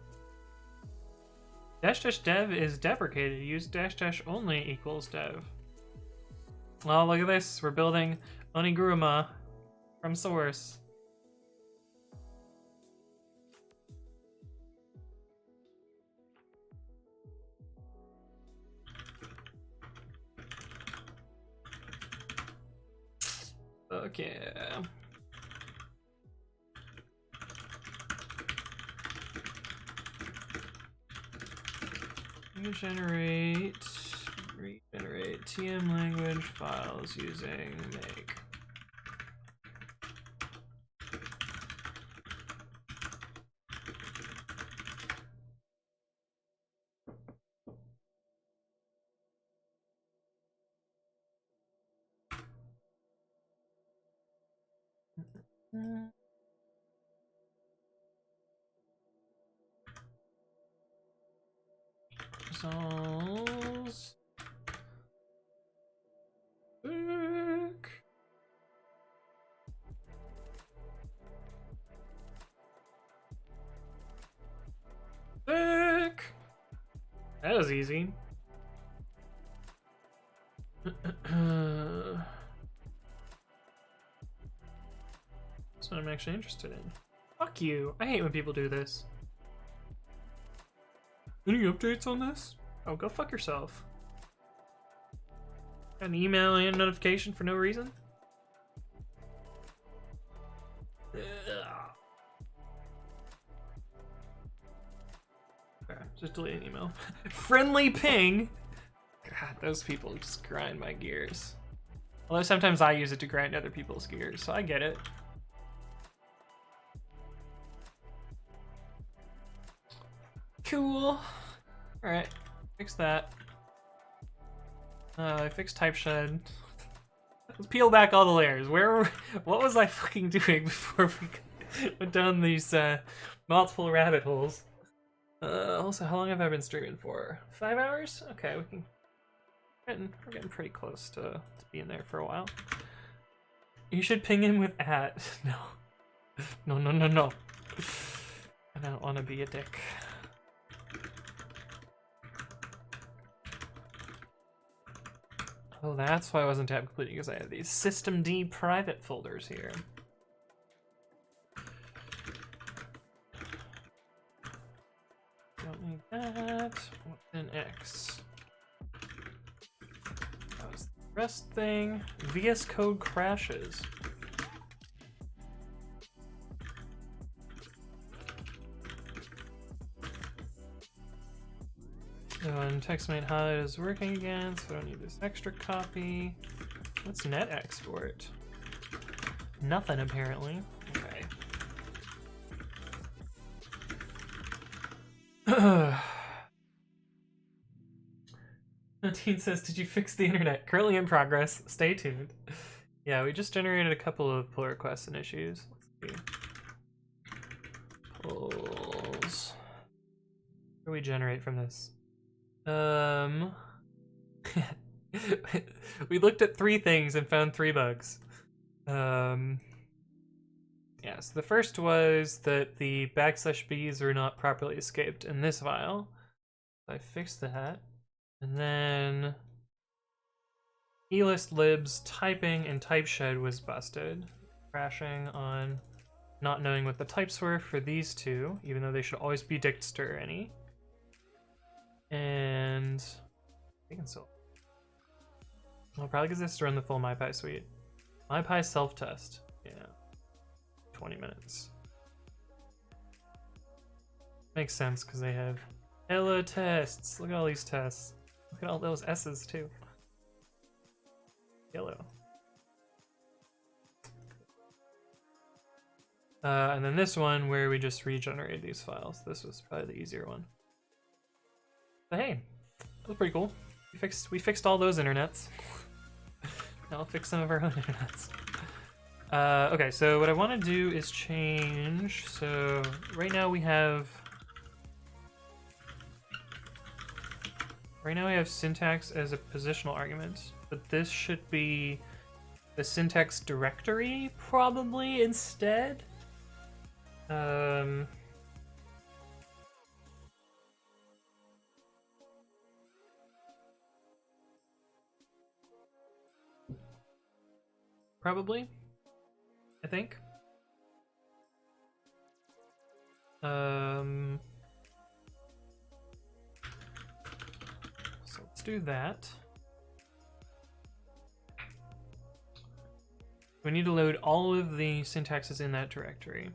--dev is deprecated. Use -- only equals dev. Well, look at this. We're building Oniguruma from source. Okay. Regenerate TM language files using make. Resolves. Back. That was easy. That's what I'm actually interested in. Fuck you. I hate when people do this. Any updates on this? Oh, go fuck yourself. Got an email and a notification for no reason? Okay, just delete an email. Friendly ping! God, those people just grind my gears. Although sometimes I use it to grind other people's gears, so I get it. Cool. Alright, fix that. I fixed type shed. Let's peel back all the layers. What was I fucking doing before we went down these multiple rabbit holes? Also, how long have I been streaming for? 5 hours? Okay, we're getting pretty close to being there for a while. You should ping him with @ No. No. I don't want to be a dick. Oh, that's why I wasn't tab completing, because I have these systemd private folders here. Don't need that. What's in X? That was the rest thing. VS Code crashes. So, and TextMate HUD is working again, so I don't need this extra copy. What's net export? Nothing, apparently. Okay. 19 says, did you fix the internet? Currently in progress. Stay tuned. Yeah, we just generated a couple of pull requests and issues. Let's see. Pulls. What do we generate from this? We looked at 3 things and found 3 bugs. Yeah, so the first was that the \b's are not properly escaped in this file. I fixed that. And then elist libs typing and typeshed was busted, crashing on not knowing what the types were for these 2, even though they should always be dict or any. And I can still. Well, probably because this is run the full MyPy suite. MyPy self-test. Yeah. 20 minutes. Makes sense because they have hello tests. Look at all these tests. Look at all those S's too. Yellow. And then this one where we just regenerated these files. This was probably the easier one. But hey, that was pretty cool. We fixed all those internets. Now we'll fix some of our own internets. Okay, so what I want to do is change. So right now we have syntax as a positional argument, but this should be the syntax directory probably instead. Probably, I think. So let's do that. We need to load all of the syntaxes in that directory.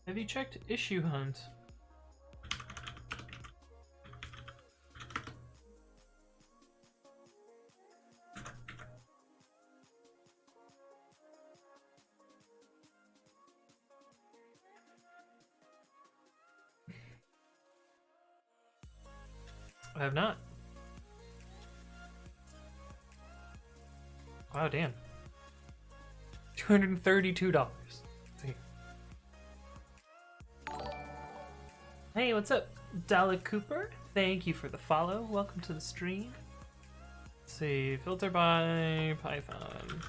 Have you checked issue hunt? I have not. Wow, damn. $232. See. Hey, what's up, Dalla Cooper? Thank you for the follow. Welcome to the stream. Let's see, filter by Python.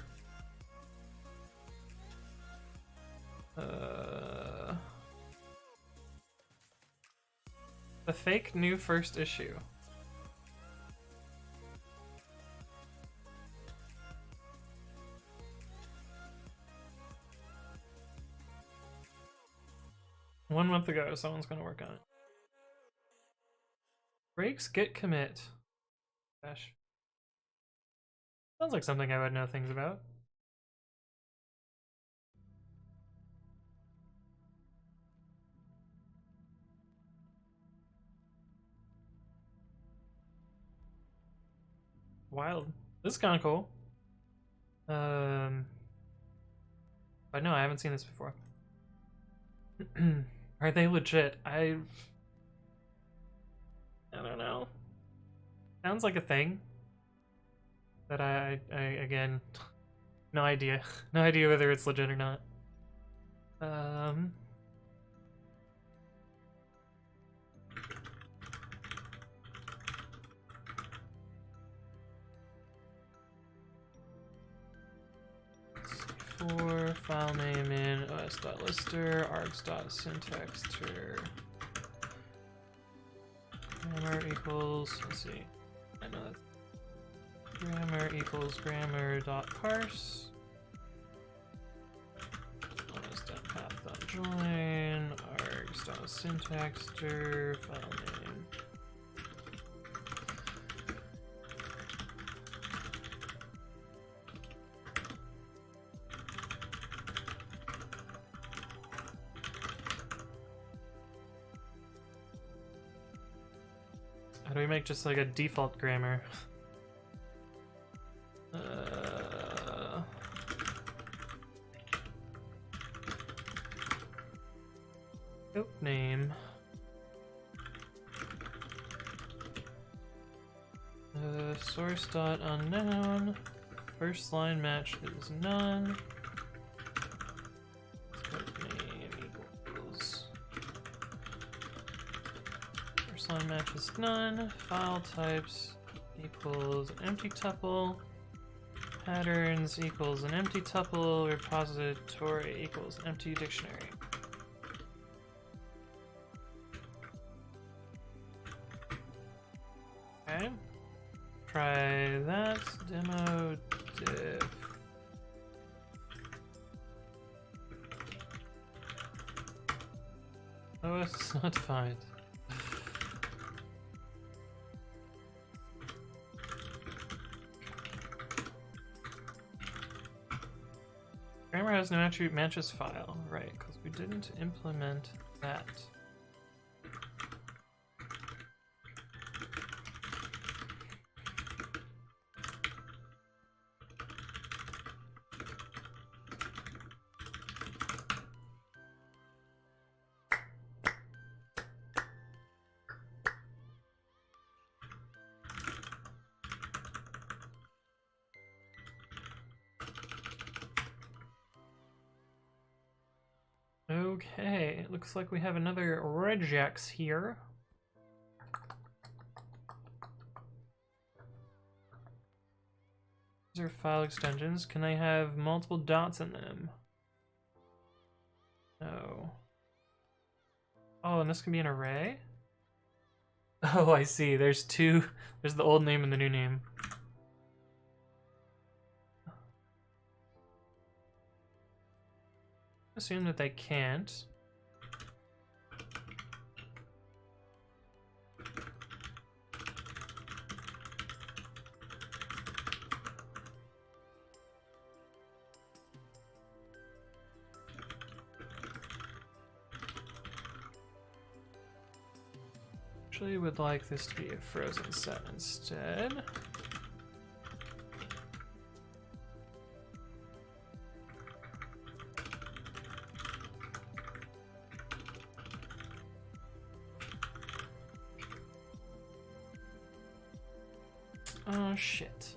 The fake new first issue. One month ago, someone's gonna work on it. Breaks git commit. Gosh. Sounds like something I would know things about. Wild. This is kind of cool. But no, I haven't seen this before. Are they legit? I don't know. Sounds like a thing. But I again, no idea. No idea whether it's legit or not. For file name in os.lister, args.syntaxter. Grammar equals, let's see, I know that. Grammar equals grammar.parse. os.path.join, args.syntaxter, file name. How do we make just like a default grammar? Scope name. Source dot unknown. First line match is none. Scope name equals. First line match is none. File types equals empty tuple. Patterns equals an empty tuple. Repository equals empty dictionary. Okay. Try that. Demo diff. Oh, it's not defined. Grammar has no attribute matches file, right? Because we didn't implement that. Okay, it looks like we have another regex here. These are file extensions. Can I have multiple dots in them? No. Oh, and this can be an array? Oh, I see. There's two. There's the old name and the new name. Assume that they can't. Actually would like this to be a frozen set instead. Oh shit.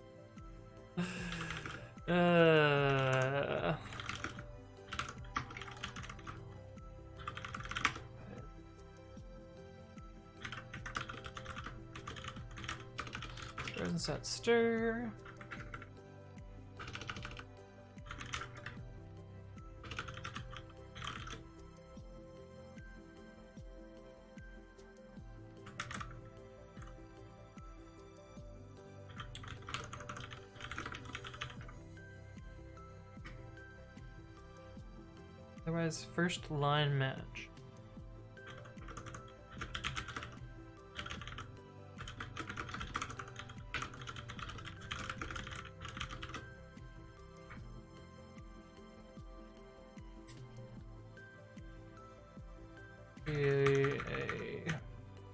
Frozen set stir. Otherwise, first line match. A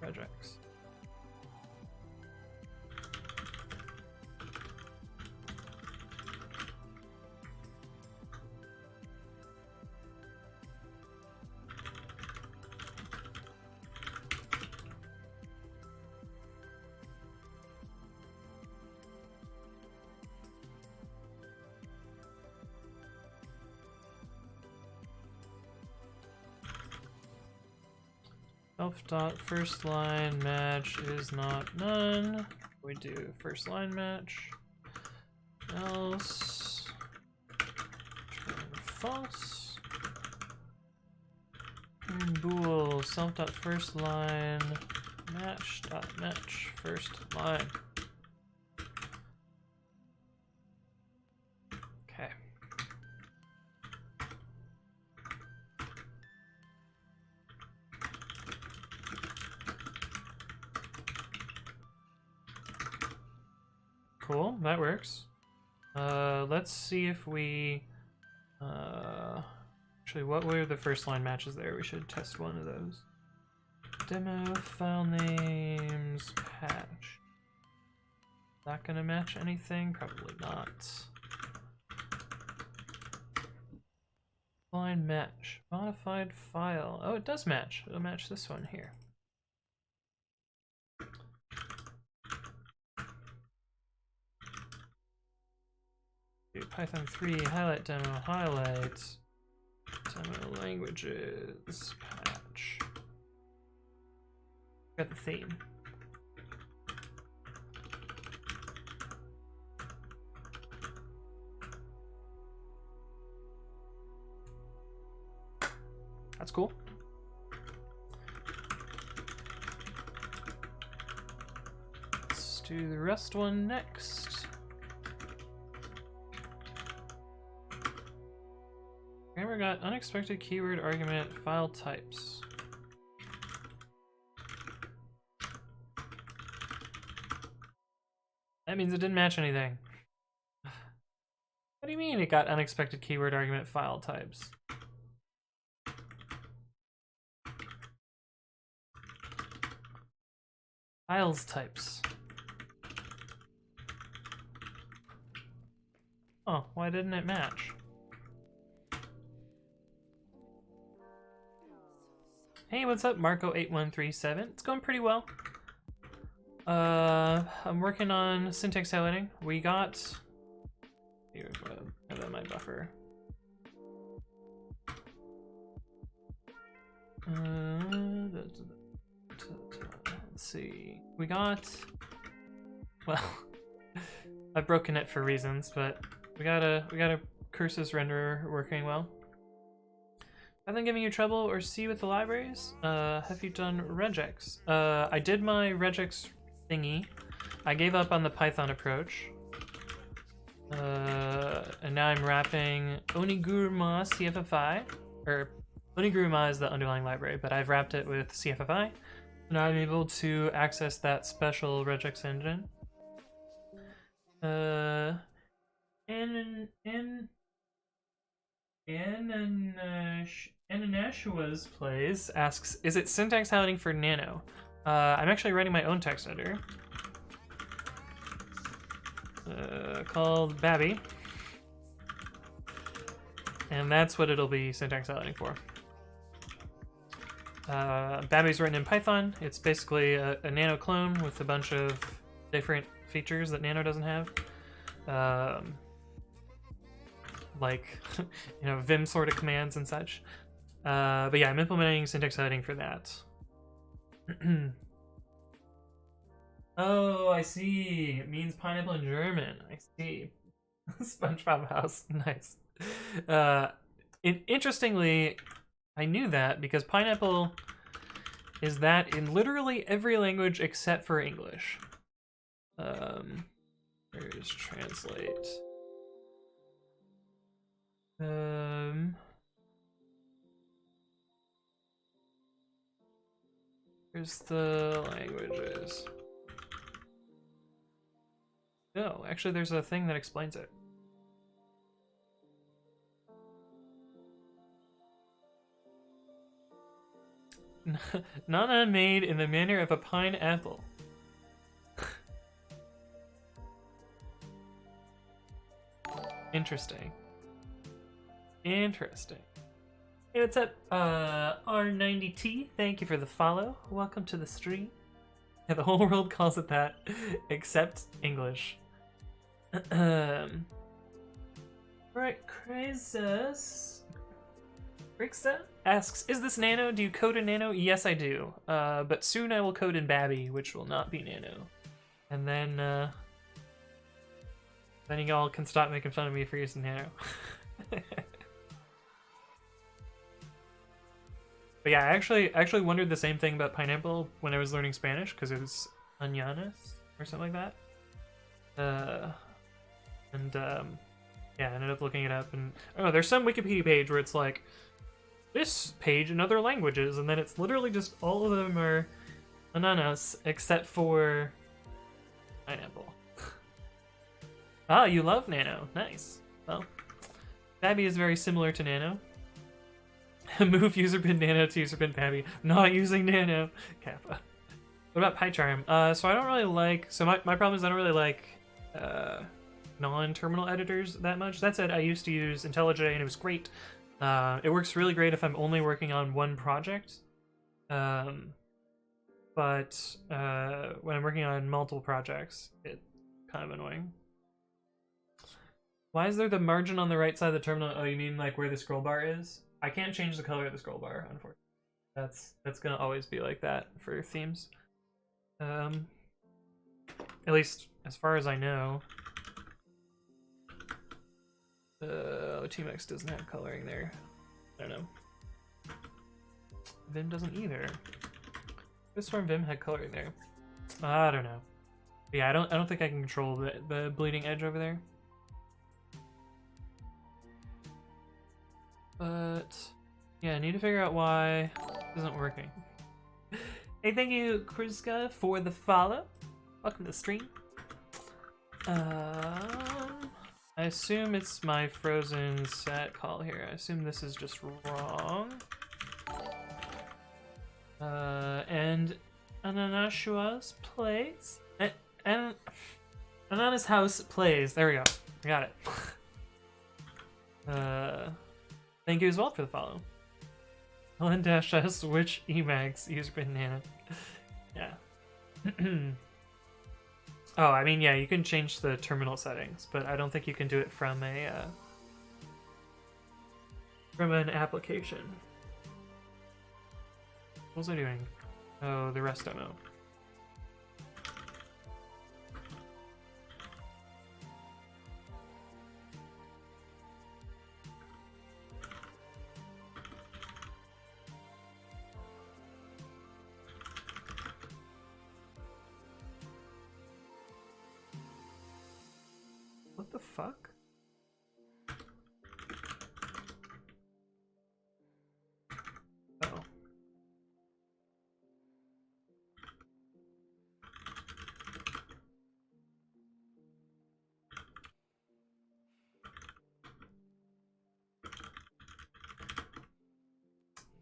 regex. Self dot first line match is not none. We do first line match. Else turn false. Turn bool self dot first line match dot match first line. Okay. Cool, that works. Let's see if we... actually, what were the first line matches there? We should test one of those. Demo file names patch. Not gonna match anything? Probably not. Line match. Modified file. Oh, it does match. It'll match this one here. Python 3 highlight demo highlights demo languages patch. Got the theme. That's cool. Let's do the rest one next. Grammar got unexpected keyword argument file types. That means it didn't match anything. What do you mean it got unexpected keyword argument file types? Files types. Oh, why didn't it match? Hey, what's up, Marco8137? It's going pretty well. I'm working on syntax highlighting. We got... Here, I have that in my buffer. Let's see. We got... Well, I've broken it for reasons, but we got a curses renderer working well. Have been giving you trouble or C with the libraries? Have you done regex? I did my regex thingy. I gave up on the Python approach. And now I'm wrapping Oniguruma CFFI, or Oniguruma is the underlying library, but I've wrapped it with CFFI. Now I'm able to access that special regex engine. Ananashua's plays asks, is it syntax highlighting for Nano? I'm actually writing my own text editor. Called Babi. And that's what it'll be syntax highlighting for. Babi's written in Python. It's basically a Nano clone with a bunch of different features that Nano doesn't have. Like, you know, Vim sort of commands and such. But yeah, I'm implementing syntax highlighting for that. Oh, I see. It means pineapple in German. I see. SpongeBob house. Nice. Interestingly, I knew that because pineapple is that in literally every language except for English. Where's translate? Here's the languages. No, actually there's a thing that explains it. Nana made in the manner of a pineapple. Interesting. Interesting. Hey, what's up, R90T? Thank you for the follow. Welcome to the stream. Yeah, the whole world calls it that, except English. Alright, Krazus. Rixa asks, is this Nano? Do you code in Nano? Yes, I do. But soon I will code in Babi, which will not be Nano. And then y'all can stop making fun of me for using Nano. But yeah, I actually wondered the same thing about pineapple when I was learning Spanish, because it was añanas or something like that. Yeah, I ended up looking it up, and oh, there's some Wikipedia page where it's like, this page in other languages, and then it's literally just all of them are ananas except for pineapple. Ah, you love Nano. Nice. Well, Babi is very similar to Nano. Move user bin Nano to user bin Babi. Not using Nano. Kappa. What about PyCharm? So I don't really like... So my problem is I don't really like non-terminal editors that much. That said, I used to use IntelliJ and it was great. It works really great if I'm only working on one project. But when I'm working on multiple projects, it's kind of annoying. Why is there the margin on the right side of the terminal? Oh, you mean like where the scroll bar is? I can't change the color of the scroll bar, unfortunately. That's gonna always be like that for themes. At least as far as I know. Tmx doesn't have coloring there. I don't know. Vim doesn't either. This one Vim had coloring there. I don't know. But yeah, I don't think I can control the bleeding edge over there. But yeah, I need to figure out why it isn't working. Hey, thank you, Kriska, for the follow. Welcome to the stream. I I assume it's my frozen set call here. I assume this is just wrong. And Ananashua's plays. And Anana's house plays. There we go. I got it. Thank you as well for the follow. Helen-S, which Emacs use banana. Yeah. Oh, I mean, yeah, you can change the terminal settings, but I don't think you can do it from an application. What was I doing? Oh, the rest demo. What the fuck? Oh.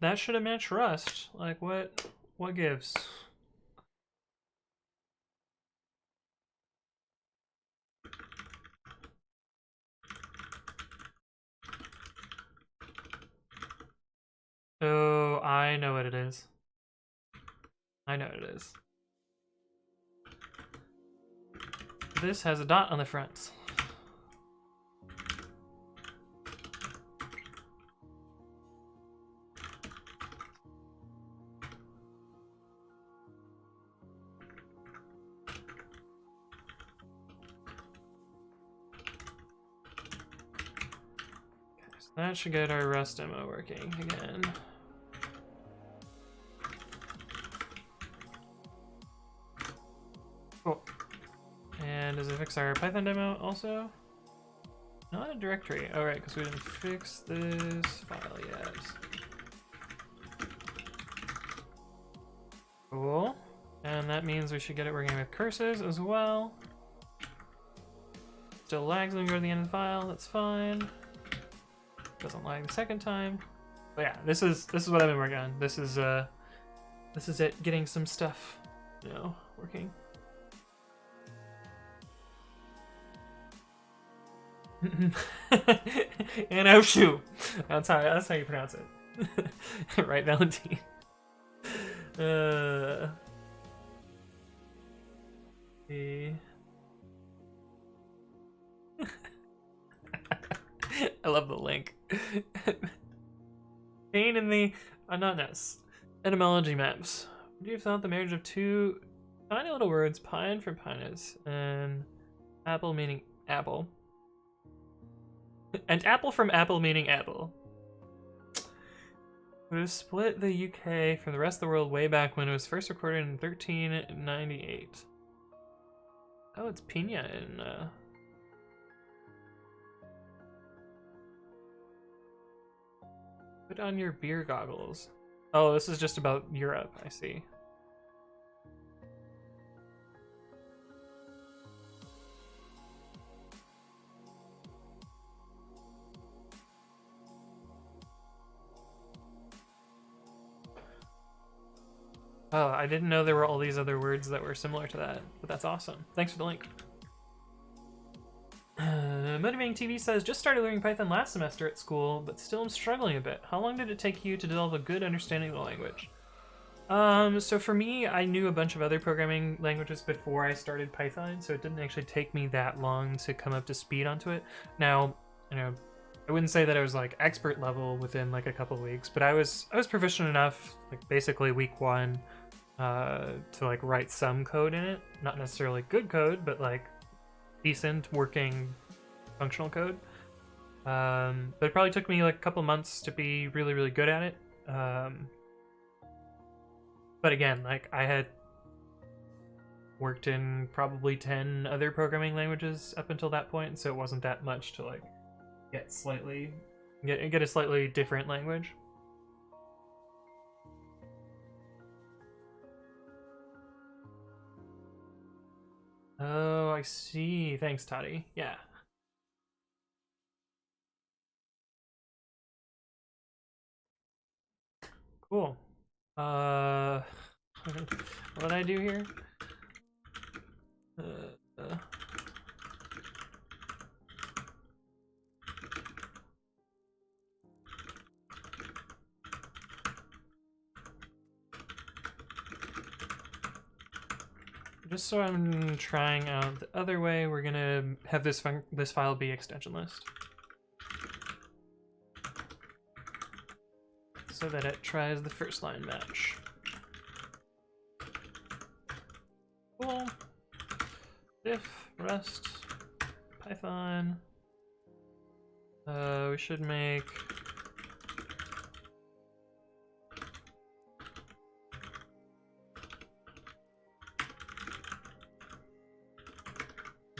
That should have matched Rust. Like, what gives? Oh, I know what it is. I know what it is. This has a dot on the front. That should get our Rust demo working again. Cool. And does it fix our Python demo also? Not a directory. Oh, right, because we didn't fix this file yet. Cool. And that means we should get it working with curses as well. Still lags when we go to the end of the file. That's fine. Doesn't lag the second time. But yeah, this is what I've been working on. This is it, getting some stuff, you know, working. And Oshu. That's how you pronounce it. Right, Valentine. I love the link. Pain in the ananas. Etymology maps. Would you have thought the marriage of two tiny little words, pine from pinus, and apple meaning apple, and apple from apple meaning apple, would have split the UK from the rest of the world way back when it was first recorded in 1398. Oh, it's pina in Put on your beer goggles. Oh, this is just about Europe, I see. Oh, I didn't know there were all these other words that were similar to that, but that's awesome. Thanks for the link. Motivating TV says, just started learning Python last semester at school, but still am struggling a bit. How long did it take you to develop a good understanding of the language? So for me, I knew a bunch of other programming languages before I started Python, so it didn't actually take me that long to come up to speed onto it. Now, you know, I wouldn't say that I was like expert level within like a couple of weeks, but I was proficient enough, like basically week one, to like write some code in it. Not necessarily good code, but like decent working functional code. But it probably took me like a couple months to be really, really good at it. But again, like I had worked in probably 10 other programming languages up until that point, so it wasn't that much to like get a slightly different language. Oh, I see. Thanks, Toddy. Yeah. Cool. What did I do here? Just so I'm trying out the other way, we're gonna have this file be extension list, so that it tries the first line match. Cool. Diff, Rust, Python. We should make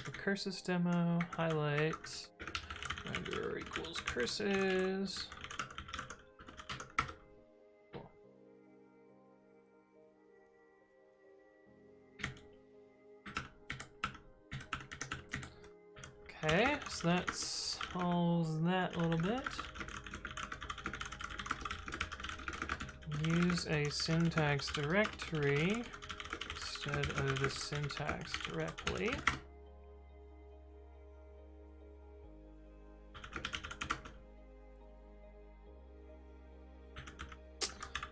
the curses demo, highlight, under equals curses. Cool. Okay, so that solves that a little bit. Use a syntax directory instead of the syntax directly.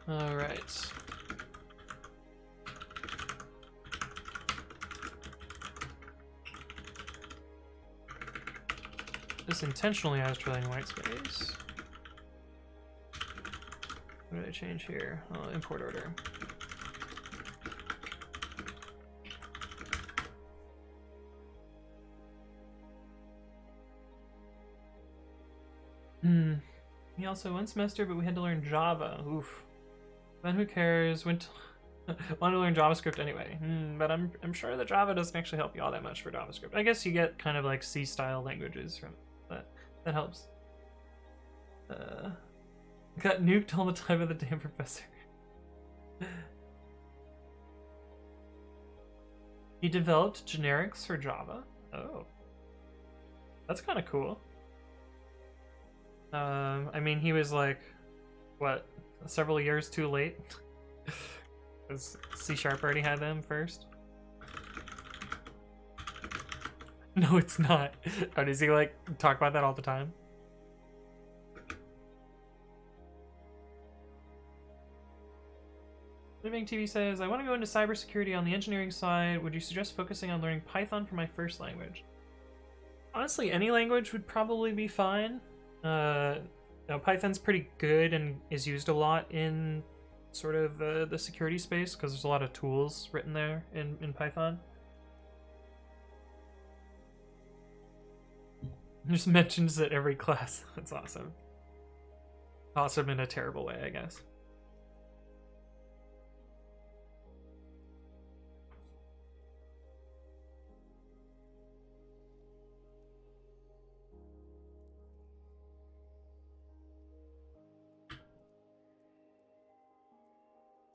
All right. This intentionally has trailing white space. What did I change here? Oh, import order. He also one semester, but we had to learn Java. Oof. Then who cares? Went want to learn JavaScript anyway. But I'm sure that Java doesn't actually help you all that much for JavaScript. I guess you get kind of like C-style languages from that. That helps. Got nuked all the time by the damn professor. He developed generics for Java. Oh. That's kind of cool. I mean, he was like, what, several years too late? Because C# already had them first. No, it's not. Oh, does he like talk about that all the time? Living TV says, I want to go into cybersecurity on the engineering side. Would you suggest focusing on learning Python for my first language? Honestly, any language would probably be fine. Now Python's pretty good and is used a lot in sort of the security space because there's a lot of tools written there in Python. Just mentions it every class. That's awesome. Awesome in a terrible way, I guess.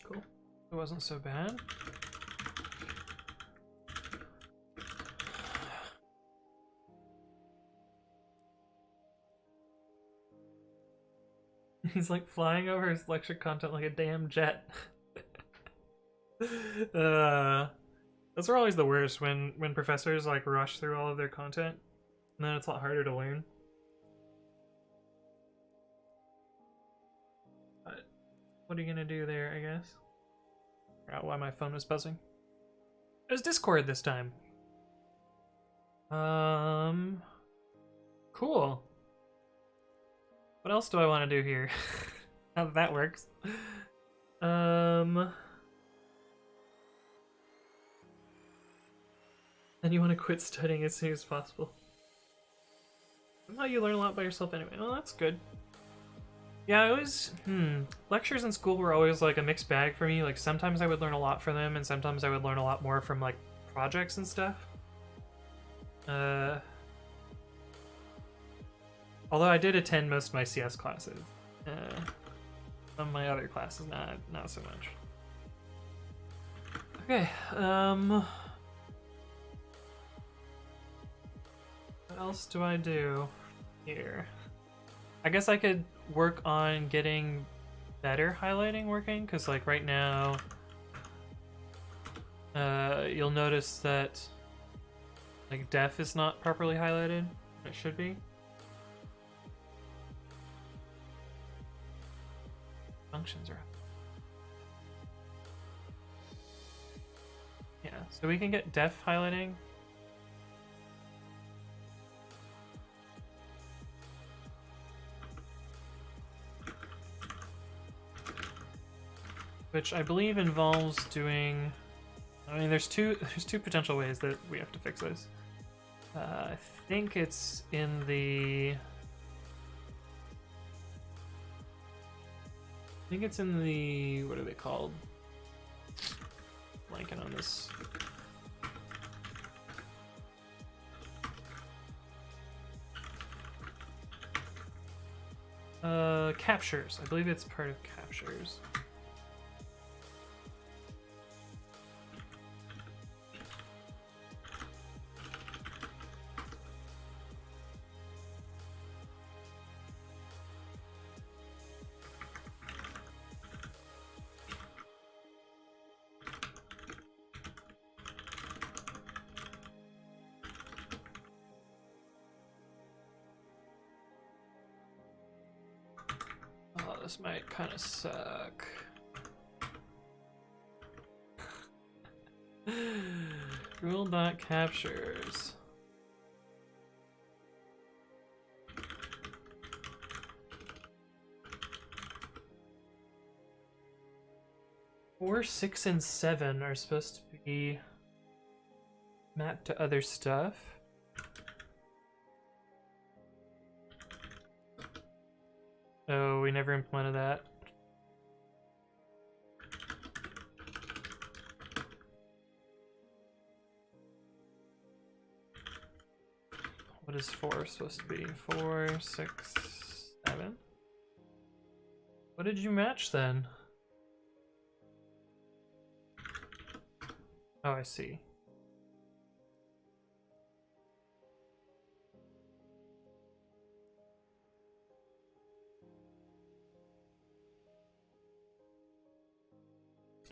Cool. It wasn't so bad. He's like flying over his lecture content like a damn jet. Those are always the worst when professors like rush through all of their content, and then it's a lot harder to learn. But what are you gonna do there, I guess? I forgot why my phone was buzzing. It was Discord this time. Cool. What else do I want to do here? How that works. Then you want to quit studying as soon as possible. Somehow you learn a lot by yourself anyway. Oh, that's good. Yeah, it was, lectures in school were always like a mixed bag for me. Like sometimes I would learn a lot from them and sometimes I would learn a lot more from like projects and stuff. Although I did attend most of my CS classes. Some of my other classes, not so much. Okay, what else do I do here? I guess I could work on getting better highlighting working, because like right now, you'll notice that like def is not properly highlighted. It should be. Functions are. Yeah, so we can get def highlighting. Which I believe involves doing. I mean, there's two potential ways that we have to fix this. I think it's in the. I think it's in the. What are they called? Blanking on this. Captures. I believe it's part of captures. Oh, this might kind of suck. Rule.captures. Four, 6, and 7 are supposed to be mapped to other stuff. Oh, we never implemented that. What is 4 supposed to be? 4, 6, 7? What did you match then? Oh, I see.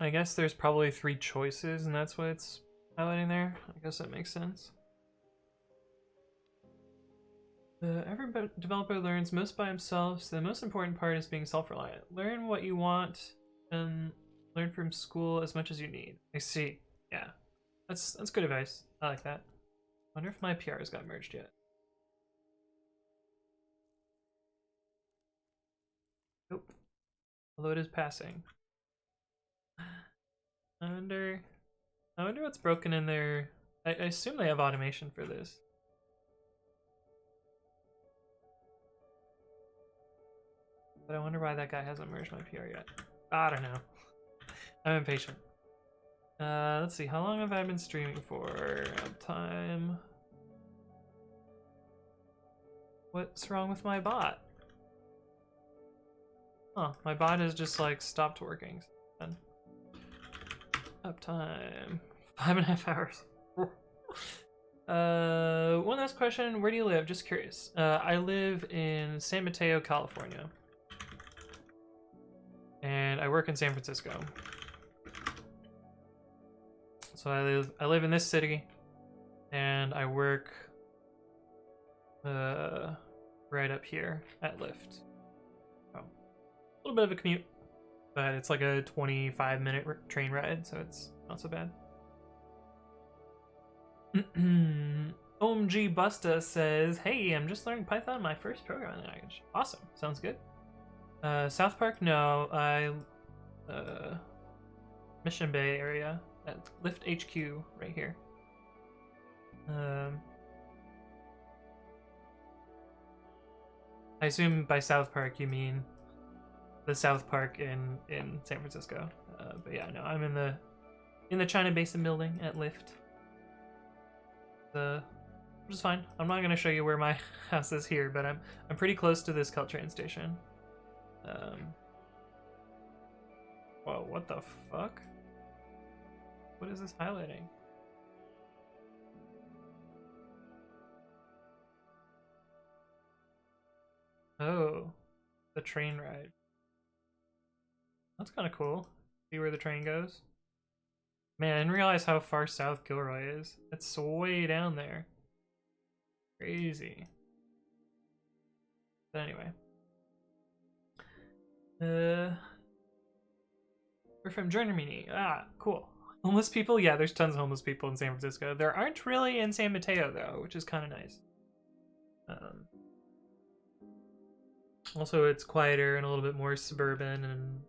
I guess there's probably 3 choices, and that's why it's highlighting there. I guess that makes sense. Every developer learns most by himself, so the most important part is being self-reliant. Learn what you want and learn from school as much as you need. I see. Yeah. That's good advice. I like that. Wonder if my PRs got merged yet. Nope. Load is passing. I wonder what's broken in there. I assume they have automation for this. But I wonder why that guy hasn't merged my PR yet. I don't know. I'm impatient. Let's see. How long have I been streaming for? Uptime. What's wrong with my bot? Huh. My bot has just like stopped working. Uptime. 5.5 hours. One last question. Where do you live? Just curious. I live in San Mateo, California. And I work in San Francisco. So I live in this city, and I work right up here at Lyft. Oh, a little bit of a commute, but it's like a 25-minute train ride, so it's not so bad. OMG Busta says, "Hey, I'm just learning Python, my first programming language. Awesome, sounds good." South Park, no. I Mission Bay area at Lyft HQ right here. I assume by South Park you mean the South Park in San Francisco. But yeah, no, I'm in the China Basin building at Lyft. Which is fine. I'm not gonna show you where my house is here, but I'm pretty close to this Caltrain station. Whoa, what the fuck? What is this highlighting? Oh, the train ride. That's kind of cool. See where the train goes. Man, I didn't realize how far south Gilroy is. It's way down there. Crazy. But anyway. We're from Germany. Ah, cool. Homeless people? Yeah, there's tons of homeless people in San Francisco. There aren't really in San Mateo, though, which is kind of nice. Also, it's quieter and a little bit more suburban and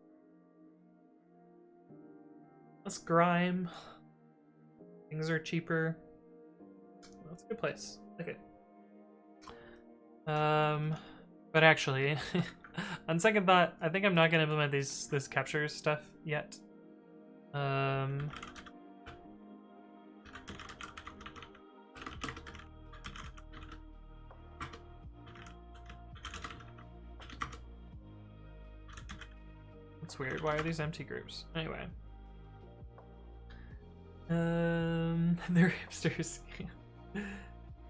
less grime. Things are cheaper. Well, it's a good place. I like it. But actually, on second thought, I think I'm not gonna implement this capture stuff yet. It's weird. Why are these empty groups? Anyway. They're hipsters.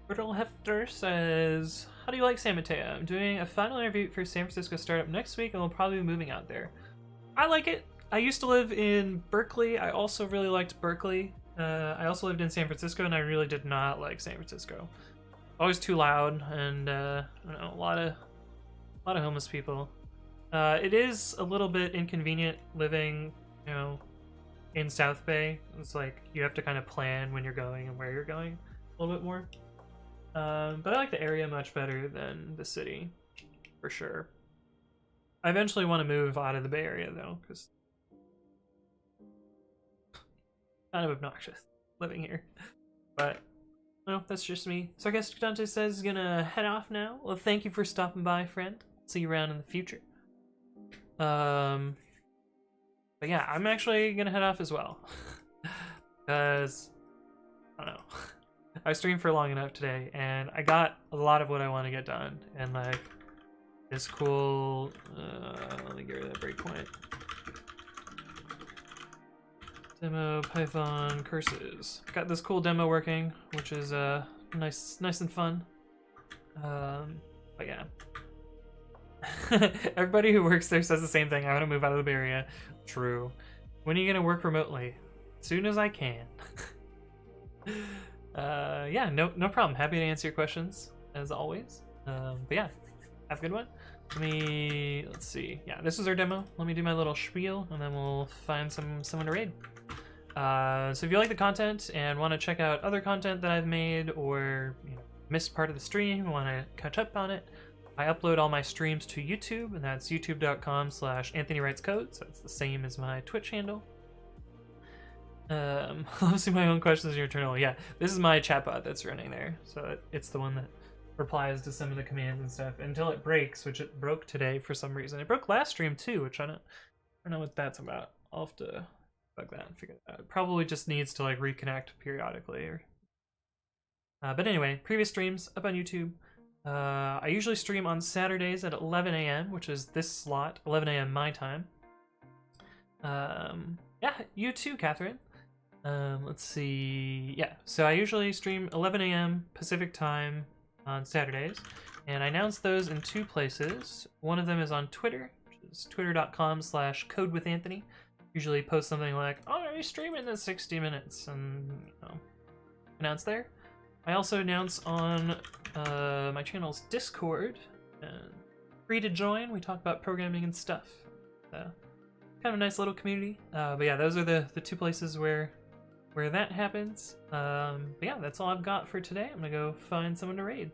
Brittle Hefter says, how do you like San Mateo? I'm doing a final interview for San Francisco startup next week and we'll probably be moving out there. I like it. I used to live in Berkeley. I also really liked Berkeley. I also lived in San Francisco and I really did not like San Francisco. Always too loud and I don't know, a lot of homeless people. It is a little bit inconvenient living, you know, in South Bay. It's like you have to kind of plan when you're going and where you're going a little bit more. But I like the area much better than the city, for sure. I eventually want to move out of the Bay Area though, because kind of obnoxious living here. But no, that's just me. Sarcastic Dante says he's gonna head off now. Well, thank you for stopping by, friend. See you around in the future. But yeah, I'm actually gonna head off as well. Because I don't know. I streamed for long enough today and I got a lot of what I want to get done. And like this cool let me get rid of that breakpoint. Demo Python curses. Got this cool demo working, which is nice and fun. But yeah. Everybody who works there says the same thing. I want to move out of the Bay Area. True. When are you gonna work remotely? As soon as I can. Yeah, no problem. Happy to answer your questions as always. But yeah, have a good one. Let's see. Yeah, this is our demo. Let me do my little spiel, and then we'll find someone to raid. So if you like the content and want to check out other content that I've made, or missed part of the stream, want to catch up on it, I upload all my streams to YouTube, and that's youtube.com/AnthonyWritesCode. So it's the same as my Twitch handle. I'll see my own questions in your terminal. Yeah, this is my chatbot that's running there. So it's the one that replies to some of the commands and stuff until it breaks, which it broke today for some reason. It broke last stream too, which I don't know what that's about. I'll have to bug that and figure it out. It probably just needs to like reconnect periodically. But anyway, previous streams up on YouTube. I usually stream on Saturdays at 11 a.m., which is this slot, 11 a.m. my time. Yeah, you too, Catherine. Let's see. Yeah, so I usually stream 11 a.m. Pacific time on Saturdays, and I announce those in two places. One of them is on Twitter, which is twitter.com/codewithanthony. Usually post something like, "Oh, are you streaming in 60 minutes?" and announce there. I also announce on my channel's Discord, free to join. We talk about programming and stuff. Kind of a nice little community. But yeah, those are the two places where that happens. But yeah, that's all I've got for today. I'm gonna go find someone to raid.